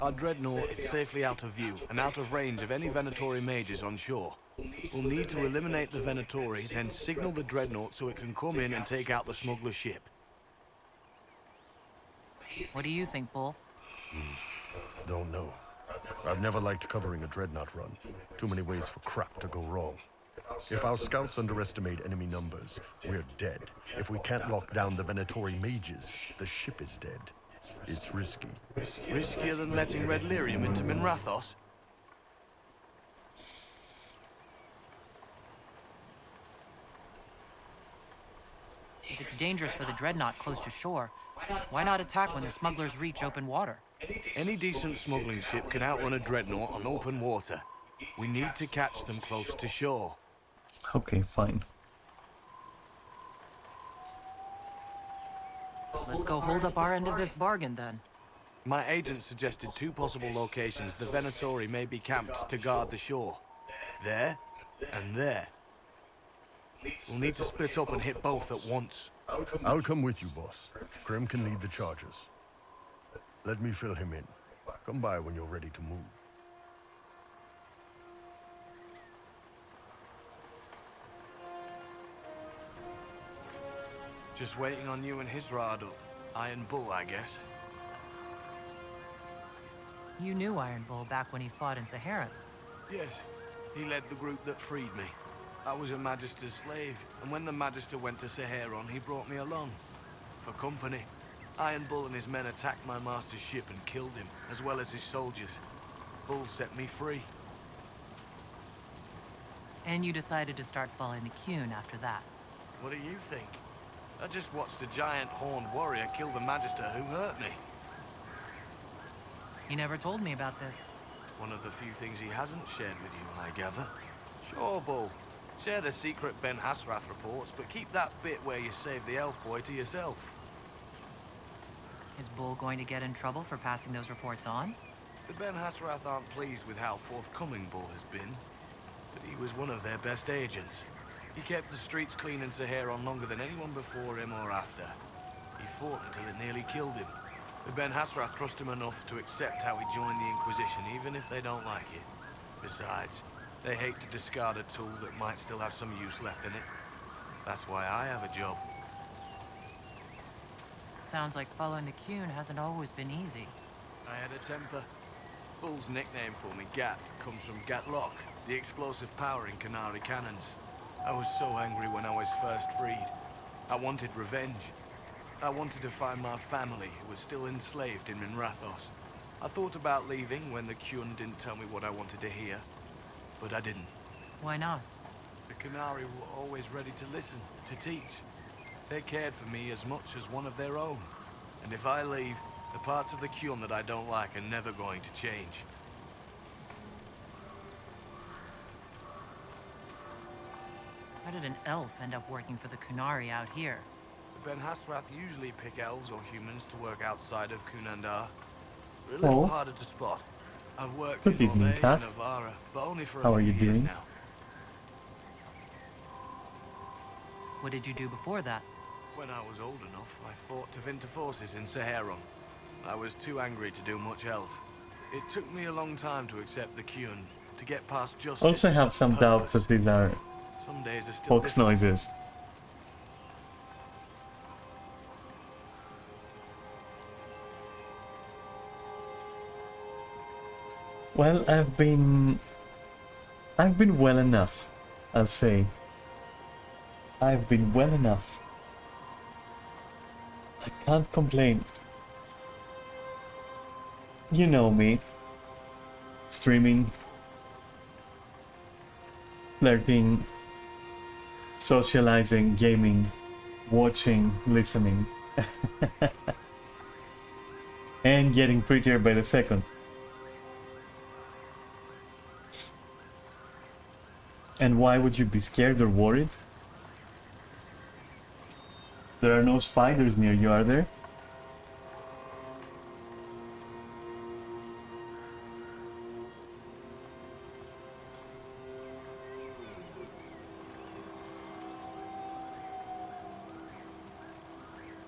Our dreadnought is safely out of view and out of range of any Venatori mages on shore. We'll need to eliminate the Venatori, then signal the dreadnought so it can come in and take out the smuggler ship. What do you think, Bull? Don't know. I've never liked covering a dreadnought run. Too many ways for crap to go wrong. If our scouts underestimate enemy numbers, we're dead. If we can't lock down the Venatori mages, the ship is dead. It's risky. Riskier than letting red lyrium into Minrathos? If it's dangerous for the dreadnought close to shore, why not attack when the smugglers reach open water? Any decent smuggling ship can outrun a dreadnought on open water. We need to catch them close to shore. Okay, fine. Let's go hold up our end of this bargain, then. My agent suggested two possible locations the Venatori may be camped to guard the shore. There, and there. We'll need to split up and hit both at once. I'll come with you, boss. Grim can lead the charges. Let me fill him in. Come by when you're ready to move. Just waiting on you and Hisrad, or Iron Bull, I guess. You knew Iron Bull back when he fought in Saharan. Yes, he led the group that freed me. I was a Magister's slave, and when the Magister went to Saharan, he brought me along. For company. Iron Bull and his men attacked my master's ship and killed him, as well as his soldiers. Bull set me free. And you decided to start following the Qun after that. What do you think? I just watched a giant horned warrior kill the Magister who hurt me. He never told me about this. One of the few things he hasn't shared with you, I gather. Sure, Bull. Share the secret Ben Hasrath reports, but keep that bit where you saved the elf boy to yourself. Is Bull going to get in trouble for passing those reports on? The Ben Hasrath aren't pleased with how forthcoming Bull has been, but he was one of their best agents. He kept the streets clean in Saharon longer than anyone before him or after. He fought until it nearly killed him. The Ben Hasrath trust him enough to accept how he joined the Inquisition, even if they don't like it. Besides, they hate to discard a tool that might still have some use left in it. That's why I have a job. Sounds like following the Qun hasn't always been easy. I had a temper. Bull's nickname for me, Gat, comes from Gatlock, the explosive power in Canary cannons. I was so angry when I was first freed. I wanted revenge. I wanted to find my family, who was still enslaved in Minrathos. I thought about leaving when the Qun didn't tell me what I wanted to hear, but I didn't. Why not? The Canary were always ready to listen, to teach. They cared for me as much as one of their own. And if I leave, the parts of the Qun that I don't like are never going to change. How did an elf end up working for the Qunari out here? The Ben Hasrath usually pick elves or humans to work outside of Kunandar. They're a little harder to spot. I've worked Good in evening, Orlais Cat. and Navarra, but only for How a are few you years doing? now. What did you do before that? When I was old enough, I fought Tevinter forces in Saharon. I was too angry to do much else. It took me a long time to accept the Qun, to get past justice. Also have some doubts that these are Some days are still fox different. noises. Well, I've been well enough, I'll say. I've been well enough. I can't complain. You know me. Streaming, flirting, socializing, gaming, watching, listening. And getting prettier by the second. And why would you be scared or worried? There are no spiders near you, are there?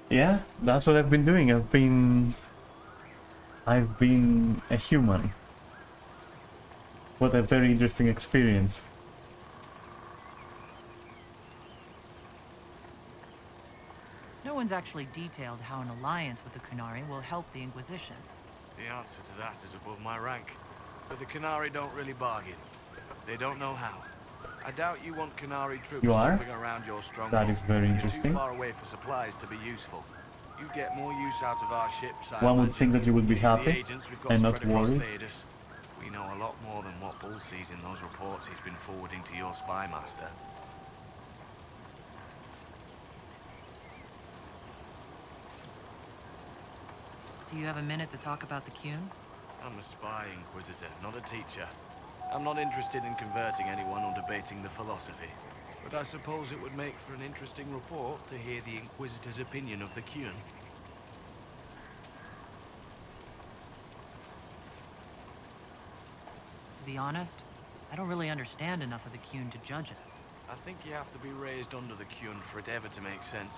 Yeah, that's what I've been doing. I've been a human. What a very interesting experience. No one's actually detailed how an alliance with the Qunari will help the Inquisition. The answer to that is above my rank. But the Canary don't really bargain. They don't know how. I doubt you want Canary troops You are? stomping around your stronghold. That is very You're interesting. too far away for supplies to be useful. You get more use out of our ships. I One would imagine. think that you would be The happy agents we've got and not spread across worried. Thedas. We know a lot more than what Bull sees in those reports he's been forwarding to your spy master. Do you have a minute to talk about the Qun? I'm a spy, Inquisitor, not a teacher. I'm not interested in converting anyone or debating the philosophy. But I suppose it would make for an interesting report to hear the Inquisitor's opinion of the Qun. To be honest, I don't really understand enough of the Qun to judge it. I think you have to be raised under the Qun for it ever to make sense.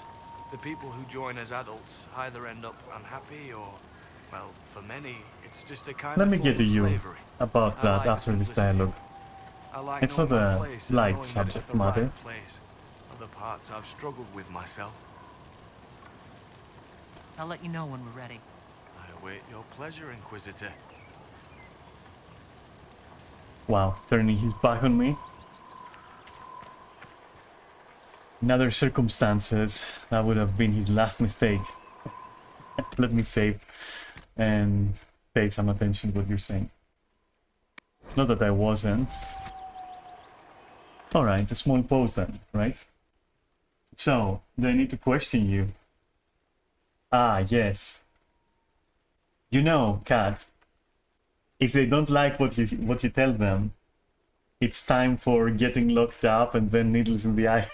The people who join as adults either end up unhappy or, well, for many, it's just a kind Let of me form get to of you slavery. about I that like after this simplicity. dialogue. I like It's not knowing my a place and light knowing that it's subject the right matter. place. Other parts I've struggled with myself. I'll let you know when we're ready. I await your pleasure, Inquisitor. Wow, turning his back on me. In other circumstances, that would have been his last mistake. Let me save and pay some attention to what you're saying. Not that I wasn't. All right, a small pause then, right? So, they need to question you. Ah, yes. You know, Kat, if they don't like what you tell them, it's time for getting locked up and then needles in the eye.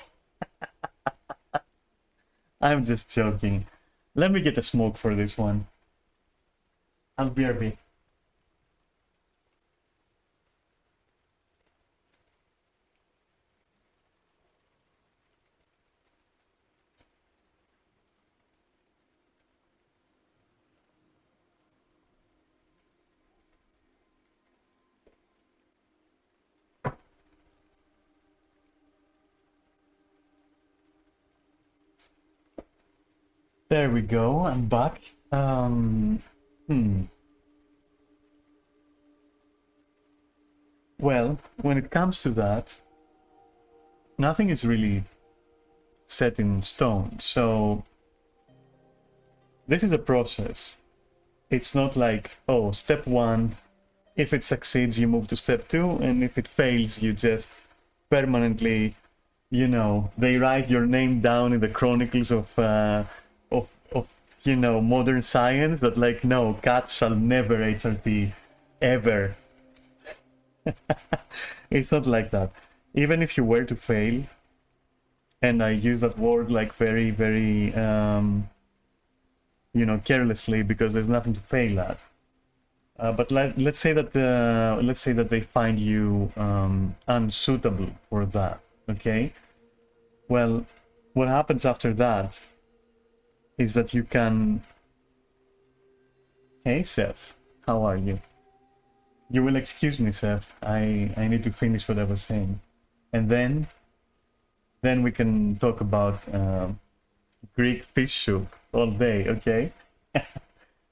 I'm just joking. Let me get a smoke for this one. I'll BRB. There we go, I'm back. Well, when it comes to that, nothing is really set in stone. So this is a process. It's not like, oh, step one, if it succeeds, you move to step two, and if it fails, you just permanently, you know, they write your name down in the chronicles of you know, modern science that like, no, cats shall never HRT, ever. It's not like that. Even if you were to fail, and I use that word like very, very, you know, carelessly, because there's nothing to fail at. But let's say that they find you unsuitable for that. Okay. Well, what happens after that is that you can. Hey, Seth, how are you? You will excuse me, Seth. I need to finish what I was saying, and then we can talk about Greek fish soup all day, okay?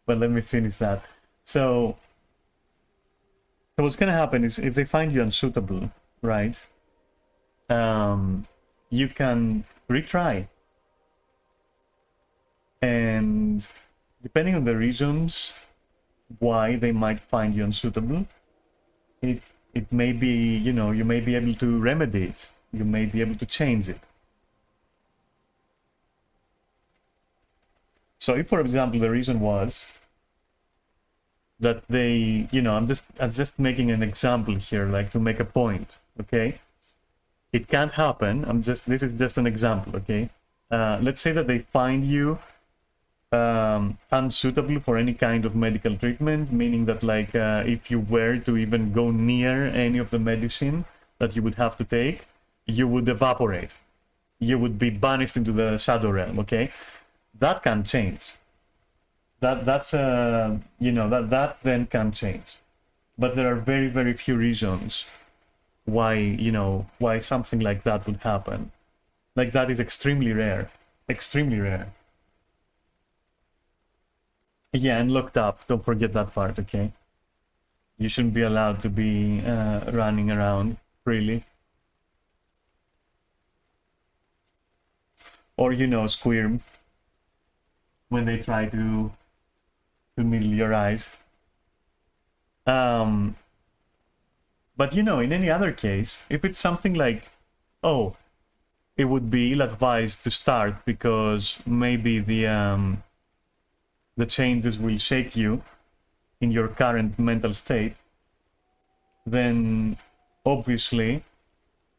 But let me finish that. So what's gonna happen is if they find you unsuitable, right? You can retry, and depending on the reasons why they might find you unsuitable, it may be, you know, you may be able to remedy it. You may be able to change it. So if, for example, the reason was that they, you know, I'm just making an example here, like to make a point, okay? It can't happen. This is just an example, okay? Let's say that they find you unsuitable for any kind of medical treatment, meaning that like if you were to even go near any of the medicine that you would have to take, you would evaporate. You would be banished into the shadow realm, okay? That can change. That's you know, that then can change. But there are very, very few reasons why, you know, why something like that would happen. Like, that is extremely rare. Extremely rare. Yeah, and locked up. Don't forget that part, okay? You shouldn't be allowed to be running around freely. Or, you know, squirm when they try to needle your eyes. But, you know, in any other case, if it's something like, oh, it would be ill-advised to start because maybe the changes will shake you in your current mental state, then obviously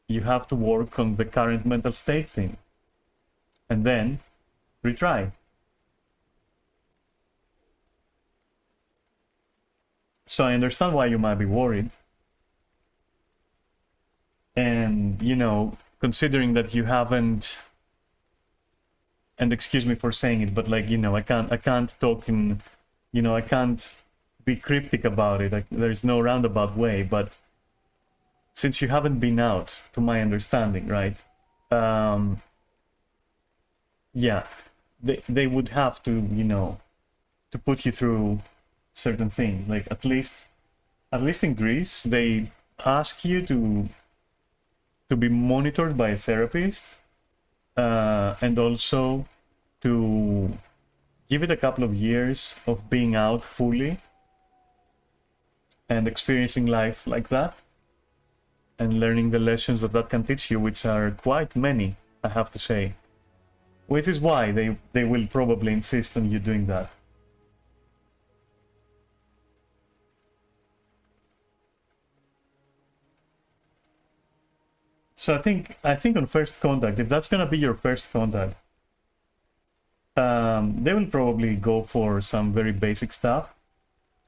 you have to work on the current mental state thing and then retry. So I understand why you might be worried. And, you know, considering that you haven't, and excuse me for saying it, but like, you know, I can't talk in, you know, I can't be cryptic about it. Like, there's no roundabout way, but since you haven't been out, to my understanding, right? Yeah, they would have to, you know, to put you through certain things. Like, at least in Greece, they ask you to be monitored by a therapist, and also to give it a couple of years of being out fully and experiencing life like that. and learning the lessons that that can teach you, which are quite many, I have to say. Which is why they will probably insist on you doing that. So I think on first contact, if that's gonna be your first contact, they will probably go for some very basic stuff,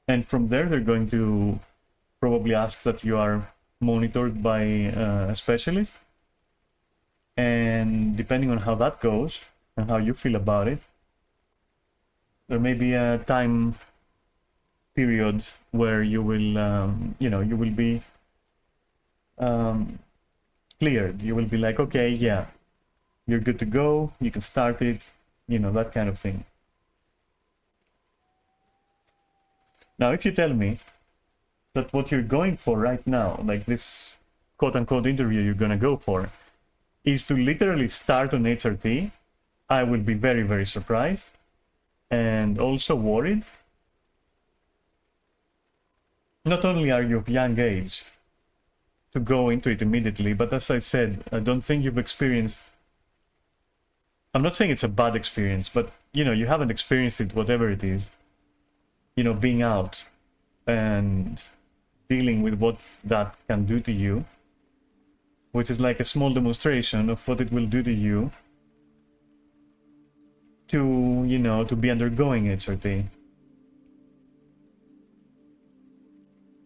and from there they're going to probably ask that you are monitored by a specialist, and depending on how that goes and how you feel about it, there may be a time period where you will you will be cleared. You will be like, okay, yeah, you're good to go, you can start it, that kind of thing. Now, if you tell me that what you're going for right now, like this quote-unquote interview you're gonna go for, is to literally start on HRT, I will be very, very surprised and also worried. Not only are you of young age to go into it immediately, but as I said, I don't think you've experienced... I'm not saying it's a bad experience, but, you haven't experienced it, whatever it is. Being out and dealing with what that can do to you, which is like a small demonstration of what it will do to you to be undergoing HRT.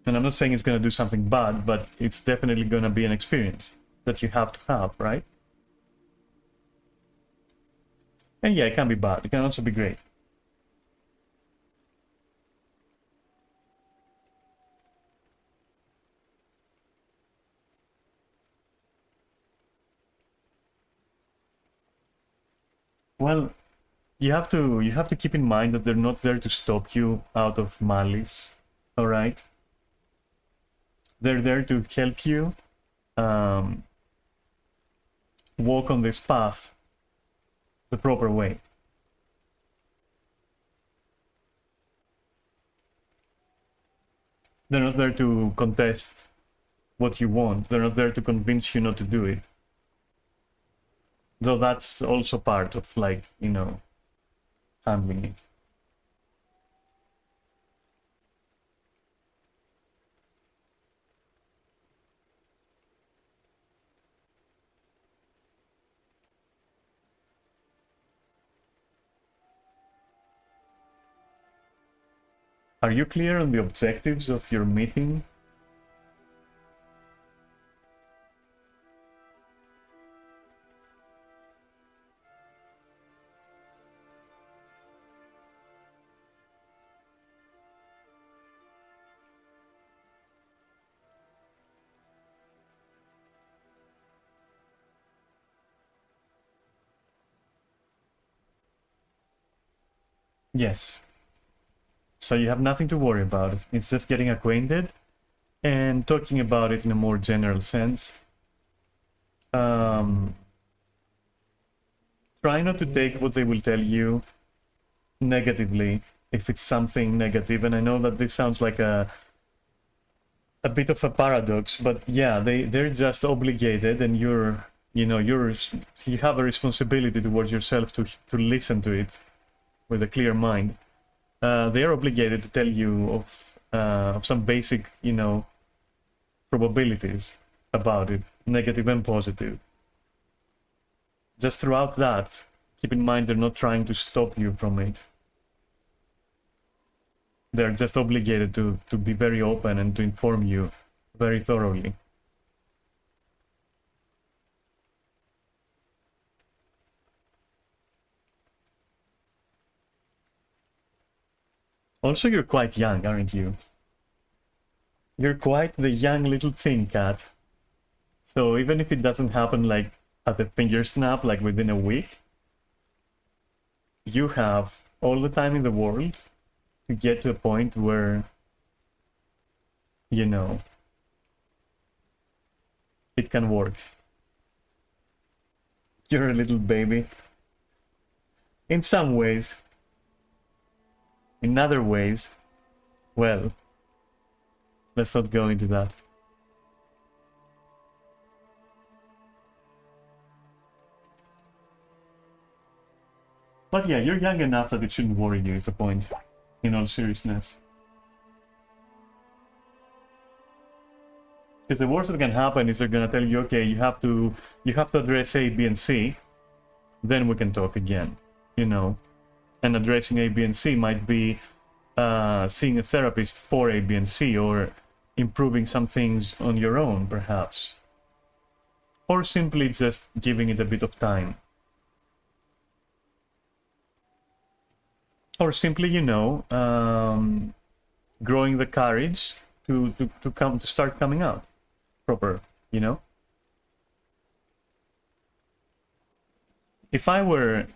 And I'm not saying it's going to do something bad, but it's definitely going to be an experience that you have to have, right? And yeah, it can be bad. It can also be great. Well, you have to keep in mind that they're not there to stop you out of malice, all right? They're there to help you walk on this path the proper way. They're not there to contest what you want. They're not there to convince you not to do it. Though that's also part of, handling it. Are you clear on the objectives of your meeting? Yes. So you have nothing to worry about. It's just getting acquainted and talking about it in a more general sense. Try not to take what they will tell you negatively, if it's something negative. And I know that this sounds like a bit of a paradox, but yeah, they're just obligated, and you have a responsibility towards yourself to listen to it with a clear mind. They are obligated to tell you of some basic, probabilities about it, negative and positive. Just throughout that, keep in mind they're not trying to stop you from it. They're just obligated to be very open and to inform you very thoroughly. Also, you're quite young, aren't you? You're quite the young little thing, Cat. So even if it doesn't happen like at a finger snap, like within a week, you have all the time in the world to get to a point where, it can work. You're a little baby. In some ways. In other ways, well, let's not go into that. But yeah, you're young enough that it shouldn't worry you, is the point, in all seriousness. Because the worst that can happen is they're gonna tell you, okay, you have to address A, B, and C, then we can talk again, you know. And addressing A, B, and C might be seeing a therapist for A, B, and C, or improving some things on your own, perhaps. Or simply just giving it a bit of time. Or simply, you know, growing the courage to start coming out proper, you know. If I were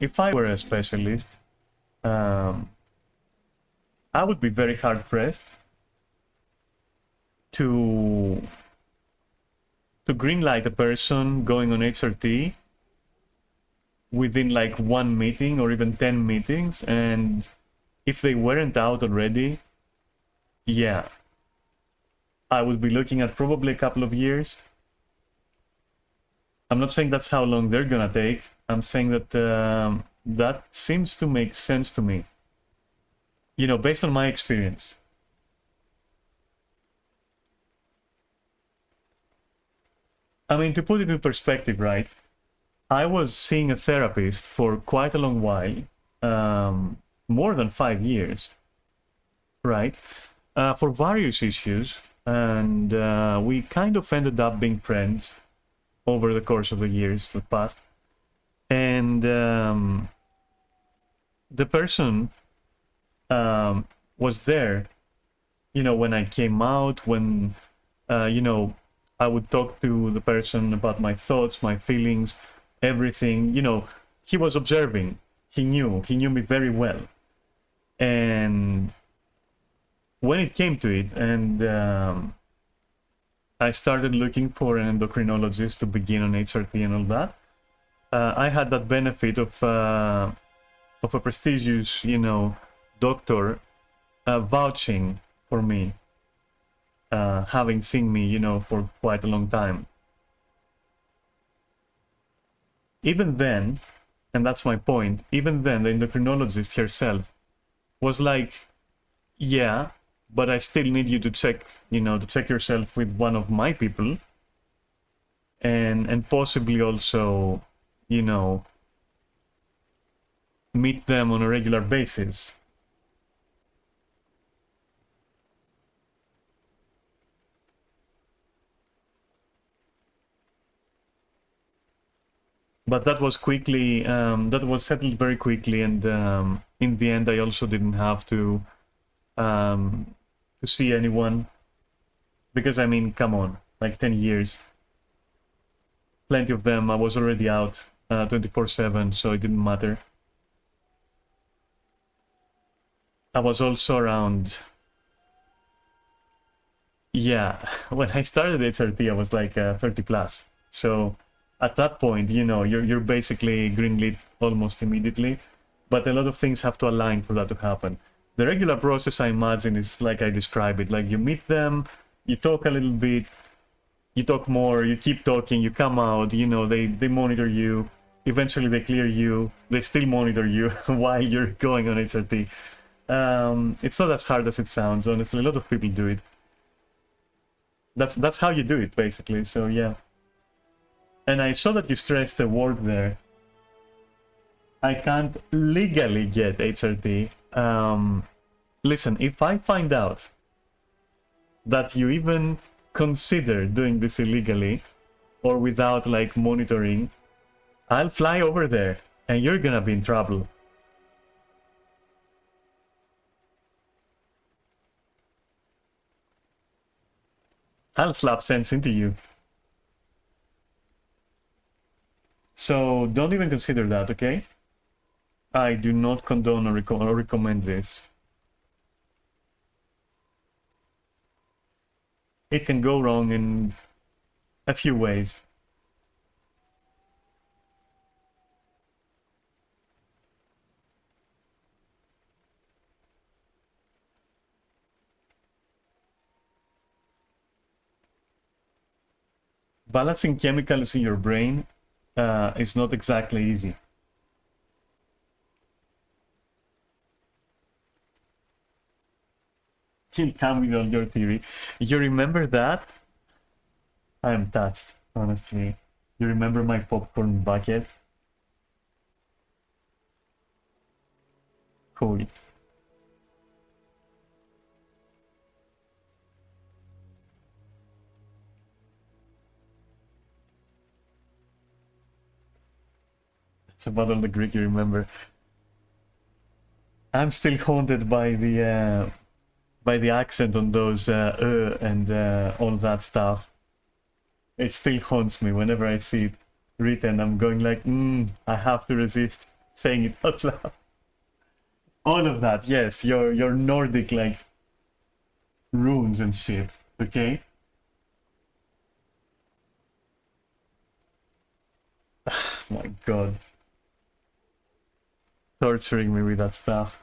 a specialist, I would be very hard pressed to greenlight a person going on HRT within like 1 meeting or even 10 meetings, and if they weren't out already, yeah, I would be looking at probably a couple of years. I'm not saying that's how long they're gonna take. I'm saying that that seems to make sense to me, you know, based on my experience. I mean, to put it in perspective, right? I was seeing a therapist for quite a long while, more than 5 years, right? For various issues, and we kind of ended up being friends over the course of the years that passed. And the person was there, you know, when I came out, when, you know, I would talk to the person about my thoughts, my feelings, everything. You know, he was observing. He knew me very well. And when it came to it, and I started looking for an endocrinologist to begin on HRT and all that, I had that benefit of a prestigious, you know, doctor vouching for me, having seen me, you know, for quite a long time. Even then, and that's my point, even then the endocrinologist herself was like, yeah, but I still need you to check, you know, to check yourself with one of my people, and possibly also, you know, meet them on a regular basis. But that was quickly, that was settled very quickly, and in the end, I also didn't have to see anyone, because I mean, come on, like 10 years, plenty of them. I was already out 24/7, so it didn't matter. I was also around, yeah, when I started HRT, I was like 30 plus, so at that point, you know, you're basically greenlit almost immediately, but a lot of things have to align for that to happen. The regular process, I imagine, is like I describe it. Like, you meet them, you talk a little bit, you talk more, you keep talking, you come out, you know, they monitor you, eventually they clear you, they still monitor you while you're going on HRT. It's not as hard as it sounds, honestly. A lot of people do it. That's how you do it, basically, so yeah. And I saw that you stressed the word there. I can't legally get HRT. Listen, if I find out that you even consider doing this illegally or without like monitoring, I'll fly over there and you're gonna be in trouble. I'll slap sense into you. So don't even consider that, okay? I do not condone or recommend this. It can go wrong in a few ways. Balancing chemicals in your brain is not exactly easy. still coming on your TV. You remember that? I am touched, honestly. You remember my popcorn bucket? Cool. It's about all the Greek you remember. I'm still haunted by the accent on those and all that stuff. It still haunts me whenever I see it written. I'm going like, I have to resist saying it out loud. All of that, yes, your Nordic like runes and shit, okay? My god. Torturing me with that stuff.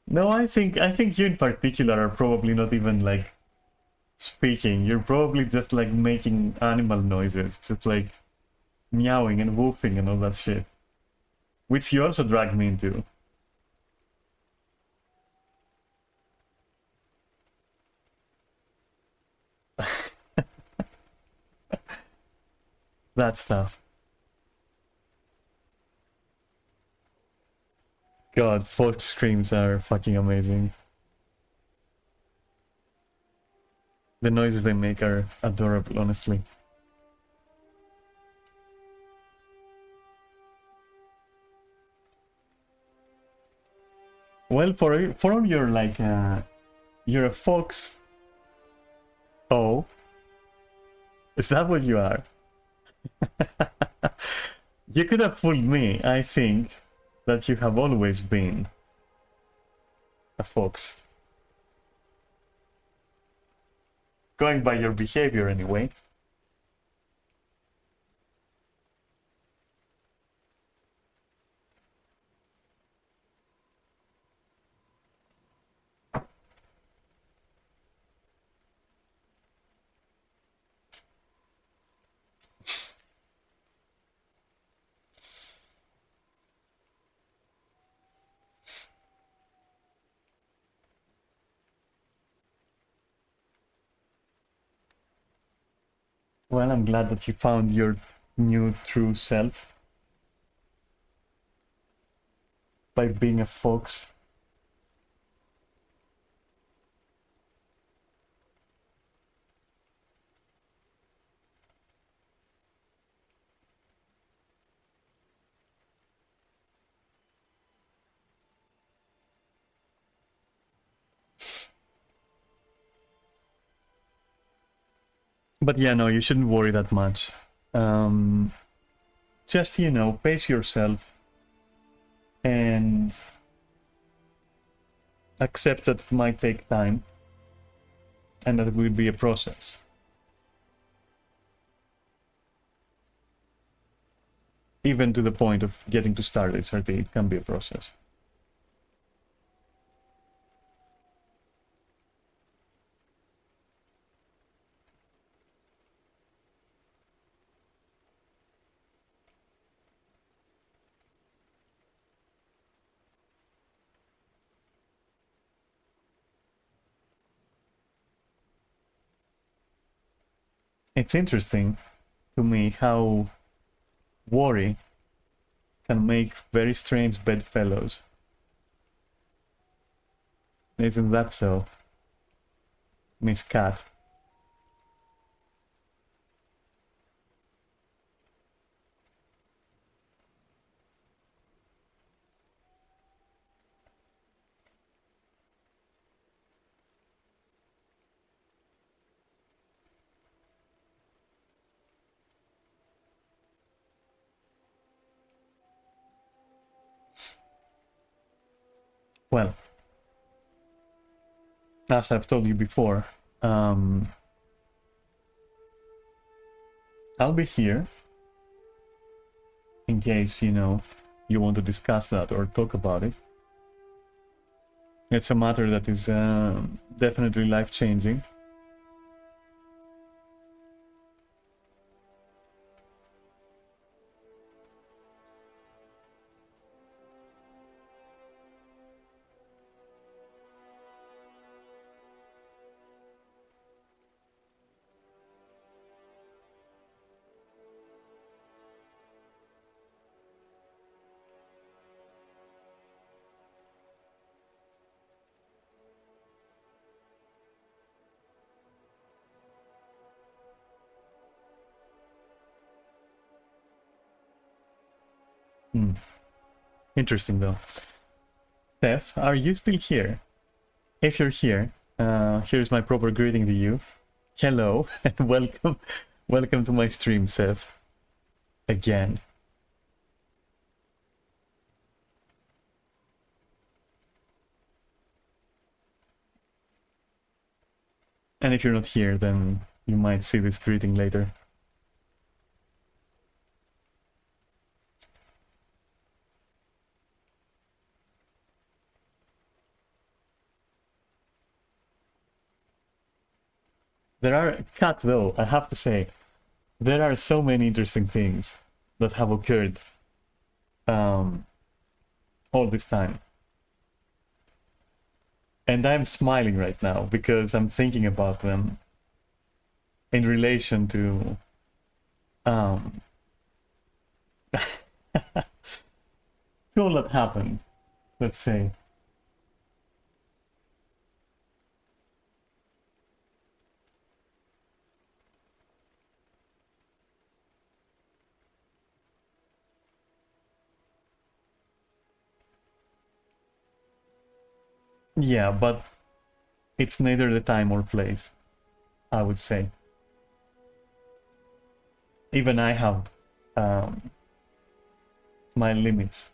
No, I think you in particular are probably not even like speaking. You're probably just like making animal noises, just like meowing and woofing and all that shit, which you also dragged me into. That stuff. God, folk screams are fucking amazing. The noises they make are adorable, honestly. Well, for all your like, you're a fox. Oh, is that what you are? You could have fooled me. I think that you have always been a fox. Going by your behavior, anyway. Well, I'm glad that you found your new true self by being a fox. But yeah, no, you shouldn't worry that much. Just, you know, pace yourself and accept that it might take time and that it will be a process. Even to the point of getting to Stargate RT, it can be a process. It's interesting to me how worry can make very strange bedfellows. Isn't that so, Miss Cat? Well, as I've told you before, I'll be here in case, you know, you want to discuss that or talk about it. It's a matter that is definitely life-changing. Hmm. Interesting though. Steph, are you still here? If you're here, here's my proper greeting to you. Hello and welcome. Welcome to my stream, Seth. Again. And if you're not here, then you might see this greeting later. There are, Kat though, I have to say, there are so many interesting things that have occurred all this time. And I'm smiling right now because I'm thinking about them in relation to to all that happened, let's say. Yeah, but it's neither the time or place, I would say. Even I have my limits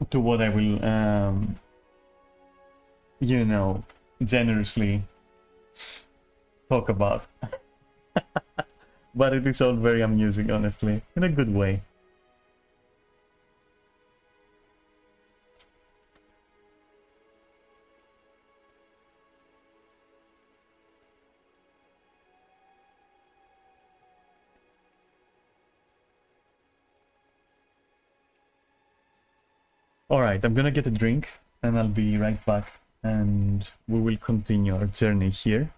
to what I will, you know, generously talk about. But it is all very amusing, honestly, in a good way. Alright, I'm gonna get a drink and I'll be right back and we will continue our journey here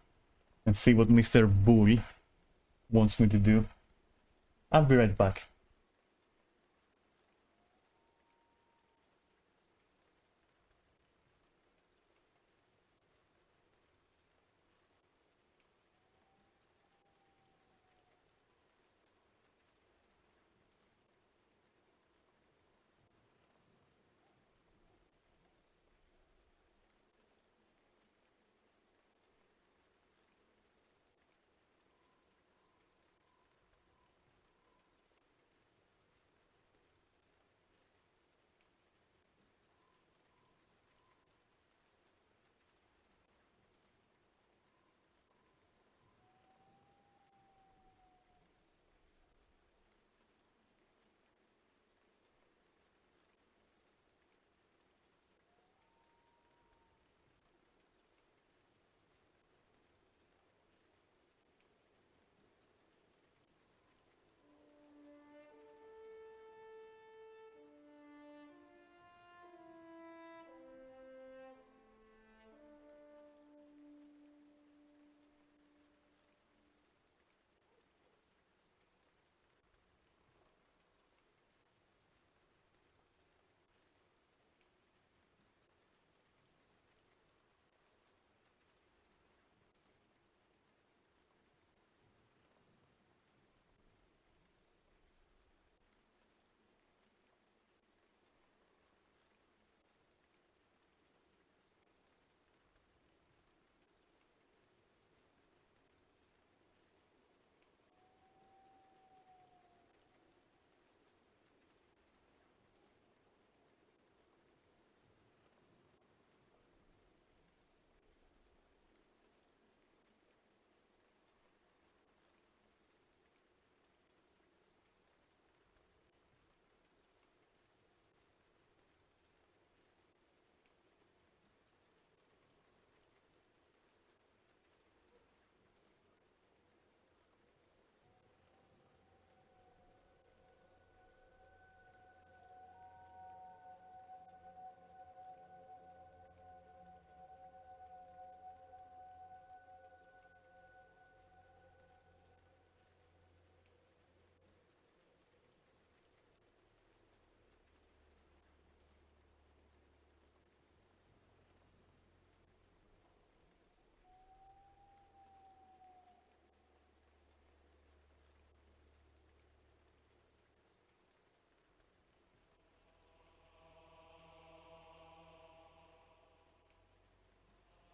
and see what Mr. Bull wants me to do. I'll be right back.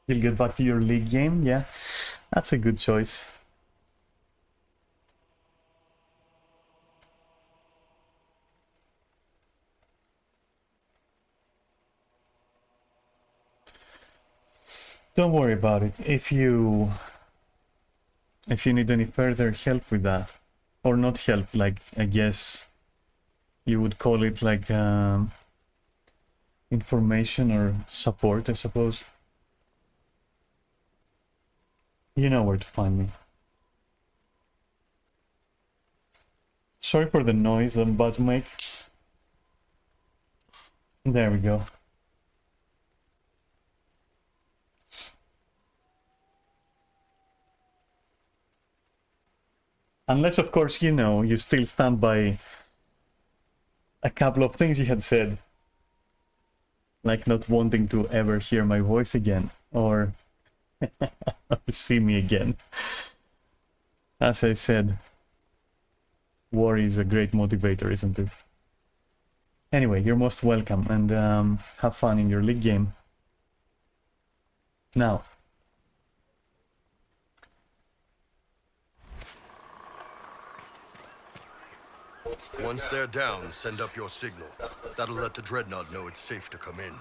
You'll get back to your league game? Yeah, that's a good choice. Don't worry about it. If you need any further help with that, or not help, like, I guess you would call it, like, information or support, I suppose. You know where to find me. Sorry for the noise I'm about to make. There we go. Unless, of course, you know, you still stand by a couple of things you had said. Like not wanting to ever hear my voice again, or see me again. As I said, war is a great motivator, isn't it? Anyway, you're most welcome, and have fun in your league game. Now, once they're down, send up your signal. That'll let the Dreadnought know it's safe to come in.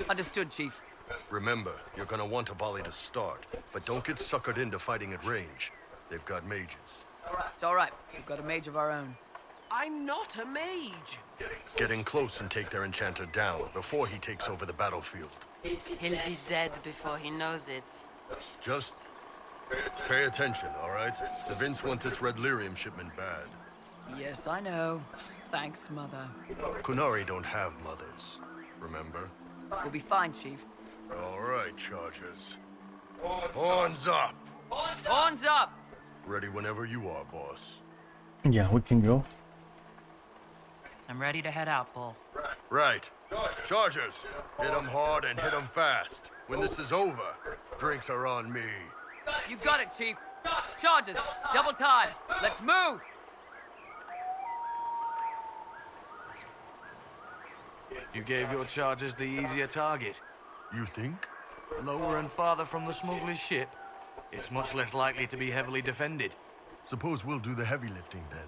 Understood, Chief. Remember, you're gonna want a volley to start, but don't get suckered into fighting at range. They've got mages. It's all right. We've got a mage of our own. I'm not a mage. Get in close and take their enchanter down before he takes over the battlefield. He'll be dead before he knows it. Just pay attention, all right? The Vince want this red lyrium shipment bad. Yes, I know. Thanks, Mother. Kunari don't have mothers, remember? We'll be fine, Chief. All right, Chargers. Horns up! Horns up! Ready whenever you are, boss. yeah, we can go. I'm ready to head out, Bull. Right. Chargers, hit 'em hard and hit 'em fast. When this is over, drinks are on me. You got it, Chief. Charges, double time. Let's move! You gave your chargers the easier target. You think? Lower and farther from the smuggler's ship, it's much less likely to be heavily defended. Suppose we'll do the heavy lifting then.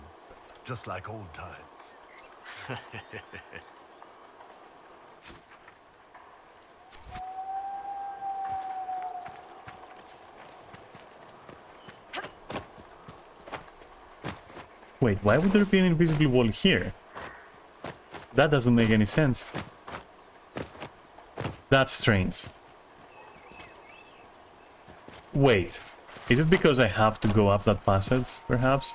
Just like old times. Wait, why would there be an invisible wall here? That doesn't make any sense. That's strange. Wait, is it because I have to go up that passage, perhaps?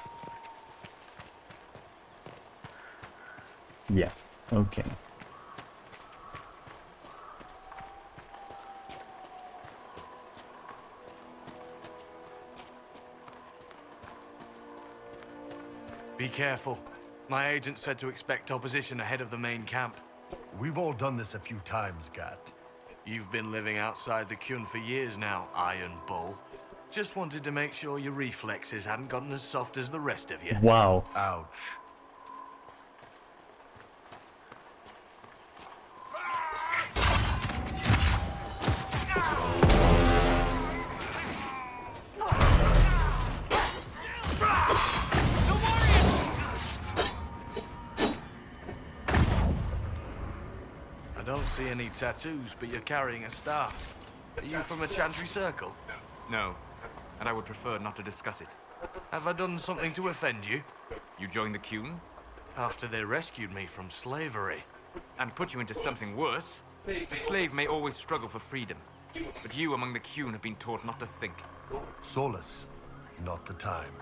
Yeah, okay. Be careful. My agent said to expect opposition ahead of the main camp. We've all done this a few times, Gat. You've been living outside the Kyun for years now, Iron Bull. Just wanted to make sure your reflexes hadn't gotten as soft as the rest of you. Wow. Ouch. I don't see any tattoos, but you're carrying a staff. Are you from a Chantry Circle? No, and I would prefer not to discuss it. Have I done something to offend you? You joined the Kyun? After they rescued me from slavery. And put you into something worse? A slave may always struggle for freedom, but you among the Kyun have been taught not to think. Solace, not the time.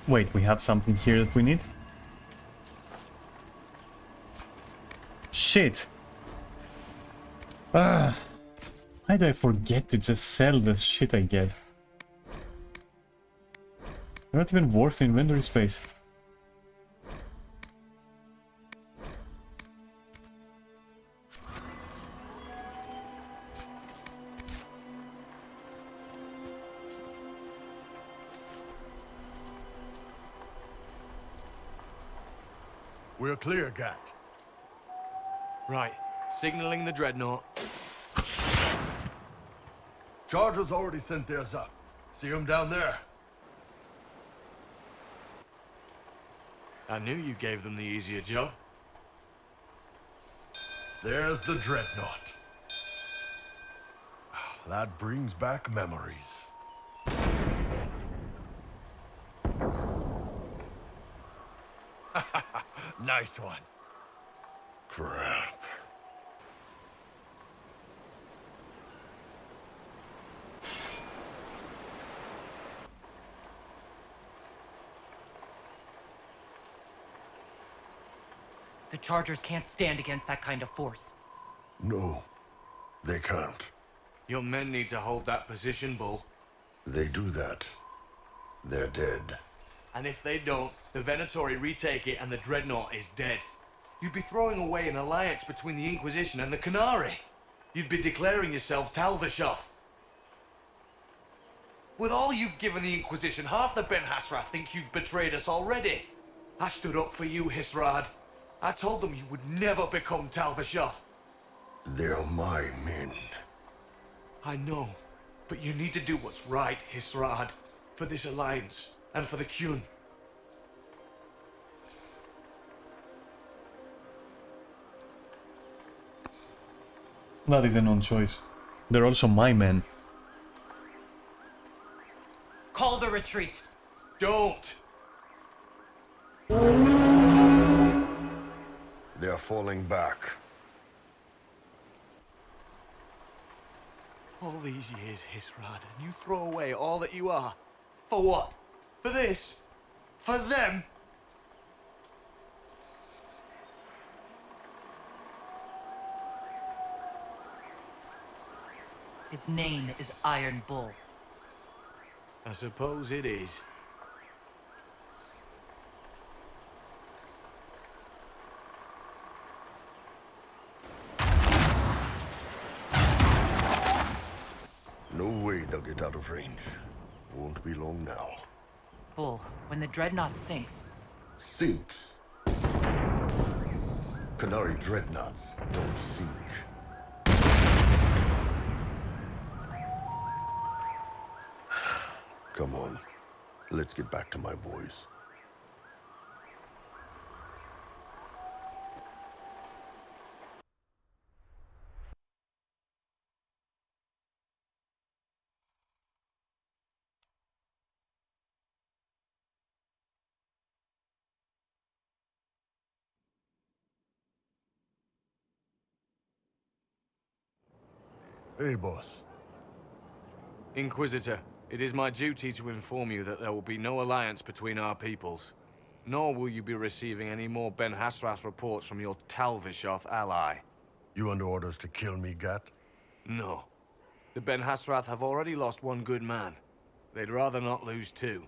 Wait, we have something here that we need? shit! Ah, why do I forget to just sell the shit I get? They're not even worth inventory space. We're clear, Gat. Right. Signaling the dreadnought. Chargers already sent theirs up. See them down there? I knew you gave them the easier job. There's the dreadnought. That brings back memories. Nice one. Crap. The Chargers can't stand against that kind of force. No, they can't. Your men need to hold that position, Bull. They do that. They're dead. And if they don't, the Venatori retake it and the Dreadnought is dead. You'd be throwing away an alliance between the Inquisition and the Canary. You'd be declaring yourself Talvishoth. With all you've given the Inquisition, half the Ben Hasrath think you've betrayed us already. I stood up for you, Hisrad. I told them you would never become Talvishoth. They're my men. I know, but you need to do what's right, Hisrad. For this alliance, and for the Qun. That is a non-choice. They're also my men. Call the retreat. Don't! They're falling back. All these years, Hisrad, and you throw away all that you are. For what? For this? For them? His name is Iron Bull. I suppose it is. No way they'll get out of range. Won't be long now. Bull, when the Dreadnought sinks... Sinks? Canary Dreadnoughts don't sink. Come on. Let's get back to my boys. Hey, boss. Inquisitor, it is my duty to inform you that there will be no alliance between our peoples. Nor will you be receiving any more Ben Hasrath reports from your Talvishoth ally. You under orders to kill me, Gat? No. The Ben Hasrath have already lost one good man. They'd rather not lose two.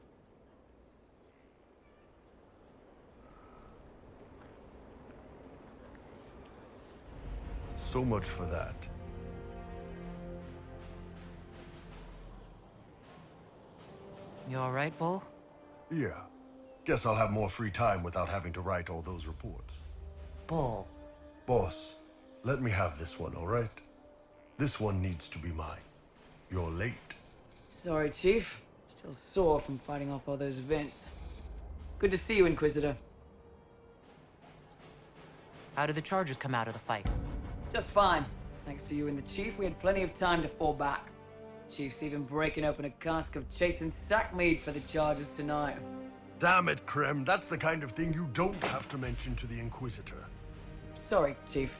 So much for that. You alright, Bull? Yeah. Guess I'll have more free time without having to write all those reports. Bull. Boss, let me have this one, all right? This one needs to be mine. You're late. Sorry, Chief. Still sore from fighting off all those vents. Good to see you, Inquisitor. How did the Chargers come out of the fight? Just fine. Thanks to you and the Chief, we had plenty of time to fall back. Chief's even breaking open a cask of chasing sack mead for the Chargers tonight. Damn it, Krem. That's the kind of thing you don't have to mention to the Inquisitor. Sorry, Chief.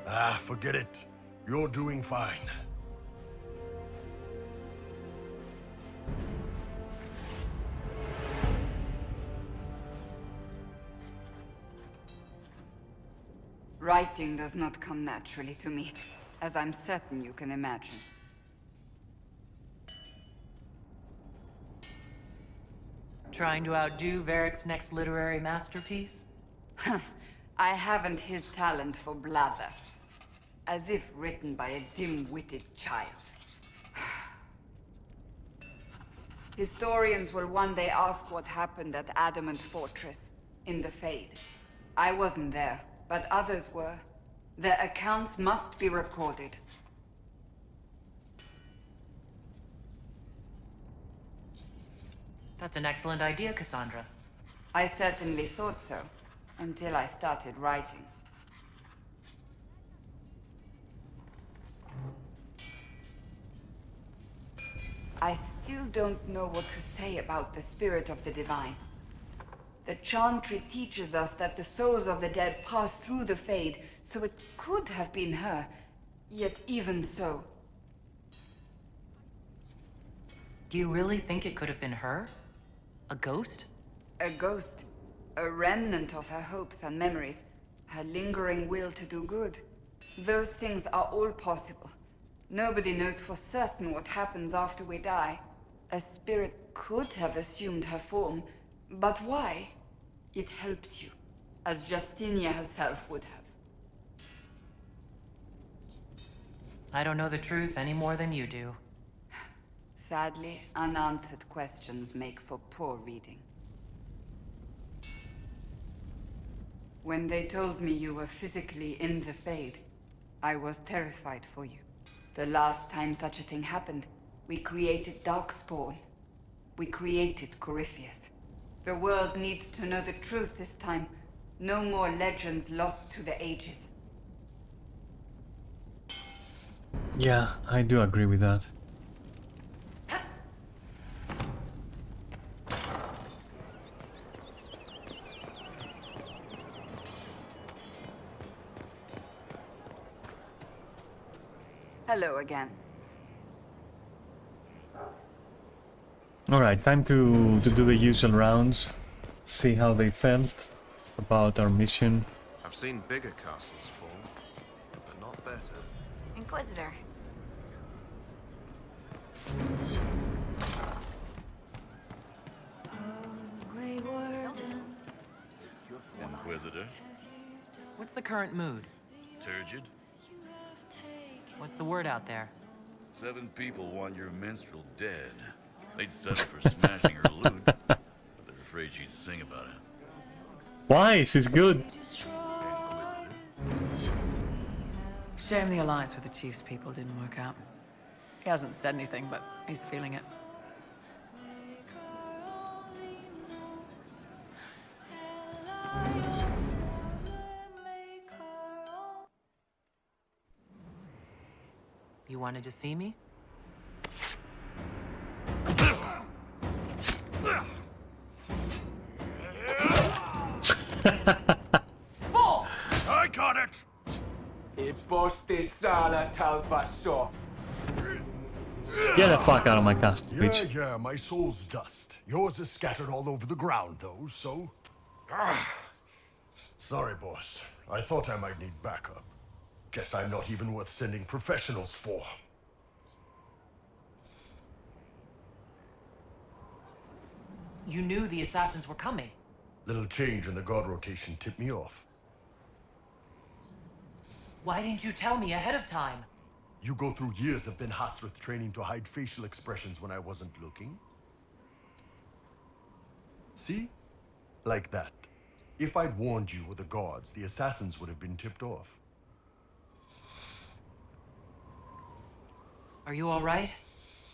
Ah, forget it. You're doing fine. Writing does not come naturally to me, as I'm certain you can imagine. Trying to outdo Varric's next literary masterpiece? I haven't his talent for blather. As if written by a dim-witted child. Historians will one day ask what happened at Adamant Fortress, in the Fade. I wasn't there, but others were. Their accounts must be recorded. That's an excellent idea, Cassandra. I certainly thought so, until I started writing. I still don't know what to say about the spirit of the divine. The Chantry teaches us that the souls of the dead pass through the Fade, so it could have been her. Yet even so... Do you really think it could have been her? A ghost? A ghost. A remnant of her hopes and memories. Her lingering will to do good. Those things are all possible. Nobody knows for certain what happens after we die. A spirit could have assumed her form, but why? It helped you, as Justinia herself would have. I don't know the truth any more than you do. Sadly, unanswered questions make for poor reading. When they told me you were physically in the Fade, I was terrified for you. The last time such a thing happened, we created Darkspawn. We created Corypheus. The world needs to know the truth this time. No more legends lost to the ages. Yeah, I do agree with that. Hello again. Alright, time to do the usual rounds. See how they felt about our mission. I've seen bigger castles fall, but not better. Inquisitor. Inquisitor. What's the current mood? Turgid. What's the word out there? 7 people want your minstrel dead. They'd settle for smashing her loot, but they're afraid she'd sing about it. Why? She's good. Shame the alliance with the Chief's people didn't work out. He hasn't said anything, but he's feeling it. You wanted to see me? Bull! I got it! Get the fuck out of my castle, bitch. Yeah, my soul's dust. Yours is scattered all over the ground, though, so... Sorry, boss. I thought I might need backup. Guess I'm not even worth sending professionals for. You knew the assassins were coming. Little change in the guard rotation tipped me off. Why didn't you tell me ahead of time? You go through years of Ben Hasrith training to hide facial expressions when I wasn't looking. See? Like that. If I'd warned you were the guards, the assassins would have been tipped off. Are you all right?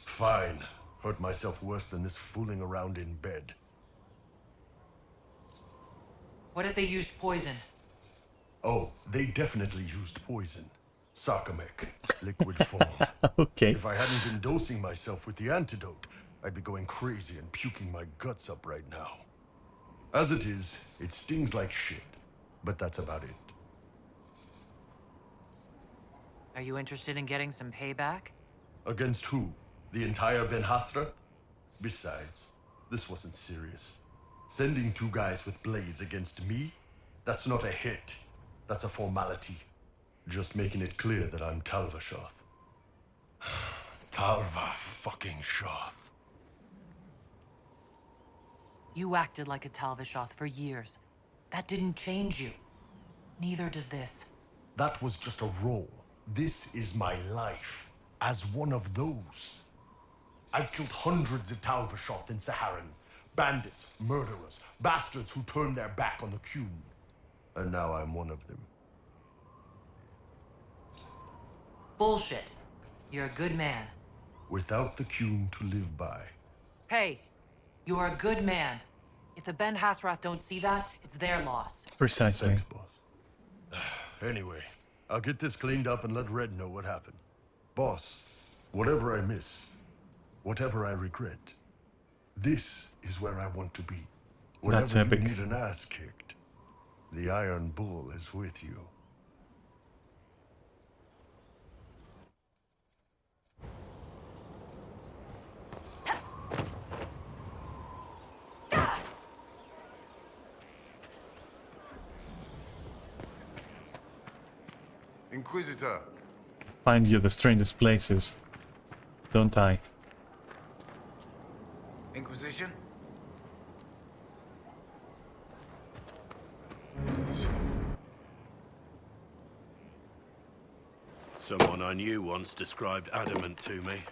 Fine. Hurt myself worse than this fooling around in bed. What if they used poison? Oh, they definitely used poison. Sarcomec, liquid form. Okay. If I hadn't been dosing myself with the antidote, I'd be going crazy and puking my guts up right now. As it is, it stings like shit, but that's about it. Are you interested in getting some payback? Against who? The entire Ben Hasra? Besides, this wasn't serious. Sending 2 guys with blades against me? That's not a hit. That's a formality. Just making it clear that I'm Talvashoth. Talva fucking Shoth. You acted like a Talvishoth for years. That didn't change you. Neither does this. That was just a role. This is my life. As one of those. I've killed hundreds of Talvashoth in Saharan. Bandits, murderers, bastards who turned their back on the Qun. And now I'm one of them. Bullshit. You're a good man. Without the Qun to live by. Hey, you're a good man. If the Ben Hasrath don't see that, it's their loss. Precisely. Thanks, boss. Anyway, I'll get this cleaned up and let Red know what happened. Boss, whatever I miss, whatever I regret, this is where I want to be. That's Whenever epic. you need an ass kicked, the Iron Bull is with you. Inquisitor. Find you the strangest places, don't I? Inquisition? Someone I knew once described Adamant to me.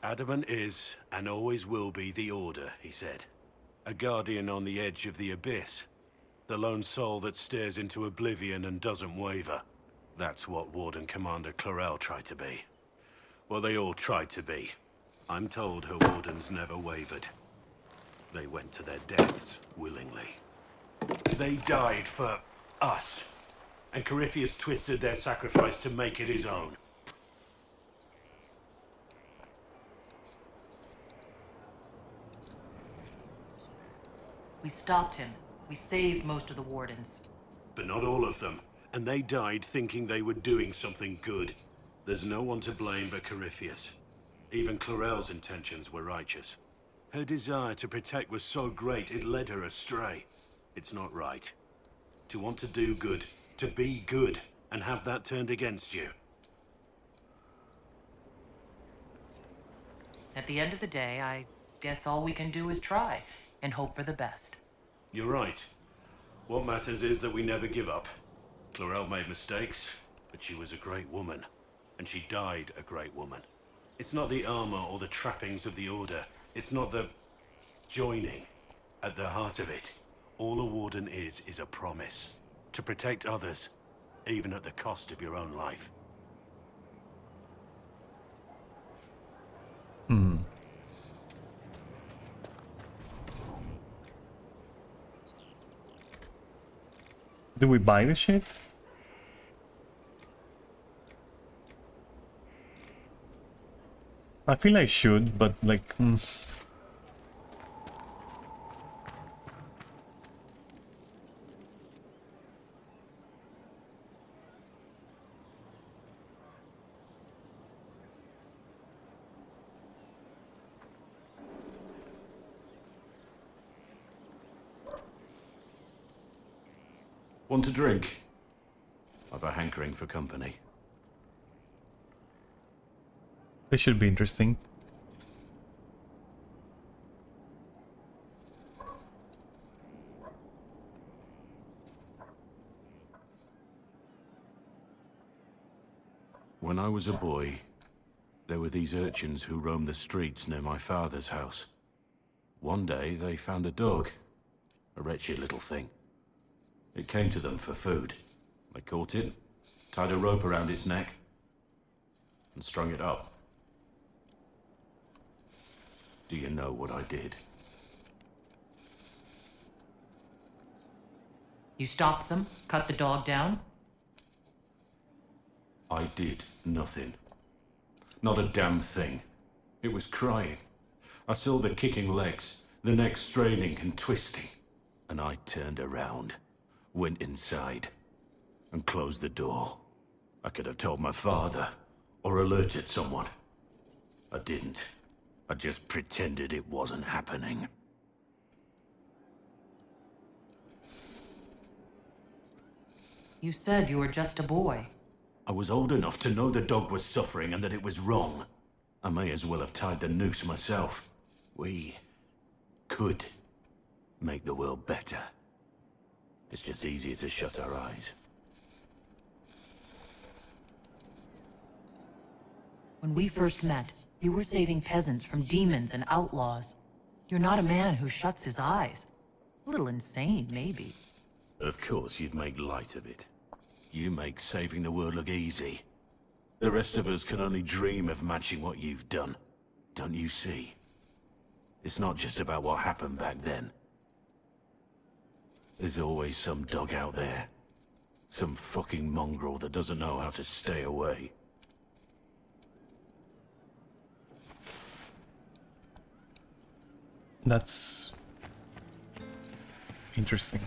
Adamant is, and always will be, the Order, he said. A guardian on the edge of the abyss. The lone soul that stares into oblivion and doesn't waver. That's what Warden Commander Clarel tried to be. Well, they all tried to be. I'm told her wardens never wavered. They went to their deaths willingly. They died for us. And Corypheus twisted their sacrifice to make it his own. We stopped him. We saved most of the Wardens. But not all of them. And they died thinking they were doing something good. There's no one to blame but Corypheus. Even Clarel's intentions were righteous. Her desire to protect was so great it led her astray. It's not right. To want to do good, to be good, and have that turned against you. At the end of the day, I guess all we can do is try and hope for the best. You're right. What matters is that we never give up. Clarel made mistakes, but she was a great woman. And she died a great woman. It's not the armor or the trappings of the Order. It's not the joining. At the heart of it, all a Warden is a promise. To protect others, even at the cost of your own life. Do we buy this shit? I feel I should, but like... Want a drink? I've a hankering for company. This should be interesting. When I was a boy, there were these urchins who roamed the streets near my father's house. One day, they found a dog. A wretched little thing. It came to them for food. They caught it, tied a rope around its neck, and strung it up. Do you know what I did? You stopped them, cut the dog down? I did nothing. Not a damn thing. It was crying. I saw the kicking legs, the neck straining and twisting. And I turned around, went inside, and closed the door. I could have told my father, or alerted someone. I didn't. I just pretended it wasn't happening. You said you were just a boy. I was old enough to know the dog was suffering and that it was wrong. I may as well have tied the noose myself. We could make the world better. It's just easier to shut our eyes. When we first met, you were saving peasants from demons and outlaws. You're not a man who shuts his eyes. A little insane, maybe. Of course you'd make light of it. You make saving the world look easy. The rest of us can only dream of matching what you've done. Don't you see? It's not just about what happened back then. There's always some dog out there. Some fucking mongrel that doesn't know how to stay away. That's interesting.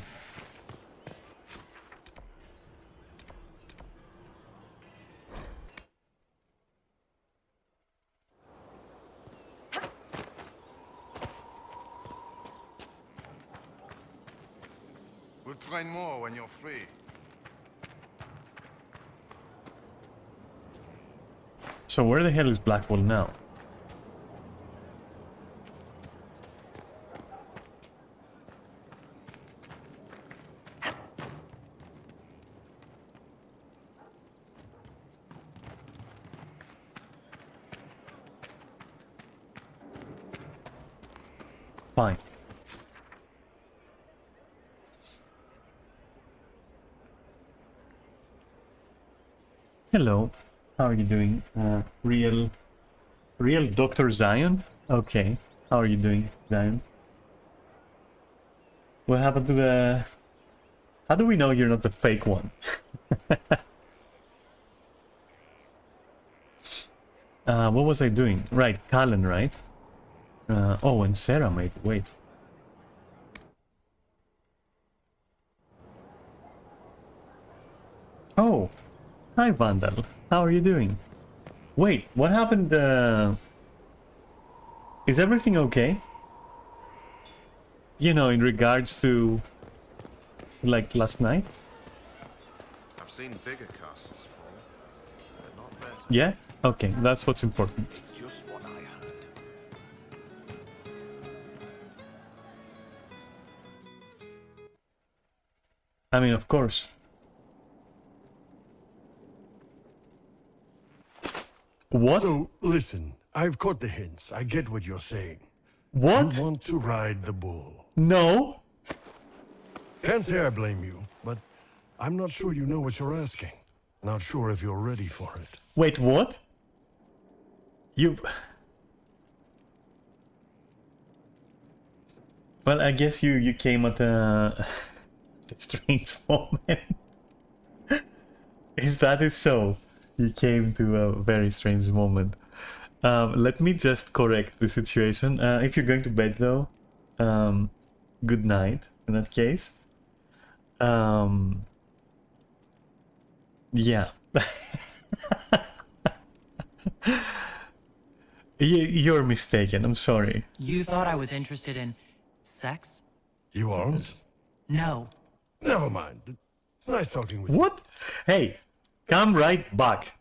We'll train more when you're free. So where the hell is Blackwell now? Fine. Hello, how are you doing? Real Dr. Zion? Okay, how are you doing, Zion? What happened to the... How do we know you're not the fake one? What was I doing? Right, Callan, right? Oh, and Sarah, mate, wait. Oh, hi Vandal, how are you doing? Wait, what happened, is everything okay? You know, in regards to, like, last night? I've seen bigger castles fall, but not better. Yeah? Okay, that's what's important. It's just what I heard. I mean, of course. What? So, listen, I've caught the hints. I get what you're saying. What? You want to ride the bull. No. Can't say I blame you, but I'm not sure you know what you're asking. Not sure if you're ready for it. Wait, what? You... Well, I guess you came at a strange moment. If that is so, you came to a very strange moment. Let me just correct the situation. If you're going to bed though, good night in that case. Yeah. You're mistaken, I'm sorry. You thought I was interested in sex? You aren't? No. Never mind. Nice talking with you. What? Hey, come right back.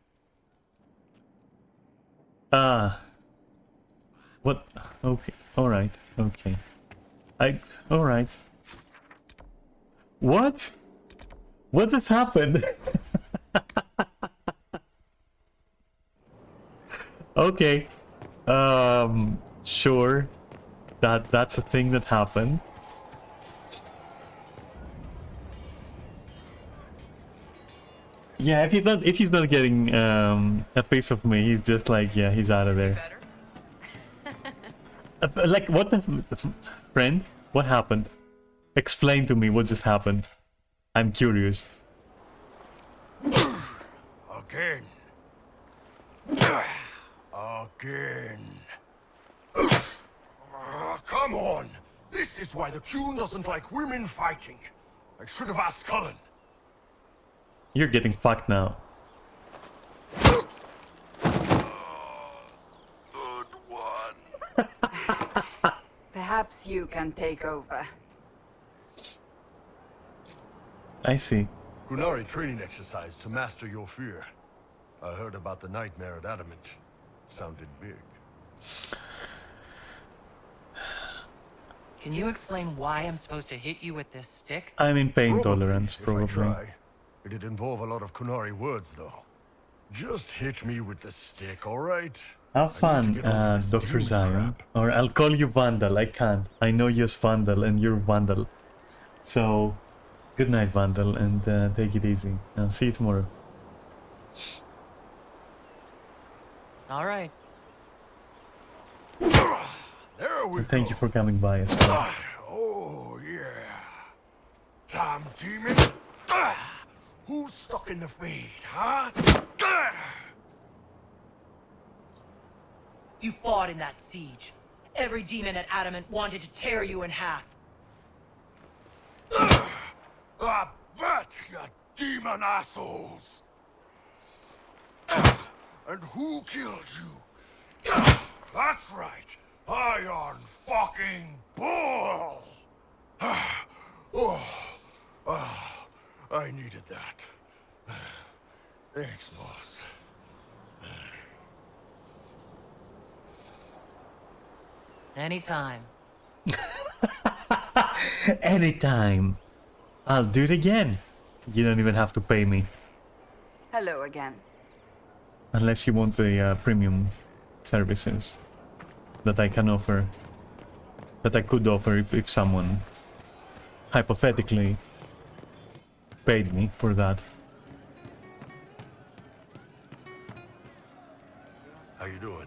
What? Okay, alright, okay. Alright. What? What just happened? Okay. Sure. That's a thing that happened. Yeah, if he's not getting a piece of me, he's just like, yeah, he's out of there. Like, what the friend? What happened? Explain to me what just happened. I'm curious. Again. Again. Come on! This is why the Qun doesn't like women fighting. I should have asked Cullen. You're getting fucked now. Good one. Perhaps you can take over. I see. Qunari training exercise to master your fear. I heard about the nightmare at Adamant. Sounded big. Can you explain why I'm supposed to hit you with this stick? I'm in pain Probably, tolerance, if I probably. try. It'd involve a lot of Qunari words, though. Just hit me with the stick, alright? Have fun, Dr. Zion. Or I'll call you Vandal. I can't. I know you're Vandal and you're Vandal. So, good night, Vandal, and take it easy. I'll see you tomorrow. All right. There we And thank you for coming by as well. Oh, yeah. Time, demon. Who's stuck in the fade, huh? You fought in that siege. Every demon at Adamant wanted to tear you in half. I bet, you demon assholes. And who killed you? That's right. Iron fucking Bull! I needed that. Thanks, boss. Anytime. Anytime. I'll do it again. You don't even have to pay me. Hello again. Unless you want the premium services that I can offer. That I could offer if someone hypothetically paid me for that. How you doing?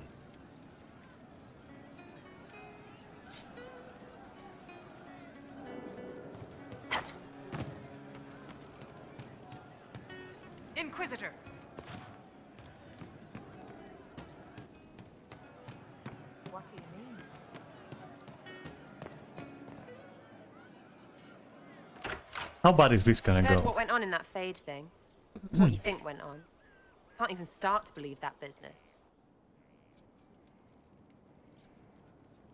Inquisitor. What do you mean? How bad is this gonna Heard go? what went on in that Fade thing. What you think went on. Can't even start to believe that business.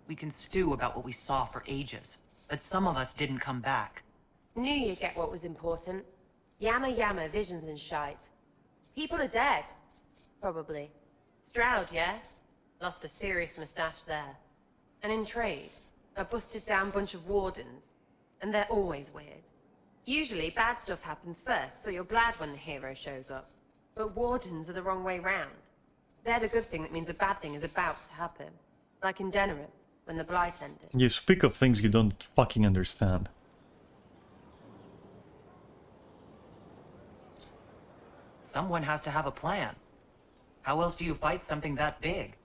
We can stew about what we saw for ages, but some of us didn't come back. Knew you'd get what was important. Yammer yammer, visions and shite. People are dead. Probably. Stroud, yeah? Lost a serious moustache there. And in trade, a busted down bunch of wardens. And they're always weird. Usually bad stuff happens first, so you're glad when the hero shows up. But wardens are the wrong way round. They're the good thing that means a bad thing is about to happen. Like in Denerim, when the Blight ended. You speak of things you don't fucking understand. Someone has to have a plan. How else do you fight something that big?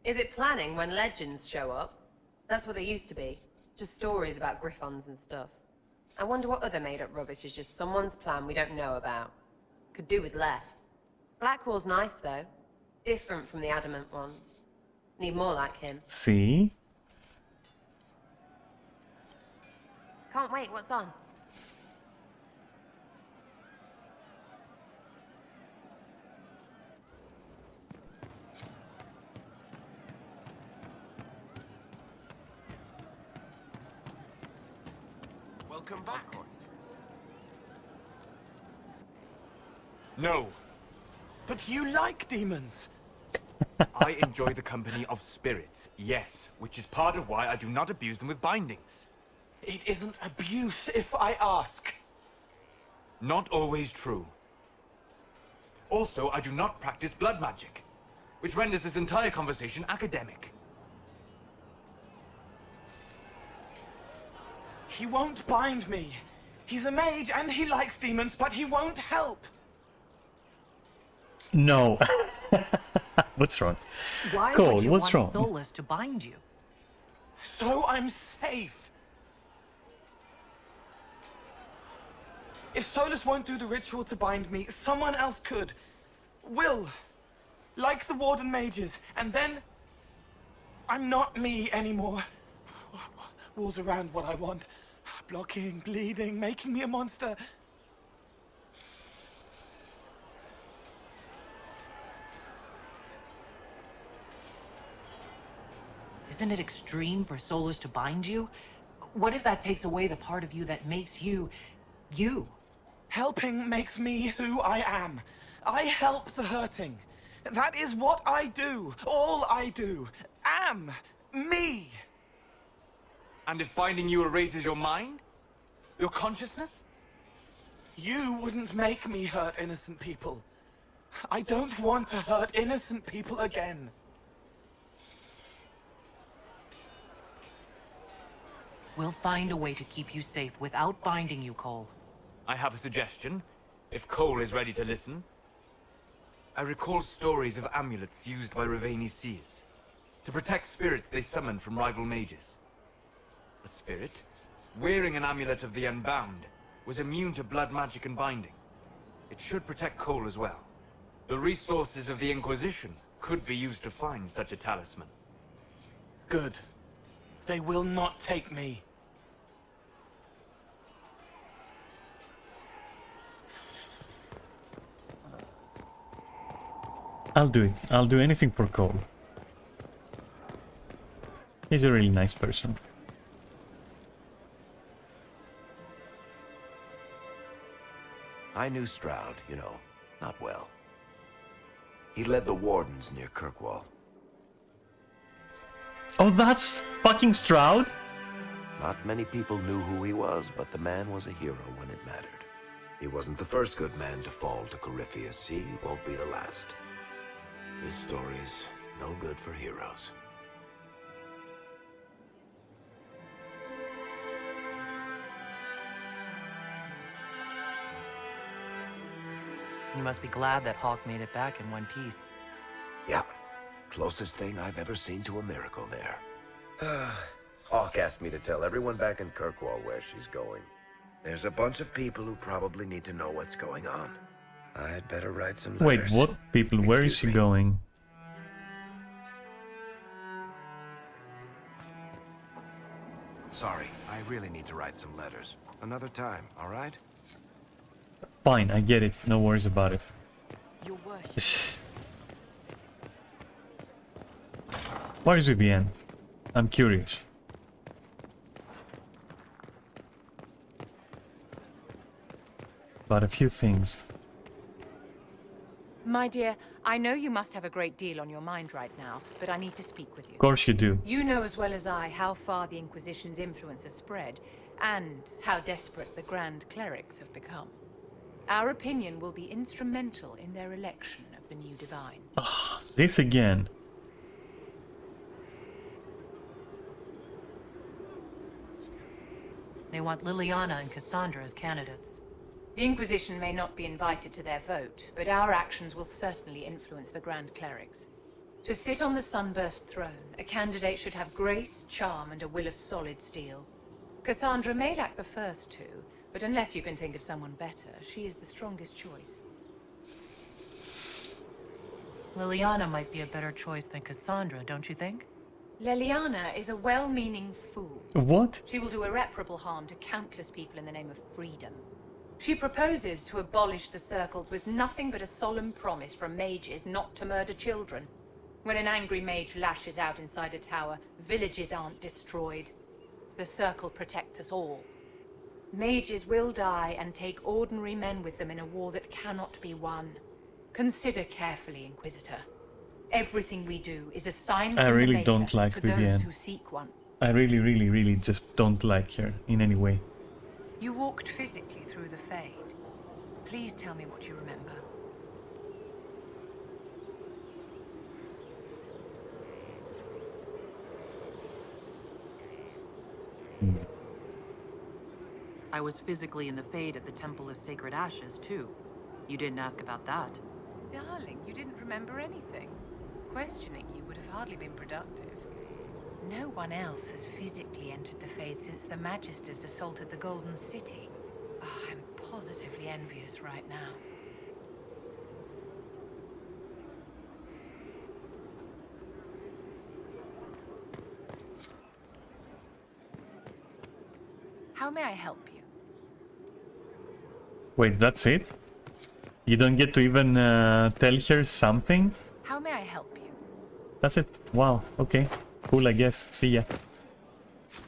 Is it planning when legends show up? That's what they used to be. Just stories about griffons and stuff. I wonder what other made-up rubbish is just someone's plan we don't know about. Could do with less. Blackwall's nice, though. Different from the Adamant ones. Need more like him. See? Can't wait, what's on? Welcome back. No. But you like demons. I enjoy the company of spirits, yes, which is part of why I do not abuse them with bindings. It isn't abuse, if I ask. Not always true. Also, I do not practice blood magic, which renders this entire conversation academic. He won't bind me. He's a mage and he likes demons, but he won't help. No. What's wrong? Why Cole, would you what's want wrong? Solus to bind you? So I'm safe. If Solus won't do the ritual to bind me, someone else could. Will. Like the Warden mages. And then I'm not me anymore. Walls around what I want. Blocking, bleeding, making me a monster. Isn't it extreme for Solus to bind you? What if that takes away the part of you that makes you, you? Helping makes me who I am. I help the hurting. That is what I do. All I do. Am. Me. And if binding you erases your mind? Your consciousness? You wouldn't make me hurt innocent people. I don't want to hurt innocent people again. We'll find a way to keep you safe without binding you, Cole. I have a suggestion, if Cole is ready to listen. I recall stories of amulets used by Ravani seers to protect spirits they summoned from rival mages. A spirit, wearing an amulet of the Unbound, was immune to blood magic and binding. It should protect Cole as well. The resources of the Inquisition could be used to find such a talisman. Good. They will not take me. I'll do it. I'll do anything for Cole. He's a really nice person. I knew Stroud, you know, not well. He led the Wardens near Kirkwall. Oh, that's fucking Stroud? Not many people knew who he was, but the man was a hero when it mattered. He wasn't the first good man to fall to Corypheus. He won't be the last. This story's no good for heroes. You must be glad that Hawk made it back in one piece. Yeah, closest thing I've ever seen to a miracle there. Hawk asked me to tell everyone back in Kirkwall where she's going. There's a bunch of people who probably need to know what's going on. I'd better write some letters. Wait, what people? Where is she going? Sorry, I really need to write some letters. Another time, all right? Fine, I get it. No worries about it. Your worship. Where is Vivienne? I'm curious. About a few things. My dear, I know you must have a great deal on your mind right now, but I need to speak with you. Of course you do. You know as well as I how far the Inquisition's influence has spread, and how desperate the Grand Clerics have become. Our opinion will be instrumental in their election of the new Divine. This again. They want Liliana and Cassandra as candidates. The Inquisition may not be invited to their vote, but our actions will certainly influence the Grand Clerics. To sit on the Sunburst throne, a candidate should have grace, charm, and a will of solid steel. Cassandra may lack the first two, but unless you can think of someone better, she is the strongest choice. Liliana might be a better choice than Cassandra, don't you think? Liliana is a well-meaning fool. What? She will do irreparable harm to countless people in the name of freedom. She proposes to abolish the circles with nothing but a solemn promise from mages not to murder children. When an angry mage lashes out inside a tower, villages aren't destroyed. The circle protects us all. Mages will die and take ordinary men with them in a war that cannot be won. Consider carefully, Inquisitor. Everything we do is a sign I from really the Maker don't like to Vivienne. those who seek one. I really just don't like her in any way. You walked physically through the Fade. Please tell me what you remember. I was physically in the Fade at the Temple of Sacred Ashes, too. You didn't ask about that. Darling, you didn't remember anything. Questioning you would have hardly been productive. No one else has physically entered the Fade since the Magisters assaulted the Golden City. Oh, I'm positively envious right now. How may I help you? Wait, that's it? You don't get to even tell her something? How may I help you? That's it? Wow, okay. Cool, I guess. See ya.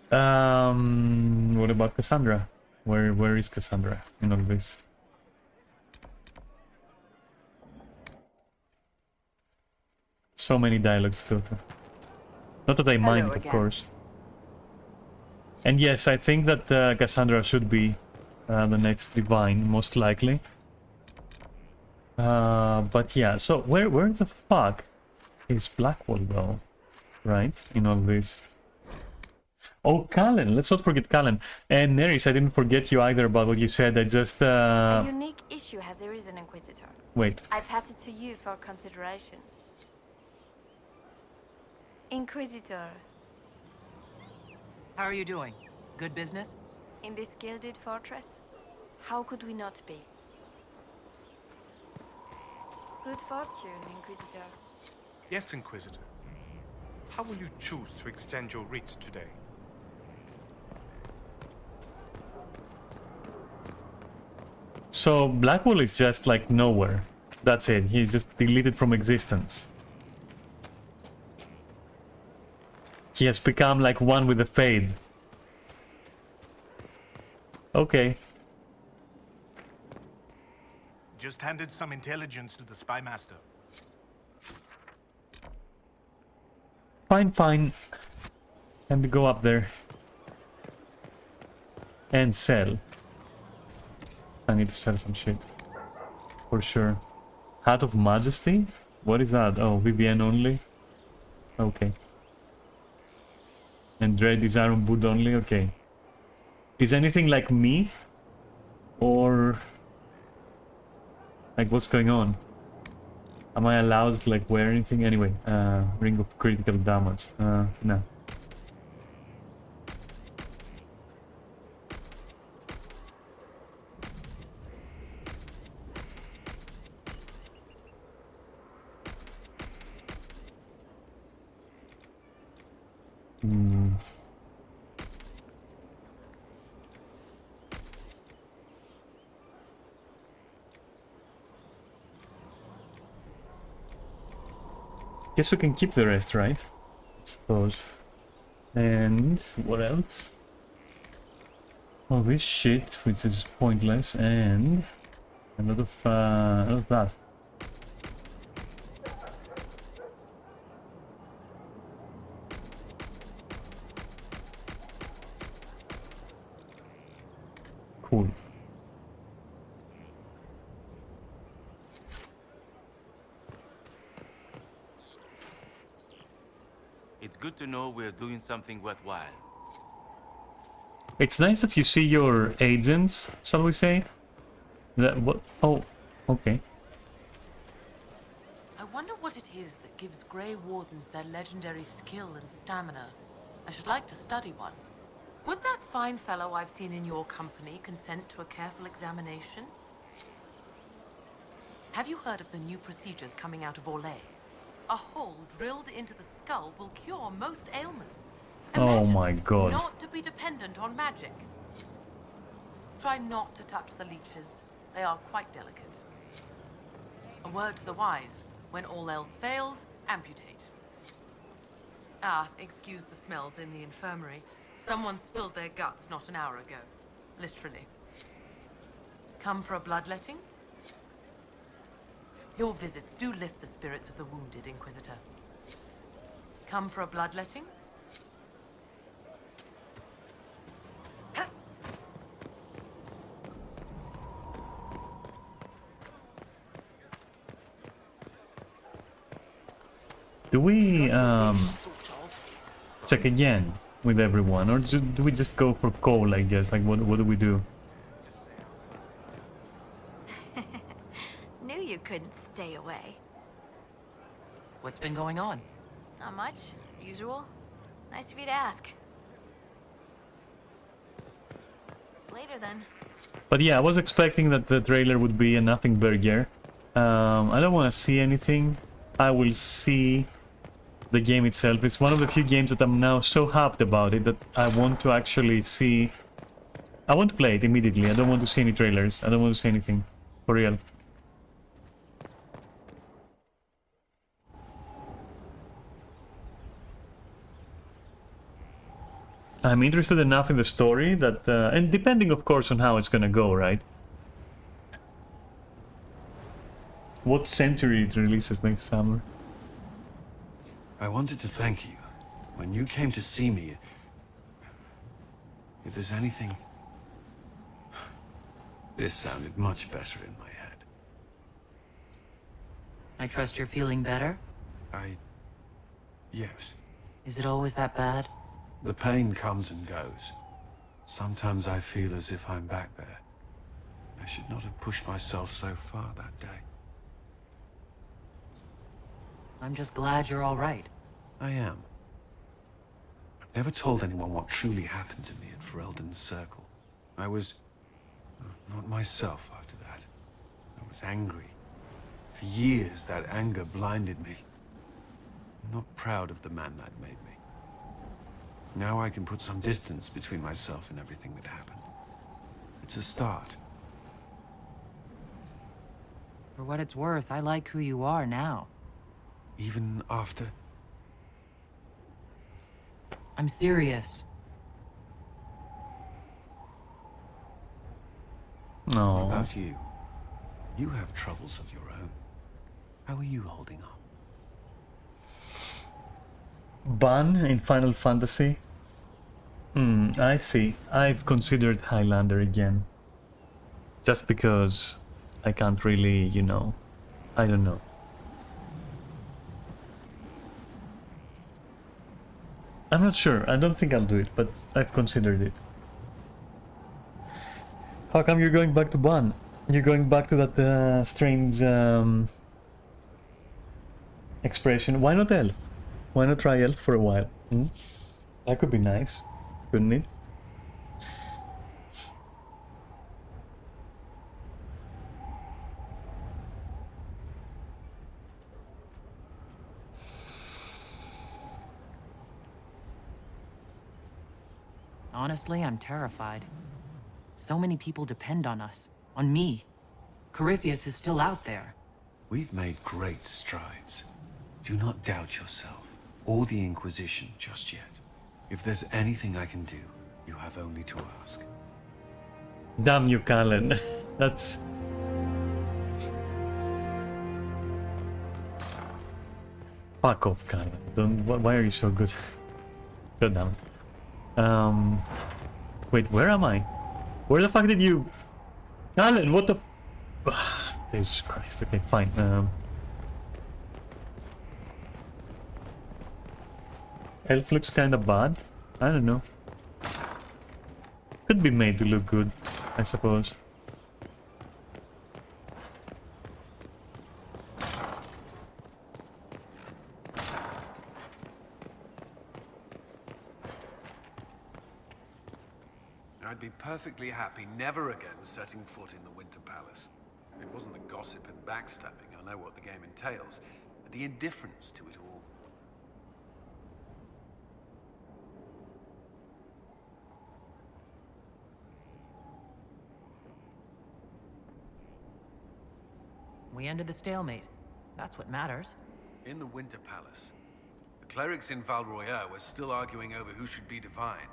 What about Cassandra? Where is Cassandra in all this? So many dialogues to go through. Not that I mind it, of again. course. And yes, I think that Cassandra should be the next Divine, most likely. But yeah, so where the fuck is Blackwall though? Right, in all this. Oh, Callan, let's not forget Callan. And Neris, I didn't forget you either about what you said. I just A unique issue has arisen, Inquisitor. wait. I pass it to you for consideration. Inquisitor, How are you doing? Good business? in this gilded fortress, how could we not be? Good fortune, Inquisitor. Yes, Inquisitor. How will you choose to extend your reach today? So Blackwall is just like nowhere. That's it. He's just deleted from existence. He has become like one with the Fade. Okay. Just handed some intelligence to the spy master. Fine, fine. Time to go up there. And sell. I need to sell some shit. For sure. Hat of Majesty? What is that? Oh, VBN only? Okay. And Dread is Iron Boot only? Okay. Is anything like me? Or... like what's going on? Am I allowed to like wear anything? Anyway, Ring of Critical Damage. No. Guess we can keep the rest, right? I suppose. And what else? All this shit, which is pointless, and a lot of that. Cool. It's good to know we're doing something worthwhile. It's nice that you see your agents, shall we say? That what? Oh, okay. I wonder what it is that gives Grey Wardens their legendary skill and stamina. I should like to study one. Would that fine fellow I've seen in your company consent to a careful examination? Have you heard of the new procedures coming out of Orlais? A hole drilled into the skull will cure most ailments. Oh my god. Not to be dependent on magic. Try not to touch the leeches. They are quite delicate. A word to the wise. When all else fails, amputate. Ah, excuse the smells in the infirmary. Someone spilled their guts not an hour ago. Literally. Come for a bloodletting? Your visits do lift the spirits of the wounded, Inquisitor. Come for a bloodletting? Do we check again with everyone, or do we just go for Cole? I guess. Like, what do we do? Knew you couldn't stay away. What's been going on? Not much. Usual. Nice of you to ask. Later then. But yeah, I was expecting that the trailer would be a nothing burger. I don't want to see anything. I will see the game itself. It's one of the few games that I'm now so hyped about it that I want to actually see. I want to play it immediately. I don't want to see any trailers. I don't want to see anything. For real. I'm interested enough in the story that, and depending of course on how it's gonna go, right? What century it releases next summer? I wanted to thank you. When you came to see me, if there's anything... This sounded much better in my head. I trust you're feeling better? Yes. Is it always that bad? The pain comes and goes. Sometimes I feel as if I'm back there. I should not have pushed myself so far that day. I'm just glad you're all right. I am. I've never told anyone what truly happened to me at Ferelden's Circle. I was... not myself after that. I was angry. For years, that anger blinded me. I'm not proud of the man that made me. Now I can put some distance between myself and everything that happened. It's a start. For what it's worth, I like who you are now. Even after? I'm serious. No. What about you? You have troubles of your own. How are you holding on? Ban in Final Fantasy? I see. I've considered Highlander again. Just because I can't really, you know... I don't know. I'm not sure. I don't think I'll do it, but I've considered it. How come you're going back to Ban? You're going back to that strange expression. Why not Elf? Why not try Elf for a while? That could be nice, couldn't it? Honestly, I'm terrified. So many people depend on us. On me. Corypheus is still out there. We've made great strides. Do not doubt yourself, or the Inquisition just yet. If there's anything I can do, you have only to ask. Damn you, Callan. That's... Fuck off, Callan. Why are you so good? God damn it. Wait, where am I? Where the fuck did you... Callan, what the... Jesus Christ, okay, fine. Elf looks kinda bad. I don't know. Could be made to look good, I suppose. I'd be perfectly happy never again setting foot in the Winter Palace. It wasn't the gossip and backstabbing, I know what the game entails, but the indifference to it all. We ended the stalemate. That's what matters. In the Winter Palace, the clerics in Val Royeaux were still arguing over who should be divine.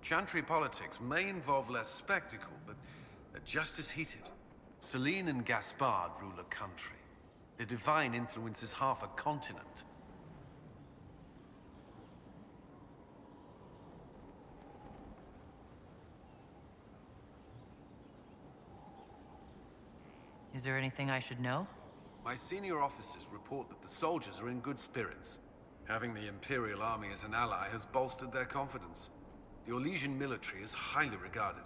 Chantry politics may involve less spectacle, but they're just as heated. Celine and Gaspard rule a country. The divine influences half a continent. Is there anything I should know? My senior officers report that the soldiers are in good spirits. Having the Imperial Army as an ally has bolstered their confidence. The Orlesian military is highly regarded.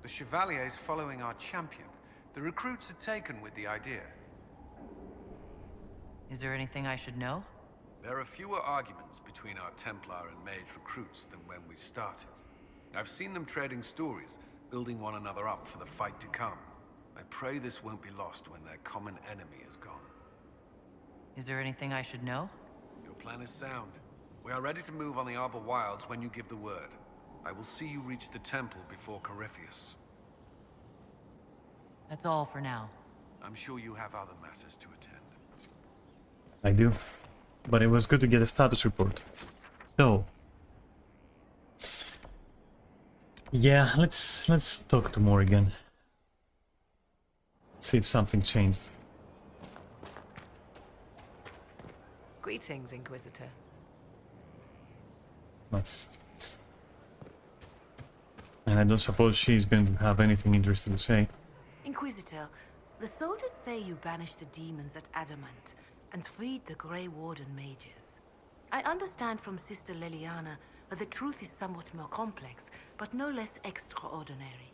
The Chevaliers following our champion. The recruits are taken with the idea. Is there anything I should know? There are fewer arguments between our Templar and Mage recruits than when we started. I've seen them trading stories, building one another up for the fight to come. I pray this won't be lost when their common enemy is gone. Is there anything I should know? Your plan is sound. We are ready to move on the Arbor Wilds when you give the word. I will see you reach the temple before Corypheus. That's all for now. I'm sure you have other matters to attend. I do. But it was good to get a status report. So... yeah, let's talk to Morrigan. See if something changed. Greetings, Inquisitor. Nice. And I don't suppose she's going to have anything interesting to say. Inquisitor, the soldiers say you banished the demons at Adamant and freed the Grey Warden mages. I understand from Sister Liliana that the truth is somewhat more complex, but no less extraordinary.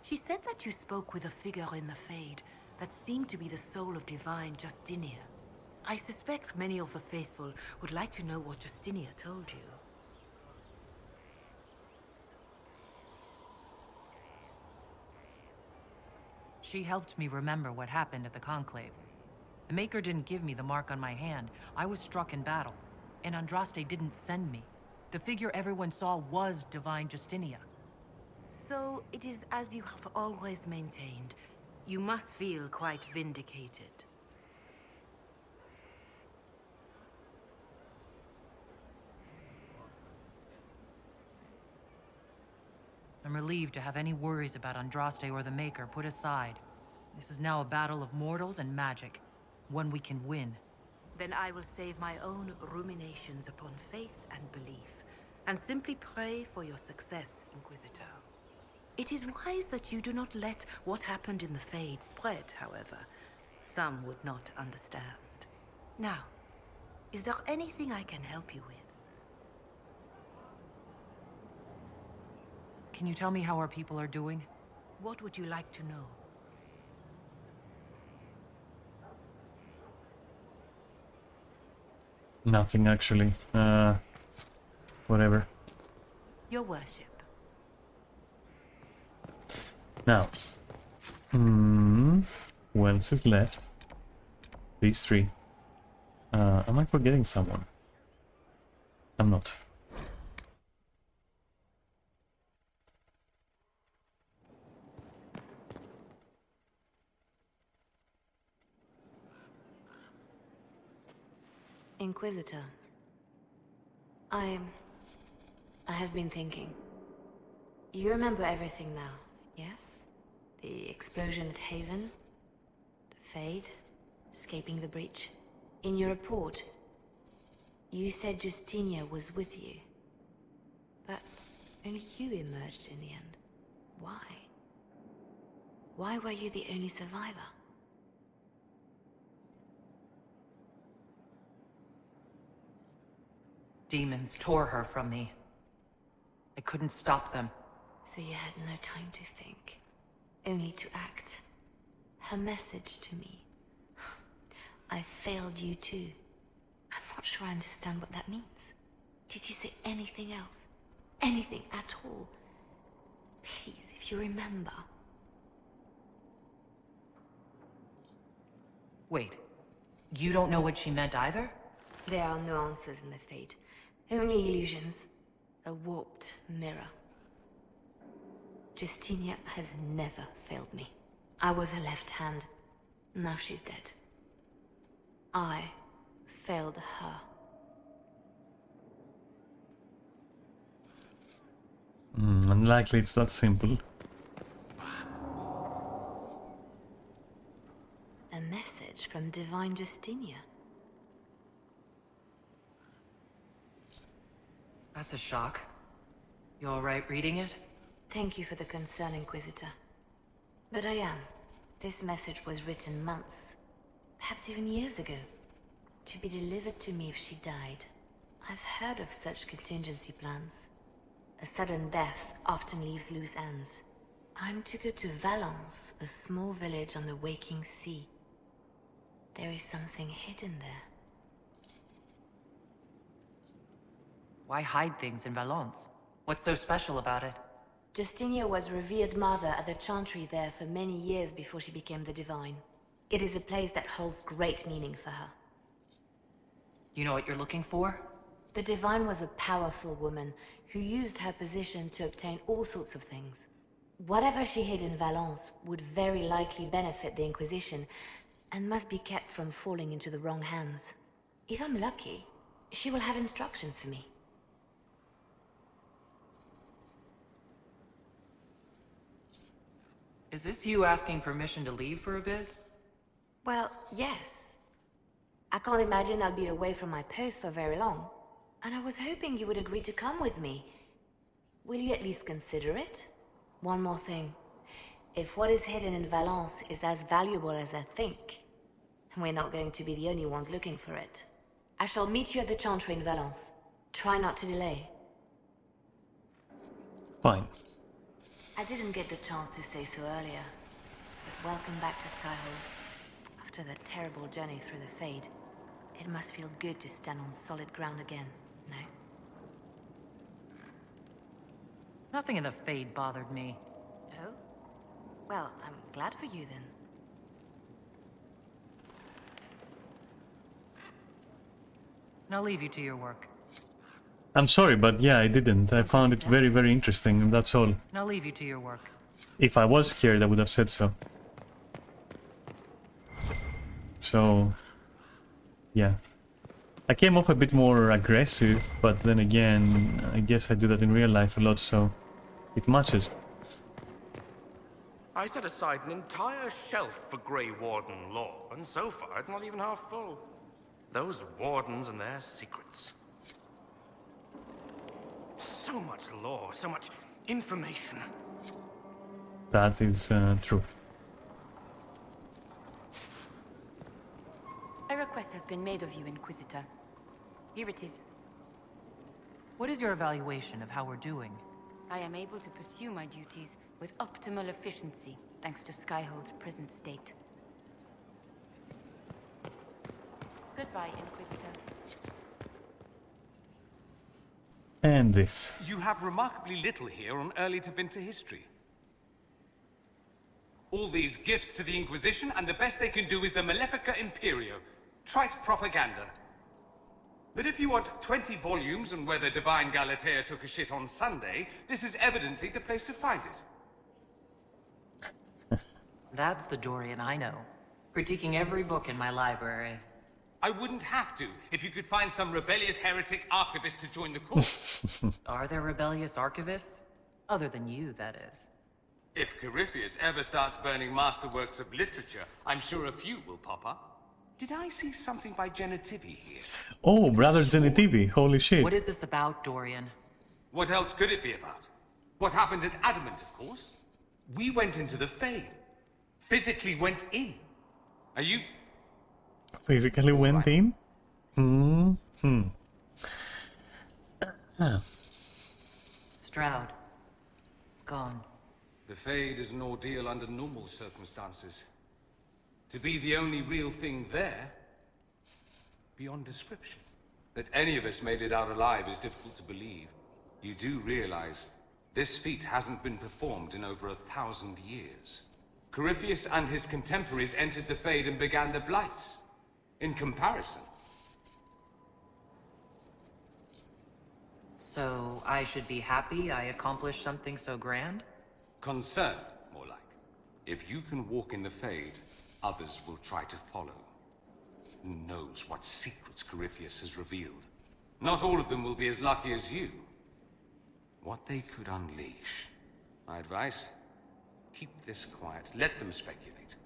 She said that you spoke with a figure in the Fade that seemed to be the soul of divine Justinia. I suspect many of the faithful would like to know what Justinia told you. She helped me remember what happened at the Conclave. The Maker didn't give me the mark on my hand. I was struck in battle, and Andraste didn't send me. The figure everyone saw was Divine Justinia. So, it is as you have always maintained. You must feel quite vindicated. I'm relieved to have any worries about Andraste or the Maker put aside. This is now a battle of mortals and magic, one we can win. Then I will save my own ruminations upon faith and belief, and simply pray for your success, Inquisitor. It is wise that you do not let what happened in the Fade spread, however. Some would not understand. Now, is there anything I can help you with? Can you tell me how our people are doing? What would you like to know? Nothing, actually. Whatever. Your worship. Now. Who else is left? These three. Am I forgetting someone? I'm not. Inquisitor, I have been thinking. You remember everything now, yes? The explosion at Haven, the Fade, escaping the breach. In your report, you said Justinia was with you. But only you emerged in the end. Why? Why were you the only survivor? Demons tore her from me. I couldn't stop them. So you had no time to think, only to act. Her message to me. I failed you too. I'm not sure I understand what that means. Did you say anything else? Anything at all? Please, if you remember. Wait, you don't know what she meant either? There are no answers in the Fate. Only illusions. A warped mirror. Justinia has never failed me. I was her left hand. Now she's dead. I failed her. Unlikely it's that simple. A message from Divine Justinia. That's a shock. You alright reading it? Thank you for the concern, Inquisitor. But I am. This message was written months, perhaps even years ago, to be delivered to me if she died. I've heard of such contingency plans. A sudden death often leaves loose ends. I'm to go to Valence, a small village on the waking sea. There is something hidden there. Why hide things in Valence? What's so special about it? Justinia was revered mother at the chantry there for many years before she became the Divine. It is a place that holds great meaning for her. You know what you're looking for? The Divine was a powerful woman who used her position to obtain all sorts of things. Whatever she hid in Valence would very likely benefit the Inquisition and must be kept from falling into the wrong hands. If I'm lucky, she will have instructions for me. Is this you asking permission to leave for a bit? Well, yes. I can't imagine I'll be away from my post for very long. And I was hoping you would agree to come with me. Will you at least consider it? One more thing. If what is hidden in Valence is as valuable as I think, we're not going to be the only ones looking for it. I shall meet you at the Chantry in Valence. Try not to delay. Fine. I didn't get the chance to say so earlier, but welcome back to Skyhold. After that terrible journey through the Fade, it must feel good to stand on solid ground again, no? Nothing in the Fade bothered me. Oh? Well, I'm glad for you then. I'll leave you to your work. I'm sorry, but yeah, I didn't. I found it very, very interesting, and that's all. I'll leave you to your work. If I was scared, I would have said so. So, yeah. I came off a bit more aggressive, but then again, I guess I do that in real life a lot, so it matches. I set aside an entire shelf for Grey Warden lore, and so far it's not even half full. Those wardens and their secrets. So much lore, so much information. That is true. A request has been made of you, Inquisitor. Here it is. What is your evaluation of how we're doing? I am able to pursue my duties with optimal efficiency, thanks to Skyhold's present state. Goodbye, Inquisitor. And this. You have remarkably little here on early to Winter history. All these gifts to the Inquisition, and the best they can do is the Malefica Imperio. Trite propaganda. But if you want 20 volumes on whether Divine Galatea took a shit on Sunday, this is evidently the place to find it. That's the Dorian I know. Critiquing every book in my library. I wouldn't have to, if you could find some rebellious heretic archivist to join the cause. Are there rebellious archivists? Other than you, that is. If Corypheus ever starts burning masterworks of literature, I'm sure a few will pop up. Did I see something by Genitivi here? Oh, Brother Genitivi, holy shit. What is this about, Dorian? What else could it be about? What happened at Adamant, of course. We went into the Fade. Physically went in. Are you... Physically went in? Stroud. It's gone. The Fade is an ordeal under normal circumstances. To be the only real thing there, beyond description. That any of us made it out alive is difficult to believe. You do realize this feat hasn't been performed in over 1,000 years. Corypheus and his contemporaries entered the Fade and began the Blights. In comparison. So, I should be happy I accomplished something so grand? Concerned, more like. If you can walk in the Fade, others will try to follow. Who knows what secrets Corypheus has revealed? Not all of them will be as lucky as you. What they could unleash. My advice? Keep this quiet. Let them speculate.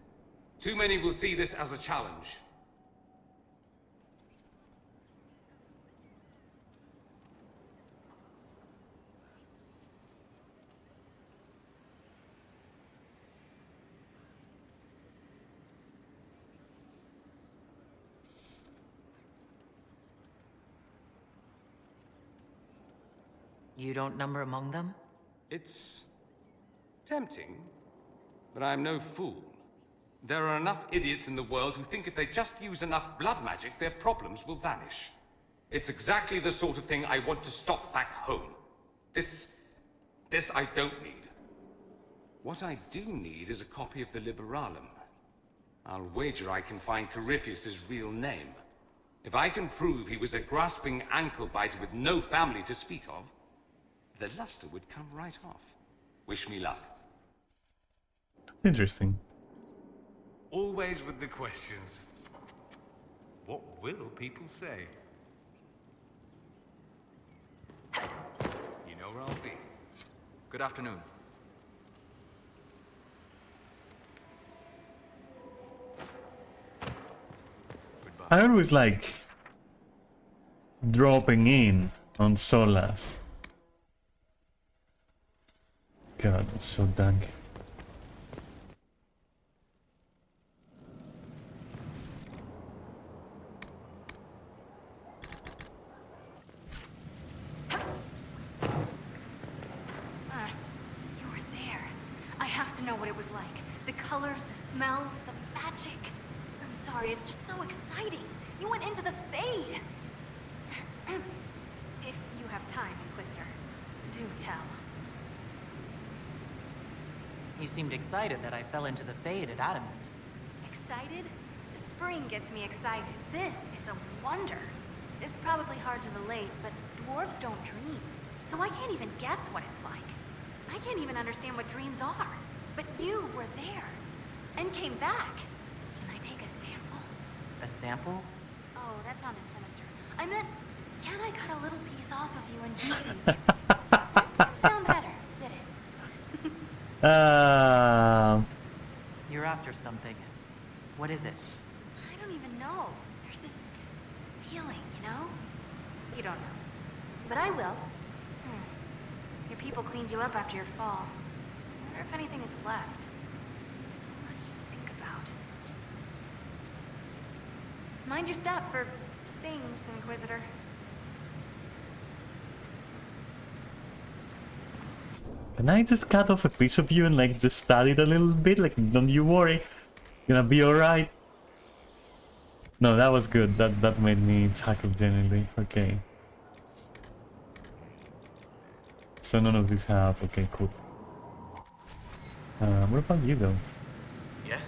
Too many will see this as a challenge. You don't number among them? It's tempting, but I'm no fool. There are enough idiots in the world who think if they just use enough blood magic, their problems will vanish. It's exactly the sort of thing I want to stop back home. This I don't need. What I do need is a copy of the Liberalum. I'll wager I can find Corypheus's real name. If I can prove he was a grasping ankle-biter with no family to speak of, the luster would come right off. Wish me luck. Interesting. Always with the questions. What will people say? You know where I'll be. Good afternoon. I always like dropping in on Solas. God, that's so dank. You were there. I have to know what it was like. The colors, the smells, the magic. I'm sorry, it's just so exciting. You went into the Fade. If you have time, Inquisitor, do tell. You seemed excited that I fell into the Fade at Adamant. Excited? Spring gets me excited. This is a wonder. It's probably hard to relate, but dwarves don't dream. So I can't even guess what it's like. I can't even understand what dreams are. But you were there. And came back. Can I take a sample? A sample? Oh, that sounded sinister. I meant, can I cut a little piece off of you and do things to it? That didn't sound better, did it? You're after something. What is it? I don't even know. There's this feeling, you know? You don't know. But I will. Your people cleaned you up after your fall. I wonder if anything is left. So much to think about. Mind your step for things, Inquisitor. Can I just cut off a piece of you and like just study it a little bit? Like, don't you worry. Gonna be alright. No, that was good. That made me chuckle genuinely. Okay. So none of these have. Okay, cool. What about you though? Yes?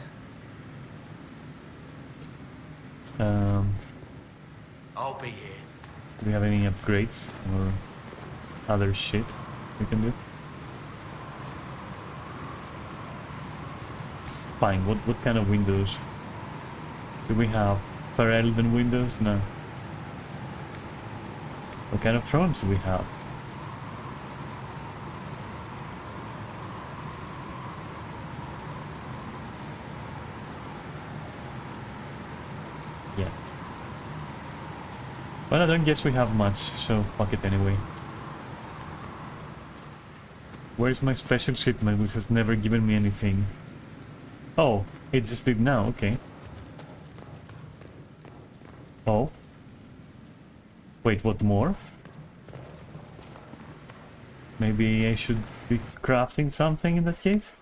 I'll be here. Do we have any upgrades or other shit we can do? Fine, what kind of windows? Do we have Far Elven windows? No. What kind of thrones do we have? Yeah. Well, I don't guess we have much, so fuck it anyway. Where's my special shipment, which has never given me anything? Oh, it just did now, okay. Oh. Wait, what more? Maybe I should be crafting something in that case?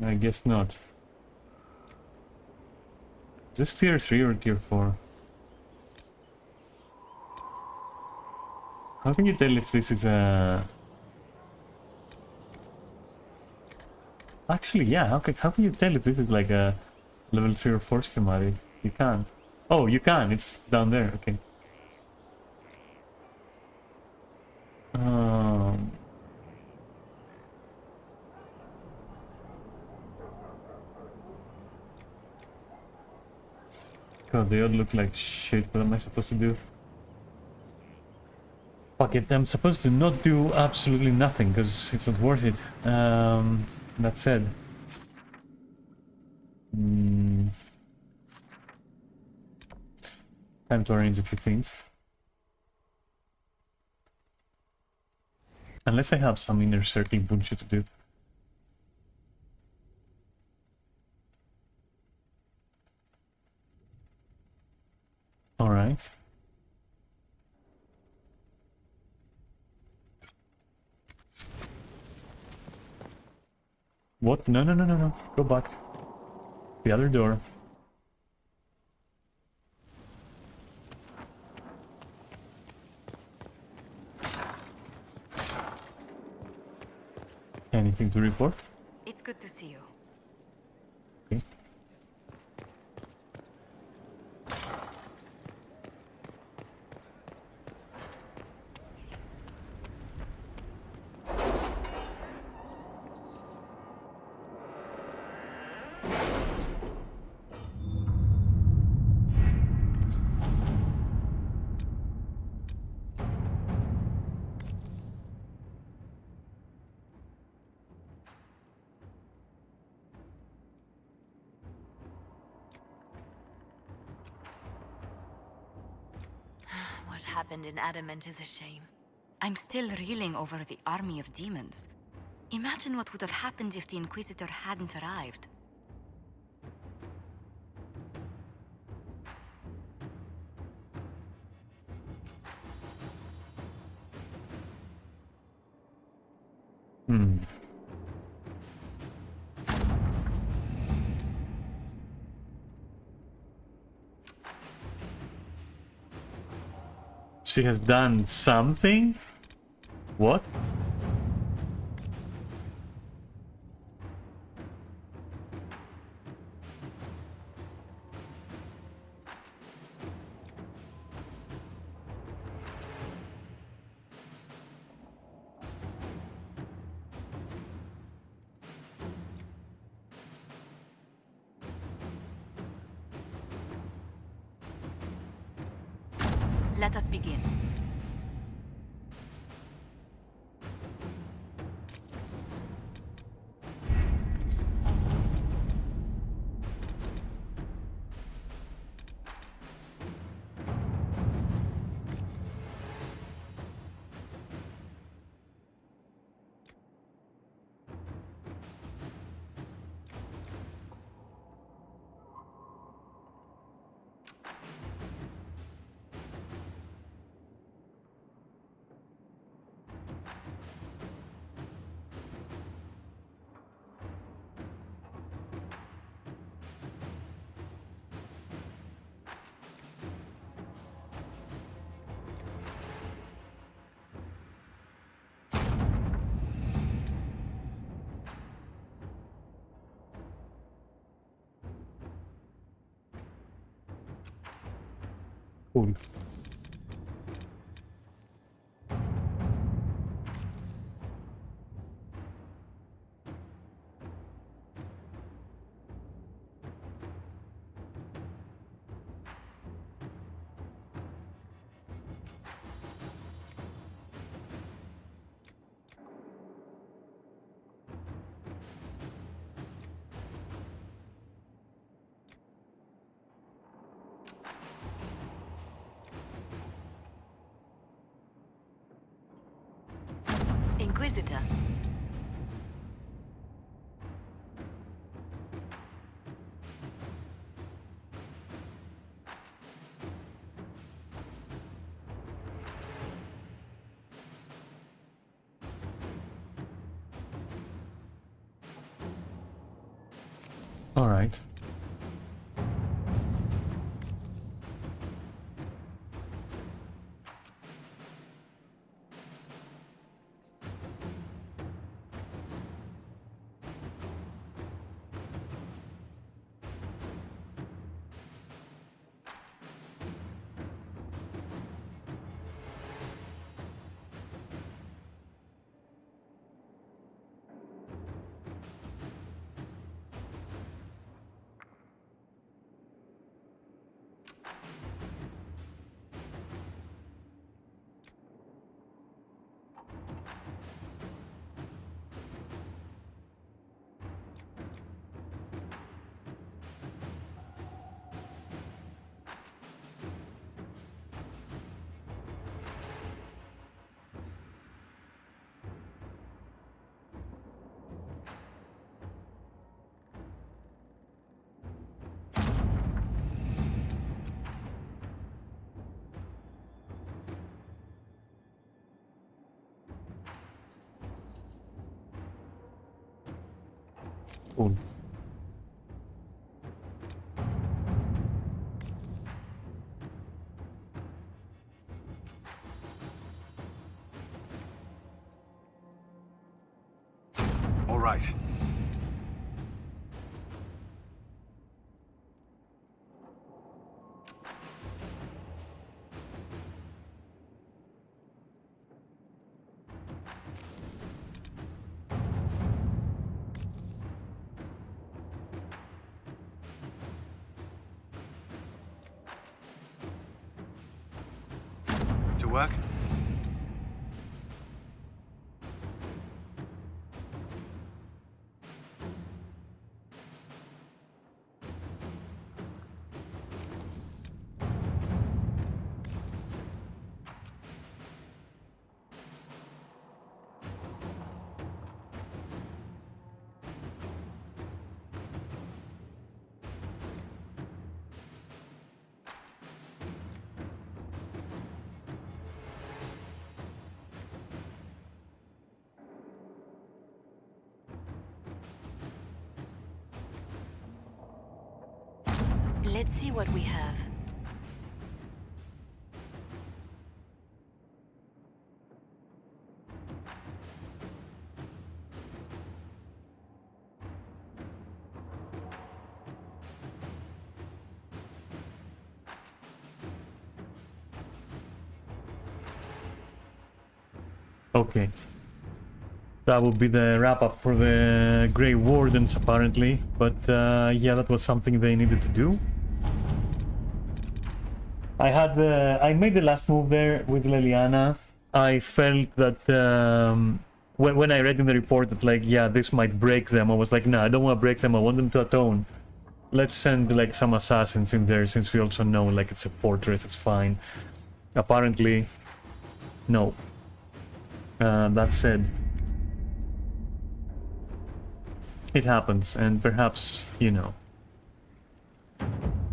I guess not. Is this tier 3 or tier 4? How can you tell if this is a... Actually, yeah, how can you tell if this is like a level 3 or 4 schematic? You can't. Oh, you can, it's down there, okay. God, they all look like shit, what am I supposed to do? Fuck it, I'm supposed to not do absolutely nothing, because it's not worth it. That said... Time to arrange a few things. Unless I have some inner circle bullshit to do. Alright. What? No, no, no, no, no. Go back. It's the other door. Anything to report? It's good to see you. Okay. happened in Adamant is a shame. I'm still reeling over the army of demons. Imagine what would have happened if the Inquisitor hadn't arrived. She has done something? What? Let us begin. Cool. Inquisitor. All right. Cool. All right. To work? Let's see what we have. Okay. That would be the wrap-up for the Grey Wardens, apparently. But yeah, that was something they needed to do. I made the last move there with Leliana. I felt that when I read in the report that, like, yeah, this might break them, I was like, no, I don't want to break them, I want them to atone. Let's send, like, some assassins in there, since we also know, like, it's a fortress, it's fine. Apparently, no. That said, it happens, and perhaps, you know,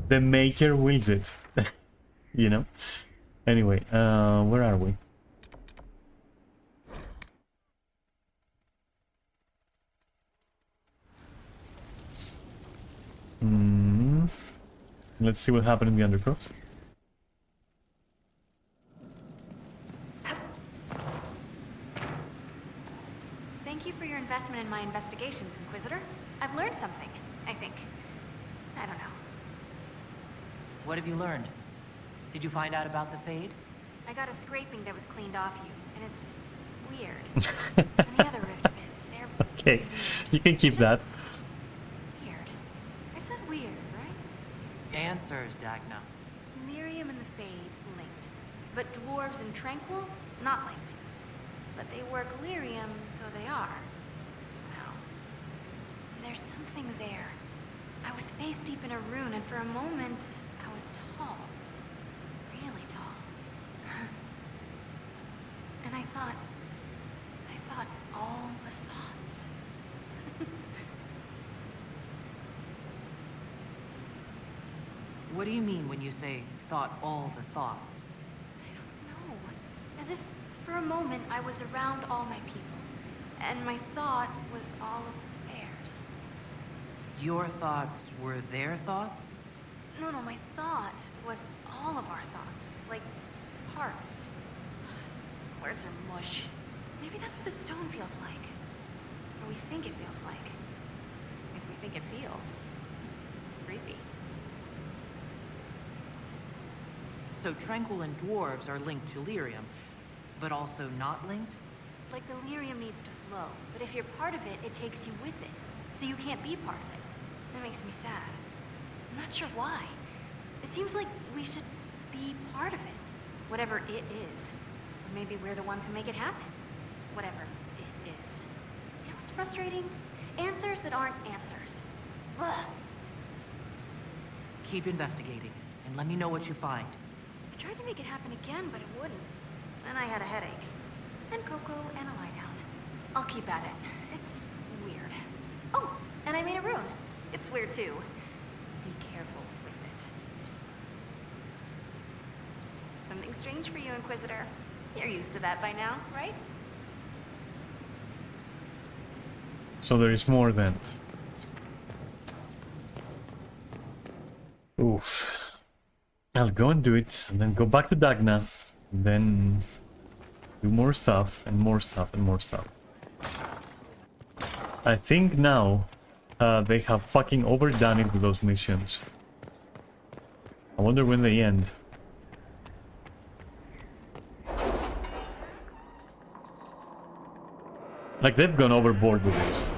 the Maker wills it, you know? Anyway, where are we? Let's see what happened in the Undergrowth. Thank you for your investment in my investigations, Inquisitor. I've learned something, I think. I don't know. What have you learned? Did you find out about the Fade? I got a scraping that was cleaned off you, and it's weird. And the other rift bits, they're Okay, you can keep that. weird. I said weird, right? Answers, Dagna. Lyrium and the Fade linked, but dwarves and Tranquil not linked. But they work Lyrium, so they are. Somehow. There's something there. I was face deep in a rune, and for a moment, I was tall. Really tall. And I thought all the thoughts. What do you mean when you say, thought all the thoughts? No. As if for a moment I was around all my people, and my thought was all of theirs. Your thoughts were their thoughts? No, my thought was all of our thoughts, like parts. Words are mush. Maybe that's what the stone feels like. Or we think it feels like. If we think it feels. Creepy. So Tranquil and dwarves are linked to Lyrium, but also not linked? Like the lyrium needs to flow, but if you're part of it, it takes you with it. So you can't be part of it. That makes me sad. I'm not sure why. It seems like we should be part of it. Whatever it is. Or maybe we're the ones who make it happen. Whatever it is. You know what's frustrating? Answers that aren't answers. Ugh. Keep investigating, and let me know what you find. I tried to make it happen again, but it wouldn't. And I had a headache. And cocoa and a lie down. I'll keep at it. It's weird. Oh, and I made a rune. It's weird too. Be careful with it. Something strange for you, Inquisitor. You're used to that by now, right? So there is more then. Oof. I'll go and do it, and then go back to Dagna, and then do more stuff, and more stuff, and more stuff. I think now they have fucking overdone it with those missions. I wonder when they end. Like, they've gone overboard with this.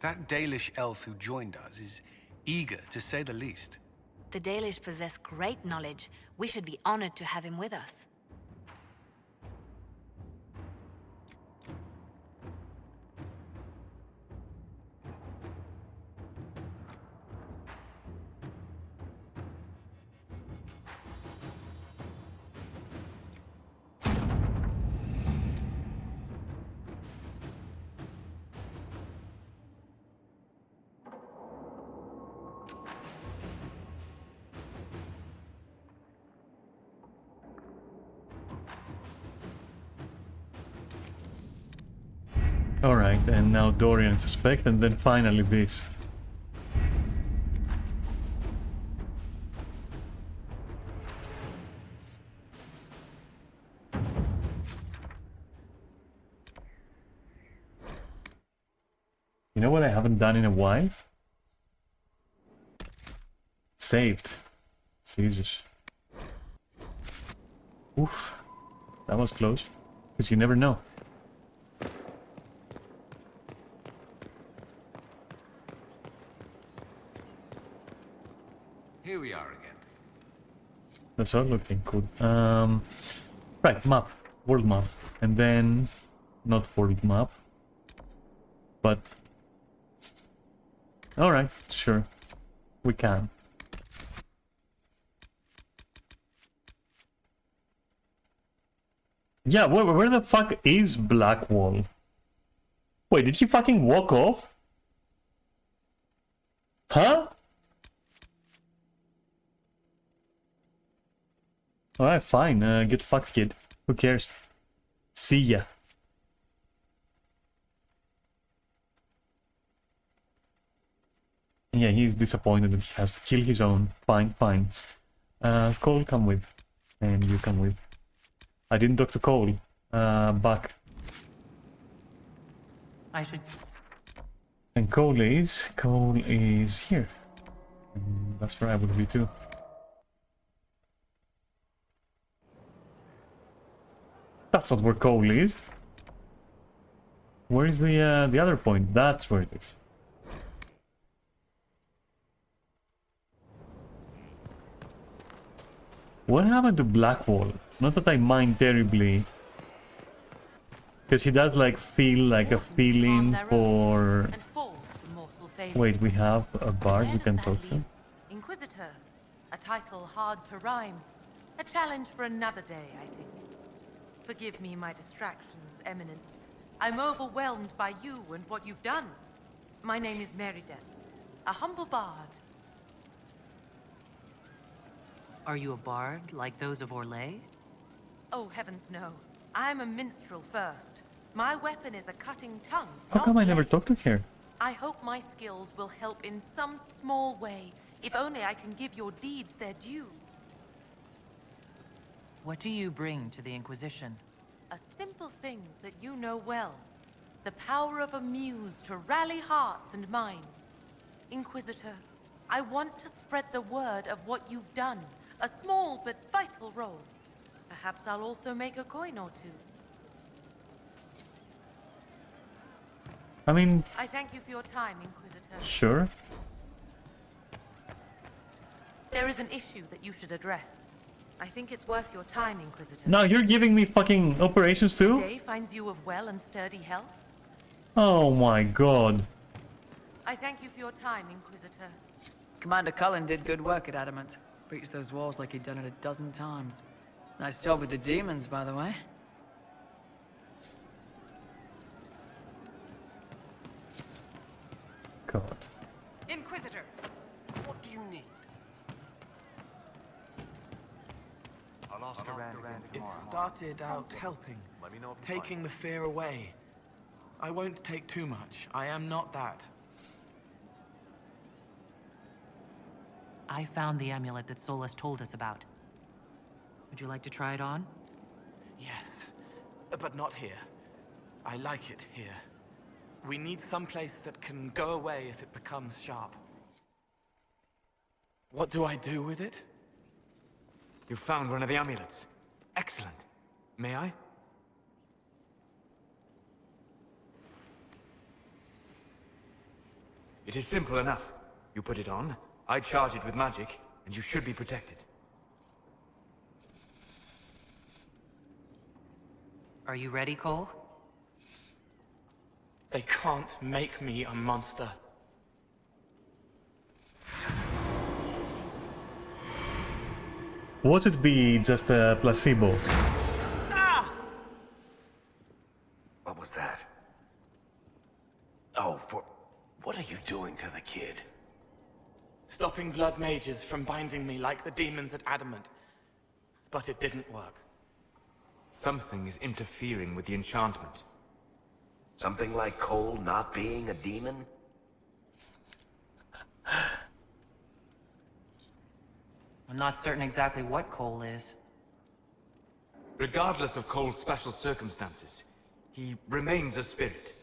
That Dalish elf who joined us is eager, to say the least. The Dalish possess great knowledge. We should be honored to have him with us. Alright, and now Dorian suspect, and then finally this. You know what I haven't done in a while? Saved. Jesus. Oof. That was close. Because you never know. Here we are again. That's all looking good. Right, map. World map. And then... Not world map. But... Alright, sure. We can. Yeah, where the fuck is Blackwall? Wait, did he fucking walk off? Huh? Alright, fine. Get fucked, kid. Who cares? See ya. Yeah, he's disappointed that he has to kill his own. Fine, fine. Cole, come with. And you come with. I didn't talk to Cole. Back. I should... And Cole is here. That's where I would be too. That's not where Cole is. Where is the other point? That's where it is. What happened to Blackwall? Not that I mind terribly. Because he does like feel like a feeling for... Wait, we have a bard we can talk to? Inquisitor. A title hard to rhyme. A challenge for another day, I think. Forgive me my distractions, Eminence. I'm overwhelmed by you and what you've done. My name is Meriden, a humble bard. Are you a bard, like those of Orlais? Oh, heavens no. I'm a minstrel first. My weapon is a cutting tongue. How come I never talked to her? I hope my skills will help in some small way, if only I can give your deeds their due. What do you bring to the Inquisition? A simple thing that you know well. The power of a muse to rally hearts and minds. Inquisitor, I want to spread the word of what you've done. A small but vital role. Perhaps I'll also make a coin or two. I mean... I thank you for your time, Inquisitor. Sure. There is an issue that you should address. I think it's worth your time, Inquisitor. No, you're giving me fucking operations too? Today finds you of well and sturdy health. Oh my god. I thank you for your time, Inquisitor. Commander Cullen did good work at Adamant. Breached those walls like he'd done it a dozen times. Nice job with the demons, by the way. God. Inquisitor, what do you need? I'll ask around. It started out helping, taking the fear away. I won't take too much. I am not that. I found the amulet that Solus told us about. Would you like to try it on? Yes, but not here. I like it here. We need some place that can go away if it becomes sharp. What do I do with it? You found one of the amulets. Excellent. May I? It is simple enough. You put it on, I charge it with magic, and you should be protected. Are you ready, Cole? They can't make me a monster. Would it be just a placebo? What was that? Oh, what are you doing to the kid? Stopping blood mages from binding me like the demons at Adamant. But it didn't work. Something is interfering with the enchantment. Something like Cole not being a demon? I'm not certain exactly what Cole is. Regardless of Cole's special circumstances, he remains a spirit.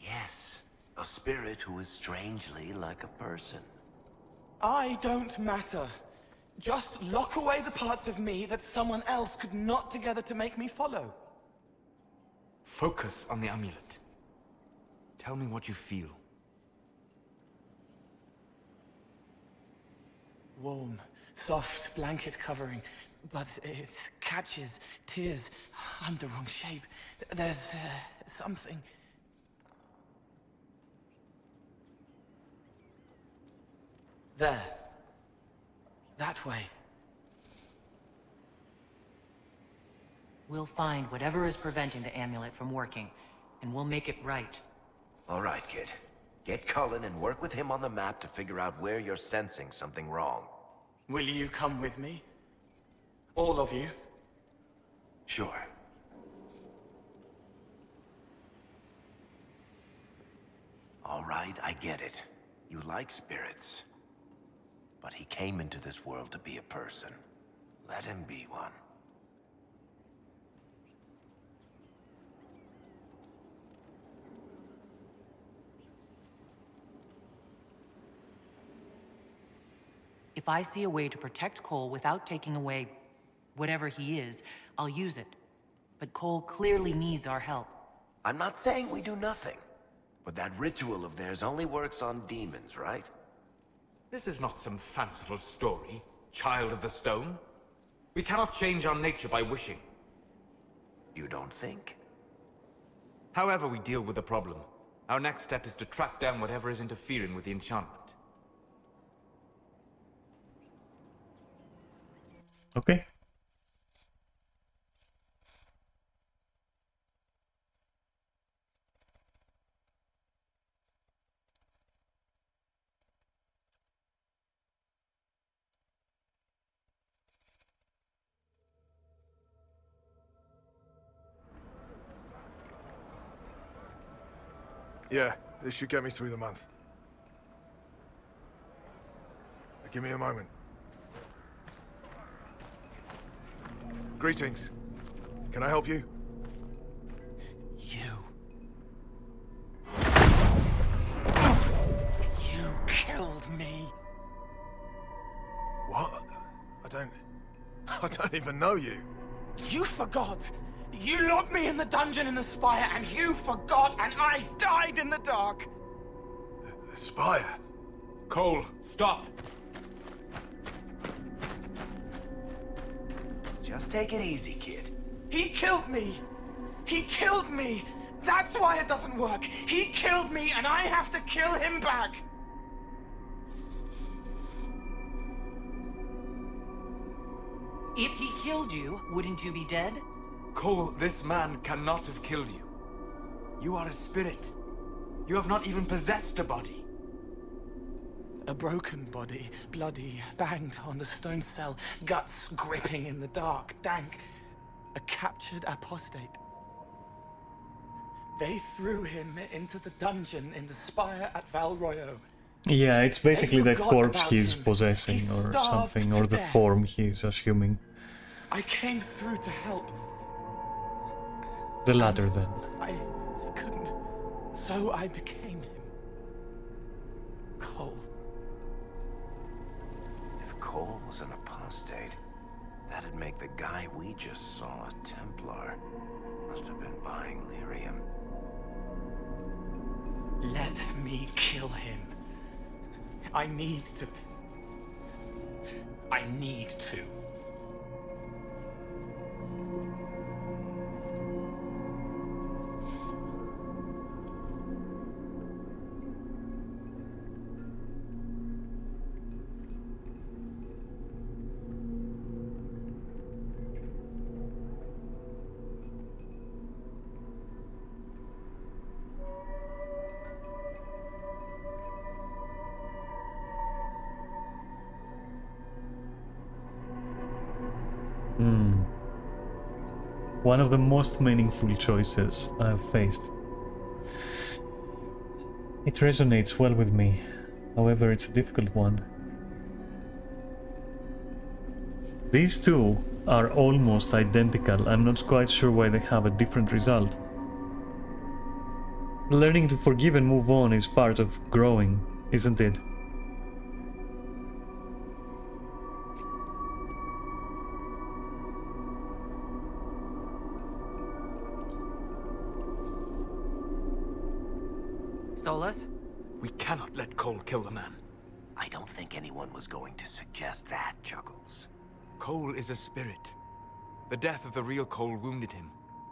Yes, a spirit who is strangely like a person. I don't matter. Just lock away the parts of me that someone else could knot together to make me follow. Focus on the amulet. Tell me what you feel. Warm, soft blanket covering, but it catches tears. I'm the wrong shape. There's something. There. That way. We'll find whatever is preventing the amulet from working, and we'll make it right. All right, kid. Get Cullen and work with him on the map to figure out where you're sensing something wrong. Will you come with me? All of you? Sure. All right, I get it. You like spirits. But he came into this world to be a person. Let him be one. If I see a way to protect Cole without taking away whatever he is, I'll use it. But Cole clearly needs our help. I'm not saying we do nothing. But that ritual of theirs only works on demons, right? This is not some fanciful story, child of the stone. We cannot change our nature by wishing. You don't think? However we deal with the problem, our next step is to track down whatever is interfering with the enchantment. Okay. Yeah, this should get me through the month. Give me a moment. Greetings. Can I help you? You killed me. What? I don't even know you. You forgot. You locked me in the dungeon in the Spire, and you forgot, and I died in the dark. The Spire? Cole, stop. Just take it easy, kid. He killed me. He killed me. That's why it doesn't work. He killed me, and I have to kill him back. If he killed you, wouldn't you be dead? Cole, this man cannot have killed you. You are a spirit. You have not even possessed a body. A broken body, bloody, banged on the stone cell, guts gripping in the dark, dank. A captured apostate. They threw him into the dungeon in the Spire at Val Royo. Yeah, it's basically the forgot corpse about he's him. possessing He or starved something, to or the death. form he's assuming. I came through to help. The latter, then. I couldn't. So I became him. Cole. If Cole was an apostate, that'd make the guy we just saw a Templar. Must have been buying lyrium. Let me kill him. I need to. I need to. One of the most meaningful choices I've faced. It resonates well with me. However, it's a difficult one. These two are almost identical. I'm not quite sure why they have a different result. Learning to forgive and move on is part of growing, isn't it? Solus? We cannot let Cole kill the man. I don't think anyone was going to suggest that, Chuckles. Cole is a spirit. The death of the real Cole wounded him,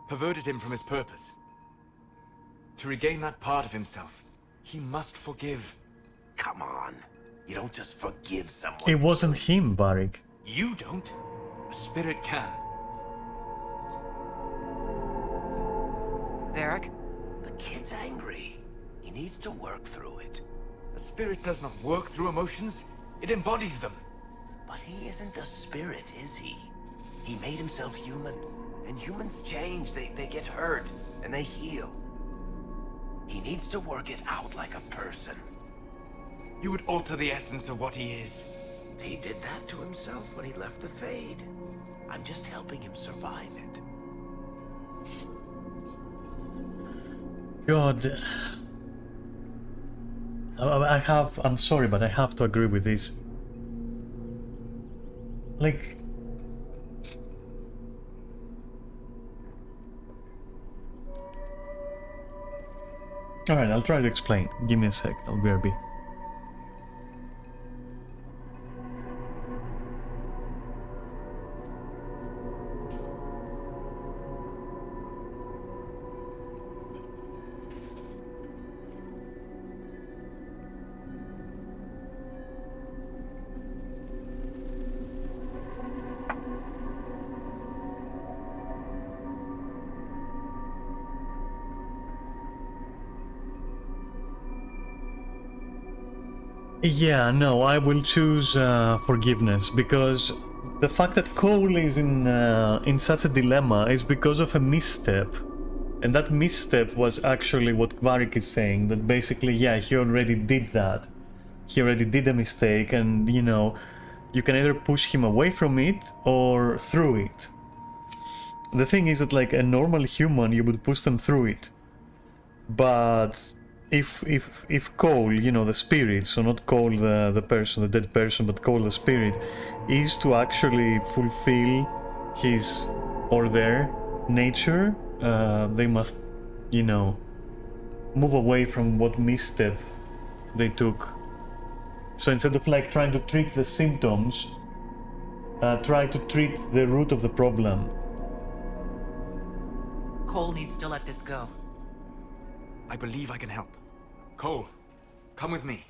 perverted him from his purpose. To regain that part of himself, he must forgive. Come on. You don't just forgive someone. It wasn't him, Varric. You don't. A spirit can. Varric? The kid's angry. He needs to work through it. A spirit does not work through emotions. It embodies them. But he isn't a spirit, is he? He made himself human. And humans change. They get hurt. And they heal. He needs to work it out like a person. You would alter the essence of what he is. He did that to himself when he left the Fade. I'm just helping him survive it. God. I'm sorry, but I have to agree with this. Like... Alright, I'll try to explain. Give me a sec, I'll BRB. Yeah, no, I will choose forgiveness, because the fact that Cole is in such a dilemma is because of a misstep. And that misstep was actually what Varric is saying, that basically, yeah, he already did that. He already did a mistake, and, you know, you can either push him away from it or through it. The thing is that, like, a normal human, you would push them through it. But... If Cole, you know, the spirit, so not Cole the person, the dead person, but Cole the spirit, is to actually fulfill his or their nature, they must, you know, move away from what misstep they took. So instead of like trying to treat the symptoms, try to treat the root of the problem. Cole needs to let this go. I believe I can help. Cole, come with me.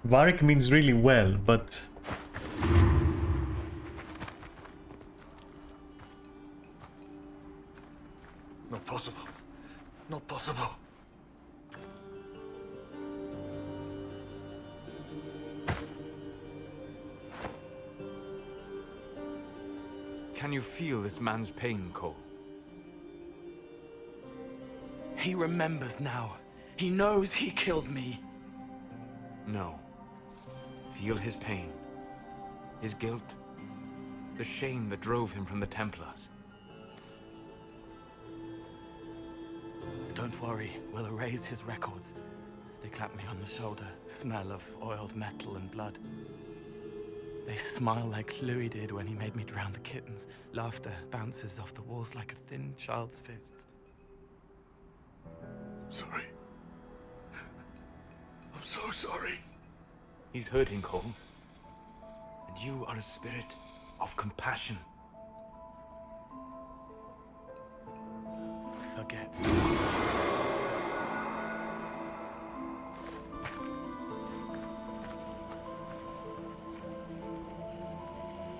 Varric means really well, but... Not possible. Not possible. Can you feel this man's pain, Cole? He remembers now. He knows he killed me. No. Feel his pain. His guilt. The shame that drove him from the Templars. Don't worry, we'll erase his records. They clap me on the shoulder, smell of oiled metal and blood. They smile like Louis did when he made me drown the kittens. Laughter bounces off the walls like a thin child's fists. Sorry. I'm so sorry. He's hurting, Cole. And you are a spirit of compassion. Forget.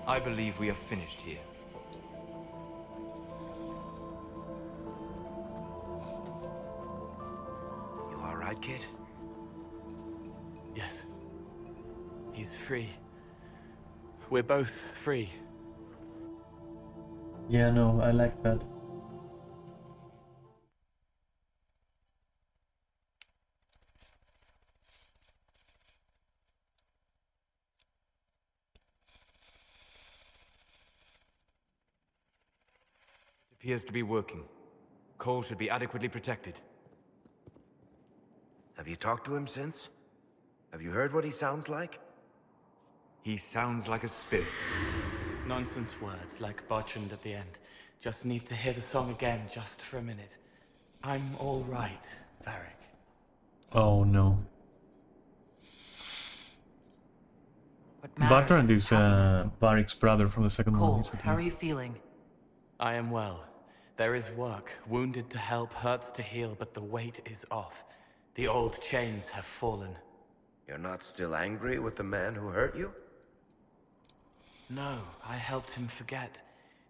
I believe we are finished here. You all right, kid? Yes. He's free. We're both free. Yeah, no, I like that. Appears to be working. Cole should be adequately protected. Have you talked to him since? Have you heard what he sounds like? He sounds like a spirit. Nonsense words like Bertrand at the end. Just need to hear the song again just for a minute. I'm all right, Varric. Oh no. Bertrand is Varric's brother from the second one. Cole, He's how are you feeling? I am well. There is work. Wounded to help, hurts to heal, but the weight is off. The old chains have fallen. You're not still angry with the man who hurt you? No, I helped him forget.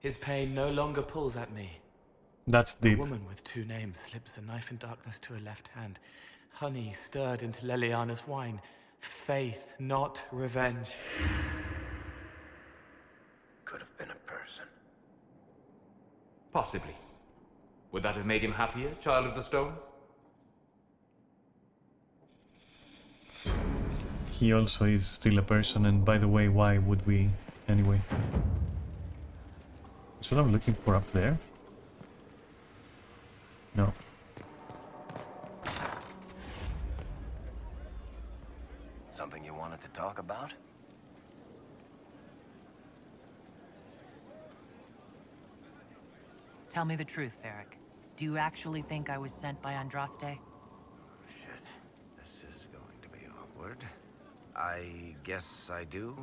His pain no longer pulls at me. That's The deep. woman with two names slips a knife in darkness to her left hand. Honey stirred into Leliana's wine. Faith, not revenge. Could have been a person. Possibly. Would that have made him happier, Child of the Stone? He also is still a person, and by the way, why would we anyway? That's what I'm looking for up there. No. Something you wanted to talk about? Tell me the truth, Varric. Do you actually think I was sent by Andraste? Shit. This is going to be awkward. I guess I do.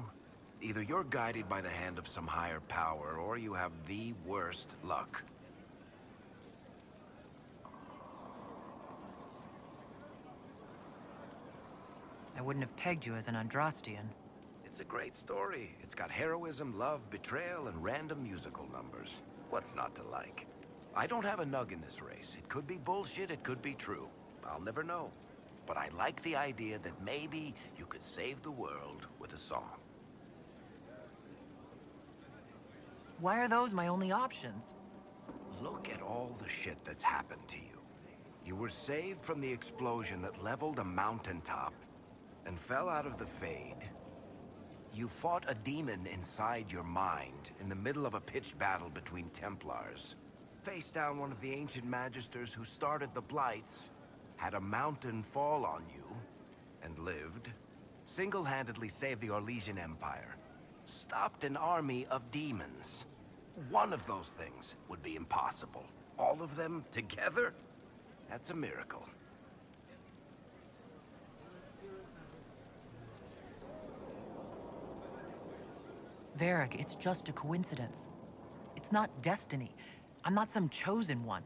Either you're guided by the hand of some higher power, or you have the worst luck. I wouldn't have pegged you as an Andrastian. It's a great story. It's got heroism, love, betrayal, and random musical numbers. What's not to like? I don't have a nug in this race. It could be bullshit, it could be true. I'll never know. But I like the idea that maybe you could save the world with a song. Why are those my only options? Look at all the shit that's happened to you. You were saved from the explosion that leveled a mountaintop and fell out of the Fade. You fought a demon inside your mind in the middle of a pitched battle between Templars. Faced down one of the ancient magisters who started the Blights, had a mountain fall on you, and lived. Single-handedly saved the Orlesian Empire. Stopped an army of demons. One of those things would be impossible. All of them together? That's a miracle. Varric, it's just a coincidence. It's not destiny. I'm not some chosen one.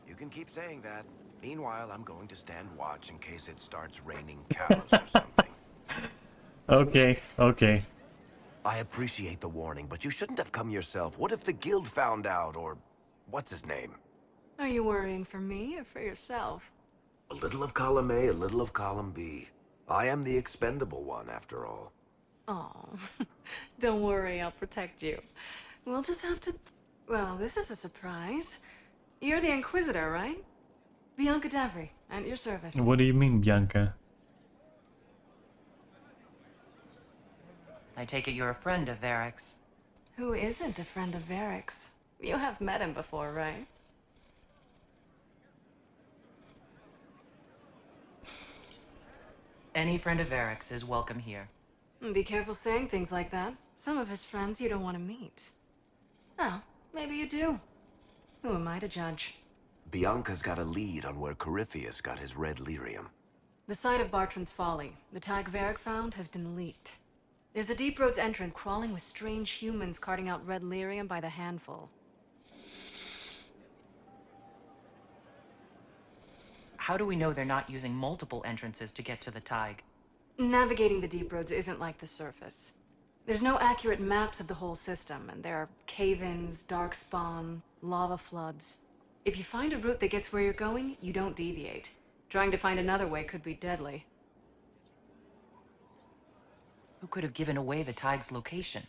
You can keep saying that. Meanwhile, I'm going to stand watch in case it starts raining cows or something. Okay, okay. I appreciate the warning, but you shouldn't have come yourself. What if the guild found out, or what's his name? Are you worrying for me or for yourself? A little of column A, a little of column B. I am the expendable one, after all. Oh, don't worry, I'll protect you. We'll just have to... Well, this is a surprise. You're the Inquisitor, right? Bianca Davry, at your service. What do you mean, Bianca? I take it you're a friend of Varric's. Who isn't a friend of Varric's? You have met him before, right? Any friend of Varric's is welcome here. Be careful saying things like that. Some of his friends you don't want to meet. Oh, maybe you do. Who am I to judge? Bianca's got a lead on where Corypheus got his red lyrium. The site of Bartrand's Folly, the tag Varric found, has been leaked. There's a Deep Roads entrance crawling with strange humans carting out red lyrium by the handful. How do we know they're not using multiple entrances to get to the Tig? Navigating the Deep Roads isn't like the surface. There's no accurate maps of the whole system, and there are cave-ins, darkspawn, lava floods. If you find a route that gets where you're going, you don't deviate. Trying to find another way could be deadly. Who could have given away the Tig's location?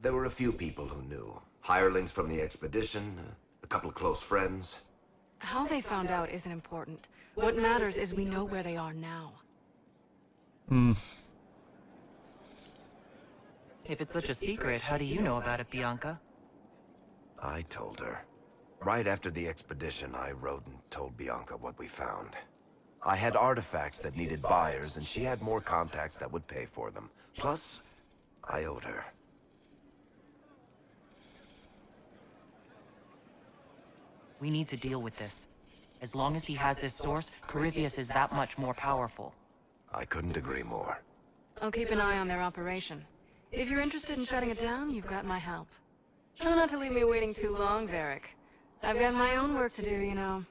There were a few people who knew. Hirelings from the expedition, a couple of close friends. How they found out isn't important. What matters is we know where they are now. If it's such a secret, how do you know about it, Bianca? I told her. Right after the expedition, I wrote and told Bianca what we found. I had artifacts that needed buyers, and she had more contacts that would pay for them. Plus, I owed her. We need to deal with this. As long as he has this source, Corypheus is that much more powerful. I couldn't agree more. I'll keep an eye on their operation. If you're interested in shutting it down, you've got my help. Try not to leave me waiting too long, Varric. I've got my own work to do, you know.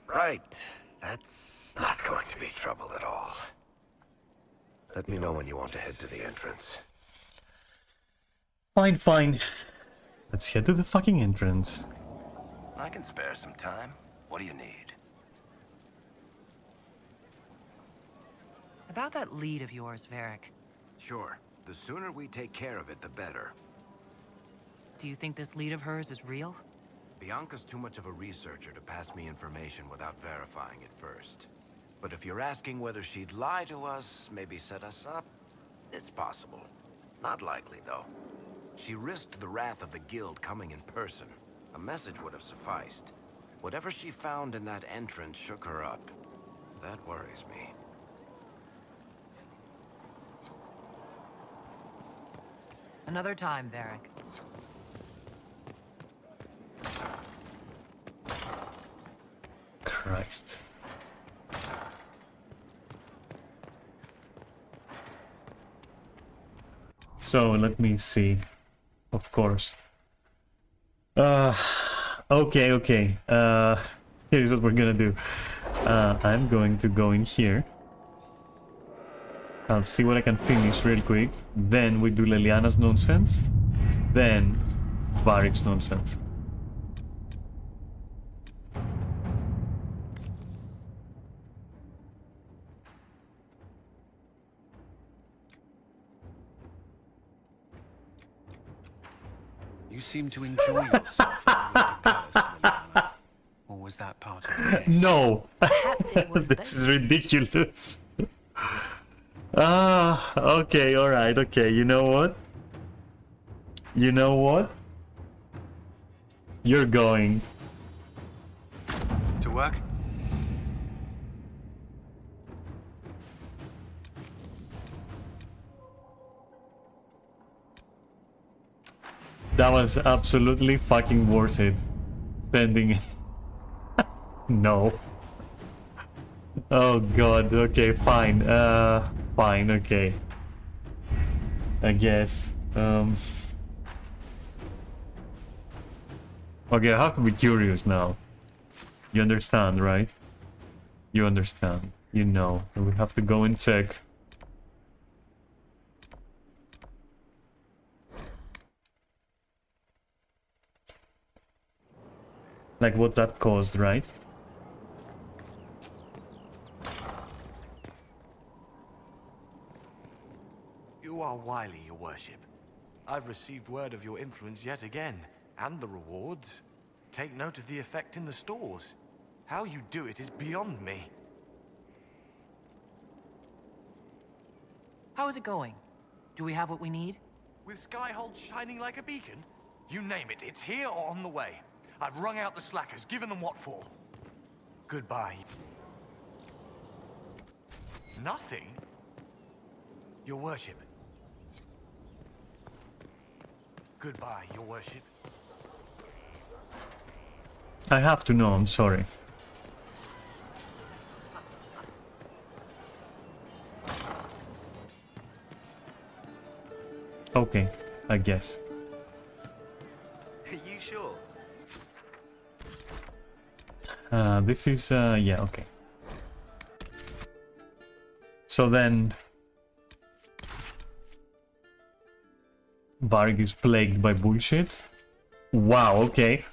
Right. That's not going to be trouble at all. Let me know when you want to head to the entrance. Fine, fine. Let's head to the fucking entrance. I can spare some time. What do you need? About that lead of yours, Varric. Sure. The sooner we take care of it, the better. Do you think this lead of hers is real? Bianca's too much of a researcher to pass me information without verifying it first. But if you're asking whether she'd lie to us, maybe set us up, it's possible. Not likely, though. She risked the wrath of the guild coming in person. A message would have sufficed. Whatever she found in that entrance shook her up. That worries me. Another time, Varric. Christ. So let me see. Of course. Okay. Here's what we're gonna do. I'm going to go in here. I'll see what I can finish real quick. Then we do Leliana's nonsense. Then Varric's nonsense. You seem to enjoy yourself at the Winter Palace, Leliana. Or was that part of the game? No! This is ridiculous. Okay, alright, okay. You know what? You know what? You're going. To work? That was absolutely fucking worth it. Sending. No. Oh god, okay, fine. Fine, okay. I guess. Okay, I have to be curious now. You understand, right? You understand. You know. We have to go and check. Like what that caused, right? You are wily, your worship. I've received word of your influence yet again, and the rewards. Take note of the effect in the stores. How you do it is beyond me. How is it going? Do we have what we need? With Skyhold shining like a beacon? You name it, it's here or on the way. I've wrung out the slackers, given them what for. Goodbye. Nothing? Your worship. Goodbye, your worship. I have to know, I'm sorry. Okay, I guess. Are you sure? This is, yeah, okay. So then... Varric is plagued by bullshit? Wow, okay.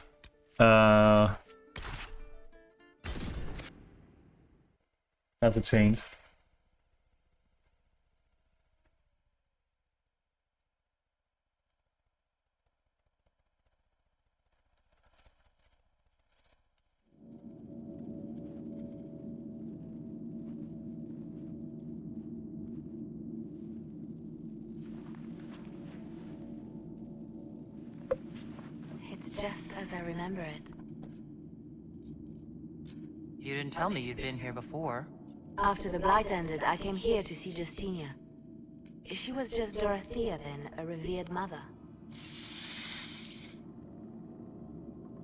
That's a change. as I remember it. You didn't tell me you'd been here before. After the Blight ended, I came here to see Justinia. She was just Dorothea then, a revered mother.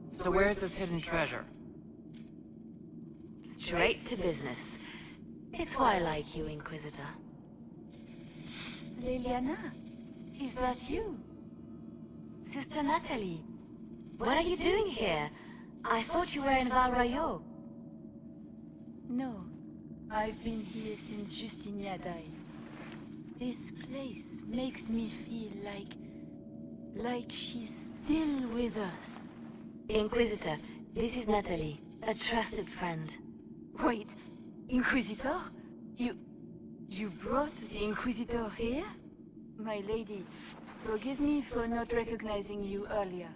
So where's this hidden treasure? Straight to business. It's why I like you, Inquisitor. Leliana, is that you? Sister Natalie, what are you doing here? I thought you were in Val Rayo. No, I've been here since Justinia died. This place makes me feel like she's still with us. Inquisitor, this is Natalie, a trusted friend. Wait, Inquisitor? You brought the Inquisitor here? My lady, forgive me for not recognizing you earlier.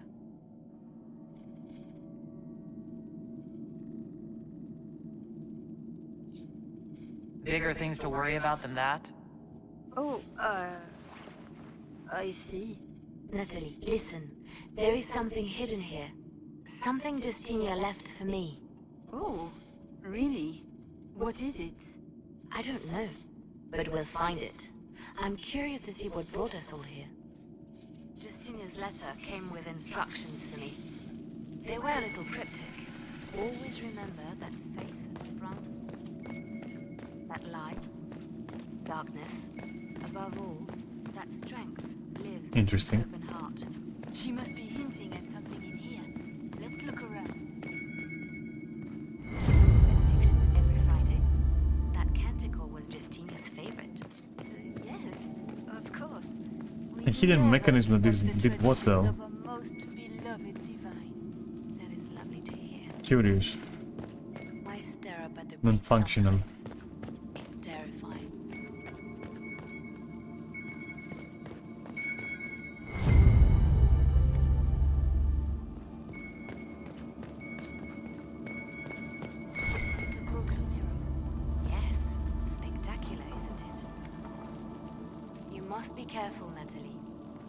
Bigger things to worry about than that? Oh, I see. Natalie, listen. There is something hidden here. Something Justinia left for me. Oh, really? What is it? I don't know, but we'll find it. I'm curious to see what brought us all here. Justinia's letter came with instructions for me. They were a little cryptic. Always remember that faith had sprung. That light, darkness, above all, that strength lived Interesting. in an open heart. She must be hinting at something in here. Let's look around. Benedictions every Friday. That canticle was Justinia's favorite. Yes, of course. A hidden mechanism that did what though? Of a most beloved divine. That is lovely to hear. Curious. I stare up at the Non-functional. It's terrifying. Yes, spectacular, isn't it? You must be careful, Natalie.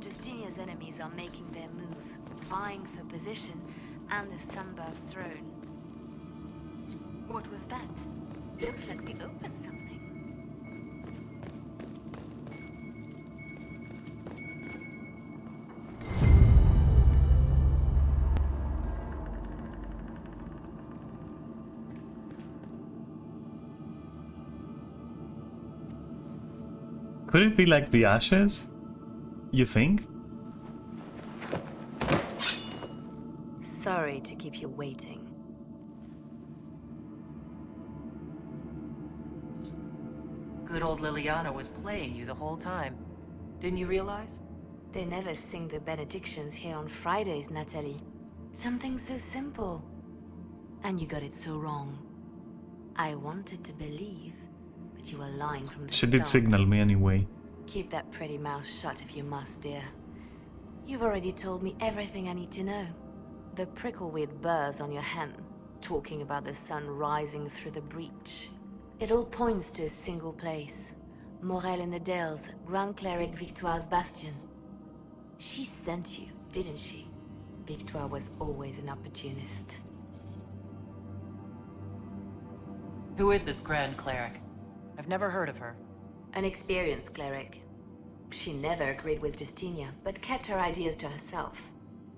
Justinia's enemies are making their move, vying for position and the Sunbirth's throne. What was that? Looks like we opened something. Could it be like the ashes? You think? Sorry to keep you waiting. Good old Liliana was playing you the whole time. Didn't you realize? They never sing the benedictions here on Fridays, Natalie. Something so simple. And you got it so wrong. I wanted to believe, but you were lying from the She start. did signal me anyway. Keep that pretty mouth shut if you must, dear. You've already told me everything I need to know. The prickleweed burrs on your hem, talking about the sun rising through the breach. It all points to a single place. Morel in the Dales, Grand Cleric Victoire's bastion. She sent you, didn't she? Victoire was always an opportunist. Who is this Grand Cleric? I've never heard of her. An experienced cleric. She never agreed with Justinia, but kept her ideas to herself.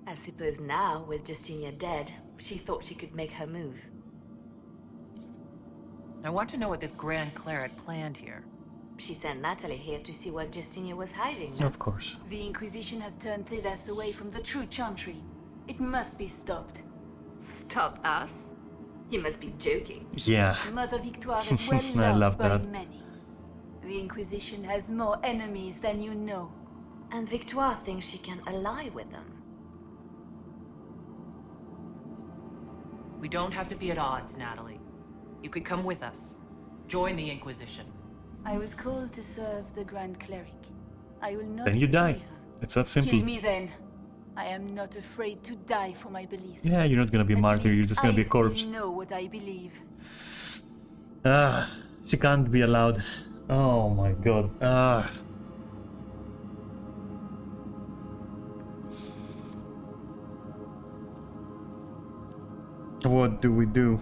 I suppose now, with Justinia dead, she thought she could make her move. I want to know what this Grand Cleric planned here. She sent Natalie here to see what Justinia was hiding. Of course. The Inquisition has turned Thedas away from the true Chantry. It must be stopped. Stop us? You must be joking. Yeah. Mother Victoire is well I loved love by that. many. The Inquisition has more enemies than you know. And Victoire thinks she can ally with them. We don't have to be at odds, Natalie. You could come with us. Join the Inquisition. I was called to serve the Grand Cleric. I will not Then you die. betray her. It's that simple. Kill me then. I am not afraid to die for my beliefs. Yeah, you're not gonna be a martyr, you're just gonna be a corpse. I know what I believe. Ah, she can't be allowed. Oh my god. Ah. What do we do?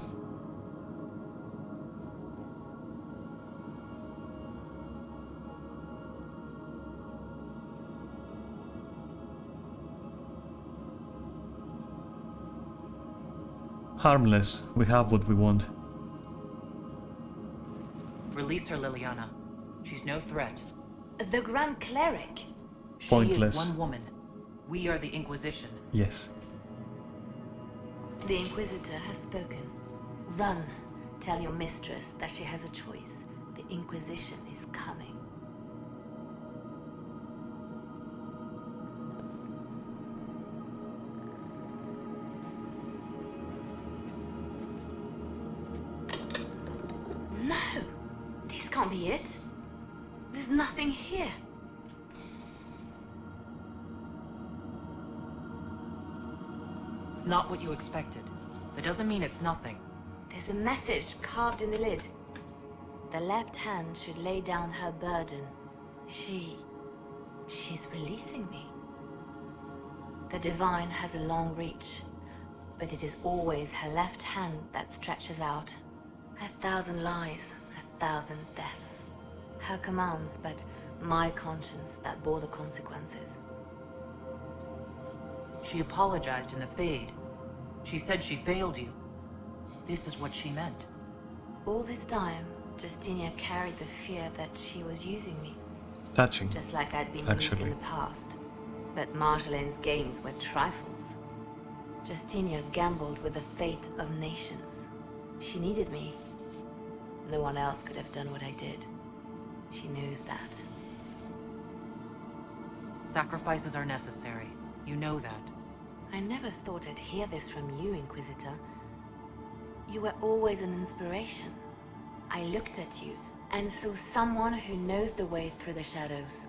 Harmless. We have what we want. Release her, Liliana. She's no threat. The Grand Cleric? Pointless. She is one woman. We are the Inquisition. Yes. The Inquisitor has spoken. Run. Tell your mistress that she has a choice. The Inquisition is coming. No! This can't be it. There's nothing here. It's not what you expected. That doesn't mean it's nothing. There's a message carved in the lid. The left hand should lay down her burden. She's releasing me. The divine has a long reach, but it is always her left hand that stretches out. 1,000 lies, 1,000 deaths. Her commands, but my conscience that bore the consequences. She apologized in the Fade. She said she failed you. This is what she meant. All this time, Justinia carried the fear that she was using me. Touching. Just like I'd been used in the past. But Marjolaine's games were trifles. Justinia gambled with the fate of nations. She needed me. No one else could have done what I did. She knows that. Sacrifices are necessary. You know that. I never thought I'd hear this from you, Inquisitor. You were always an inspiration. I looked at you and saw someone who knows the way through the shadows.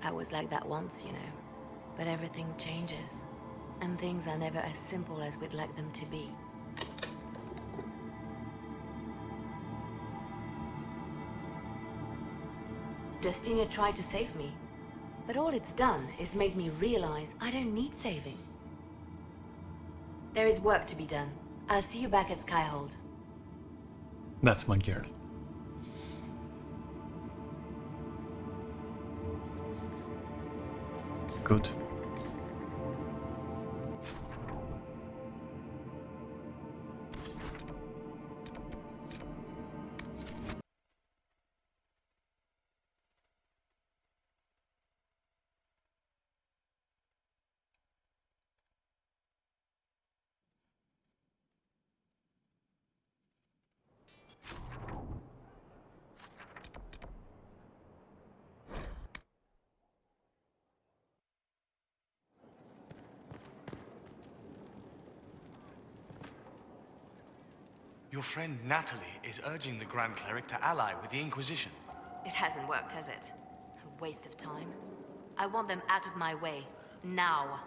I was like that once, you know. But everything changes. And things are never as simple as we'd like them to be. Justinia tried to save me. But all it's done is made me realize I don't need saving. There is work to be done. I'll see you back at Skyhold. That's my girl. Good. Your friend Natalie is urging the Grand Cleric to ally with the Inquisition. It hasn't worked, has it? A waste of time. I want them out of my way. Now.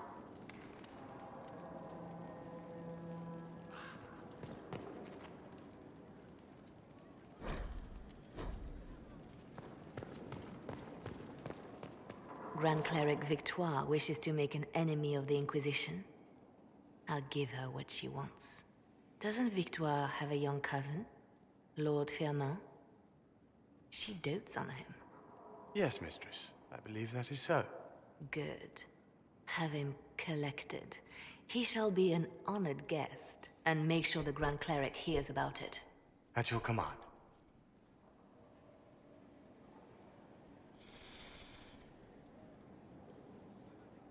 Grand Cleric Victoire wishes to make an enemy of the Inquisition. I'll give her what she wants. Doesn't Victoire have a young cousin? Lord Firmin? She dotes on him. Yes, mistress. I believe that is so. Good. Have him collected. He shall be an honored guest, and make sure the Grand Cleric hears about it. At your command.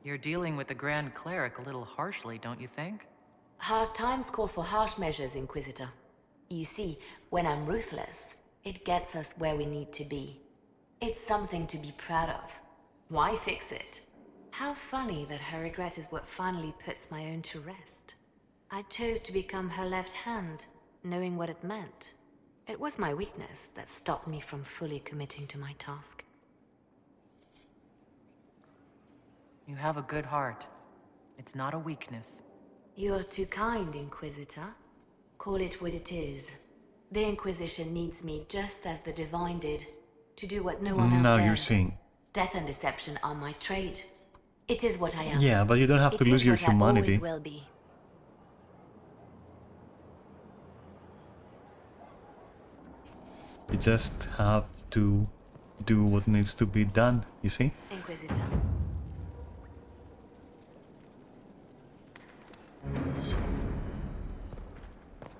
You're dealing with the Grand Cleric a little harshly, don't you think? Harsh times call for harsh measures, Inquisitor. You see, when I'm ruthless, it gets us where we need to be. It's something to be proud of. Why fix it? How funny that her regret is what finally puts my own to rest. I chose to become her left hand, knowing what it meant. It was my weakness that stopped me from fully committing to my task. You have a good heart. It's not a weakness. You're too kind, Inquisitor. Call it what it is. The Inquisition needs me just as the Divine did, to do what no one else Now dares. you're seeing. Death and deception are my trade. It is what I am. Yeah, but you don't have to It lose is your what I humanity. always will be. You just have to do what needs to be done, you see? Inquisitor.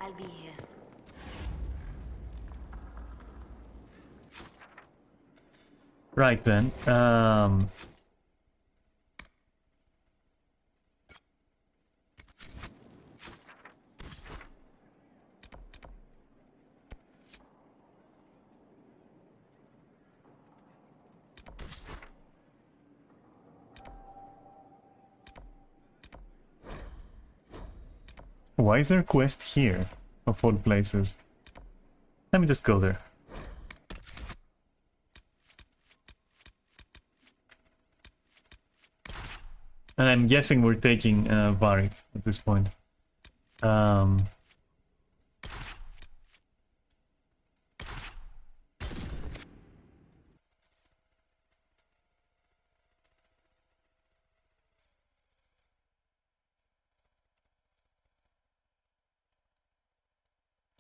I'll be here. Right then. Why is there a quest here, of all places? Let me just go there. And I'm guessing we're taking Varric at this point.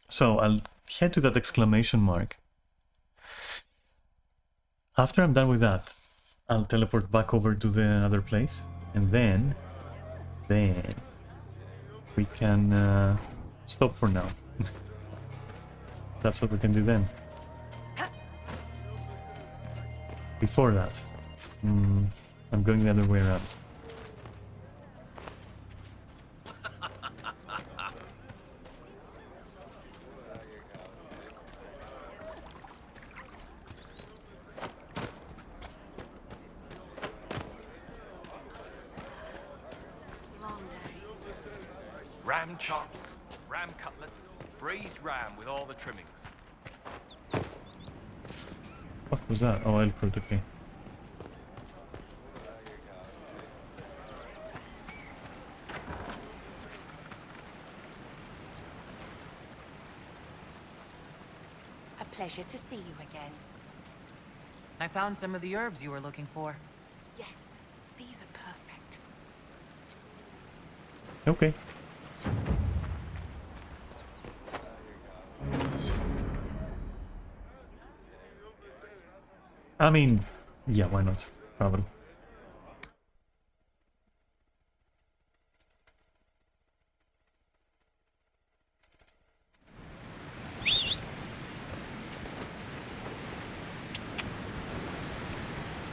So I'll head to that exclamation mark. After I'm done with that, I'll teleport back over to the other place, and then we can stop for now. That's what we can do then. Before that, I'm going the other way around. Ram chops, ram cutlets, braised ram with all the trimmings. What was that? Oh, I'll put okay. A pleasure to see you again. I found some of the herbs you were looking for. Yes, these are perfect. Okay. I mean, yeah, why not? Probably.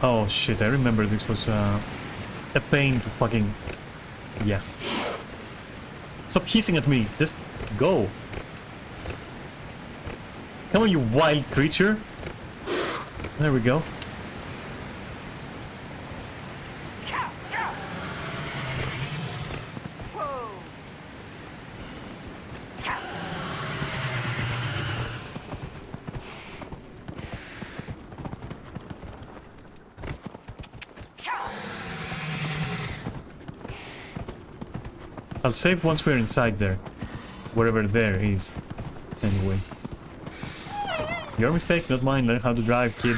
Oh shit, I remember this was a pain to fucking... Yeah. Stop hissing at me, just go. Come on, you wild creature. There we go. I'll save once we're inside there. Wherever there is. Anyway. Your mistake, not mine. Learn how to drive, kid.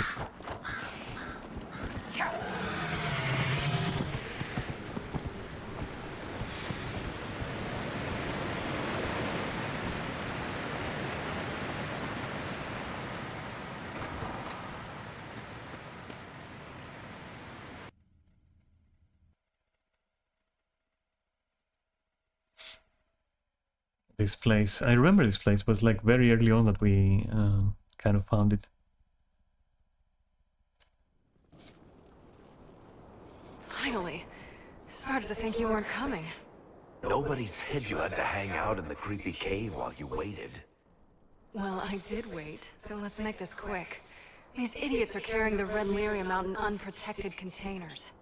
This place, I remember this place was like very early on that we kind of found it. Finally. Started to think you weren't coming. Nobody said you had to hang out in the creepy cave while you waited. Well, I did wait, so let's make this quick. These idiots are carrying the red lyrium out in unprotected containers.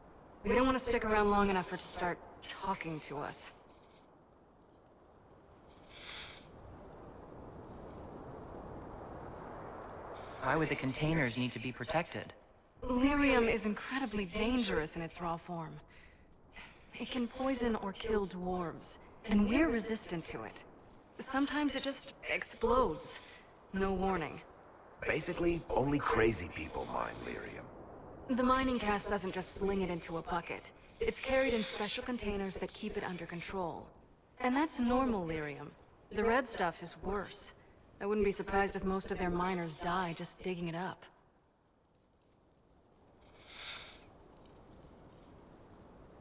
We don't want to stick around long enough for it to start talking to us. Why would the containers need to be protected? Lyrium is incredibly dangerous in its raw form. It can poison or kill dwarves, and we're resistant to it. Sometimes it just explodes. No warning. Basically, only crazy people mine lyrium. The mining cast doesn't just sling it into a bucket. It's carried in special containers that keep it under control. And that's normal lyrium. The red stuff is worse. I wouldn't be surprised if most of their miners die just digging it up.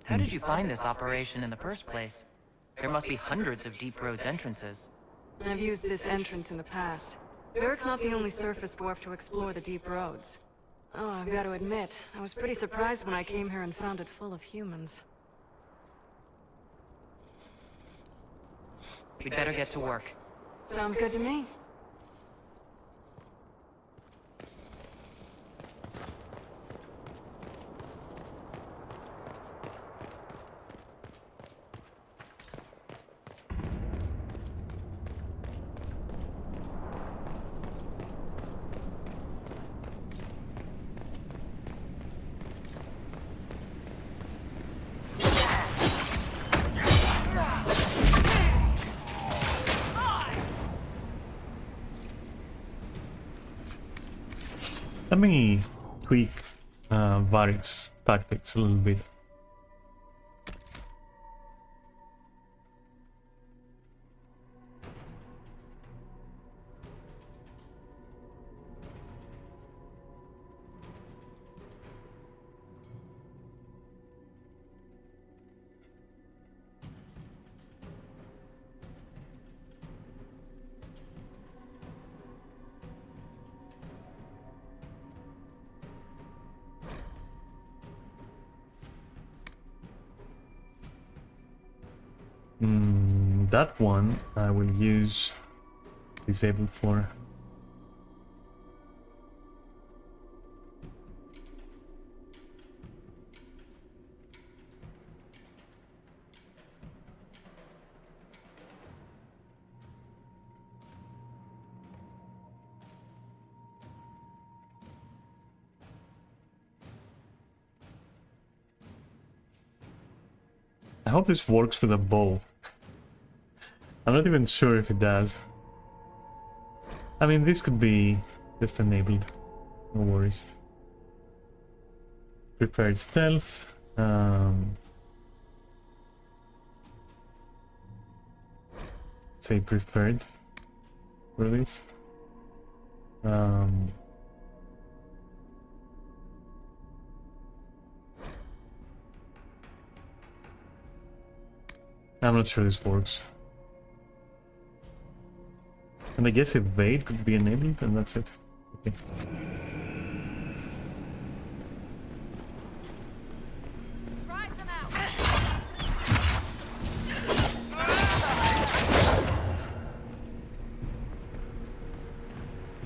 How did you find this operation in the first place? There must be hundreds of Deep Road's entrances. I've used this entrance in the past. Beric's not the only surface dwarf to explore the deep roads. Oh, I've got to admit, I was pretty surprised when I came here and found it full of humans. We'd better get to work. Sounds good to me. Let me tweak Varric's tactics a little bit. That one I will use disable for. I hope this works with a bow. I'm not even sure if it does. I mean, this could be just enabled. No worries. Preferred stealth. Say preferred for this. I'm not sure this works. And I guess evade could be enabled, and that's it. Okay.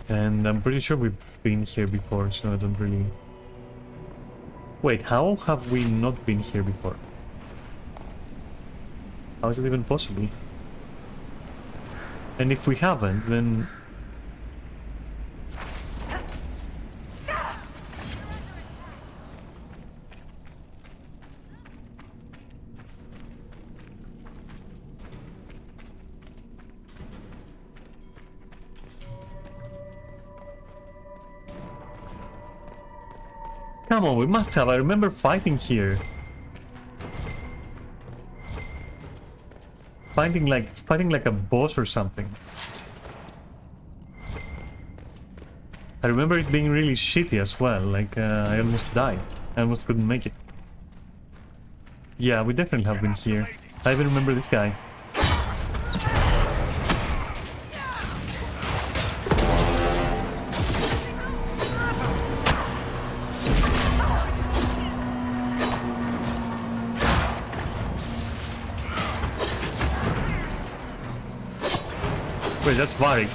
And I'm pretty sure we've been here before, so I don't really... Wait, how have we not been here before? How is it even possible? And if we haven't, then... Come on, we must have. I remember fighting here. Fighting like a boss or something. I remember it being really shitty as well. Like I almost died. I almost couldn't make it. Yeah, we definitely have been here. I even remember this guy. Wait, that's Varric.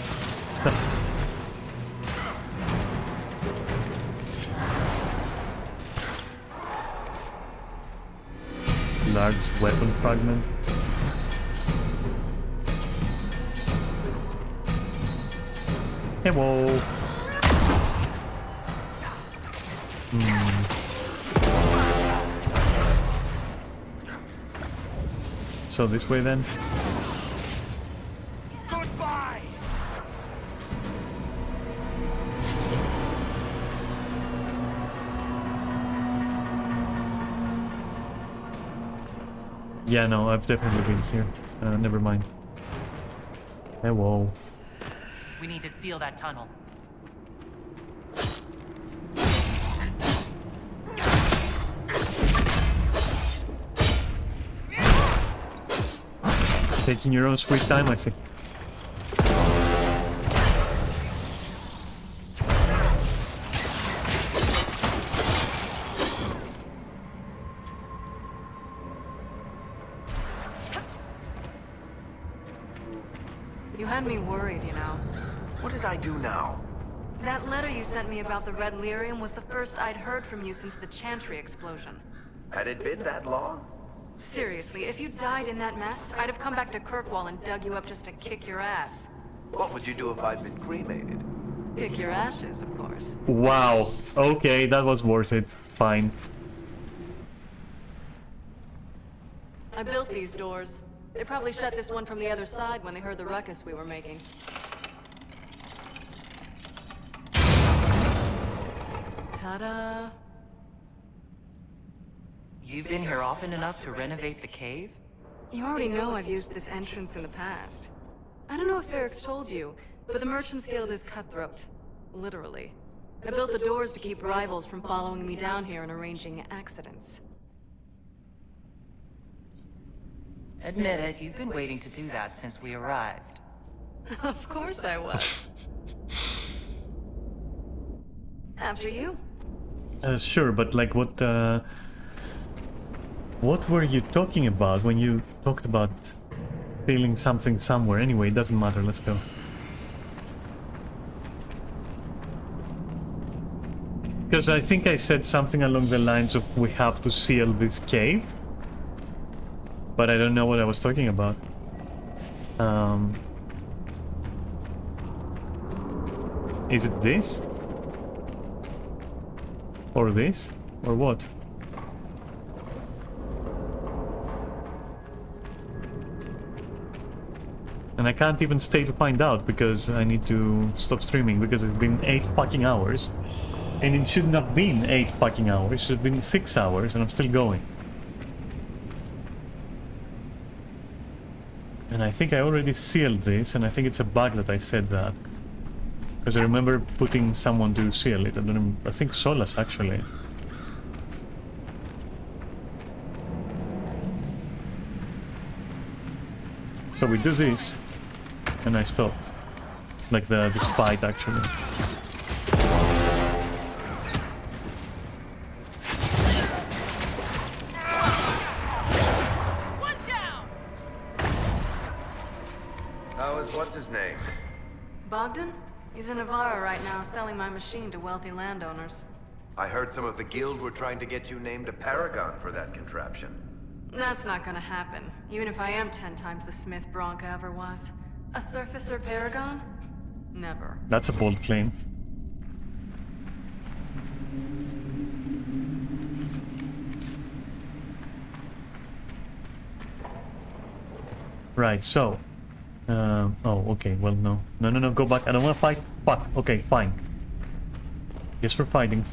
Large weapon fragment. Hey, whoa. So this way then? Yeah, no, I've definitely been here. Never mind. Hey, whoa. We need to seal that tunnel. Taking your own sweet time, I see. You had me worried, you know. What did I do now? That letter you sent me about the Red Lyrium was the first I'd heard from you since the Chantry explosion. Had it been that long? Seriously, if you died in that mess, I'd have come back to Kirkwall and dug you up just to kick your ass. What would you do if I'd been cremated? Kick your ashes, of course. Wow. Okay, that was worth it. Fine. I built these doors. They probably shut this one from the other side when they heard the ruckus we were making. Ta-da! You've been here often enough to renovate the cave? You already know I've used this entrance in the past. I don't know if Eric's told you, but the Merchants Guild is cutthroat. Literally. I built the doors to keep rivals from following me down here and arranging accidents. Admit it, you've been waiting to do that since we arrived. Of course I was. After you. Sure, but like what were you talking about when you talked about feeling something somewhere? Anyway, it doesn't matter, let's go. Because I think I said something along the lines of we have to seal this cave. But I don't know what I was talking about. Is it this? Or this? Or what? And I can't even stay to find out because I need to stop streaming because it's been 8 fucking hours. And it shouldn't have been 8 fucking hours, it should have been 6 hours and I'm still going. And I think I already sealed this, and I think it's a bug that I said that. Because I remember putting someone to seal it. I think Solas, actually. So we do this, and I stop. Like this fight, actually. What's his name? Bogdan? He's in Navarra right now, selling my machine to wealthy landowners. I heard some of the guild were trying to get you named a paragon for that contraption. That's not gonna happen, even if I am 10 times the Smith Bronca ever was. A surfacer paragon? Never. That's a bold claim. Right, so... oh, okay, well, no. No, go back. I don't want to fight. Fuck. Okay, fine. Guess we're fighting.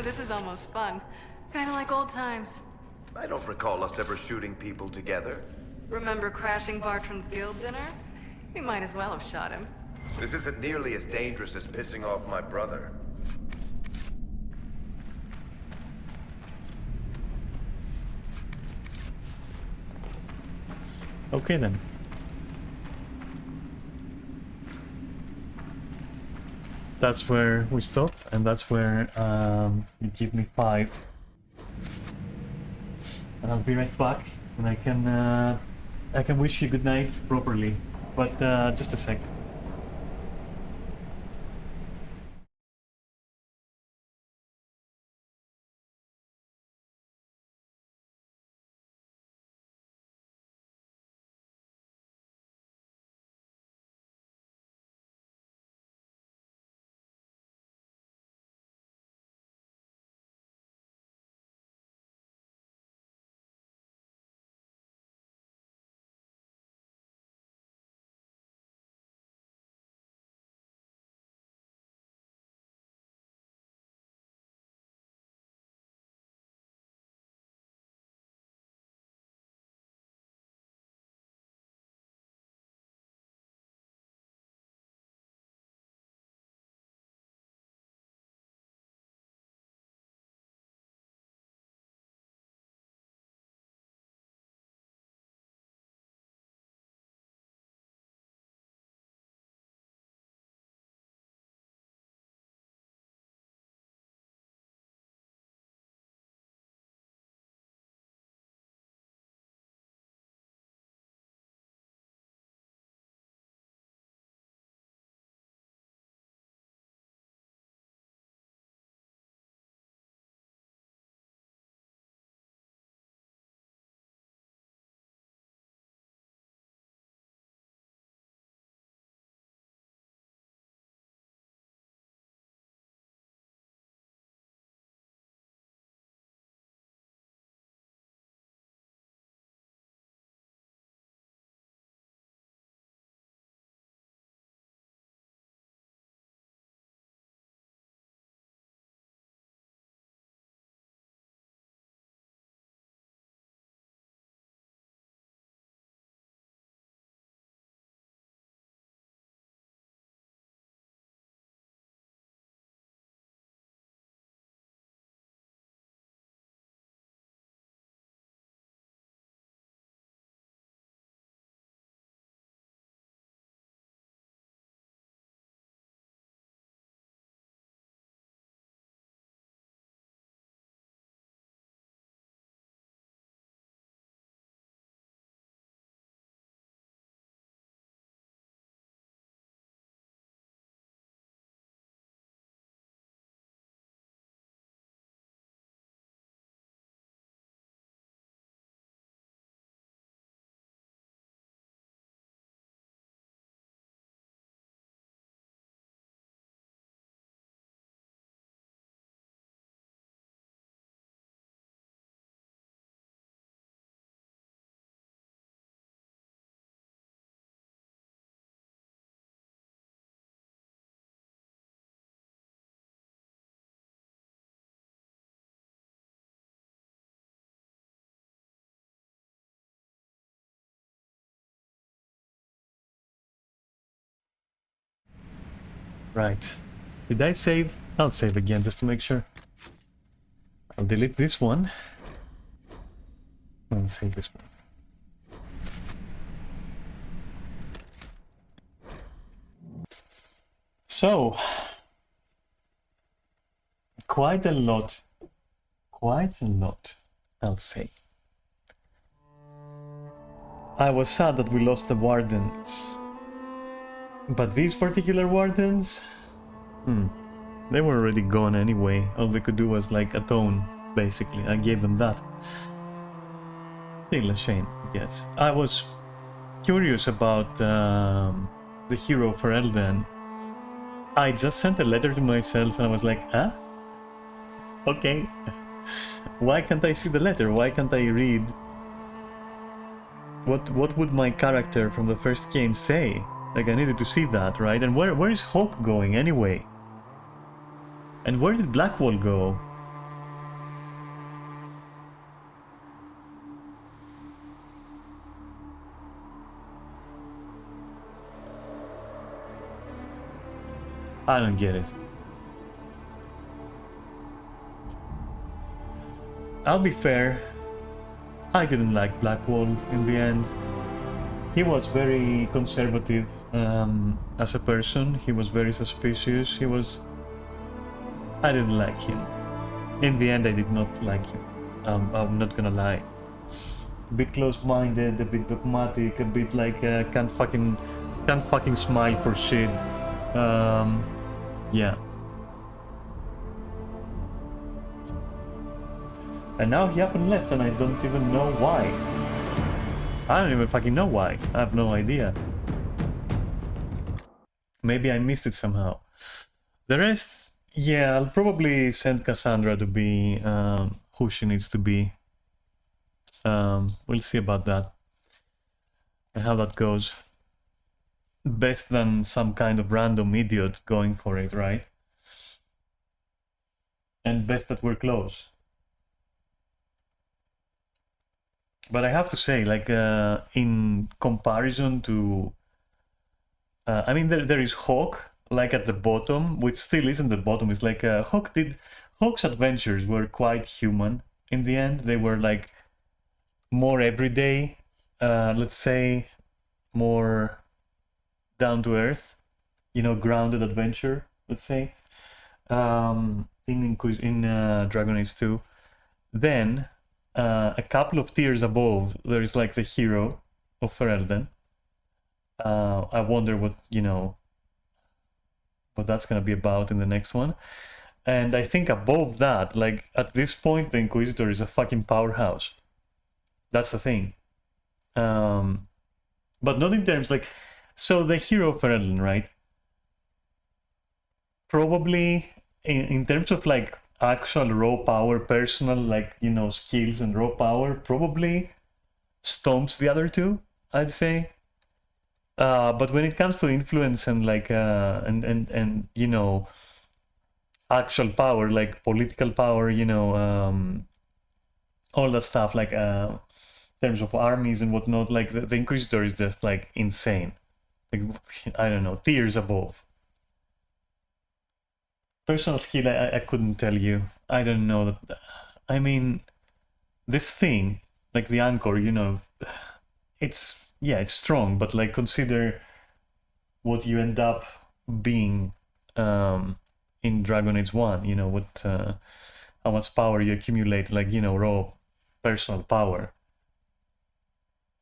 This is almost fun. Kinda like old times. I don't recall us ever shooting people together. Remember crashing Bartran's guild dinner? We might as well have shot him. This isn't nearly as dangerous as pissing off my brother. Okay then. That's where we stop, and that's where you give me 5. And I'll be right back, and I can wish you good night properly. But just a sec. Right. Did I save? I'll save again just to make sure. I'll delete this one. And save this one. So, quite a lot, I'll say. I was sad that we lost the wardens, but these particular wardens, they were already gone anyway. All they could do was like atone, basically. I gave them that. Still a shame, yes. I was curious about the hero for Elden. I just sent a letter to myself and I was like, huh? Okay. Why can't I see the letter? Why can't I read? What would my character from the first game say? Like, I needed to see that, right? And where is Hawk going anyway? And where did Blackwall go? I don't get it. I'll be fair, I didn't like Blackwall in the end. He was very conservative as a person, he was very suspicious, I didn't like him. In the end I did not like him, I'm not gonna lie. A bit close-minded, a bit dogmatic, a bit like can't fucking smile for shit. Yeah. And now he up and left and I don't even know why. I don't even fucking know why. I have no idea. Maybe I missed it somehow. The rest, yeah, I'll probably send Cassandra to be who she needs to be. We'll see about that. And how that goes. Best than some kind of random idiot going for it, right? And best that we're close. But I have to say, like, in comparison to... I mean, there is Hawk, like at the bottom, which still isn't the bottom. It's like, Hawk's adventures were quite human in the end. They were, like, more everyday, let's say, more down to earth, you know, grounded adventure, let's say, in Dragon Age 2. Then, a couple of tiers above, there is like the hero of Ferelden. I wonder what, you know, what that's gonna be about in the next one. And I think above that, like, at this point, the Inquisitor is a fucking powerhouse. That's the thing. But not in terms, like, so the hero of Ferelden, right? Probably, in terms of, like, actual raw power, personal, like, you know, skills and raw power, probably stomps the other two, I'd say. But when it comes to influence and, like, and you know, actual power, like political power, you know, all that stuff, like, in terms of armies and whatnot, like, the Inquisitor is just, like, insane. Like, I don't know, tiers above. Personal skill, I couldn't tell you. I don't know that. I mean, this thing, like the anchor, you know, it's, yeah, it's strong, but, like, consider what you end up being in Dragon Age 1, you know, what, how much power you accumulate, like, you know, raw personal power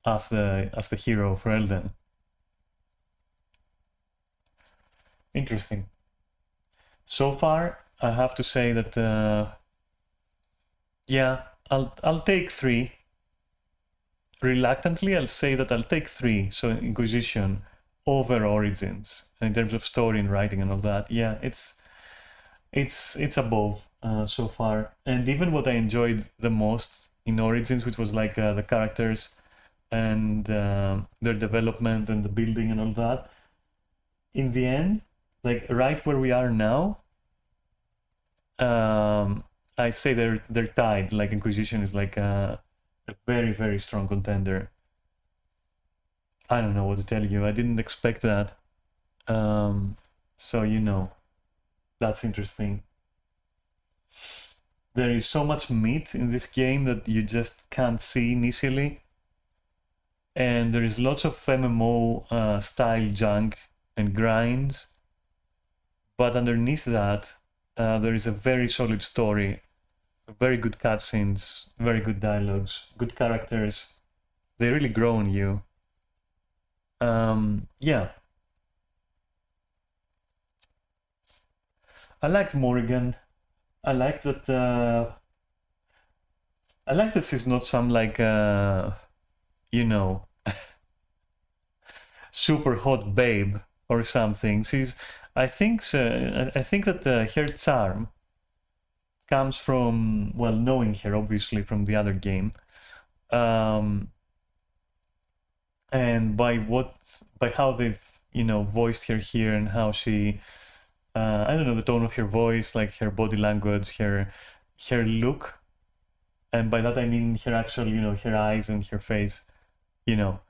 as the hero for Elden. Interesting. So far, I have to say that, yeah, I'll take 3. Reluctantly, I'll say that I'll take 3. So Inquisition over Origins in terms of story and writing and all that. Yeah, it's above so far. And even what I enjoyed the most in Origins, which was like the characters and their development and the building and all that. In the end, like right where we are now, I say they're tied. Like Inquisition is like a very, very strong contender. I don't know what to tell you. I didn't expect that. So, you know, that's interesting. There is so much meat in this game that you just can't see initially. And there is lots of MMO style junk and grinds. But underneath that, there is a very solid story, very good cutscenes, very good dialogues, good characters. They really grow on you. Yeah. I liked Morrigan. I like that. I like that she's not some like, you know, super hot babe or something. She's. I think. I think that her charm comes from, well, knowing her obviously from the other game, and by how they've, you know, voiced her here and how she. I don't know, the tone of her voice, like her body language, her look. And by that I mean her actual, you know, her eyes and her face. You know,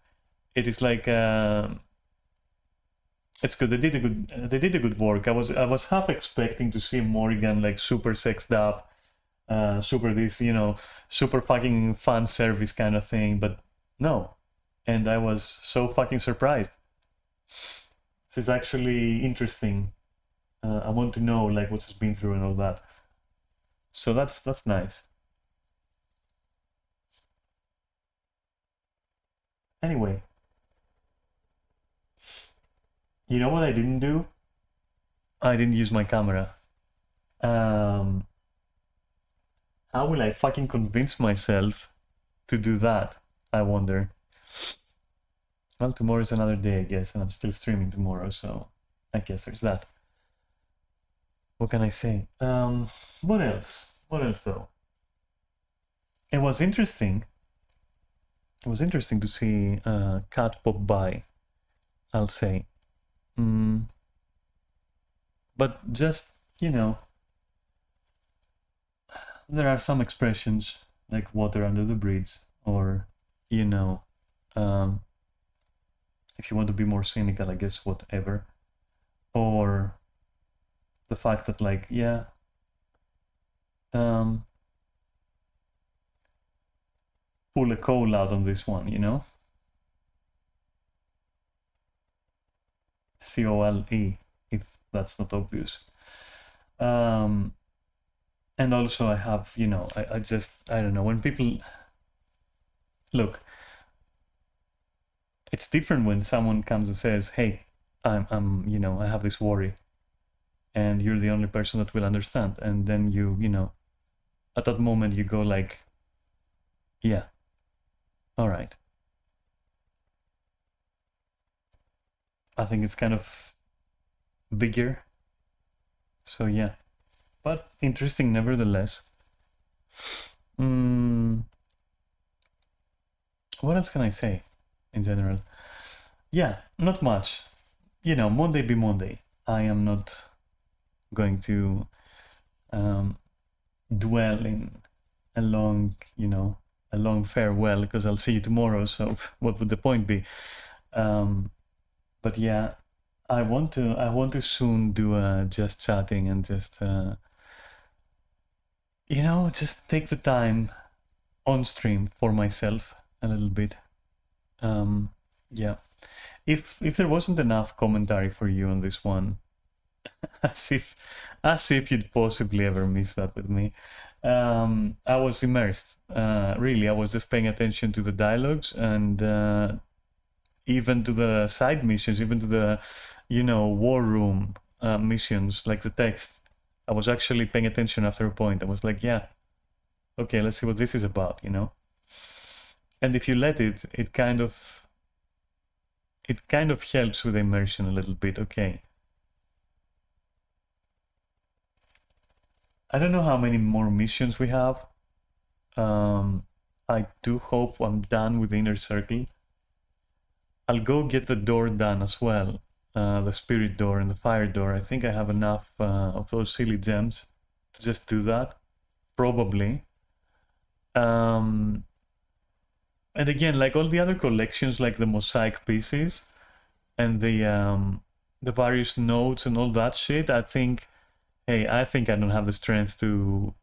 it is like it's good. They did a good work. I was half expecting to see Morrigan like super sexed up, super this, you know, super fucking fan service kind of thing, but no. And I was so fucking surprised. This is actually interesting. I want to know like what she's been through and all that. So that's nice. Anyway, you know what I didn't do? I didn't use my camera. How will I fucking convince myself to do that? I wonder. Well, tomorrow is another day, I guess, and I'm still streaming tomorrow, so I guess there's that. What can I say? What else? What else, though? It was interesting. It was interesting to see Cat pop by, I'll say. But just, you know, there are some expressions like water under the bridge, or, you know, if you want to be more cynical, I guess, whatever. Or the fact that, like, yeah, pull a coal out on this one, you know? C-O-L-E, if that's not obvious. And also I have, you know, I don't know, when people... Look, it's different when someone comes and says, hey, I'm you know, I have this worry. And you're the only person that will understand. And then you know, at that moment you go like, yeah, all right. I think it's kind of bigger. So yeah, but interesting nevertheless. What else can I say in general? Yeah, not much. You know, Monday be Monday. I am not going to dwell in a long, you know, a long farewell, because I'll see you tomorrow, so what would the point be? But yeah, I want to soon do just chatting and just you know, just take the time on stream for myself a little bit. Yeah, if there wasn't enough commentary for you on this one, as if you'd possibly ever miss that with me, I was immersed. Really, I was just paying attention to the dialogues and even to the side missions, even to the, you know, war room missions, like the text. I was actually paying attention after a point. I was like, yeah, okay, let's see what this is about, you know? And if you let it, it kind of helps with immersion a little bit, okay. I don't know how many more missions we have. I do hope I'm done with the inner circle. I'll go get the door done as well. The spirit door and the fire door. I think I have enough of those silly gems to just do that. Probably. And again, like all the other collections, like the mosaic pieces and the the various notes and all that shit, I think, hey, I think I don't have the strength to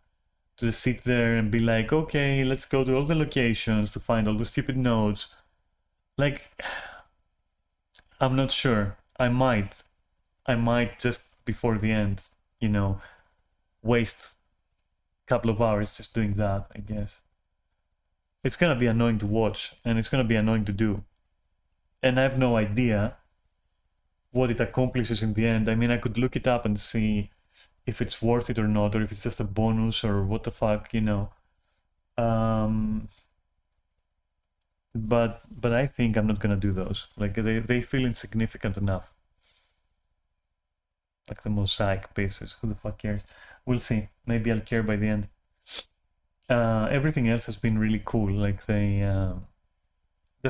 just sit there and be like, okay, let's go to all the locations to find all the stupid notes. Like, I'm not sure. I might just before the end, you know, waste a couple of hours just doing that, I guess. It's gonna be annoying to watch, and it's gonna be annoying to do. And I have no idea what it accomplishes in the end. I mean, I could look it up and see if it's worth it or not, or if it's just a bonus or what the fuck, you know. But I think I'm not gonna do those. Like they feel insignificant enough. Like the mosaic pieces. Who the fuck cares? We'll see. Maybe I'll care by the end. Everything else has been really cool. Like the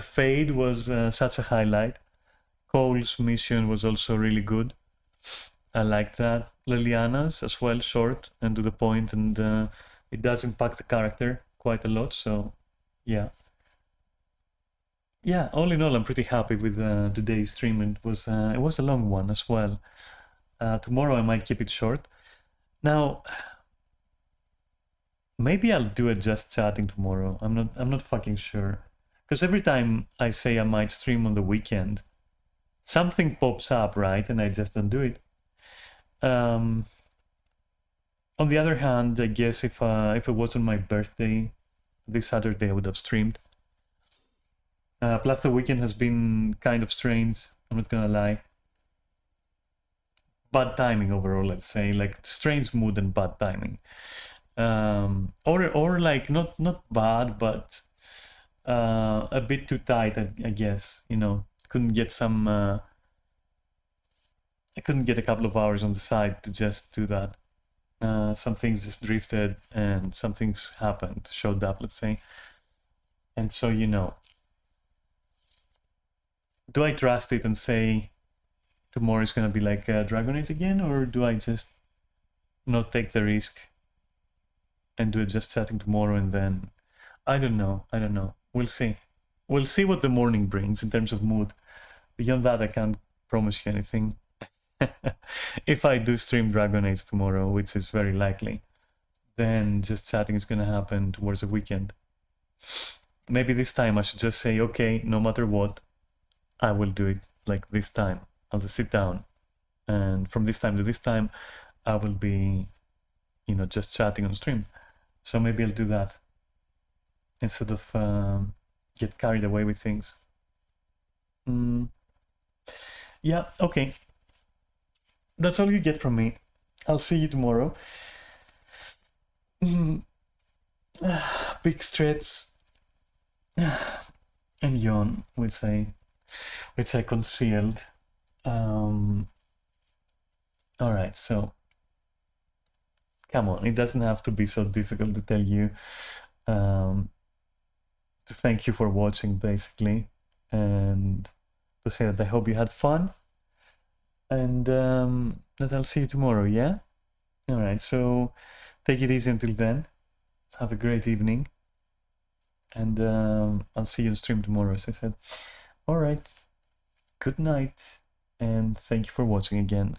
fade was such a highlight. Cole's mission was also really good. I like that. Liliana's as well, short and to the point, and it does impact the character quite a lot. So, yeah. Yeah, all in all, I'm pretty happy with today's stream. It was a long one as well. Tomorrow I might keep it short. Now, maybe I'll do it just chatting tomorrow. I'm not fucking sure. Because every time I say I might stream on the weekend, something pops up, right? And I just don't do it. On the other hand, I guess if it was on my birthday, this Saturday I would have streamed. Plus the weekend has been kind of strange, I'm not gonna lie. Bad timing overall, let's say, like strange mood and bad timing. Or like not bad, but a bit too tight, I guess, you know. Couldn't get some I couldn't get a couple of hours on the side to just do that. Some things just drifted and some things happened, showed up, let's say. And so, you know, do I trust it and say tomorrow is gonna be like Dragon Age again, or do I just not take the risk and do it just chatting tomorrow and then I don't know. We'll see what the morning brings in terms of mood. Beyond that, I can't promise you anything. If I do stream Dragon Age tomorrow, which is very likely, then just chatting is gonna happen towards the weekend. Maybe this time I should just say, okay, no matter what, I will do it like this time. I'll just sit down, and from this time to this time, I will be, you know, just chatting on stream. So maybe I'll do that instead of get carried away with things. Yeah, okay. That's all you get from me. I'll see you tomorrow. Big stretch and yawn, which I concealed. Alright, so come on, it doesn't have to be so difficult to tell you to thank you for watching, basically, and to say that I hope you had fun, and that I'll see you tomorrow, yeah? Alright, so take it easy until then. Have a great evening, and I'll see you on stream tomorrow, as I said. Alright, good night, and thank you for watching again.